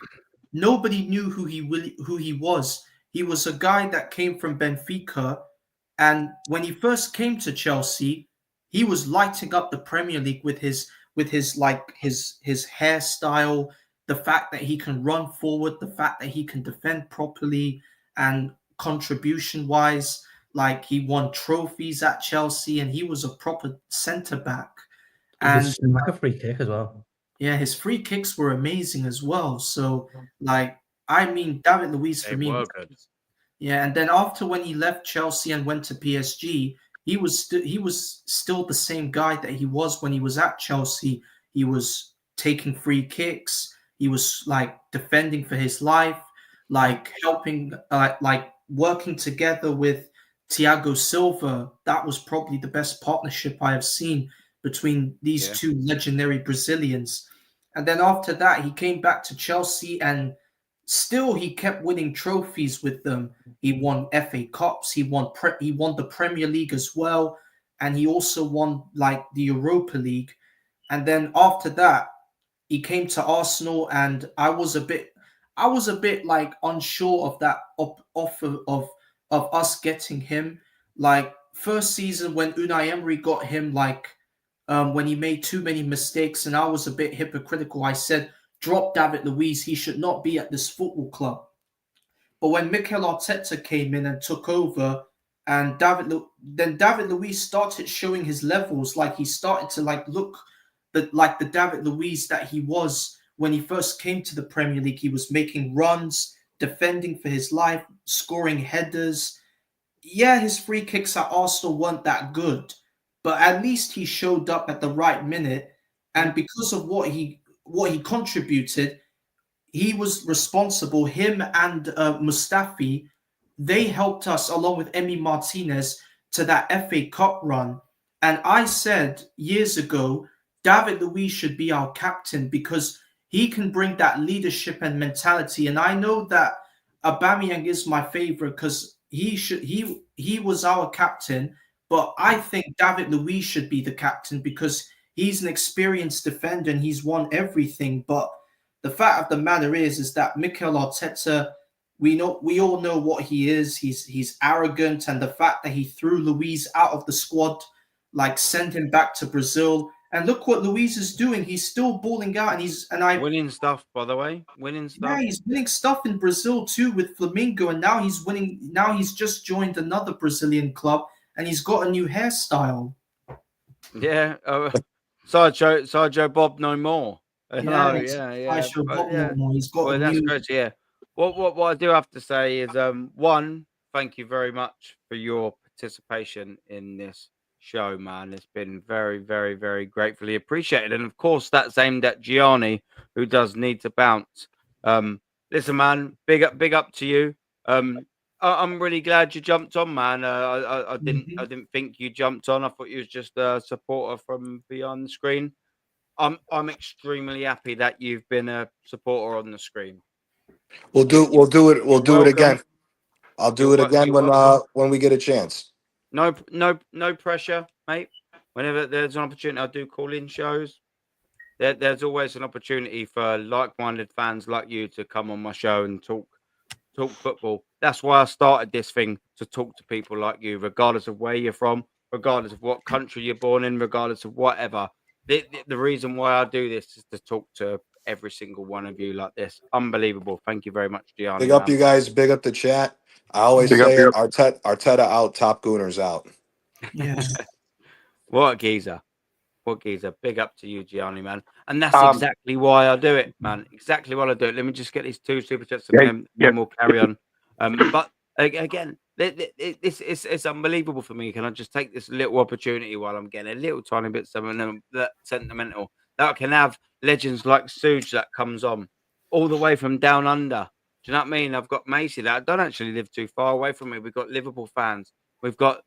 nobody knew who he was. He was a guy that came from Benfica, and when he first came to Chelsea, he was lighting up the Premier League with his hairstyle, the fact that he can run forward, the fact that he can defend properly, and contribution-wise, he won trophies at Chelsea, and he was a proper centre back. And like a free kick as well. Yeah, his free kicks were amazing as well. So, David Luiz for me. Yeah, and then after when he left Chelsea and went to PSG, he was still the same guy that he was when he was at Chelsea. He was taking free kicks. He was defending for his life, helping, working together with Thiago Silva. That was probably the best partnership I have seen between these two legendary Brazilians. And then after that, he came back to Chelsea and still he kept winning trophies with them. He won FA Cups, he won the Premier League as well, and he also won like the Europa League. And then after that, he came to Arsenal, and I was a bit like unsure of that offer of us getting him. Like first season when Unai Emery got him, like when he made too many mistakes, and I was a bit hypocritical. I said, drop David Luiz. He should not be at this football club. But when Mikel Arteta came in and took over, and David Luiz started showing his levels. Like he started to look like the David Luiz that he was when he first came to the Premier League. He was making runs, defending for his life, scoring headers. Yeah, his free kicks at Arsenal weren't that good, but at least he showed up at the right minute. And because of what he contributed, he was responsible. Him and Mustafi, they helped us along with Emi Martinez to that FA Cup run. And I said years ago, David Luiz should be our captain because he can bring that leadership and mentality. And I know that Aubameyang is my favorite because he was our captain, but I think David Luiz should be the captain because he's an experienced defender and he's won everything. But the fact of the matter is that Mikel Arteta, we all know what he is. He's arrogant, and the fact that he threw Luiz out of the squad, like sent him back to Brazil. And look what Luiz is doing. He's still balling out, and winning stuff, by the way. Winning stuff. Yeah, he's winning stuff in Brazil too with Flamengo, and now he's winning. Now he's just joined another Brazilian club, and he's got a new hairstyle. Yeah, Sergio Bob no more. Yeah, Sergio Bob no more. He's got a that's new. great. Yeah. What I do have to say is one, thank you very much for your participation in this show, man. It's been very, very, very gratefully appreciated, and of course that's aimed at Gianni, who does need to bounce. Listen, man, big up to you. I'm really glad you jumped on, man. I didn't think you jumped on. I thought you was just a supporter from beyond the screen. I'm extremely happy that you've been a supporter on the screen. We'll do it again. I'll do it again when we get a chance. No pressure, mate. Whenever there's an opportunity, I do call in shows. There's always an opportunity for like-minded fans like you to come on my show and talk football. That's why I started this thing, to talk to people like you, regardless of where you're from, regardless of what country you're born in, regardless of whatever. The reason why I do this is to talk to every single one of you like this. Unbelievable. Thank you very much, Gianni. Big up you guys. Big up the chat. I always say it, Arteta out, top Gooners out. Yeah. What a geezer. Big up to you, Gianni, man. And that's exactly why I do it, man. Exactly why I do it. Let me just get these 2 super chats and then we'll carry on. But again, it's unbelievable for me. Can I just take this little opportunity while I'm getting a little tiny bit sentimental, that I can have legends like Suge that comes on all the way from down under. Do you know what I mean? I've got Macy that don't actually live too far away from me. We've got Liverpool fans. We've got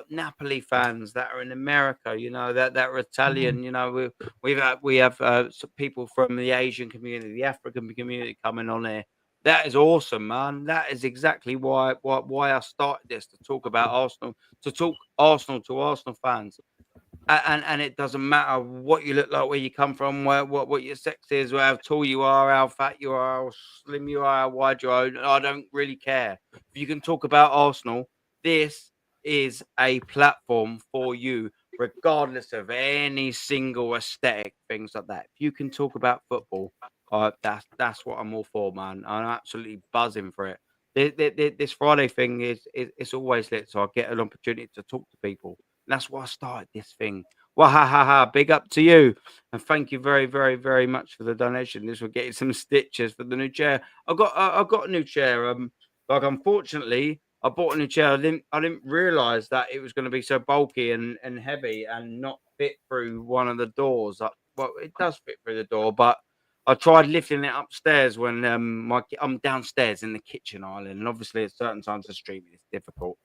Napoli fans that are in America. You know that are Italian. You know we have some people from the Asian community, the African community coming on here. That is awesome, man. That is exactly why I started this, to talk about Arsenal, to talk Arsenal to Arsenal fans. And it doesn't matter what you look like, where you come from, what your sex is, how tall you are, how fat you are, how slim you are, how wide you are. I don't really care. If you can talk about Arsenal, this is a platform for you, regardless of any single aesthetic, things like that. If you can talk about football, that's what I'm all for, man. I'm absolutely buzzing for it. This Friday thing it's always lit, so I get an opportunity to talk to people. That's why I started this thing. Well, ha. Big up to you. And thank you very, very, very much for the donation. This will get you some stitches for the new chair. I got a new chair. Unfortunately, I bought a new chair. I didn't realize that it was going to be so bulky and heavy and not fit through one of the doors. Well, it does fit through the door, but I tried lifting it upstairs when I'm downstairs in the kitchen island, and obviously at certain times of streaming it's difficult.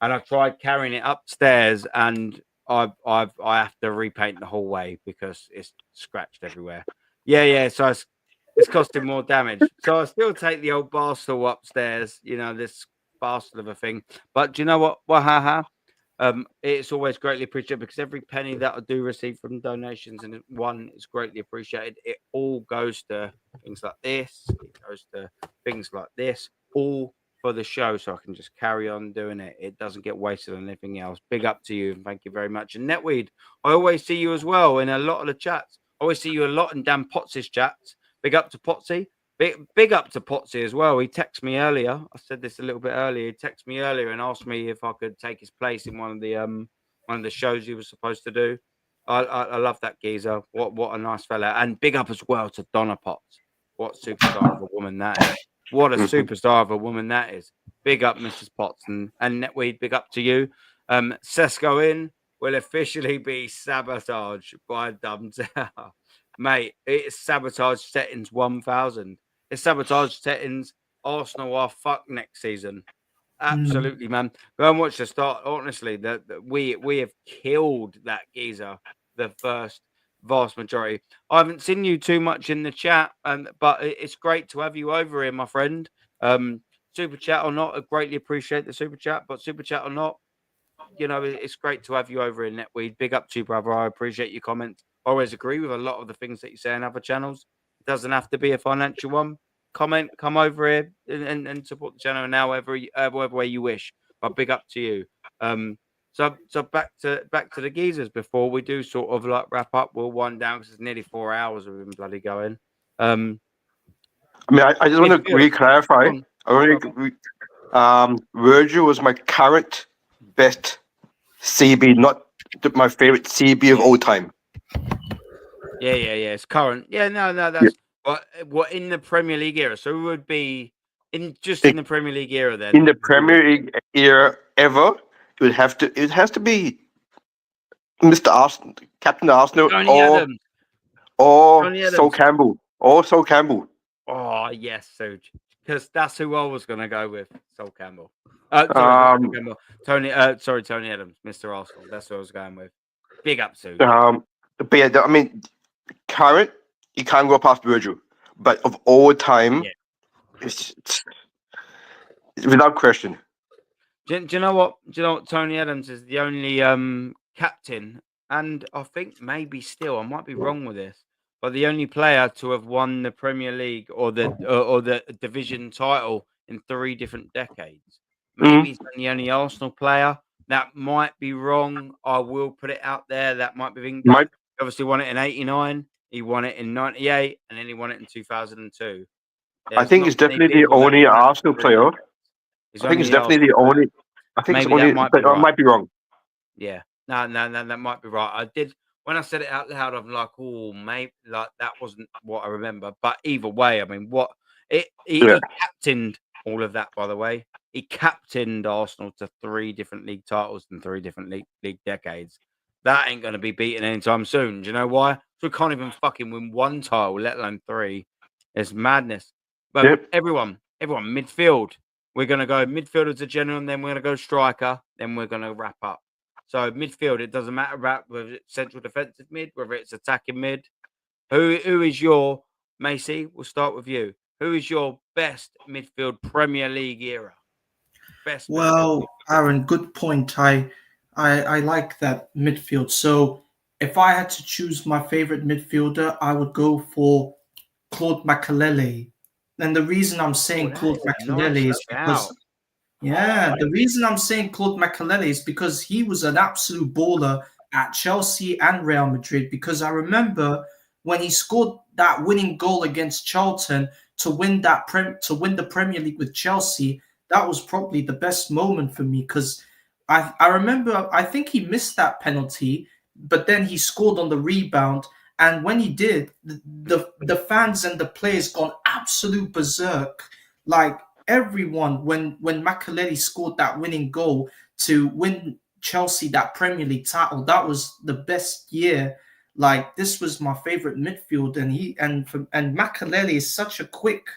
And I tried carrying it upstairs, and I have to repaint the whole way because it's scratched everywhere. Yeah. So it's costing more damage. So I still take the old Barstool upstairs, this Barstool of a thing. But do you know what? Wahaha. It's always greatly appreciated because every penny that I do receive from donations and one is greatly appreciated. It all goes to things like this. It goes to things like this, all for the show, so I can just carry on doing it. It doesn't get wasted on anything else. Big up to you and thank you very much. And Netweed, I always see you as well in a lot of the chats. I always see you a lot in Dan Potts' chats. Big up to Potsy. Big up to Potsy as well. He texted me earlier. I said this a little bit earlier. He texted me earlier and asked me if I could take his place in one of the shows he was supposed to do. I love that geezer. What a nice fella. And big up as well to Donna Potts. What superstar of a woman that is. What a superstar of a woman that is. Big up, Mrs. Potts and Netweed. Big up to you. Sesko in will officially be sabotaged by Dumtown. Mate, it's sabotage settings 1000. It's sabotage settings. Arsenal are fucked next season. Absolutely, man. Go and watch the start. Honestly, we have killed that geezer. The first vast majority. I haven't seen you too much in the chat, but it's great to have you over here, my friend. Super chat or not, I greatly appreciate the super chat. But super chat or not, it's great to have you over in Netweed. Big up to you, brother. I appreciate your comments. I always agree with a lot of the things that you say on other channels. It doesn't have to be a financial one. Come over here and support the channel in however way you wish. But big up to you. So back to the geezers before we do sort of like wrap up. We'll wind down because it's nearly 4 hours we've been bloody going. I just want to re-clarify. Virgil was my current best CB, not my favorite CB of all time. Yeah. It's current. Yeah, no, that's what in the Premier League era. So it would be in the Premier League era then. In the Premier League era ever, it has to be Mr. Arsenal, Captain Arsenal, or Sol Campbell. Oh yes, so because that's who I was gonna go with, Sol Campbell. Campbell. Tony Adams, Mr. Arsenal. That's what I was going with. Big up, Sue. But yeah, current, you can't go past Virgil. But of all time, it's without question. Do you know what? Tony Adams is the only captain, and I think maybe still, I might be wrong with this, but the only player to have won the Premier League or the division title in 3 different decades. Maybe he's the only Arsenal player. That might be wrong. I will put it out there. That might be wrong. He obviously won it in 89. He won it in 98, and then he won it in 2002. I think he's definitely the only Arsenal player. I think it's definitely the only. I think it's only. I might be wrong. Yeah, no, that might be right. I did when I said it out loud. I'm like, oh, maybe like that wasn't what I remember. But either way, he captained all of that. By the way, he captained Arsenal to 3 different league titles in 3 different league decades. That ain't going to be beaten anytime soon. Do you know why? So we can't even fucking win 1 title, let alone 3. It's madness. But everyone, midfield. We're going to go midfield as a general, and then we're going to go striker. Then we're going to wrap up. So midfield, it doesn't matter about whether it's central defensive mid, whether it's attacking mid. Who is your, Macy, we'll start with you. Who is your best midfield Premier League era? Well, Aaron, good point. I like that midfield. So if I had to choose my favorite midfielder, I would go for Claude Makelele. And the reason I'm saying Claude Makelele is because the reason I'm saying Claude Makelele is because he was an absolute baller at Chelsea and Real Madrid. Because I remember when he scored that winning goal against Charlton to win the Premier League with Chelsea, that was probably the best moment for me because I remember I think he missed that penalty, but then he scored on the rebound. And when he did, the fans and the players gone absolute berserk. Like everyone, when Makelele scored that winning goal to win Chelsea that Premier League title, that was the best year. Like this was my favorite midfield, and Makelele is such a quick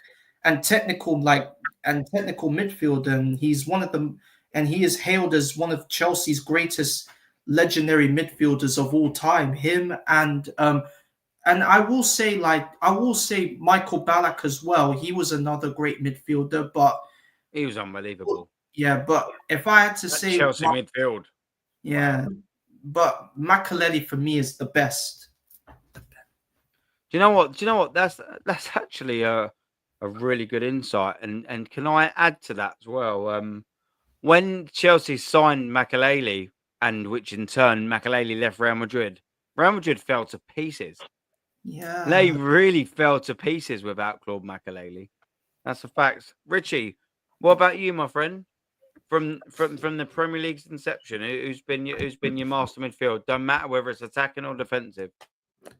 and technical midfielder, and he's one of them, and he is hailed as one of Chelsea's greatest legendary midfielders of all time. Him and And I will say Michael Ballack as well. He was another great midfielder, but he was unbelievable. Yeah, but if I had to That say Chelsea midfield. Yeah. Wow. But Makelele for me is the best. Do you know what? That's actually a really good insight. And can I add to that as well? When Chelsea signed Makelele, and which in turn Makelele left Real Madrid fell to pieces. Yeah. They really fell to pieces without Claude Makelele. That's a fact. Richie, what about you, my friend? From the Premier League's inception, who's been your master midfield? Don't matter whether it's attacking or defensive.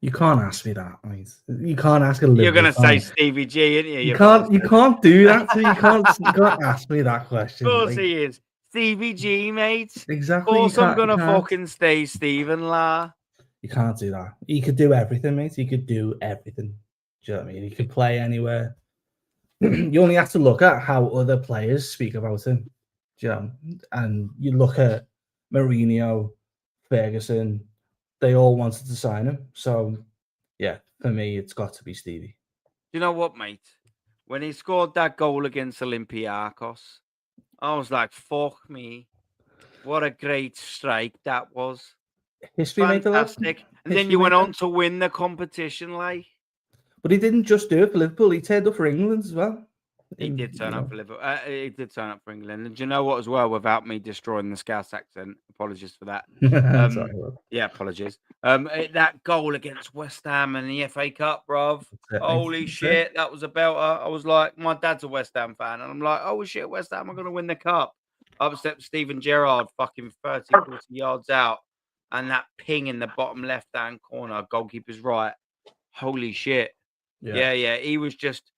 You can't ask me that, mate. You can't ask a You're Liverpool gonna fan. say Stevie G, aren't you? You can't do that. So you can't ask me that question. Of course Like, he is. Stevie G, mate. exactly. Of course I'm gonna You can't. fucking stay Stephen La. You can't do that. He could do everything, mate. He could do everything. Do you know what I mean? He could play anywhere. You only have to look at how other players speak about him. Do you know? And you look at Mourinho, Ferguson, they all wanted to sign him. So, yeah, for me, it's got to be Stevie. You know what, mate? When he scored that goal against Olympiacos, I was like, fuck me. What a great strike that was. History fantastic. And then you went on to win the competition, like. But he didn't just do it for Liverpool. He turned up for England as well. He did turn up for Liverpool. He did turn up for England. And do you know what as well, without me destroying the Scouse accent? Apologies for that. Sorry, yeah, apologies. That goal against West Ham in the FA Cup, bruv. Holy shit, that was a belter. I was like, my dad's a West Ham fan. And I'm like, oh shit, West Ham are going to win the cup. Upset Steven Gerrard fucking 30, 40 yards out. And that ping in the bottom left-hand corner, goalkeeper's right. Holy shit. Yeah. He was just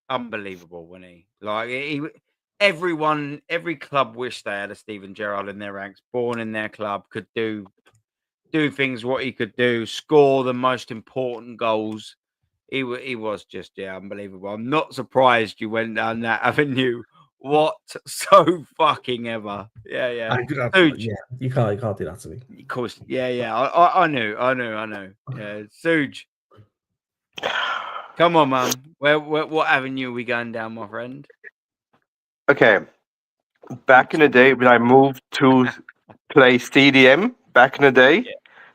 unbelievable, wasn't he? Like every club wished they had a Steven Gerrard in their ranks, born in their club, could do things what he could do, score the most important goals. He was just unbelievable. I'm not surprised you went down that avenue. What so fucking ever? Yeah. Yeah, you can't do that to me. Of course, yeah. I knew. Yeah, Suj. Come on, man. What avenue are we going down, my friend? Okay. Back in the day when I moved to play CDM, back in the day,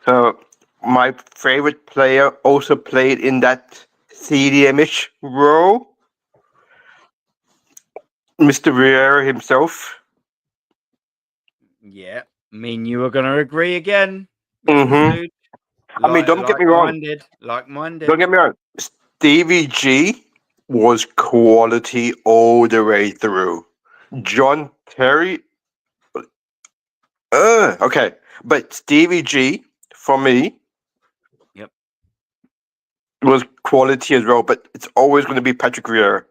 so my favorite player also played in that CDM-ish role. Mr. Vieira himself. Yeah, me and you are going to agree again. Mm-hmm. I mean, don't get me wrong. Like-minded. Don't get me wrong. Stevie G was quality all the way through. John Terry. Okay, but Stevie G for me. Yep. Was quality as well, but it's always going to be Patrick Vieira.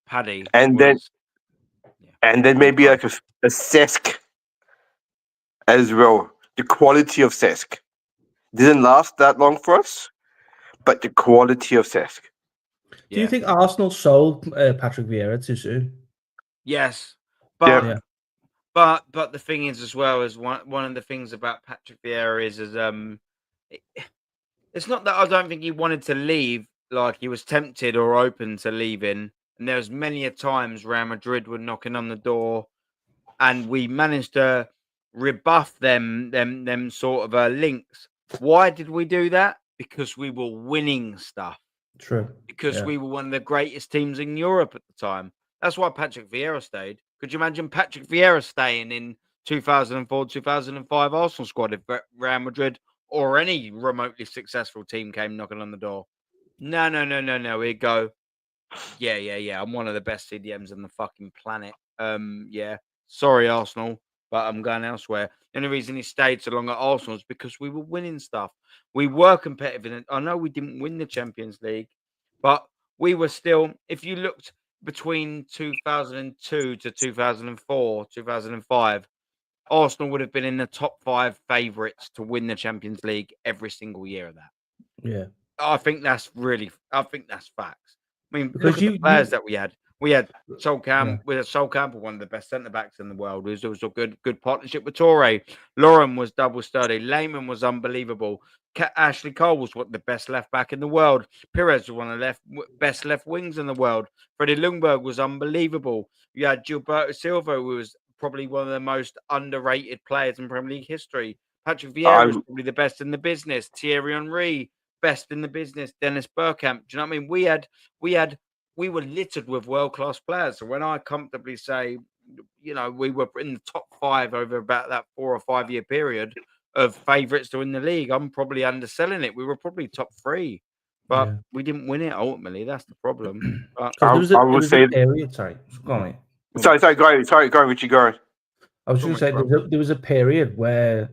Paddy. And then maybe like a Cesc as well. The quality of Cesc didn't last that long for us, but the quality of Cesc. Do you think Arsenal sold Patrick Vieira too soon? Yes, but the thing is as well is one of the things about Patrick Vieira is it's not that I don't think he wanted to leave, like he was tempted or open to leaving. And there was many a times Real Madrid were knocking on the door, and we managed to rebuff them sort of links. Why did we do that? Because we were winning stuff. True. Because we were one of the greatest teams in Europe at the time. That's why Patrick Vieira stayed. Could you imagine Patrick Vieira staying in 2004, 2005 Arsenal squad if Real Madrid or any remotely successful team came knocking on the door? No. He'd go, yeah. I'm one of the best CDMs on the fucking planet. Sorry, Arsenal, but I'm going elsewhere. The only reason he stayed so long at Arsenal is because we were winning stuff. We were competitive. I know we didn't win the Champions League, but we were still, if you looked between 2002 to 2004, 2005, Arsenal would have been in the top 5 favourites to win the Champions League every single year of that. Yeah. I think that's facts. I mean, because look at the players that we had. We had Sol Campbell, one of the best centre backs in the world. It was a good partnership with Torre. Lauren was double sturdy. Lehman was unbelievable. Ashley Cole was the best left back in the world. Perez was one of the best left wings in the world. Freddie Ljungberg was unbelievable. You had Gilberto Silva, who was probably one of the most underrated players in Premier League history. Patrick Vieira was probably the best in the business. Thierry Henry, best in the business. Dennis Bergkamp. Do you know what I mean? We were littered with world-class players. So when I comfortably say, we were in the top 5 over about that 4 or 5 year period of favourites to win the league, I'm probably underselling it. We were probably top 3, but we didn't win it ultimately. That's the problem. But there was a period. Sorry, go on. Sorry, go on, Richie, go on. I was going to say there was a period where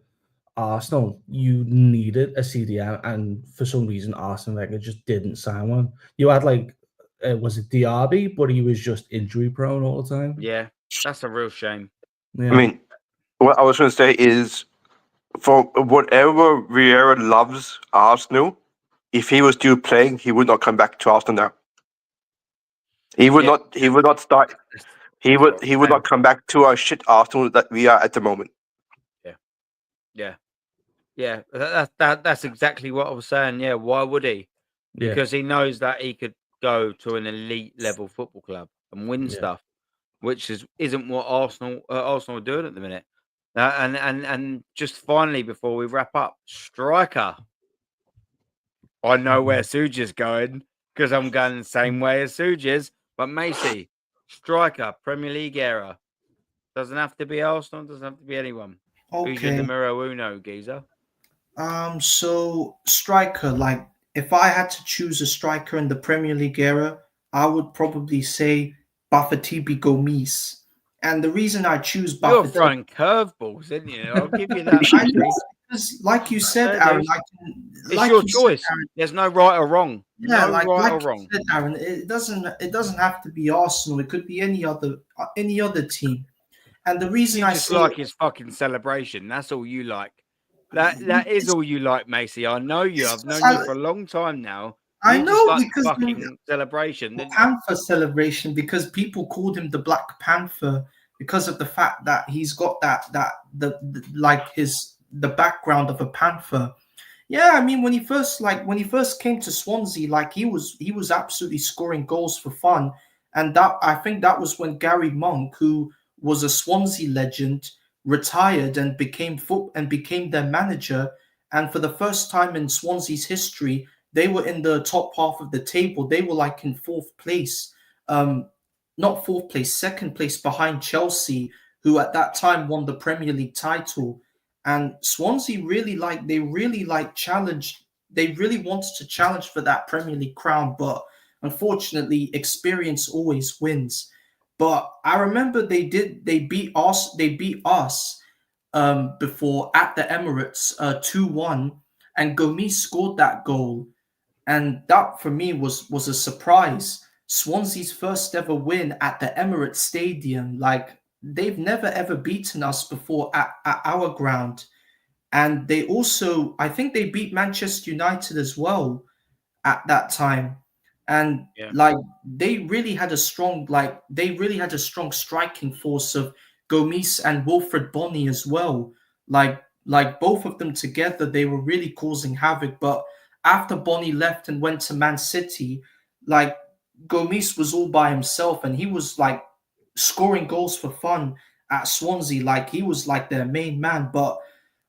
Arsenal, you needed a CDM, and for some reason Arsene Wenger just didn't sign one. You had was it Diaby, but he was just injury prone all the time. Yeah, that's a real shame. Yeah. I mean, what I was going to say is, for whatever Vieira loves Arsenal, if he was still playing, he would not come back to Arsenal now. He would not. He would not start. He would not come back to our shit Arsenal that we are at the moment. Yeah. That's exactly what I was saying. Yeah, why would he? Because he knows that he could go to an elite level football club and win stuff, which isn't what Arsenal are doing at the minute. And just finally, before we wrap up, striker. I know where Suja's going because I'm going the same way as Suja's. But Macy, striker, Premier League era, doesn't have to be Arsenal, doesn't have to be anyone. Who's your numero uno, Geezer? So striker, if I had to choose a striker in the Premier League era, I would probably say Bafatibi Gomis. And the reason I choose Bafatibi... You're throwing curveballs, isn't you? I'll give you that. I know, because like you said, Aaron, it's your choice. Aaron, there's no right or wrong. Yeah, no right or wrong. You said, Aaron, it doesn't have to be Arsenal. It could be any other team. And the reason I just like his fucking celebration. That's all you like. That is all you like, Macy. I know you. I've known you for a long time now. I know, like because fucking celebration, the Panther celebration, because people called him the Black Panther because of the fact that he's got the background of a panther. Yeah, I mean, when he first came to Swansea, he was absolutely scoring goals for fun, and I think that was when Gary Monk, who was a Swansea legend, retired and became their manager. And for the first time in Swansea's history, they were in the top half of the table. They were in 4th place, not 4th place, 2nd place behind Chelsea, who at that time won the Premier League title. And Swansea really challenged. They really wanted to challenge for that Premier League crown, but unfortunately, experience always wins. But I remember they beat us before at the Emirates 2-1, and Gomis scored that goal, and that for me was a surprise. Swansea's first ever win at the Emirates Stadium. They've never ever beaten us before at our ground, and they also, I think they beat Manchester United as well at that time. And they really had a strong striking force of Gomis and Wilfred Bonney as well. Both of them together, they were really causing havoc. But after Bonney left and went to Man City, Gomis was all by himself, and he was scoring goals for fun at Swansea. He was their main man. But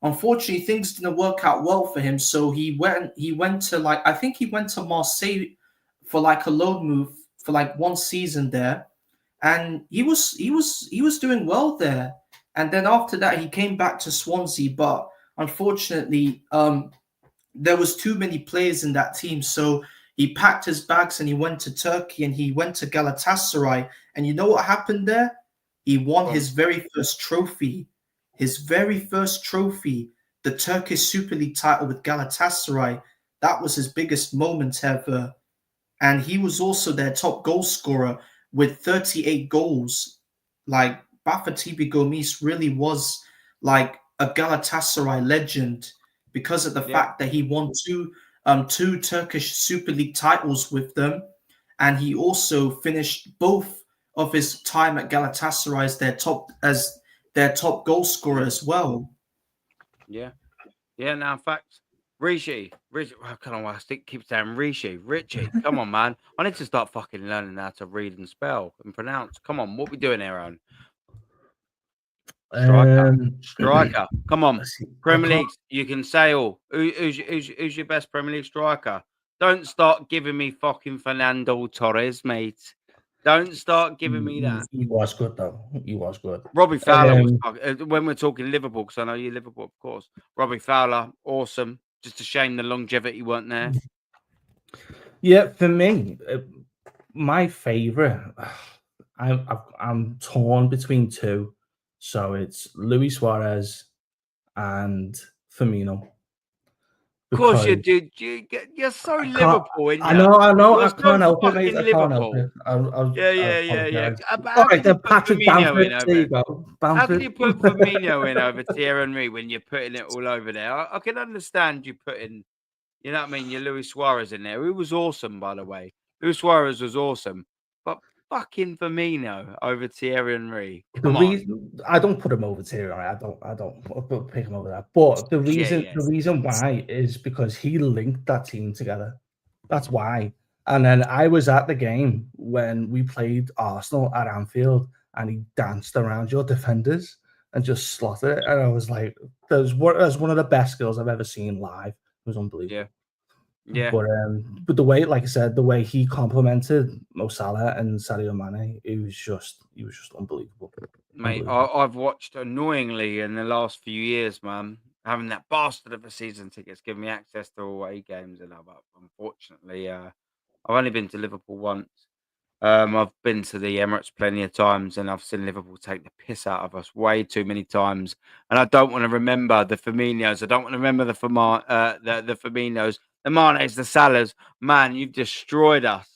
unfortunately, things didn't work out well for him. So he went to I think he went to Marseille for a loan move for 1 season there, and he was doing well there. And then after that, he came back to Swansea, but unfortunately, there was too many players in that team, so he packed his bags and he went to Turkey, and he went to Galatasaray. And you know what happened there? He won his very first trophy, the Turkish Super League title with Galatasaray. That was his biggest moment ever. And he was also their top goal scorer with 38 goals. Bafatibi Gomis really was a Galatasaray legend because of the fact that he won two Turkish Super League titles with them. And he also finished both of his time at Galatasaray as their top goal scorer as well. Yeah. Yeah, now, in fact, Richie, I don't know why I keep saying Richie, come on, man. I need to start fucking learning how to read and spell and pronounce. Come on, what we doing here, Aaron? Striker. Come on. Premier League, you can say all. Who's your best Premier League striker? Don't start giving me fucking Fernando Torres, mate. Don't start giving me that. He was good, though. He was good. Robbie Fowler was, when we're talking Liverpool, because I know you're Liverpool, of course. Robbie Fowler, awesome. Just a shame the longevity weren't there. Yeah, for me, my favourite, I'm torn between two. So it's Luis Suarez and Firmino. Of course you do. You're so Liverpool, isn't you? I know. You're I can't help it, mate. fucking I can't help Liverpool. it. Yeah. All right, then Patrick Bamford. There you go. How can you put Firmino in over Thierry Henry when you're putting it all over there? I can understand you putting, you know what I mean, your Luis Suarez in there. He was awesome, by the way. Luis Suarez was awesome. But fucking Firmino over Thierry Henry. Come on. I don't put him over Thierry Henry. I don't pick him over that. But the reason why is because he linked that team together. That's why. And then I was at the game when we played Arsenal at Anfield, and he danced around your defenders and just slotted it. And I was like, that's one of the best skills I've ever seen live. It was unbelievable. Yeah. But the way, like I said, the way he complimented Mo Salah and Sadio Mane, he was just unbelievable. Mate, I've watched annoyingly in the last few years, man, having that bastard of a season tickets give me access to away games, and unfortunately, I've only been to Liverpool once. I've been to the Emirates plenty of times, and I've seen Liverpool take the piss out of us way too many times. And I don't want to remember the Firminos. I don't want to remember the Firminos, the Manes, the Salahs. Man, you've destroyed us.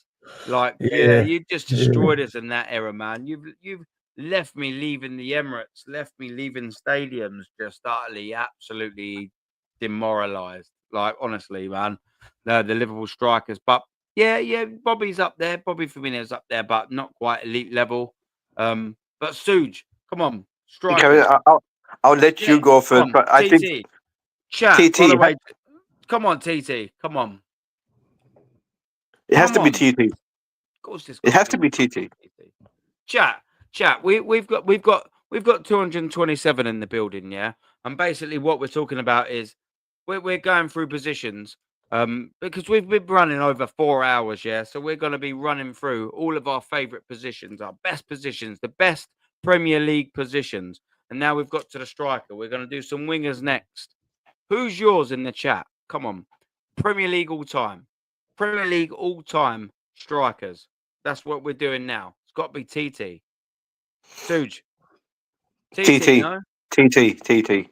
You've just destroyed us in that era, man. You've left me leaving the Emirates, left me leaving stadiums just utterly, absolutely demoralised. Like, honestly, man, the Liverpool strikers, but. Yeah, Bobby's up there. Bobby Firmino's up there, but not quite elite level. But Suge, come on, strike. Okay, I'll let you go first. But I think TT, by the way, come on, TT, come on. It has to be TT. Of course, it has to be TT. Chat. We've got 227 in the building, yeah. And basically, what we're talking about is we're going through positions. Because we've been running over 4 hours, yeah. So we're going to be running through all of our favourite positions, our best positions, the best Premier League positions. And now we've got to the striker. We're going to do some wingers next. Who's yours in the chat? Come on. Premier League all time. Premier League all time strikers. That's what we're doing now. It's got to be TT. Suge. TT. No? TT.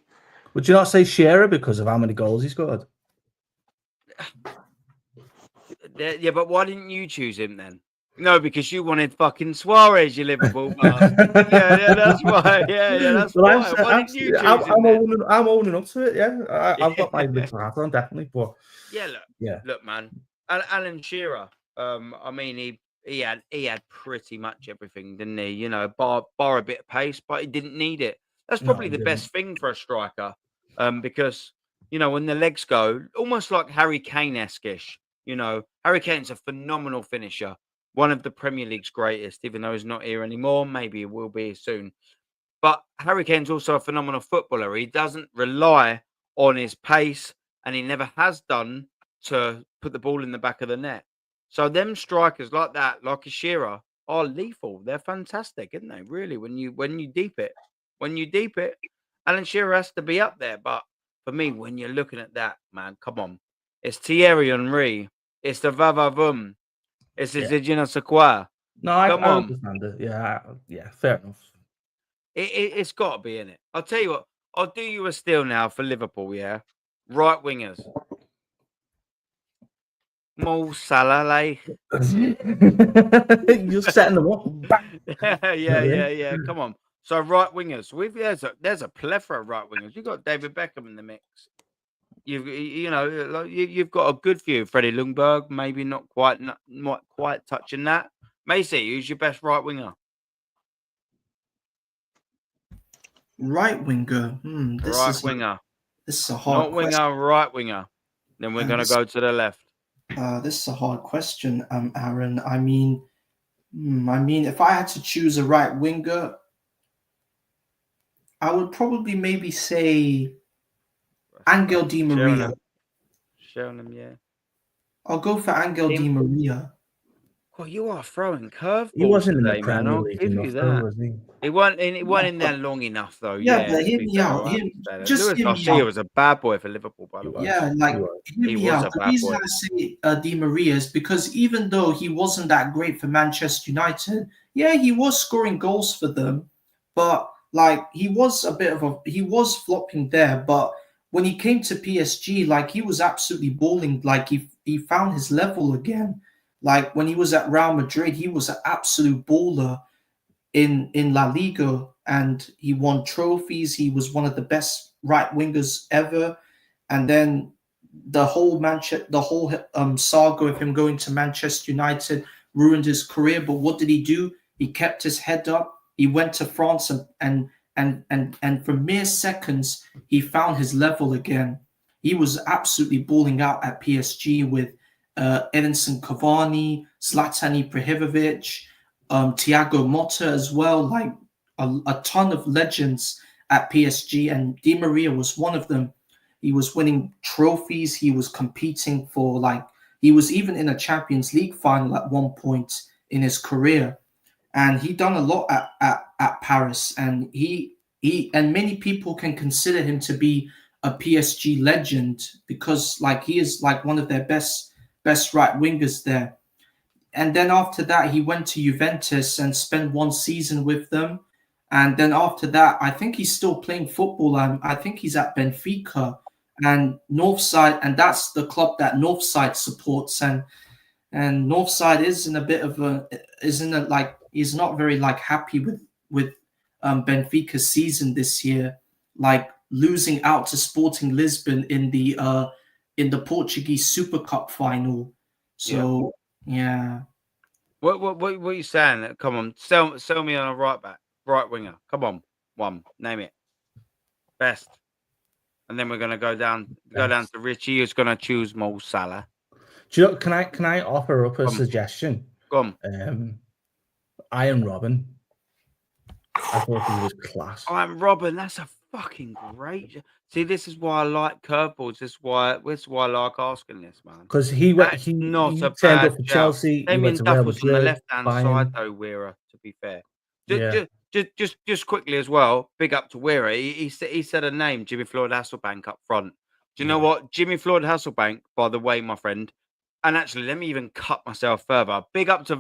Would you not say Shearer because of how many goals he scored? Yeah, but why didn't you choose him then? No, because you wanted fucking Suarez, you Liverpool bastard. yeah, that's why. Yeah, that's why. Why didn't you choose him? I'm owning up to it. Yeah, I've got my Liverpool hat on, definitely. But look, man. Alan Shearer. I mean, he had pretty much everything, didn't he? You know, bar a bit of pace, but he didn't need it. That's probably the best thing for a striker, because. You know, when the legs go, almost like Harry Kane-esque-ish. You know, Harry Kane's a phenomenal finisher. One of the Premier League's greatest, even though he's not here anymore. Maybe he will be soon. But Harry Kane's also a phenomenal footballer. He doesn't rely on his pace, and he never has done, to put the ball in the back of the net. So them strikers like that, like a Shearer, are lethal. They're fantastic, isn't they? Really, when you deep it. Alan Shearer has to be up there, but for me, when you're looking at that, man, come on. It's Thierry Henry. It's the va-va-voom. It's the je ne sais quoi. No, I understand it. Yeah, fair enough. It's got to be in it. I'll tell you what. I'll do you a steal now for Liverpool, yeah? Right wingers. Mo Salah. You're setting them up. Yeah. Come on. So right wingers, there's a plethora of right wingers. You've got David Beckham in the mix. You've got a good few. Freddie Ljungberg, maybe not quite touching that. Macy, who's your best right winger? Right winger. Right winger. This is a hard Not winger, right winger. Then we're going to go to the left. This is a hard question, Aaron. I mean, if I had to choose a right winger, I would probably maybe say Angel Di Maria. Showing yeah. I'll go for Angel Di Maria. Well, you are throwing curveballs. He wasn't today, in the man. Premier I'll League give enough, you though, that. was he? He wasn't in there long enough, though. Yeah, but to hear be me fair, out. I understand Just Luis hear me Garcia out. was a bad boy for Liverpool, by the way. Yeah, like hear me out. The reason I say Di Maria is because even though he wasn't that great for Manchester United, yeah, he was scoring goals for them, but like he was flopping there. But when he came to PSG, like he was absolutely balling. Like he found his level again. Like when he was at Real Madrid, he was an absolute baller in La Liga, and he won trophies. He was one of the best right wingers ever. And then the whole saga of him going to Manchester United ruined his career. But what did he do? He kept his head up. He went to France and for mere seconds he found his level again. He was absolutely balling out at PSG with Edinson Cavani, Zlatan Ibrahimovic, Thiago Motta as well, like a ton of legends at PSG, and Di Maria was one of them. He was winning trophies. He was competing for he was even in a Champions League final at one point in his career, and he done a lot at Paris. And he and many people can consider him to be a PSG legend because he is one of their best right wingers there. And then after that, he went to Juventus and spent one season with them. And then after that, I think he's still playing football. I think he's at Benfica and Northside, and that's the club that Northside supports. And Northside is in a bit of he's not very happy with Benfica's season this year, losing out to Sporting Lisbon in the Portuguese Super Cup final. So yeah. What are you saying? Come on, sell me on a right winger. Come on, one, name it. Best. And then we're gonna go down to Richie, who's gonna choose Mo Salah. Do you know, can I offer up a suggestion? Go on. Iron Robin. I thought he was class. Iron Robin, that's a fucking great. See, this is why I like curveballs. This is why I like asking this, man. Because he turned up for Chelsea. Damien Duff was on the left-hand side, though, Weira, to be fair. Just quickly as well, big up to Weira. He said a name, Jimmy Floyd Hasselbank up front. Do you know what? Jimmy Floyd Hasselbank, by the way, my friend. And actually, let me even cut myself further. Big up to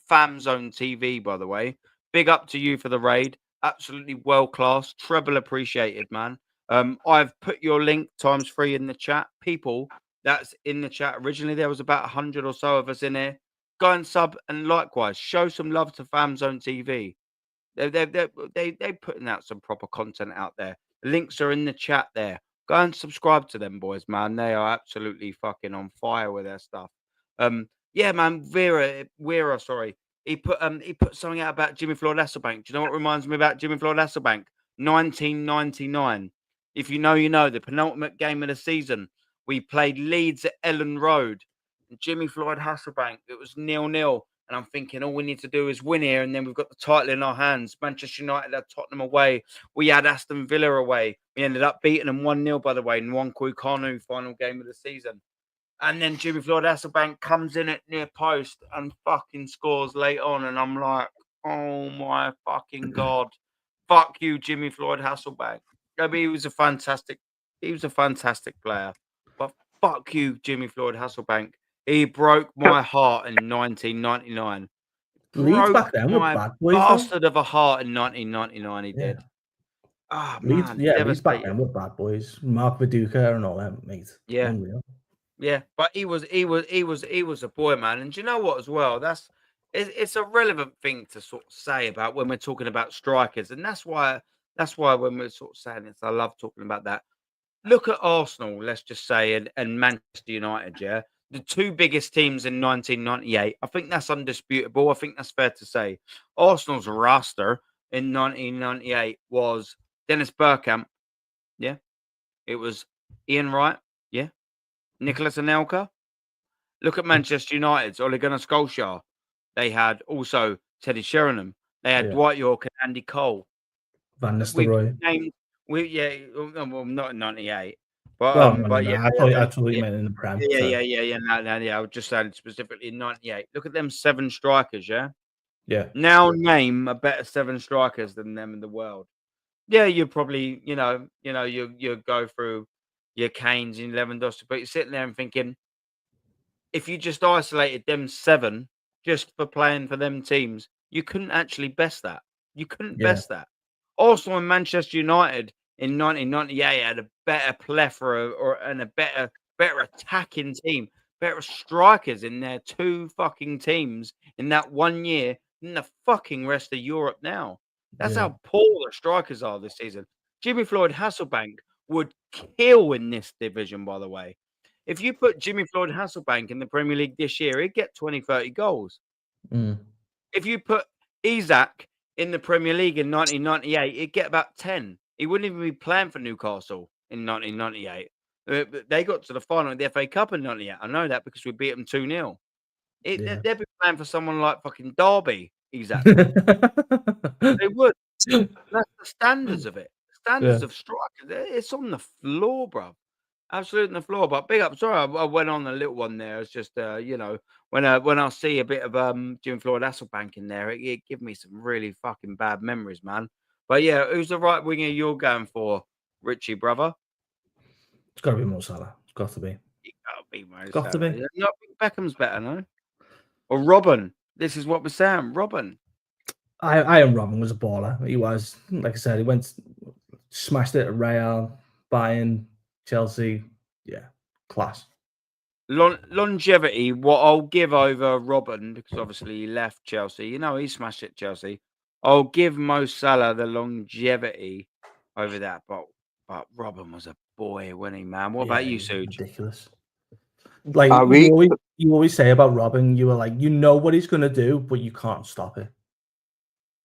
Fam Zone TV, by the way. Big up to you for the raid. Absolutely world-class. Treble appreciated, man. I've put your link ×3 in the chat. People that's in the chat. Originally, there was about 100 or so of us in here. Go and sub, and likewise, show some love to Fam Zone TV. They're putting out some proper content out there. The links are in the chat there. Go and subscribe to them, boys, man. They are absolutely fucking on fire with their stuff. Yeah, man. Weira, sorry. He put something out about Jimmy Floyd Hasselbank. Do you know what reminds me about Jimmy Floyd Hasselbank? 1999. If you know, you know. The penultimate game of the season. We played Leeds at Ellen Road. And Jimmy Floyd Hasselbank, it was 0-0. And I'm thinking all we need to do is win here. And then we've got the title in our hands. Manchester United had Tottenham away. We had Aston Villa away. We ended up beating them 1-0, by the way, in Nwankwo Kanu, final game of the season. And then Jimmy Floyd Hasselbank comes in at near post and fucking scores late on. And I'm like, oh my fucking God. Fuck you, Jimmy Floyd Hasselbank. I mean, he was a fantastic player. But fuck you, Jimmy Floyd Hasselbank. He broke my heart in 1999. Leeds back then were bad boys, bastard of a heart in 1999. He did. Ah, man. Leeds back then were bad boys. Mark Viduka and all that, mate. Yeah. Unreal. Yeah, but he was a boy, man. And do you know what as well? It's a relevant thing to sort of say about when we're talking about strikers, and that's why when we're sort of saying this, I love talking about that. Look at Arsenal, let's just say, and Manchester United, yeah. The two biggest teams in 1998. I think that's undisputable. I think that's fair to say. Arsenal's roster in 1998 was Dennis Bergkamp. Yeah. It was Ian Wright. Yeah. Nicholas Anelka. Look at Manchester United's Ole Gunnar Solskjaer. They had also Teddy Sheringham. They had Dwight York and Andy Cole. Van Nistelrooy. Well, not in '98, but No. I thought you meant in the Prem. Yeah. No. I was just saying specifically in '98. Look at them 7 strikers. Yeah. Now name a better 7 strikers than them in the world. Yeah, you probably you go through your Kanes and Lewandowski, but you're sitting there and thinking, if you just isolated them 7 just for playing for them teams, you couldn't actually best that. You couldn't best that. Also, in Manchester United in 1998 had a better plethora and a better attacking team, better strikers in their 2 fucking teams in that 1 year than the fucking rest of Europe now. That's how poor the strikers are this season. Jimmy Floyd Hasselbank would kill in this division, by the way. If you put Jimmy Floyd Hasselbank in the Premier League this year, he'd get 20, 30 goals. If you put Isak in the Premier League in 1998, he'd get about 10. He wouldn't even be playing for Newcastle in 1998. They got to the final of the FA Cup in 98. I know that because we beat them 2-0. They'd be playing for someone like fucking Derby, Isak. They would. That's the standards of it. Standards of strikers. It's on the floor, bro. Absolutely on the floor. But big up. Sorry, I went on a little one there. It's just, when I see a bit of Jim Floyd Hasselbank in there, it gives me some really fucking bad memories, man. But yeah, who's the right winger you're going for, Richie, brother? It's got to be Mo Salah. It's got to be. It's got to be Mo Salah. It's got to be. No, Beckham's better, no? Or Robin. This is what we're saying. Robin. Ian Robin was a baller. He was, like I said, he went, smashed it at Real, Bayern, Chelsea. Yeah, class. Longevity, what I'll give over Robin, because obviously he left Chelsea. He smashed it at Chelsea. I'll give Mo Salah the longevity over that. But Robin was a boy, wasn't he, man? What about you, Suj? Ridiculous. Like you always say about Robin, you were like, you know what he's going to do, but you can't stop it.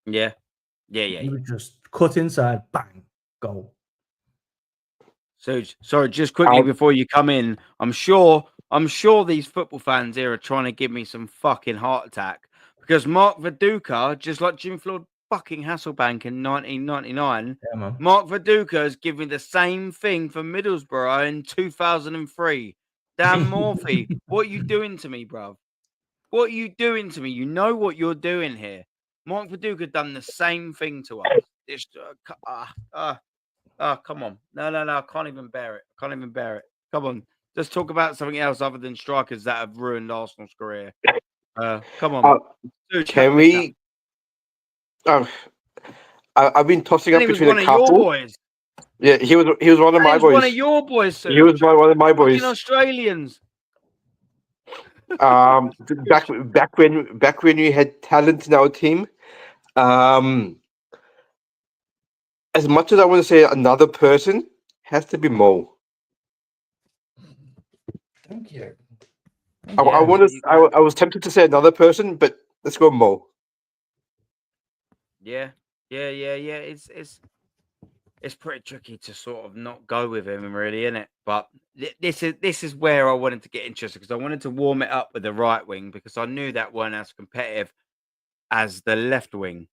Yeah. You would just cut inside, bang, goal. So sorry, just quickly before you come in, I'm sure these football fans here are trying to give me some fucking heart attack because Mark Viduka, just like Jim Floyd fucking Hasselbank in 1999, Mark Viduka has given me the same thing for Middlesbrough in 2003. Dan Morphy, what are you doing to me, bruv? What are you doing to me? You know what you're doing here. Mark Viduka done the same thing to us. It's come on. No, I can't even bear it. Come on. Let's talk about something else other than strikers that have ruined Arsenal's career. Come on. Can we... I've been tossing up between a couple. Your boys. Yeah, he was one of my boys. One of your boys, sir. He was one of my boys. Australians. Back when we had talent in our team. As much as I want to say another person, has to be Mo. Thank you. I was tempted to say another person, but let's go Mo. Yeah. It's pretty tricky to sort of not go with him, really, isn't it? But this is where I wanted to get interested because I wanted to warm it up with the right wing because I knew that weren't as competitive as the left wing.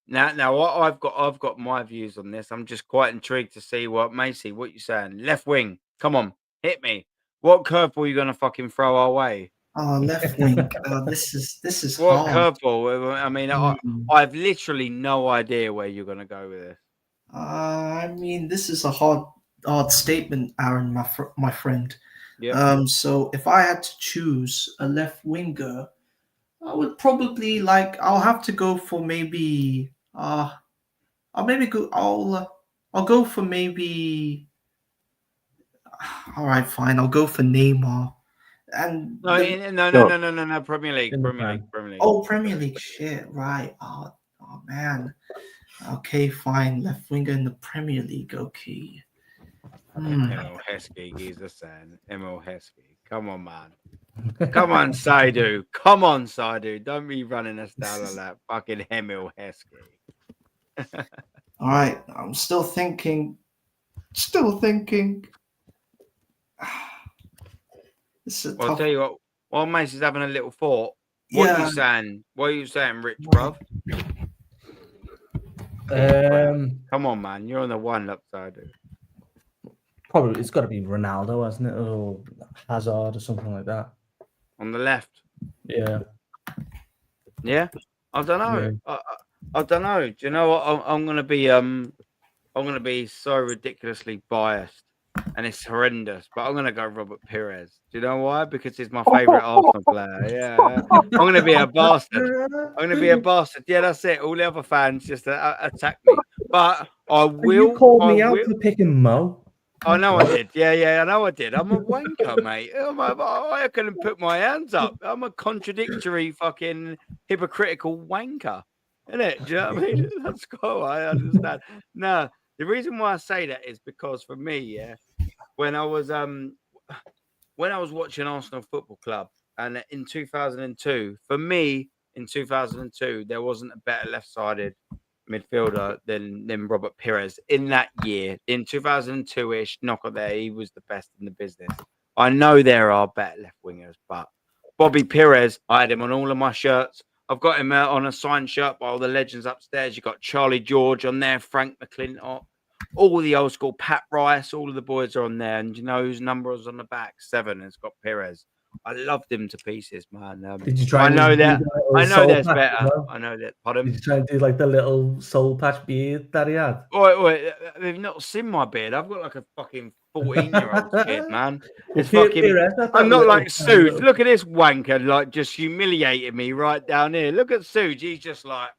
Now I've got my views on this. I'm just quite intrigued to see what Macy, what you saying? Left wing, come on, hit me. What curveball are you gonna fucking throw our way? Oh, left wing. This is what hard. Curveball? I mean, I've literally no idea where you're gonna go with this. I mean, this is a hard statement, Aaron, my friend. Yeah. So if I had to choose a left winger, I would probably I'll have to go for maybe. I'll go for maybe. All right, fine. I'll go for Neymar. And no. Premier League. Oh, Premier League. Shit. Right. Oh man. Okay, fine. Left winger in the Premier League. Okay. Emil Heskey, he's a son. Emil Heskey. Come on, man. Come on, Saidu. Don't be running us down like that. Fucking Emil Heskey. All right, I'm still thinking. This is Well, I'll tough. tell you what. While Mace is having a little thought, what are you saying? What are you saying, Rich, bruv? Come on, man. You're on the one upside. Probably it's got to be Ronaldo, hasn't it, or Hazard or something like that. On the left. Yeah. Yeah. I don't know. Yeah. I don't know. Do you know what? I'm gonna be so ridiculously biased, and it's horrendous. But I'm gonna go Robert Pires. Do you know why? Because he's my favourite Arsenal player. Yeah. I'm gonna be a bastard. Yeah, that's it. All the other fans just attack me. But I will. You called me out for picking Mo. I know I did. Yeah, I know I did. I'm a wanker, mate. I couldn't put my hands up. I'm a contradictory, fucking hypocritical wanker. Isn't it? Do you know what I mean? That's cool. I understand. No, the reason why I say that is because for me, yeah, when I was watching Arsenal Football Club, and in 2002, for me, in 2002, there wasn't a better left-sided midfielder than Robert Pires in that year. In 2002-ish, knock on there, he was the best in the business. I know there are better left wingers, but Bobby Pires, I had him on all of my shirts. I've got him on a signed shirt by all the legends upstairs. You've got Charlie George on there, Frank McClintock, all the old school, Pat Rice, all of the boys are on there. And you know whose number was on the back? 7. It's got Pires. I loved him to pieces, man. Did you try? I know there's better. I know that. Pardon? Did you try and do like the little soul patch beard that he had? Wait, they've not seen my beard. I've got like a fucking 14-year-old beard, man. It's Well, fucking. Pires, I'm not like little- Suge. Look at this wanker, like just humiliating me right down here. Look at Suge. He's just like,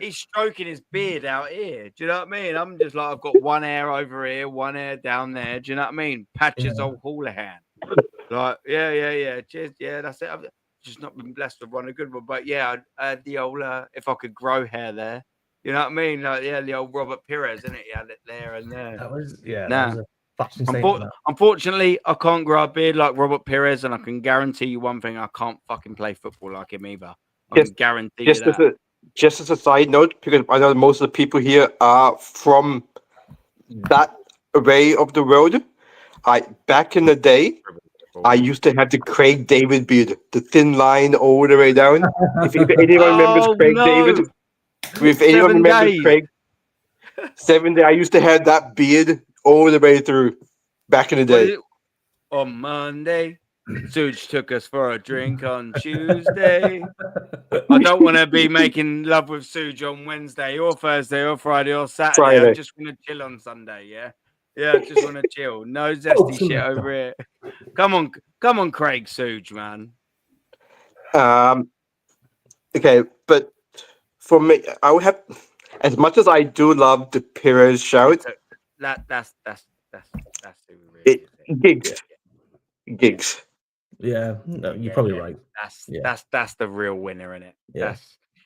he's stroking his beard out here. Do you know what I mean? I'm just like, I've got one hair over here, one hair down there. Do you know what I mean? Patches old Houlihan. Like, yeah. Cheers. Yeah, that's it. I've just not been blessed with one a good one. But yeah, the old, if I could grow hair there, you know what I mean? Like, yeah, the old Robert Pires, isn't it? He had it there and there. That was, that Nah. was a fashion statement. Unfortunately, I can't grow a beard like Robert Pires, and I can guarantee you one thing: I can't fucking play football like him either. I can guarantee you that. Just as a side note, because I know most of the people here are from that way of the world. Back in the day, I used to have the Craig David beard, the thin line all the way down. If anyone remembers Craig David, if anyone remembers Craig, 7 Day, I used to have that beard all the way through back in the day. On Monday, Suge took us for a drink on Tuesday. I don't want to be making love with Suge on Wednesday or Thursday or Friday or Saturday. I just want to chill on Sunday, yeah? Yeah, I just want to chill. No zesty shit over here. Come on, Craig Suge, man. Okay, but for me, I would have, as much as I do love the Pires shout. That's who we really is. Gigs. Yeah, no, you're probably right. That's the real winner in it. Yeah.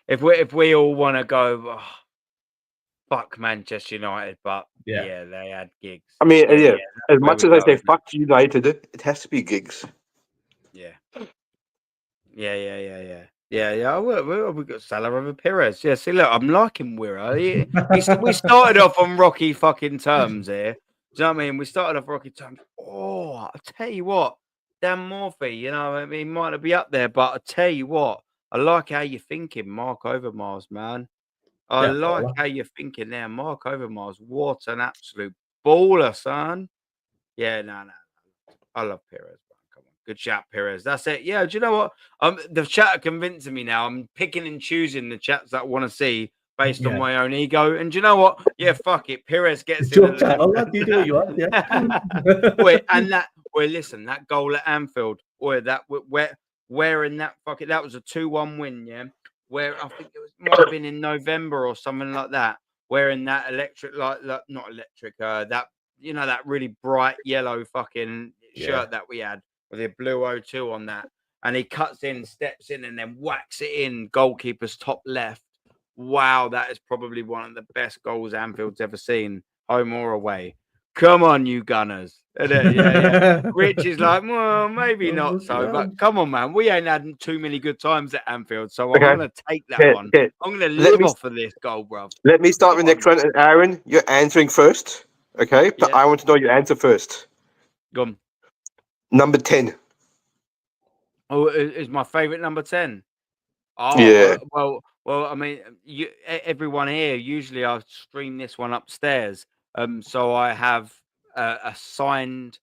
If we all want to go, fuck Manchester United, but yeah, they had gigs. I mean, as much as I say fuck United, it has to be gigs. Yeah. We got Salah over Pires. Yeah, see, look, I'm liking Wira. We started off on rocky fucking terms here. Do you know what I mean? We started off rocky terms. Oh, I tell you what, Dan Morphy, you know, I mean, he might not be up there, but I tell you what, I like how you're thinking, Mark Overmars, man. I like how you're thinking there, Mark Overmars. What an absolute baller, son. Yeah, no. I love Pires. Come on. Good shout, Pires. That's it. Yeah, do you know what? The chat are convincing me now. I'm picking and choosing the chats that I want to see based on my own ego. And do you know what? Yeah, fuck it. Pires gets it. You do what you want, yeah. Listen, that goal at Anfield, where in that fucking, that was a 2-1 win, yeah? Where I think might have been in November or something like that, wearing that electric, not electric, that, you know, that really bright yellow fucking shirt that we had with the blue 02 on that. And he cuts in, steps in, and then whacks it in, goalkeeper's top left. Wow, that is probably one of the best goals Anfield's ever seen, home or away. Come on, you Gunners. Yeah. Rich is like, well, maybe not so, but come on, man. We ain't had too many good times at Anfield, so I'm Okay. going to take that one. Okay. I'm going to Let live me- off of this goal, bro. Let me start Come with the next one. And Aaron, you're answering first. Okay. But Yeah. I want to know your answer first. Go on. Number 10. Oh, is my favourite number 10? Oh, Yeah. well. I mean, everyone here. Usually, I stream this one upstairs. So I have a signed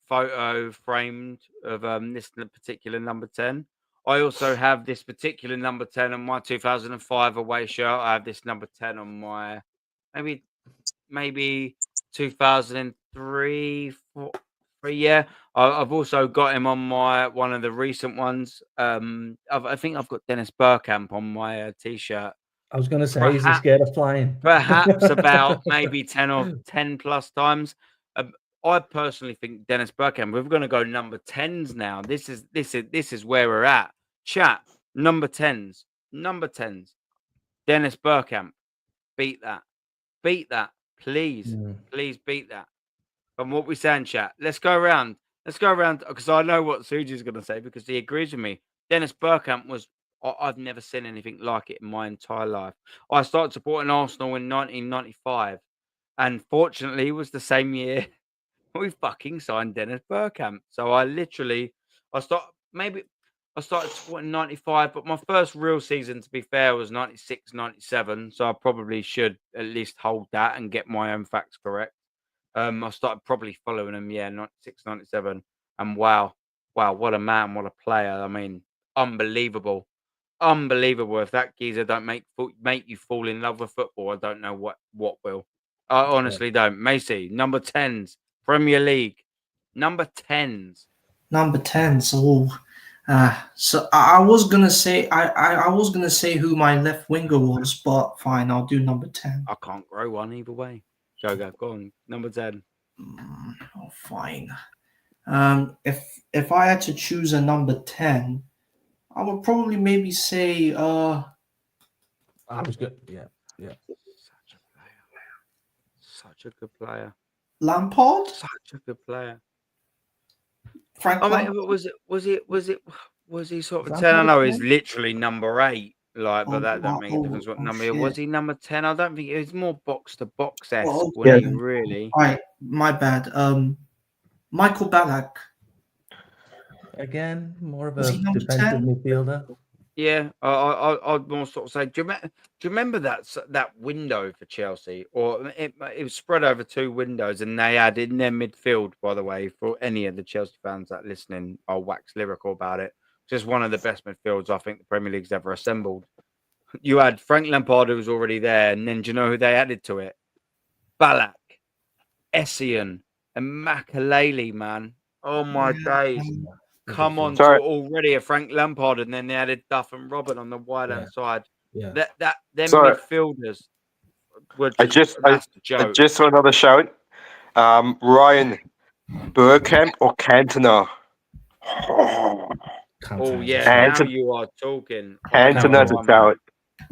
photo framed of this particular number 10. I also have this particular number 10 on my 2005 away shirt. I have this number 10 on my maybe 2003, 4, yeah. I've also got him on my one of the recent ones. I think I've got Dennis Bergkamp on my t-shirt. I was going to say, is he scared of flying? Perhaps about maybe 10 plus times. I personally think Dennis Bergkamp. We're going to go number 10s now. This is where we're at. Chat number 10s. Dennis Bergkamp, beat that, please, please beat that. And what we saying, chat? Let's go around because I know what Suji's going to say because he agrees with me. Dennis Bergkamp was. I've never seen anything like it in my entire life. I started supporting Arsenal in 1995, and fortunately, it was the same year we fucking signed Dennis Bergkamp. So I started supporting 95, but my first real season, to be fair, was 96, 97. So I probably should at least hold that and get my own facts correct. I started probably following him, 96, 97. And wow, what a man, what a player. I mean, unbelievable. If that geezer don't make you fall in love with football, I don't know what will. I honestly don't. Macy, number 10s, Premier League, number 10s. Number 10. So I was gonna say I was gonna say who my left winger was, but fine, I'll do number 10. I can't grow one either way. Go on. Number 10. Oh, fine. If I had to choose a number 10, I would probably maybe say I was good. Yeah. Such a good player. Lampard? Such a good player. Frank Lampard? Was he sort of 10? I know he's literally number 8. But that don't make a difference what number. Shit. Was he number 10? I don't think it was more box to box esque. Yeah. Really? All right, my bad. Michael Ballack. Again, more of Was a he number defensive 10? midfielder. Yeah, I'd more sort of say. Do you remember that window for Chelsea, or it was spread over 2 windows, and they had in their midfield. By the way, for any of the Chelsea fans that are listening, I'll wax lyrical about it. Just one of the best midfields I think the Premier League's ever assembled. You had Frank Lampard, who was already there, and then do you know who they added to it? Ballack, Essien, and Makalele, man. Oh my days. Come on, to already a Frank Lampard, and then they added Duff and Robin on the wide hand side. Yeah. Them midfielders were I just saw another shout. Ryan Bergkamp or Cantona? Oh yeah, now you are talking. Cantona's a shout.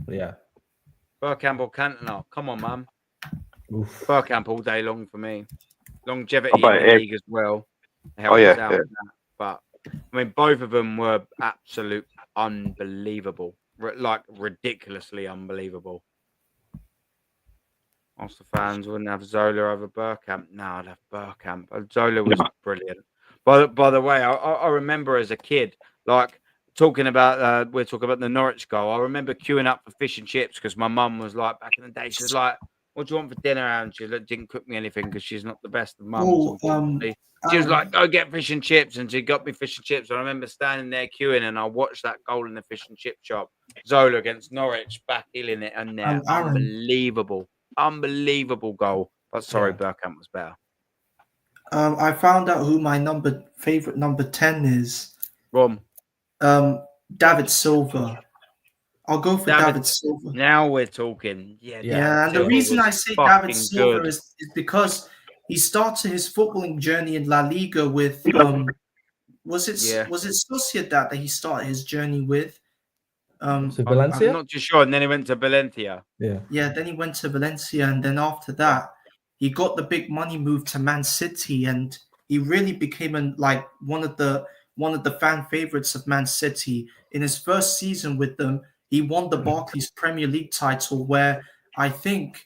Yeah. Bergkamp or Cantona? Come on, man. Bergkamp all day long for me. Longevity in the league as well. But I mean, both of them were absolute unbelievable, like ridiculously unbelievable. Arsenal fans wouldn't have Zola over Bergkamp. No, I'd have Bergkamp. Zola was brilliant. By the way, I remember as a kid, like talking about we're talking about the Norwich goal. I remember queuing up for fish and chips because my mum was like, back in the day, she's like, "What do you want for dinner?" And she didn't cook me anything because she's not the best of mums. She was like, "Go get fish and chips," and she got me fish and chips. I remember standing there queuing, and I watched that goal in the fish and chip shop. Zola against Norwich, back heeling it, and there, unbelievable goal. But sorry, Bergkamp was better. I found out who my favorite number 10 is. Rom. David Silva. I'll go for David Silva. Now we're talking. Yeah, and the reason I say David Silva is because he started his footballing journey in La Liga with was it Sociedad that he started his journey with? Valencia? I'm not too sure. And then he went to Valencia. Yeah, then he went to Valencia, and then after that, he got the big money move to Man City, and he really became one of the fan favorites of Man City. In his first season with them, he won the Barclays Premier League title, where I think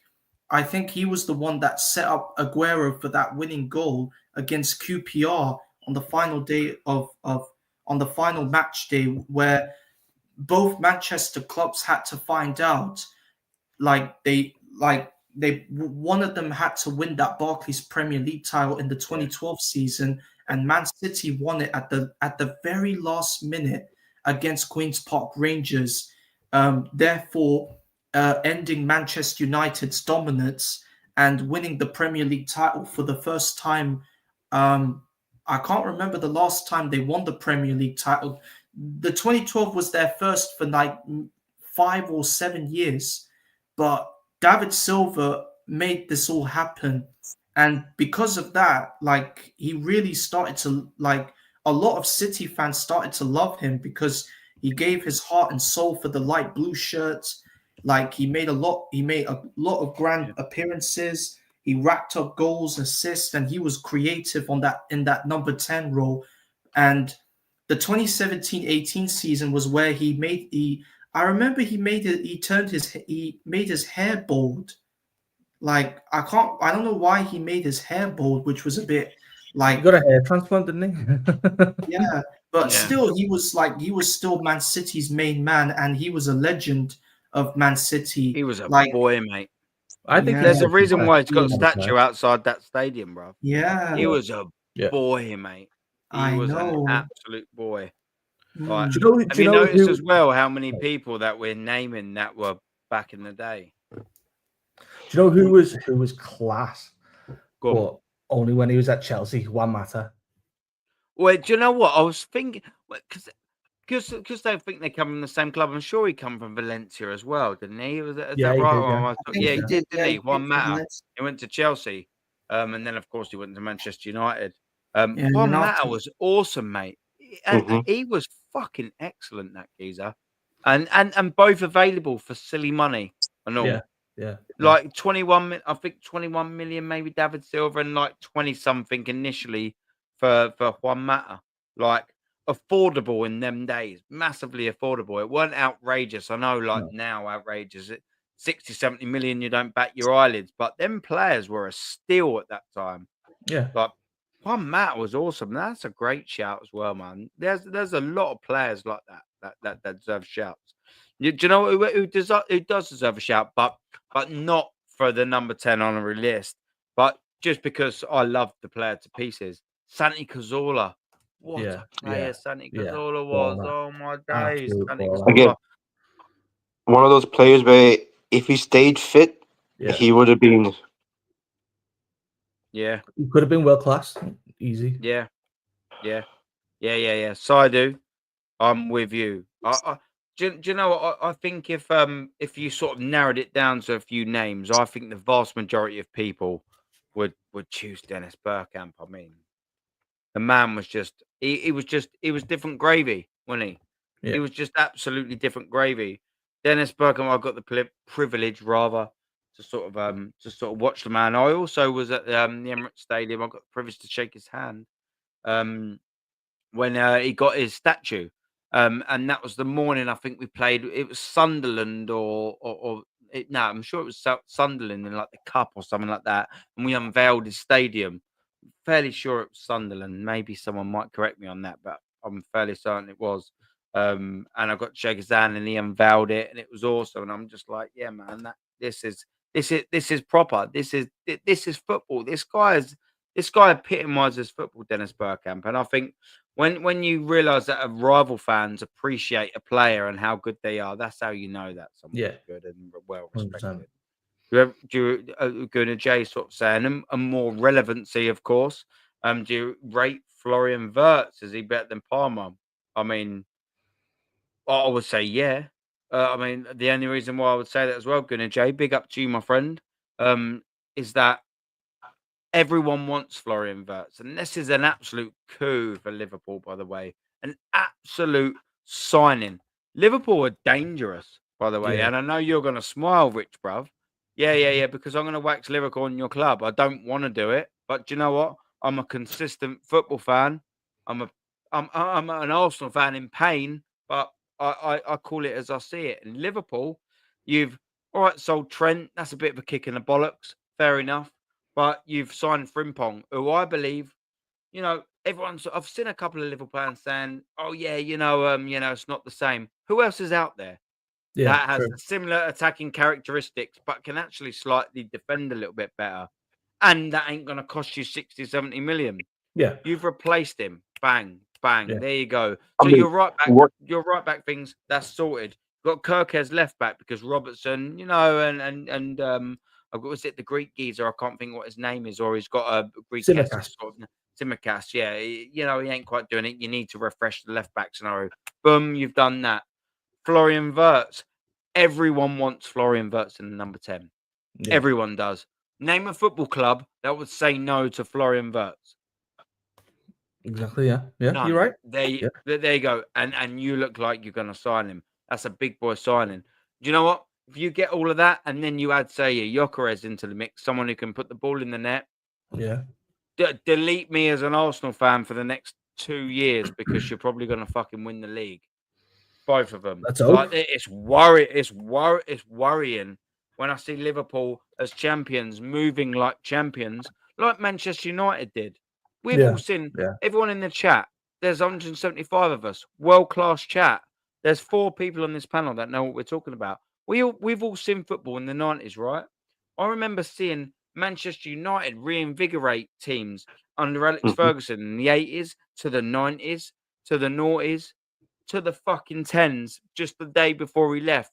he was the one that set up Aguero for that winning goal against QPR on the final day on the final match day, where both Manchester clubs had to find out, one of them had to win that Barclays Premier League title in the 2012 season, and Man City won it at the very last minute against Queen's Park Rangers, therefore ending Manchester United's dominance and winning the Premier League title for the first time. I can't remember the last time they won the Premier League title. The 2012 was their first for 5 or 7 years, but David Silva made this all happen. And because of that, he really started to, a lot of City fans started to love him because he gave his heart and soul for the light blue shirts. He made a lot of grand appearances. He racked up goals, assists, and he was creative in that number 10 role. And the 2017-18 season was where he made his hair bald. I don't know why he made his hair bald, which was a bit he got a hair transplant, didn't he? Yeah, but still he was still Man City's main man, and he was a legend of Man City. He was a boy, mate. I think there's a reason why he's got a statue outside that stadium, bro. Yeah, he was a boy, mate. He was an absolute boy. Have you noticed as well how many people that we're naming that were back in the day? Do you know who was class? But only when he was at Chelsea, Juan Mata. Well, do you know what I was thinking? Because they think they come from the same club. I'm sure he come from Valencia as well, didn't he? Is that right? He did, didn't he? Juan Mata. He went to Chelsea, and then of course he went to Manchester United. Juan Mata was awesome, mate. And he was fucking excellent, that geezer, and both available for silly money and all. Yeah. 21 million, maybe David Silva, and 20 something initially for Juan Mata. Affordable in them days, massively affordable. It weren't outrageous. I know, now outrageous. 60, 70 million, you don't bat your eyelids, but them players were a steal at that time. Yeah. Juan Mata was awesome. That's a great shout as well, man. There's a lot of players like that deserve shouts. Do you know who does deserve a shout, but not for the number 10 honorary list, but just because I love the player to pieces. Santi Cazorla. What a player Santi Cazorla was. Oh my days. Santi Cazorla. Again, one of those players where if he stayed fit, he would have been. Yeah. He could have been world class. Easy. Yeah. Saidu, I'm with you. Do you know what? I think if you sort of narrowed it down to a few names, I think the vast majority of people would choose Dennis Bergkamp. I mean, the man was just he was different gravy, wasn't he? Yeah. He was just absolutely different gravy. Dennis Bergkamp, I got the privilege rather to sort of watch the man. I also was at the Emirates Stadium. I got the privilege to shake his hand when he got his statue. And that was the morning I think we played. It was Sunderland I'm sure it was Sunderland in the cup or something like that. And we unveiled his stadium. Fairly sure it was Sunderland. Maybe someone might correct me on that, but I'm fairly certain it was. And I got to shake his hand, and he unveiled it, and it was awesome. And I'm just like, yeah, man, this is proper. This is football. This guy epitomizes football, Dennis Bergkamp. And I think when you realise that rival fans appreciate a player and how good they are, that's how you know that someone's good and well respected. 100%. Gunnar J sort of saying a more relevancy, of course. Do you rate Florian Wirtz? Is he better than Palmer? I mean, I would say yeah. I mean, the only reason why I would say that as well, Gunnar J, big up to you, my friend, is that everyone wants Florian Wirtz, and this is an absolute coup for Liverpool, by the way. An absolute signing. Liverpool are dangerous, by the way, and I know you're going to smile, Rich, bruv, Yeah, because I'm going to wax lyrical on your club. I don't want to do it, but do you know what? I'm a consistent football fan. I'm an Arsenal fan in pain, but I call it as I see it. In Liverpool, you've all right sold Trent. That's a bit of a kick in the bollocks. Fair enough, but you've signed Frimpong, who I believe, everyone's. I've seen a couple of Liverpool fans saying, "Oh yeah, it's not the same." Who else is out there that has similar attacking characteristics, but can actually slightly defend a little bit better? And that ain't going to cost you 60, 70 million. Yeah. You've replaced him. Bang, bang. Yeah. There you go. I So mean, your right what- back things, that's sorted. You've got Kirkes left back because Robertson, and was it the Greek geezer? I can't think what his name is, or he's got a Greek Tsimikas. sort of Tsimikas. Yeah, he ain't quite doing it. You need to refresh the left back scenario. Boom, you've done that. Florian Wirtz. Everyone wants Florian Wirtz in the number 10. Yeah. Everyone does. Name a football club that would say no to Florian Wirtz. Exactly. Yeah. Yeah. None. You're right. There you go. And you look like you're going to sign him. That's a big boy signing. Do you know what? If you get all of that, and then you add, say, a Gyökeres into the mix, someone who can put the ball in the net. Yeah. Delete me as an Arsenal fan for the next 2 years because you're probably going to fucking win the league. Both of them. Let's hope. It's worrying when I see Liverpool as champions moving like champions, like Manchester United did. We've all seen everyone in the chat. There's 175 of us. World-class chat. There's 4 people on this panel that know what we're talking about. We've all seen football in the 90s, right? I remember seeing Manchester United reinvigorate teams under Alex Ferguson in the 80s to the 90s to the noughties to the fucking 10s just the day before he left.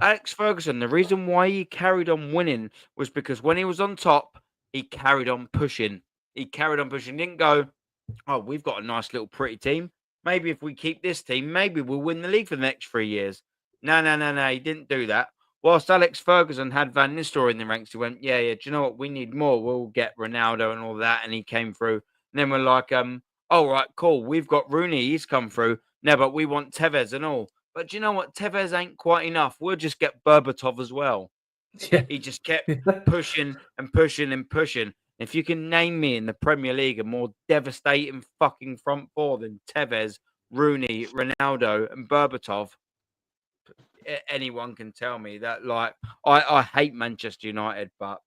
Alex Ferguson, the reason why he carried on winning was because when he was on top, he carried on pushing. He didn't go, oh, we've got a nice little pretty team. Maybe if we keep this team, maybe we'll win the league for the next 3 years. No. He didn't do that. Whilst Alex Ferguson had Van Nistelrooy in the ranks, he went, yeah. Do you know what? We need more. We'll get Ronaldo and all that. And he came through. And then we're like, all right, cool. We've got Rooney. He's come through. No, but we want Tevez and all. But do you know what? Tevez ain't quite enough. We'll just get Berbatov as well. Yeah. He just kept pushing and pushing and pushing. If you can name me in the Premier League a more devastating fucking front four than Tevez, Rooney, Ronaldo, and Berbatov, anyone can tell me that. Like, I hate Manchester United, but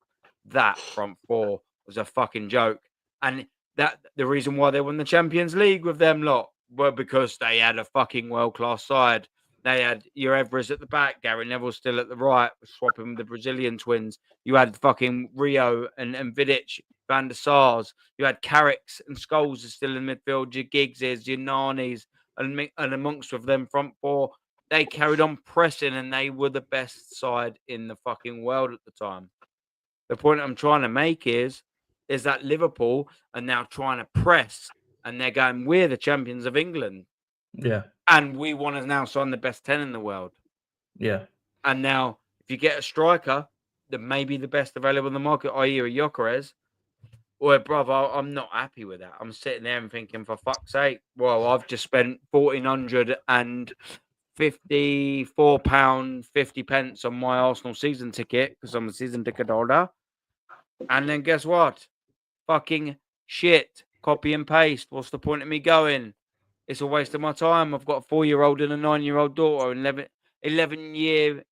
that front four was a fucking joke. And that the reason why they won the Champions League with them lot were because they had a fucking world-class side. They had your Evers at the back, Gary Neville still at the right, swapping with the Brazilian twins. You had fucking Rio and Vidic, Van der Sars. You had Carricks and Scholes still in midfield. Your Giggses, your Nanis, and amongst with them front four, they carried on pressing, and they were the best side in the fucking world at the time. The point I'm trying to make is that Liverpool are now trying to press, and they're going, we're the champions of England. Yeah. And we want to now sign the best 10 in the world. Yeah. And now, if you get a striker that may be the best available in the market, i.e. a Gyökeres, well, brother, I'm not happy with that. I'm sitting there and thinking, for fuck's sake, well, I've just spent £1,454.50 on my Arsenal season ticket because I'm a season ticket holder. And then guess what? Fucking shit. Copy and paste. What's the point of me going? It's a waste of my time. I've got a 4-year-old and a 9-year-old daughter, and 11-year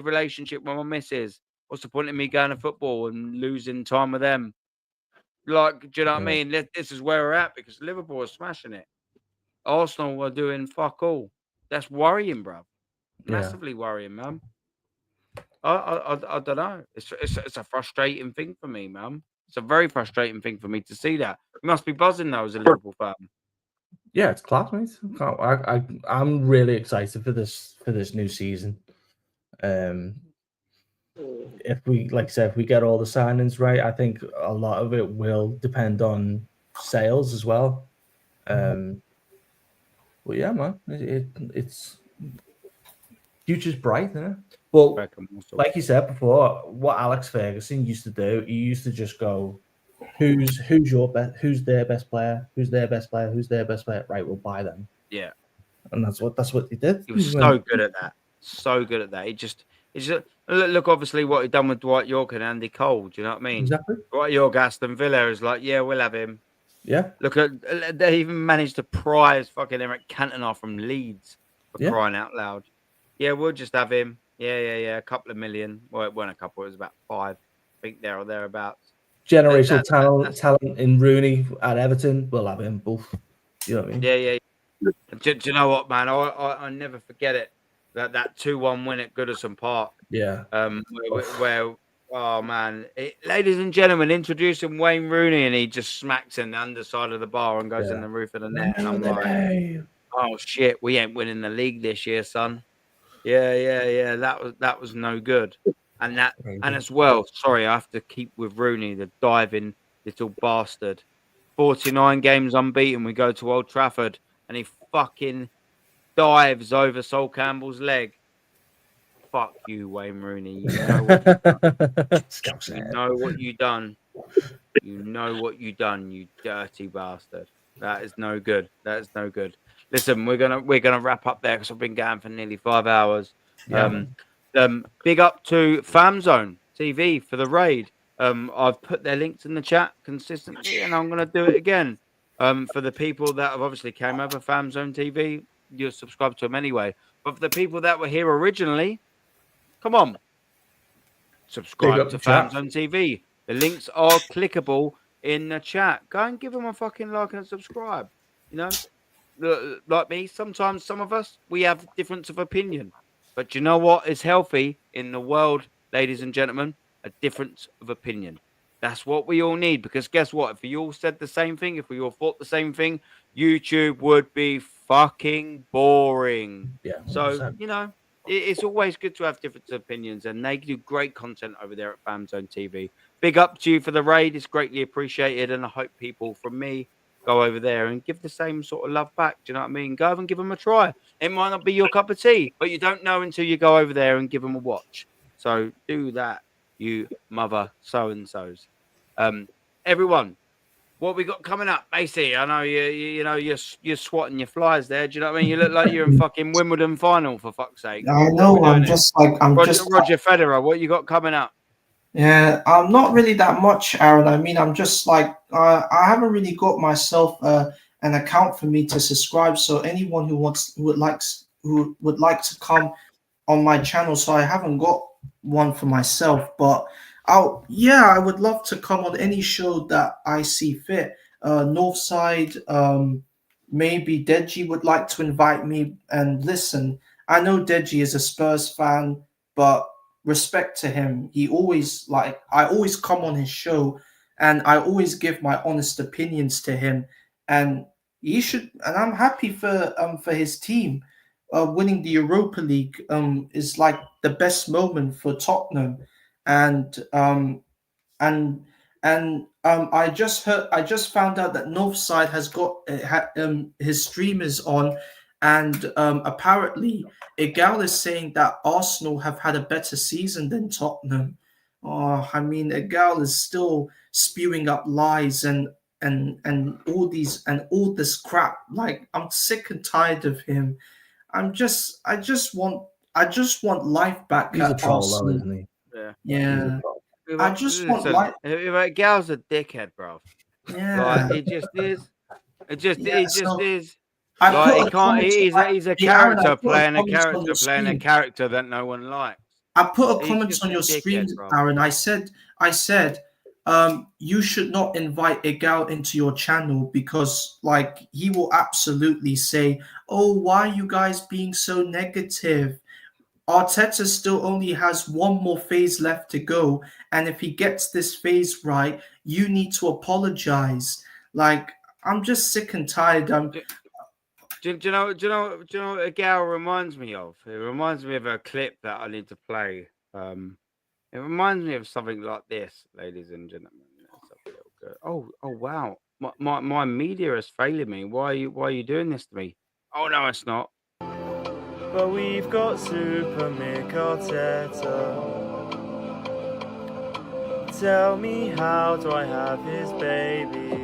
relationship with my missus. What's the point of me going to football and losing time with them? Like, do you know what I mean? This is where we're at because Liverpool are smashing it. Arsenal are doing fuck all. That's worrying, bro. Massively worrying, man. I don't know. It's a frustrating thing for me, man. It's a very frustrating thing for me to see that. You must be buzzing though as a Liverpool fan. Yeah, it's class, mate. I'm really excited for this new season. If we, like I said, if we get all the signings right, I think a lot of it will depend on sales as well. But yeah, man, it's future's bright, isn't it? But like you said before, what Alex Ferguson used to do, he used to just go, who's your best? Who's their best player? Who's their best player? Who's their best player? Right, we'll buy them. Yeah, and that's what he did. He was so good at that. So good at that. It's just, look, obviously, what he done with Dwight York and Andy Cole. Do you know what I mean? Exactly. Dwight York, Aston Villa is like, yeah, we'll have him. Yeah. Look at they even managed to prize fucking Eric Cantona from Leeds for crying out loud. Yeah, we'll just have him. Yeah. A couple of million. Well, it weren't a couple. It was about 5. I think there or thereabouts. Generational talent in Rooney at Everton. We'll have him both. You know what I mean? Yeah. Do you know what, man? I never forget it. That 2-1 win at Goodison Park. Yeah. Where oh man, ladies and gentlemen, introducing Wayne Rooney, and he just smacks in the underside of the bar and goes in the roof of the net. And I'm like, oh shit, we ain't winning the league this year, son. Yeah. That was no good. And as well, sorry, I have to keep with Rooney, the diving little bastard. 49 games unbeaten. We go to Old Trafford, and he fucking dives over Sol Campbell's leg. Fuck you, Wayne Rooney. You know what you done. You know what you done, you dirty bastard. That is no good. That is no good. Listen, we're gonna wrap up there because I've been going for nearly 5 hours. Yeah. Big up to FamZone TV for the raid. I've put their links in the chat consistently, and I'm gonna do it again. For the people that have obviously came over FamZone TV, you're subscribed to them anyway. But for the people that were here originally, come on, subscribe to FamZone TV. The links are clickable in the chat. Go and give them a fucking like and a subscribe. You know, like me, sometimes some of us, we have difference of opinion. But you know what is healthy in the world, ladies and gentlemen? A difference of opinion. That's what we all need. Because guess what? If we all said the same thing, if we all thought the same thing, YouTube would be fucking boring. Yeah. 100%. So, you know, it's always good to have different opinions, and they do great content over there at FamZone TV. Big up to you for the raid. It's greatly appreciated, and I hope people from me go over there and give the same sort of love back. Do you know what I mean? Go over and give them a try. It might not be your cup of tea, but you don't know until you go over there and give them a watch. So do that, you mother so-and-sos. Everyone, what we got coming up, Macy? I know you're swatting your flies there. Do you know what I mean? You look like you're in fucking Wimbledon final, for fuck's sake. I know. Roger Federer. What you got coming up? Yeah, I'm not really that much, Aaron. I mean, I'm just like I haven't really got myself an account for me to subscribe. So anyone who would like to come on my channel, so I haven't got one for myself. But I would love to come on any show that I see fit. Northside, maybe Deji would like to invite me. And listen, I know Deji is a Spurs fan, but respect to him. I always come on his show, and I always give my honest opinions to him. And he should. And I'm happy for his team. Winning the Europa League is like the best moment for Tottenham. And I just found out that Northside has got his streamers on, and apparently Egal is saying that Arsenal have had a better season than Tottenham. Oh, I mean, Egal is still spewing up lies and all this crap. Like, I'm sick and tired of him. I just want life back. He's a troll, though, isn't he? Yeah. I just want life. Gal's a dickhead, bro. Yeah. Like, he just is. It just is. He's a character playing a character that no one likes. I put a comment on your stream, Aaron. I said, you should not invite Egal into your channel because, like, he will absolutely say, "Oh, why are you guys being so negative? Arteta still only has one more phase left to go, and if he gets this phase right, you need to apologize." Like, I'm just sick and tired. Do you know what a gal reminds me of? It reminds me of a clip that I need to play. It reminds me of something like this, ladies and gentlemen. Oh wow. My media is failing me. Why are you doing this to me? Oh no, it's not. But we've got Super Mick Arteta. Tell me, how do I have his babies?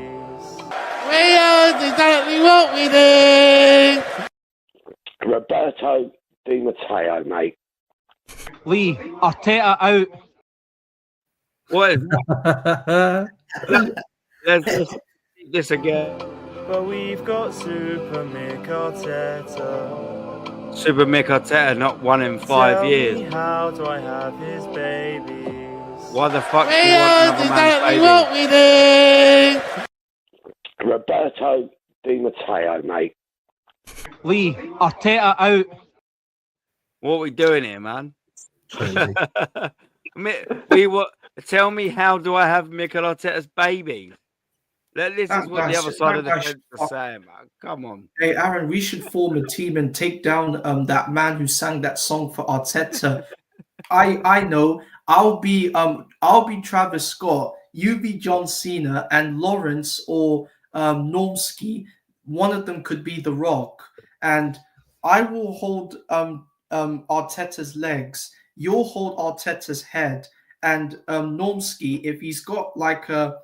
We are exactly what we do. Roberto Di Matteo, mate. Lee, Arteta out. What is that? let's do this again. But we've got Super Mick Arteta. Super Mick Arteta, not 1 in 5 Tell years. me, how do I have his babies? Why the fuck do you want another man's baby? What we do. Roberto Di Matteo, mate. Lee, Arteta out. What are we doing here, man? we what? Tell me, how do I have Mikel Arteta's baby? This is what the other side of the fence is saying, man. Come on. Hey, Aaron, we should form a team and take down that man who sang that song for Arteta. I know. I'll be Travis Scott. You be John Cena, and Lawrence or Normski. One of them could be The Rock, and I will hold Arteta's legs. You'll hold Arteta's head, and Normski, if he's got a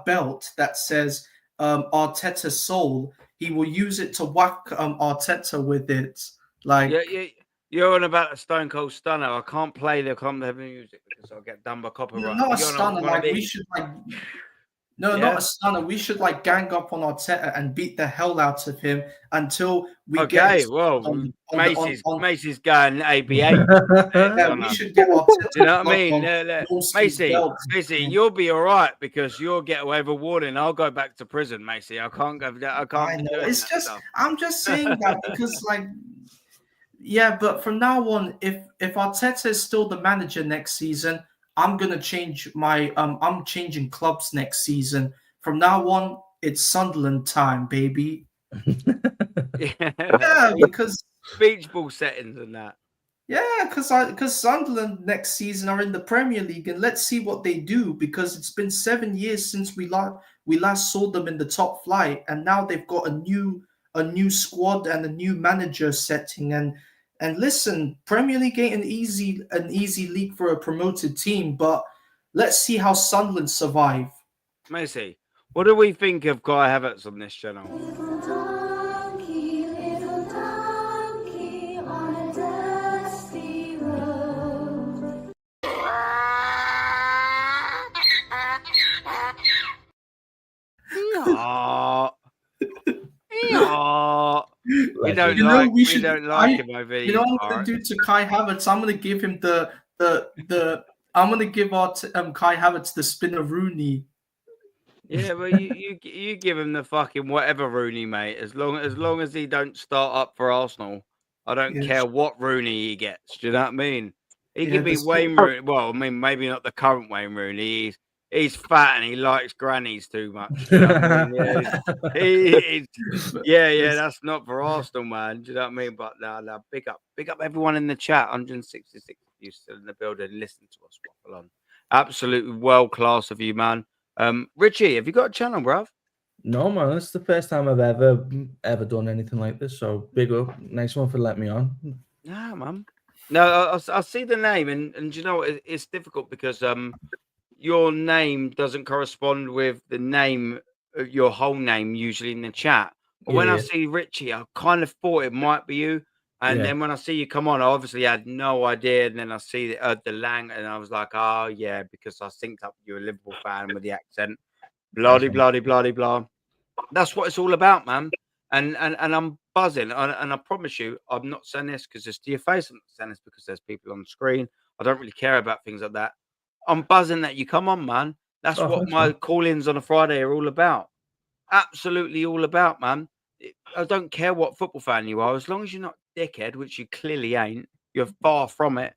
belt that says Arteta's soul, he will use it to whack Arteta with it. Like, yeah, you're on about a Stone Cold Stunner. I can't play the music because I'll get done by copyright. Not a stunner. Like, we should not a stunner. We should gang up on Arteta and beat the hell out of him until we get. Macy's going ABA. Yeah, we should get Arteta. Do you know what I mean? Macy, you'll be all right because you'll get away with a warning. I'll go back to prison, Macy. I can't go. I can't. I know. It's just. I'm just saying that because yeah, but from now on, if Arteta is still the manager next season, I'm gonna change my I'm changing clubs next season. From now on, it's Sunderland time, baby. Yeah, because beach ball settings and that. Yeah, because Sunderland next season are in the Premier League, and let's see what they do. Because it's been 7 years since we last saw them in the top flight, and now they've got a new squad and a new manager setting. And listen, Premier League ain't an easy league for a promoted team, but let's see how Sunderland survive. Macy, what do we think of Kai Havertz on this channel? We don't like him over here. You know what I'm gonna do to Kai Havertz? I'm gonna give him I'm gonna give Kai Havertz the spinner Rooney. Yeah, well, you give him the fucking whatever Rooney, mate. As long as he don't start up for Arsenal, I don't care what Rooney he gets. Do you know what I mean? He could be Wayne Rooney. Well, I mean, maybe not the current Wayne Rooney. He's fat and he likes grannies too much. You know what I mean? Yeah, that's not for Arsenal, man. Do you know what I mean? But no, big up everyone in the chat. 166 of you still in the building. Listen to us waffle on. Absolutely world class of you, man. Richie, have you got a channel, bruv? No, man. It's the first time I've ever done anything like this. So big up. Nice one for letting me on. Yeah, man. No, I see the name, and you know it's difficult because your name doesn't correspond with the name, your whole name, usually in the chat. But when I see Richie, I kind of thought it might be you. And then when I see you come on, I obviously had no idea. And then I see the Lang, and I was like, oh, yeah, because I synced up you're a Liverpool fan with the accent. Bloody, bloody, bloody, blah. That's what it's all about, man. And I'm buzzing. And I promise you, I'm not saying this because it's to your face. I'm not saying this because there's people on the screen. I don't really care about things like that. I'm buzzing that you come on, man. That's what my call-ins on a Friday are all about. Absolutely all about, man. I don't care what football fan you are, as long as you're not a dickhead, which you clearly ain't. You're far from it.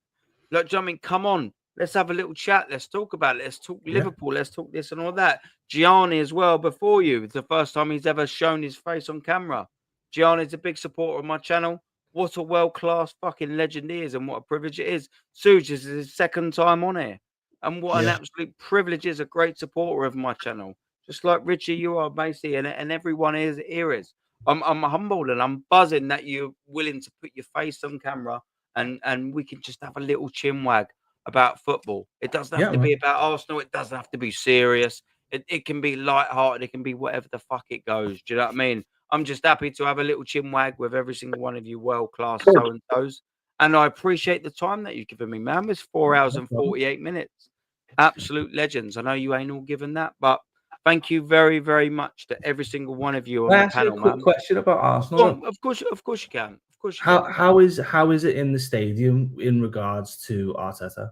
Look, do you know what I mean? Come on. Let's have a little chat. Let's talk about it. Let's talk Liverpool. Let's talk this and all that. Gianni as well, before you. It's the first time he's ever shown his face on camera. Gianni's a big supporter of my channel. What a world-class fucking legend he is, and what a privilege it is. Suj is his second time on here. And what an absolute privilege is, a great supporter of my channel. Just like Richie, you are, Macy, and everyone here is. I'm humbled and I'm buzzing that you're willing to put your face on camera and we can just have a little chin wag about football. It doesn't have to be about Arsenal. It doesn't have to be serious. It can be lighthearted. It can be whatever the fuck it goes. Do you know what I mean? I'm just happy to have a little chin wag with every single one of you world-class so-and-sos. And I appreciate the time that you've given me, man. It's 4 hours and 48 minutes. Absolute legends. I know you ain't all given that, but thank you very, very much to every single one of you on Can I the ask you panel, a quick man. question about Arsenal? Of course you can. Of course you can. How is it in the stadium in regards to Arteta?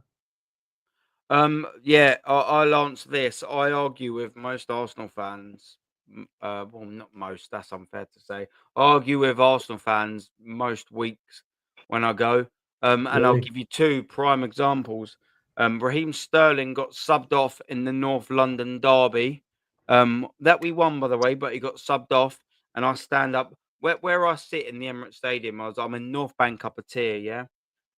Yeah, I'll answer this. I argue with most Arsenal fans. Well, not most. That's unfair to say. I argue with Arsenal fans most weeks when I go. And I'll give you two prime examples. Raheem Sterling got subbed off in the North London derby. That we won, by the way, but he got subbed off. And I stand up where I sit in the Emirates Stadium. I'm in North Bank upper tier, yeah.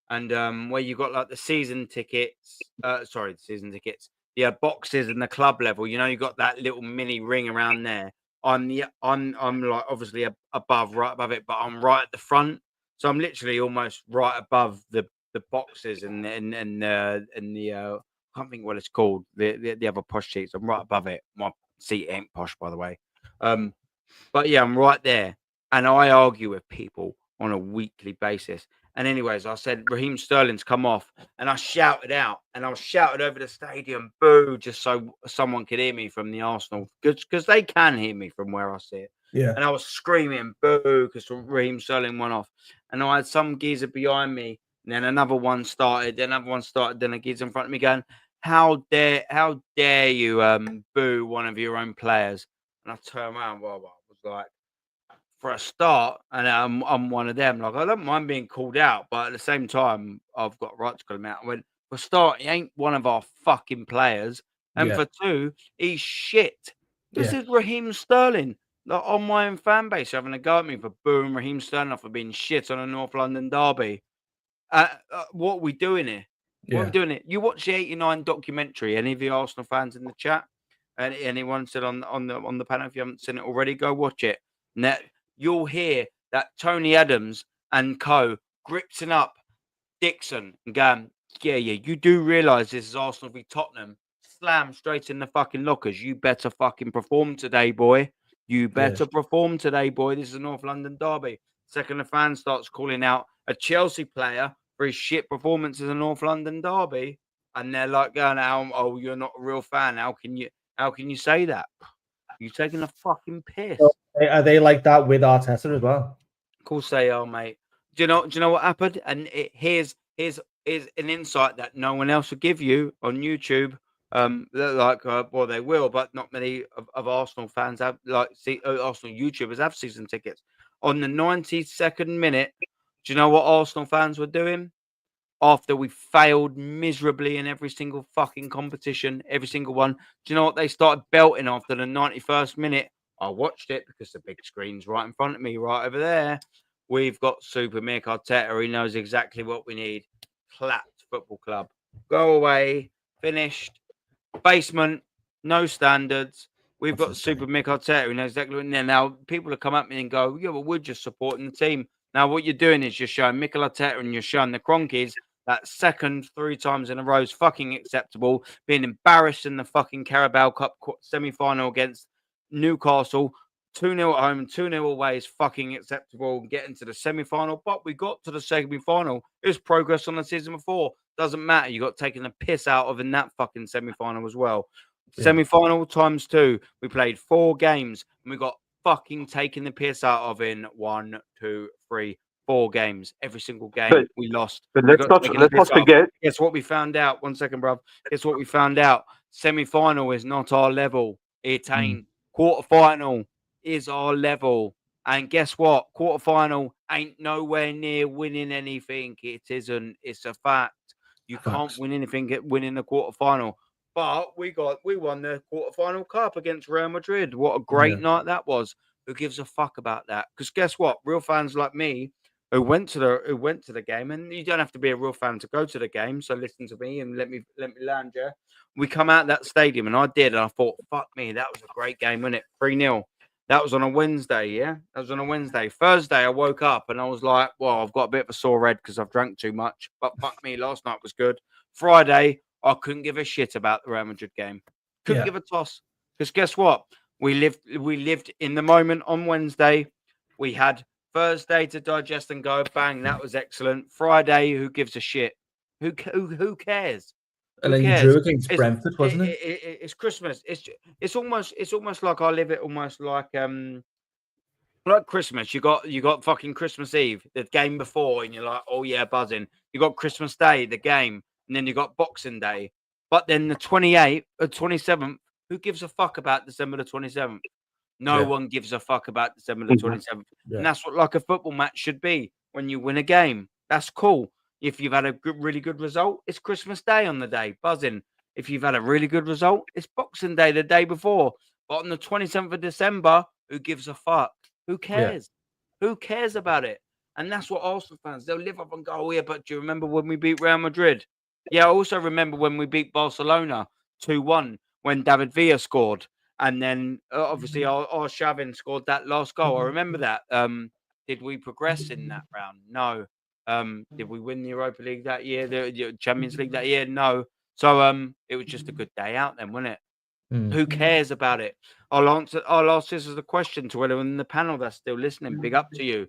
And where you got like the season tickets, the boxes and the club level. You know, you got that little mini ring around there. I'm like obviously above, right above it, but I'm right at the front, so I'm literally almost right above the boxes and the I can't think what it's called, the other posh seats. I'm right above it. My seat ain't posh, by the way. But yeah, I'm right there, and I argue with people on a weekly basis. And anyways, I said Raheem Sterling's come off, and I shouted out, and I was shouted over the stadium, boo, just so someone could hear me from the Arsenal, because they can hear me from where I sit. Yeah. And I was screaming boo because Raheem Sterling went off, and I had some geezer behind me, and then another one started, then a geezer in front of me going, how dare you boo one of your own players? And I turned around, I was like, for a start, and I'm one of them. Like, I don't mind being called out, but at the same time, I've got a right to call him out. I went, for a start, he ain't one of our fucking players. And for two, he's shit. This is Raheem Sterling. Like, on my own fan base, having a go at me for booing Raheem Sterling for being shit on a North London derby. What are we doing here? What are we doing here? You watch the '89 documentary. Any of the Arsenal fans in the chat? Anyone said on the panel, if you haven't seen it already, go watch it. Now, you'll hear that Tony Adams and co gripping up Dixon and going, yeah, you do realise this is Arsenal v Tottenham. Slam straight in the fucking lockers. You better fucking perform today, boy. You better perform today, boy. This is a North London derby. Second, the fan starts calling out a Chelsea player for his shit performance in a North London derby, and they're like going, "Oh, you're not a real fan. How can you say that? You're taking a fucking piss." So are they like that with Arteta as well? Of course they are, mate. Do you know what happened? And here's an insight that no one else will give you on YouTube. Well, they will, but not many of Arsenal fans have, Arsenal YouTubers have season tickets. On the 92nd minute, do you know what Arsenal fans were doing? After we failed miserably in every single fucking competition, every single one, do you know what they started belting after the 91st minute? I watched it because the big screen's right in front of me, right over there. We've got Super Mick Arteta. He knows exactly what we need. Clapped football club. Go away. Finished. Basement. No standards. We've got Super Mick Arteta. He knows exactly what. Now, people will come at me and go, yeah, but we're just supporting the team. Now, what you're doing is you're showing Mikel Arteta and you're showing the Cronkies that second 3 times in a row is fucking acceptable. Being embarrassed in the fucking Carabao Cup semi-final against Newcastle, 2-0 at home and 2-0 away is fucking acceptable. Getting to the semi-final, but we got to the semi-final. It was progress on the season before. Doesn't matter. You got taken the piss out of in that fucking semi-final as well. Semi-final times 2. We played 4 games and we got fucking taken the piss out of in 1, 2, 3, 4 games. Every single game we lost. But let's not forget. Guess what we found out? 1 second, bruv. Guess what we found out? Semi-final is not our level. It ain't. Quarter-final is our level. And guess what? Quarter-final ain't nowhere near winning anything. It isn't. It's a fact. You can't win anything winning the quarter-final. But we won the quarter-final cup against Real Madrid. What a great night that was. Who gives a fuck about that? Because guess what? Real fans like me who went to the game, and you don't have to be a real fan to go to the game. So listen to me and let me land you. We come out that stadium, and I did, and I thought, fuck me, that was a great game, wasn't it? 3-0. That was on a Wednesday, yeah? That was on a Wednesday. Thursday, I woke up, and I was like, well, I've got a bit of a sore head because I've drank too much. But fuck me, last night was good. Friday, I couldn't give a shit about the Real Madrid game. Couldn't give a toss. Because guess what? We lived in the moment on Wednesday. We had Thursday to digest and go. Bang, that was excellent. Friday, who gives a shit? Who cares? And Who then you cares? drew against Brentford, wasn't it? It's Christmas. It's almost like I live it almost like Christmas. You got fucking Christmas Eve, the game before, and you're like, oh yeah, buzzing. You got Christmas Day, the game, and then you got Boxing Day. But then the 28th or 27th, who gives a fuck about December the 27th? No one gives a fuck about December the 27th. Yeah. And that's what like a football match should be. When you win a game, that's cool. If you've had a really good result, it's Christmas Day on the day, buzzing. If you've had a really good result, it's Boxing Day the day before. But on the 27th of December, who gives a fuck? Who cares? Who cares about it? And that's what Arsenal fans, they'll live up and go, oh yeah, but do you remember when we beat Real Madrid? Yeah, I also remember when we beat Barcelona 2-1 when David Villa scored. And then obviously our Shavin scored that last goal. I remember that. Did we progress in that round? No. Did we win the Europa League that year? The Champions League that year? No. So it was just a good day out then, wasn't it? Who cares about it? I'll ask this as a question to anyone in the panel that's still listening. Big up to you.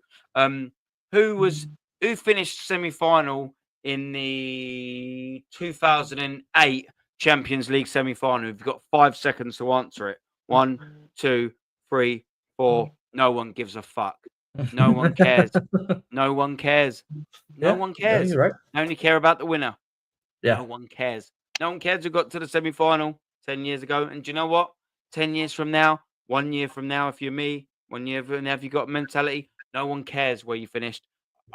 Who finished semi-final in the 2008 Champions League semi-final? You've got 5 seconds to answer it. 1, 2, 3, 4. No one gives a fuck. No one cares. No one cares. No one cares. You're right. They only care about the winner. Yeah. No one cares. No one cares who got to the semi-final 10 years ago. And do you know what? 10 years from now, 1 year from now, if you're me, 1 year from now, if you've got a mentality, no one cares where you finished.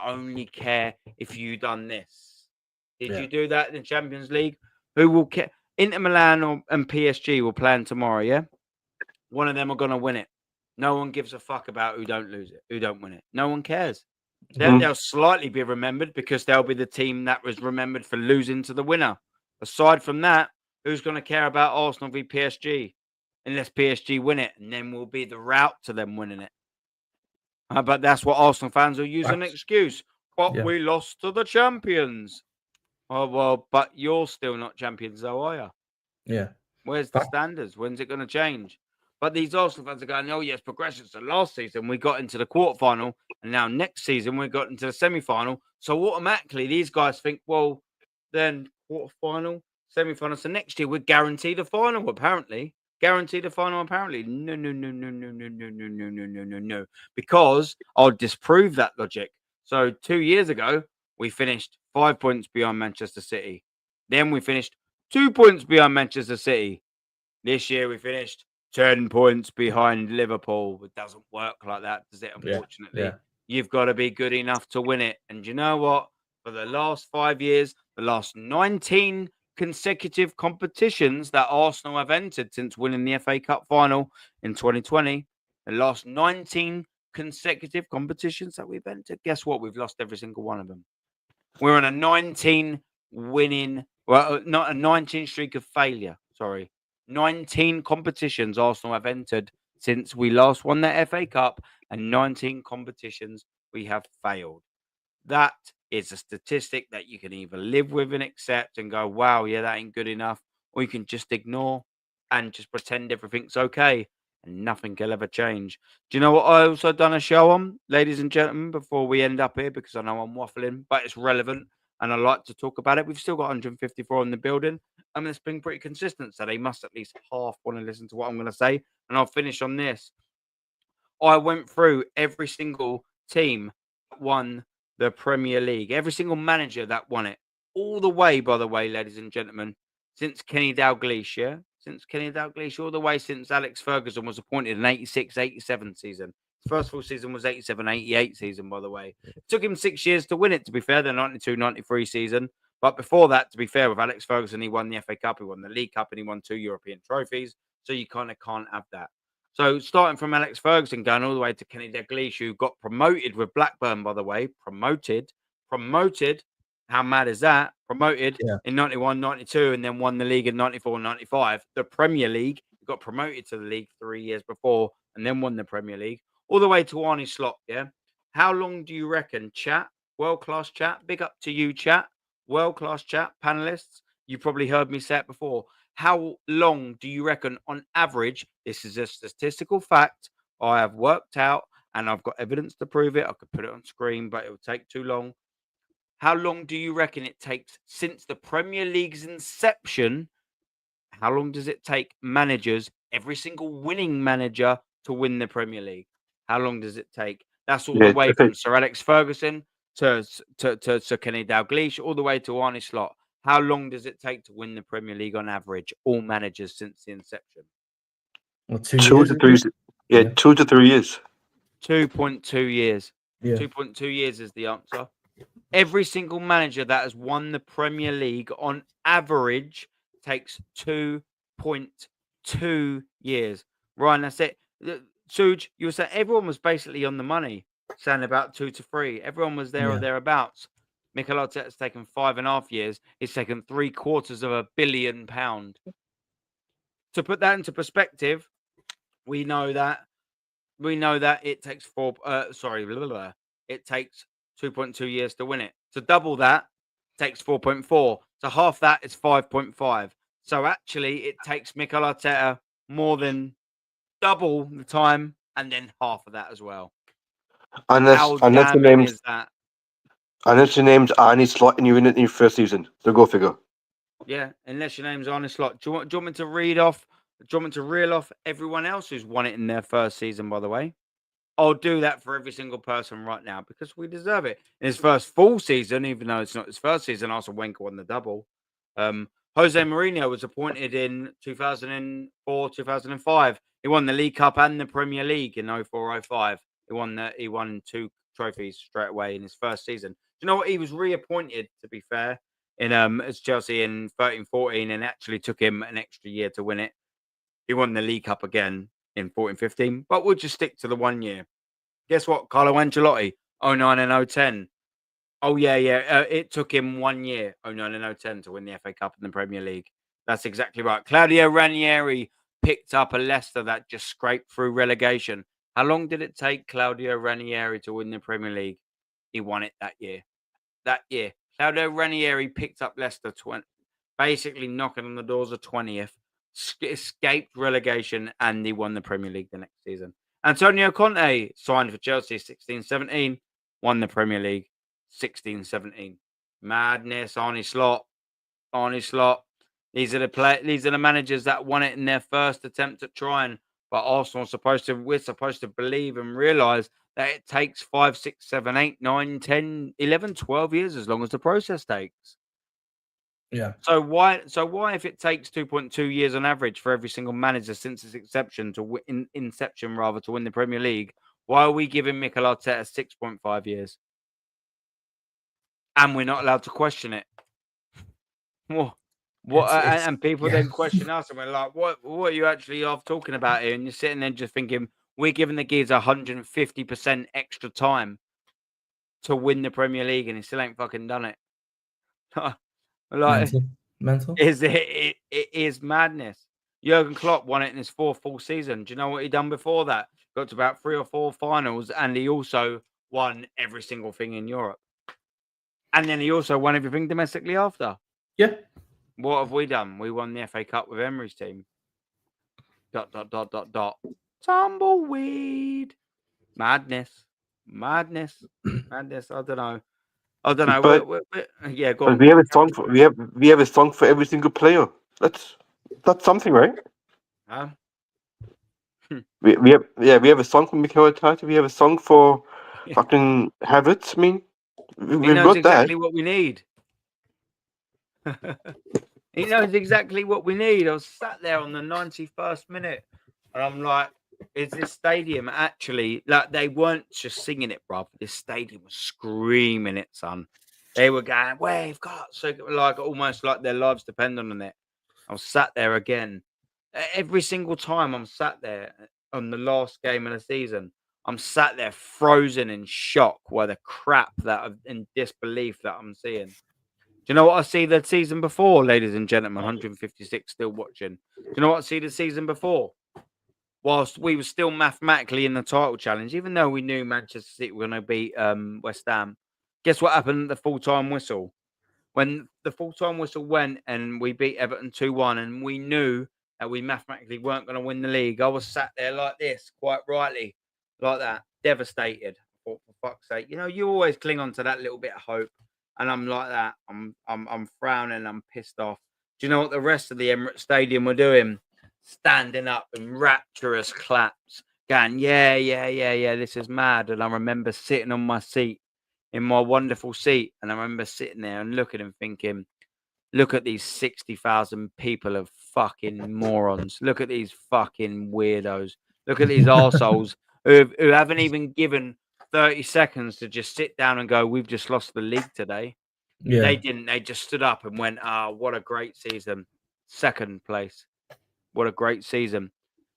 Only care if you done this. Did you do that in the Champions League? Who will care? Inter Milan and PSG will plan tomorrow, yeah? One of them are going to win it. No one gives a fuck about who don't lose it, who don't win it. No one cares. They'll slightly be remembered because they'll be the team that was remembered for losing to the winner. Aside from that, who's going to care about Arsenal v PSG? Unless PSG win it, and then will be the route to them winning it. But that's what Arsenal fans will use an excuse. But we lost to the champions. Oh, well, but you're still not champions, though, are you? Yeah. Where's the standards? When's it going to change? But these Arsenal fans are going, oh, yes, progression. So last season, we got into the quarterfinal, and now next season, we got into the semi-final. So automatically, these guys think, well, then quarterfinal, semi-final. So next year, we're guaranteed a final, apparently. Guaranteed a final, apparently. No. Because I'll disprove that logic. So 2 years ago, we finished 5 points behind Manchester City. Then we finished 2 points behind Manchester City. This year, we finished 10 points behind Liverpool. It doesn't work like that, does it? Unfortunately, you've got to be good enough to win it. And you know what? For the last 5 years, the last 19 consecutive competitions that Arsenal have entered since winning the FA Cup final in 2020, the last 19 consecutive competitions that we've entered, guess what? We've lost every single one of them. We're on a 19 winning, well, not a 19 streak of failure. Sorry. 19 competitions Arsenal have entered since we last won that FA Cup, and 19 competitions we have failed. That is a statistic that you can either live with and accept and go, wow, yeah, that ain't good enough, or you can just ignore and just pretend everything's okay and nothing will ever change. Do you know what I also done a show on, ladies and gentlemen, before we end up here, because I know I'm waffling, but it's relevant and I like to talk about it. We've still got 154 in the building. I mean, it's been pretty consistent, so they must at least half want to listen to what I'm going to say. And I'll finish on this. I went through every single team that won the Premier League, every single manager that won it, all the way, by the way, ladies and gentlemen, since Kenny Dalglish, yeah? Since Kenny Dalglish, all the way since Alex Ferguson was appointed in 86-87 season. His first full season was 87-88 season, by the way. It took him 6 years to win it, to be fair, the 92-93 season. But before that, to be fair, with Alex Ferguson, he won the FA Cup, he won the League Cup, and he won 2 European trophies. So you kind of can't have that. So starting from Alex Ferguson, going all the way to Kenny Dalglish, who got promoted with Blackburn, by the way, promoted. How mad is that? Promoted in 91, 92, and then won the league in 94, 95. The Premier League, got promoted to the league 3 years before, and then won the Premier League. All the way to Arne Slot, yeah? How long do you reckon, chat? World-class chat. Big up to you, chat. World-class chat, panelists. You probably heard me say it before. How long do you reckon, on average, this is a statistical fact I have worked out and I've got evidence to prove it. I could put it on screen, but it would take too long. How long do you reckon it takes since the Premier League's inception? How long does it take managers, every single winning manager, to win the Premier League? How long does it take? That's all the way from Sir Alex Ferguson to Sir Kenny Dalglish, all the way to Arne Slot. How long does it take to win the Premier League on average, all managers since the inception? Well, 2 to 3 years. Yeah, 2 to 3 years. 2.2 years. Yeah. 2.2 years is the answer. Every single manager that has won the Premier League on average takes 2.2 years. Ryan, that's it. Suj, you were saying everyone was basically on the money, saying about 2 to 3. Everyone was there or thereabouts. Mikel Arteta's taken 5.5 years. It's taken £750 million. To put that into perspective, we know that it takes it takes 2.2 years to win it. To double that takes 4.4. So half that is 5.5. So actually, it takes Mikel Arteta more than double the time, and then half of that as well. Unless your name's Arne Slot and you win it in your first season. So go figure. Yeah, unless your name's Arne Slot. Do you want me to read off? Do you want me to reel off everyone else who's won it in their first season, by the way? I'll do that for every single person right now because we deserve it. In his first full season, even though it's not his first season, Arsene Wenger won the double. Jose Mourinho was appointed in 2004, 2005. He won the League Cup and the Premier League in 04-05. He won 2 trophies straight away in his first season. Do you know what? He was reappointed, to be fair, in as Chelsea in 13-14, and actually took him an extra year to win it. He won the League Cup again in 14-15, but we'll just stick to the 1 year. Guess what? Carlo Ancelotti, 09 and 010. Oh, yeah. It took him 1 year, 09 and 010, to win the FA Cup and the Premier League. That's exactly right. Claudio Ranieri picked up a Leicester that just scraped through relegation. How long did it take Claudio Ranieri to win the Premier League? He won it that year. Claudio Ranieri picked up Leicester, basically knocking on the doors of 20th, escaped relegation, and he won the Premier League the next season. Antonio Conte signed for Chelsea 16-17, won the Premier League 16-17. Madness. Arne Slot. These are the managers that won it in their first attempt at trying. But Arsenal we're supposed to believe and realize that it takes 5, 6, 7, 8, 9, 10, 11, 12 years, as long as the process takes. Yeah. So why if it takes 2.2 years on average for every single manager since its inception to win the Premier League, why are we giving Mikel Arteta 6.5 years? And we're not allowed to question it. And people then question us, and we're like, what are you actually talking about here? And you're sitting there just thinking, we're giving the gears 150% extra time to win the Premier League, and he still ain't fucking done it. Mental. It is madness. Jurgen Klopp won it in his 4th full season. Do you know what he done before that? Got to about 3 or 4 finals, and he also won every single thing in Europe. And then he also won everything domestically after. Yeah. What have we done? We won the FA Cup with Emery's team. ... Tumbleweed. Madness. I don't know. But, yeah, go on. We have a song for we have a song for every single player. That's something, right? Huh? We have a song for Mikel Arteta. We have a song for fucking Havertz. I mean, He we've knows got exactly that. what we need. He knows exactly what we need. I was sat there on the 91st minute, and I'm like, is this stadium actually, like, they weren't just singing it, bruv. This stadium was screaming it, son. They were going, we've got, so like, almost like their lives depend on it. I was sat there again. Every single time I'm sat there on the last game of the season, I'm sat there frozen in shock by the crap in disbelief that I'm seeing. Do you know what I see the season before, ladies and gentlemen? 156 still watching. Do you know what I see the season before? Whilst we were still mathematically in the title challenge, even though we knew Manchester City were going to beat West Ham, guess what happened at the full-time whistle? When the full-time whistle went and we beat Everton 2-1, and we knew that we mathematically weren't going to win the league, I was sat there like this, quite rightly, like that. devastated. I thought, for fuck's sake, you always cling on to that little bit of hope, and I'm like that. I'm frowning. I'm pissed off. Do you know what the rest of the Emirates Stadium were doing? Standing up in rapturous claps, going, yeah, this is mad. And I remember sitting on my seat, in my wonderful seat, and I remember sitting there and looking and thinking, look at these 60,000 people of fucking morons. Look at these fucking weirdos. Look at these arseholes who haven't even given 30 seconds to just sit down and go, we've just lost the league today. Yeah. They didn't. They just stood up and went, what a great season. Second place. What a great season.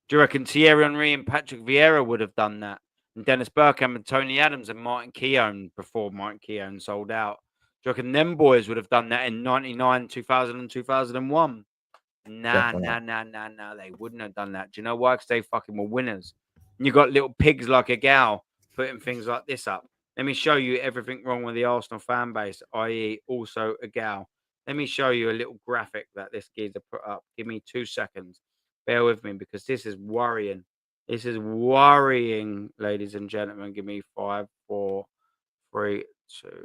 Do you reckon Thierry Henry and Patrick Vieira would have done that? And Dennis Bergkamp and Tony Adams and Martin Keown before Martin Keown sold out? Do you reckon them boys would have done that in 99, 2000 and 2001? Nah, they wouldn't have done that. Do you know why? Because they fucking were winners. And you got little pigs like a gal putting things like this up. Let me show you everything wrong with the Arsenal fan base, i.e. also a gal. Let me show you a little graphic that this geezer put up. Give me 2 seconds. Bear with me because this is worrying. This is worrying, ladies and gentlemen. Give me 5, 4, 3, 2, 1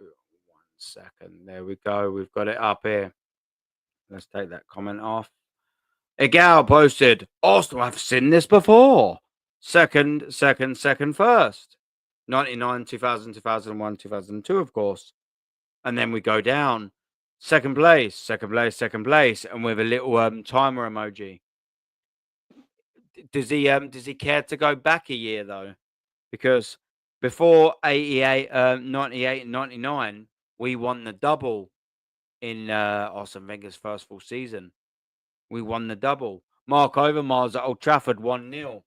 second. There we go. We've got it up here. Let's take that comment off. A gal posted, Arsenal have seen this before. Second, first. 99, 2000, 2001, 2002, of course. And then we go down. Second place, and with a little timer emoji. Does he care to go back a year though? Because before 88, 98 and 99, we won the double in Arsene Wenger's first full season. We won the double. Mark Overmars at Old Trafford 1-0.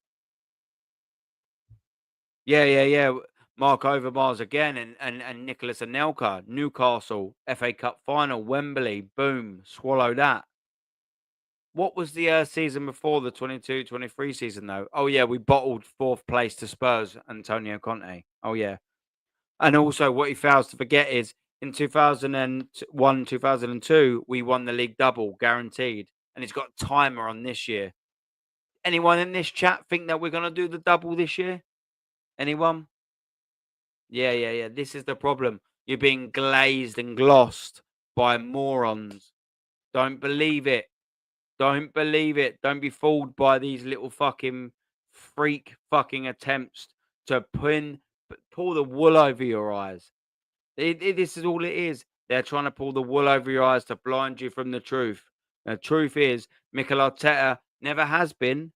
Yeah. Mark Overmars again and Nicholas Anelka, Newcastle, FA Cup final, Wembley, boom, swallow that. What was the season before the 22-23 season, though? Oh, yeah, we bottled 4th place to Spurs, Antonio Conte. Oh, yeah. And also what he fails to forget is in 2001, 2002, we won the league double, guaranteed. And he's got a timer on this year. Anyone in this chat think that we're going to do the double this year? Anyone? Yeah. This is the problem. You're being glazed and glossed by morons. Don't believe it. Don't believe it. Don't be fooled by these little fucking freak fucking attempts to pull the wool over your eyes. This is all it is. They're trying to pull the wool over your eyes to blind you from the truth. The truth is, Mikel Arteta never has been,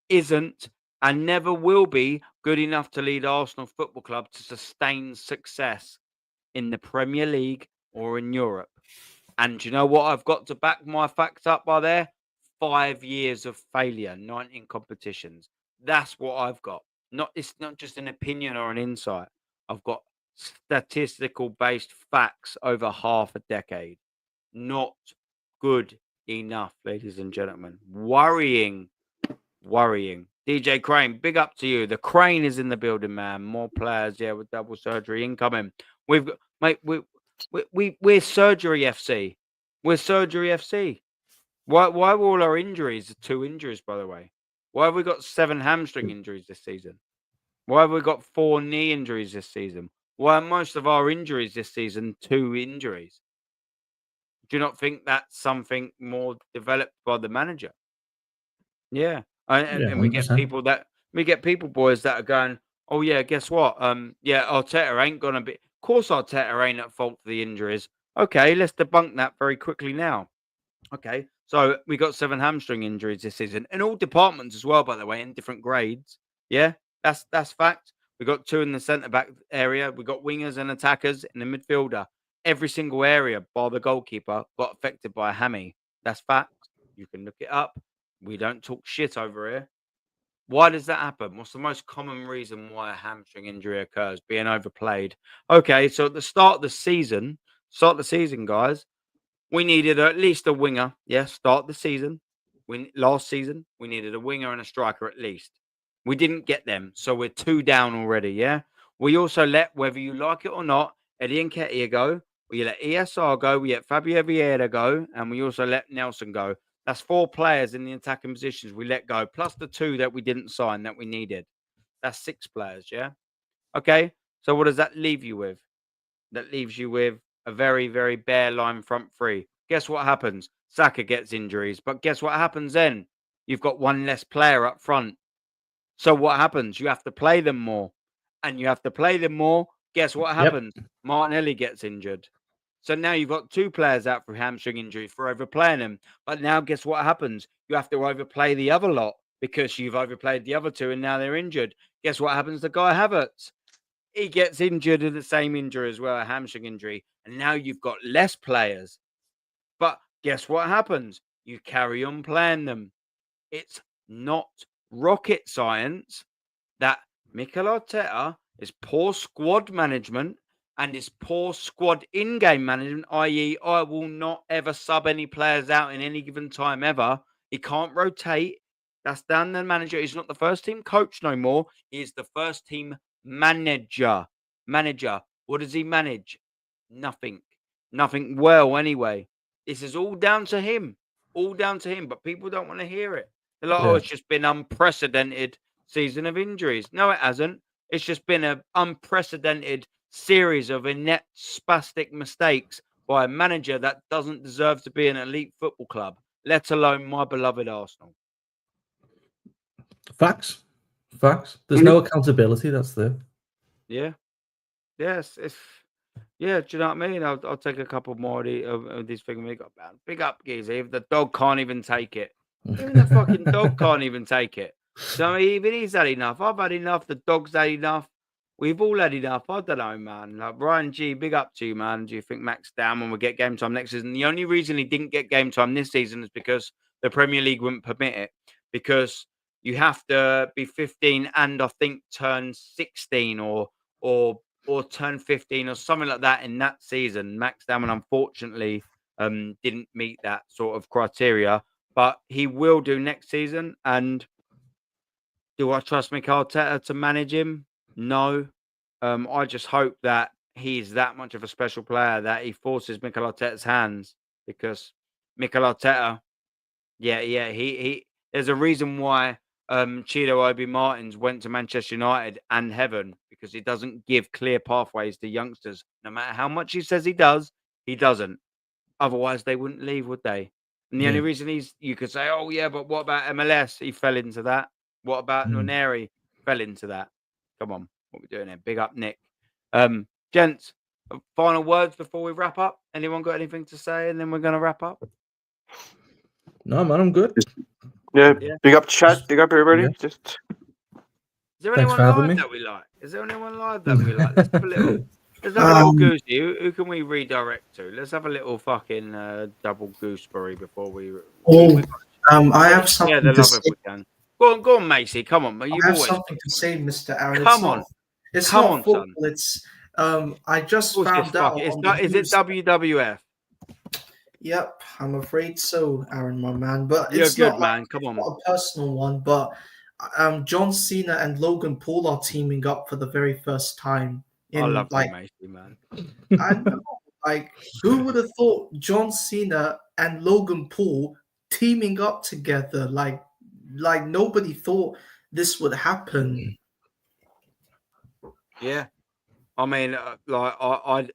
isn't, and never will be good enough to lead Arsenal Football Club to sustain success in the Premier League or in Europe. And do you know what I've got to back my facts up by there? 5 years of failure, 19 competitions. That's what I've got. It's not just an opinion or an insight. I've got statistical based facts over half a decade. Not good enough, ladies and gentlemen. Worrying. DJ Crane, big up to you. The Crane is in the building, man. More players, yeah, with double surgery incoming. We've got, mate, we're Surgery FC. We're Surgery FC. Why were all our injuries 2 injuries, by the way? Why have we got 7 hamstring injuries this season? Why have we got 4 knee injuries this season? Why are most of our injuries this season 2 injuries? Do you not think that's something more developed by the manager? Yeah. And we get people, boys, that are going, oh yeah, guess what? Arteta ain't gonna be. Of course, Arteta ain't at fault for the injuries. Okay, let's debunk that very quickly now. Okay, so we got 7 hamstring injuries this season in all departments as well, by the way, in different grades. Yeah, that's fact. We got 2 in the centre back area. We got wingers and attackers in the midfielder. Every single area, bar the goalkeeper, got affected by a hammy. That's fact. You can look it up. We don't talk shit over here. Why does that happen? What's the most common reason why a hamstring injury occurs? Being overplayed. Okay, so at the start of the season, guys, we needed at least a winger. Yeah, start the season. Last season, we needed a winger and a striker at least. We didn't get them, so we're 2 down already, yeah? We also let, whether you like it or not, Eddie Nketiah go. We let ESR go. We let Fabio Vieira go. And we also let Nelson go. That's 4 players in the attacking positions we let go, plus the 2 that we didn't sign that we needed. That's 6 players, yeah? Okay, so what does that leave you with? That leaves you with a very, very bare line front three. Guess what happens? Saka gets injuries, but guess what happens then? You've got one less player up front. So what happens? You have to play them more. And you have to play them more. Guess what happens? Martinelli gets injured. So now you've got two players out for hamstring injuries for overplaying them. But now guess what happens? You have to overplay the other lot because you've overplayed the other two and now they're injured. Guess what happens to Guy Havertz? He gets injured in the same injury as well, a hamstring injury. And now you've got less players. But guess what happens? You carry on playing them. It's not rocket science that Mikel Arteta is poor squad management and his poor squad in-game management, i.e. I will not ever sub any players out in any given time ever. He can't rotate. That's down the manager. He's not the first team coach no more. He is the first team manager. What does he manage? Nothing. Nothing well anyway. This is all down to him. All down to him. But people don't want to hear it. They're like, oh, it's just been unprecedented season of injuries. No, it hasn't. It's just been an unprecedented series of inept, spastic mistakes by a manager that doesn't deserve to be an elite football club, let alone my beloved Arsenal. Facts. There's no accountability. That's there. Yeah. Yes. Yeah. Do you know what I mean? I'll take a couple more of these things we got. Big up, Geezer. If the dog can't even take it. Even the fucking dog can't even take it. So even he's had enough. I've had enough. The dog's had enough. We've all had enough. I don't know, man. Like Ryan G, big up to you, man. Do you think Max down when we get game time next season? The only reason he didn't get game time this season is because the Premier League wouldn't permit it. Because you have to be 15 and I think turn 16 or turn 15 or something like that in that season. Max Damon, unfortunately, didn't meet that sort of criteria. But he will do next season. And do I trust Mikel Arteta to manage him? No. I just hope that he's that much of a special player that he forces Mikel Arteta's hands, because Mikel Arteta, he there's a reason why Chido Obi Martins went to Manchester United and heaven, because he doesn't give clear pathways to youngsters. No matter how much he says he does, he doesn't. Otherwise, they wouldn't leave, would they? And the only reason you could say, oh, yeah, but what about MLS? He fell into that. What about Nwaneri? Fell into that. Come on. What are we doing here? Big up, Nick. Gents, final words before we wrap up? Anyone got anything to say? And then we're going to wrap up. No, man, I'm good. Yeah. Big up chat. Big up everybody. Yeah. Is there anyone live that we like? Is there anyone live that we like? Let's have a little... Let's have a little goosey. Who can we redirect to? Let's have a little fucking double gooseberry before we. I have something to say. Go on, Macy. Come on. I have something to say, Mr. Aaron. Come on. It's not football. It's I just found out. Is it WWF? Yep, I'm afraid so, Aaron, my man. But you're it's good, not man. Come on. Not a personal one, but John Cena and Logan Paul are teaming up for the very first time. I love you, Macy, man. I know. Like, who would have thought John Cena and Logan Paul teaming up together? Like nobody thought this would happen. Yeah, I mean, I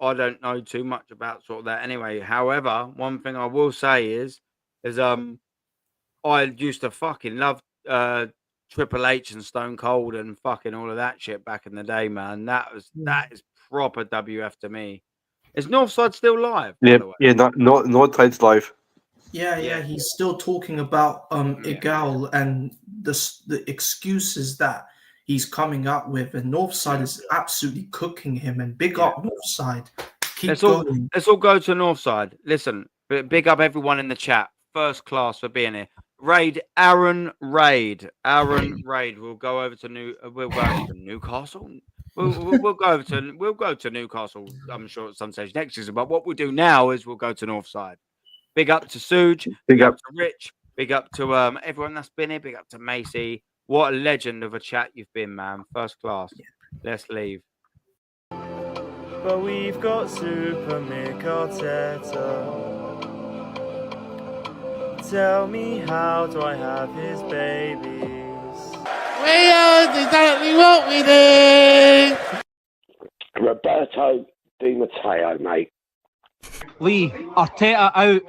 don't know too much about sort of that anyway. However, one thing I will say is I used to fucking love Triple H and Stone Cold and fucking all of that shit back in the day, man. That is proper WF to me. Is Northside still live? Yeah, Northside's live. Yeah, he's still talking about Igal and the excuses that he's coming up with, and Northside is absolutely cooking him. And big up Northside. Keep going. Let's all go to Northside. Listen, big up everyone in the chat. First class for being here. Aaron Raid. We'll go over to Newcastle. We'll go to Newcastle. I'm sure at some stage next season. But what we'll do now is we'll go to Northside. Big up to Suge. Big up to Rich. Big up to everyone that's been here. Big up to Macy. What a legend of a chat you've been, man. First class. Let's leave. But we've got Super Mick Arteta. Tell me, how do I have his babies? That's exactly what we do. Roberto Di Matteo, mate. Lee, Arteta out.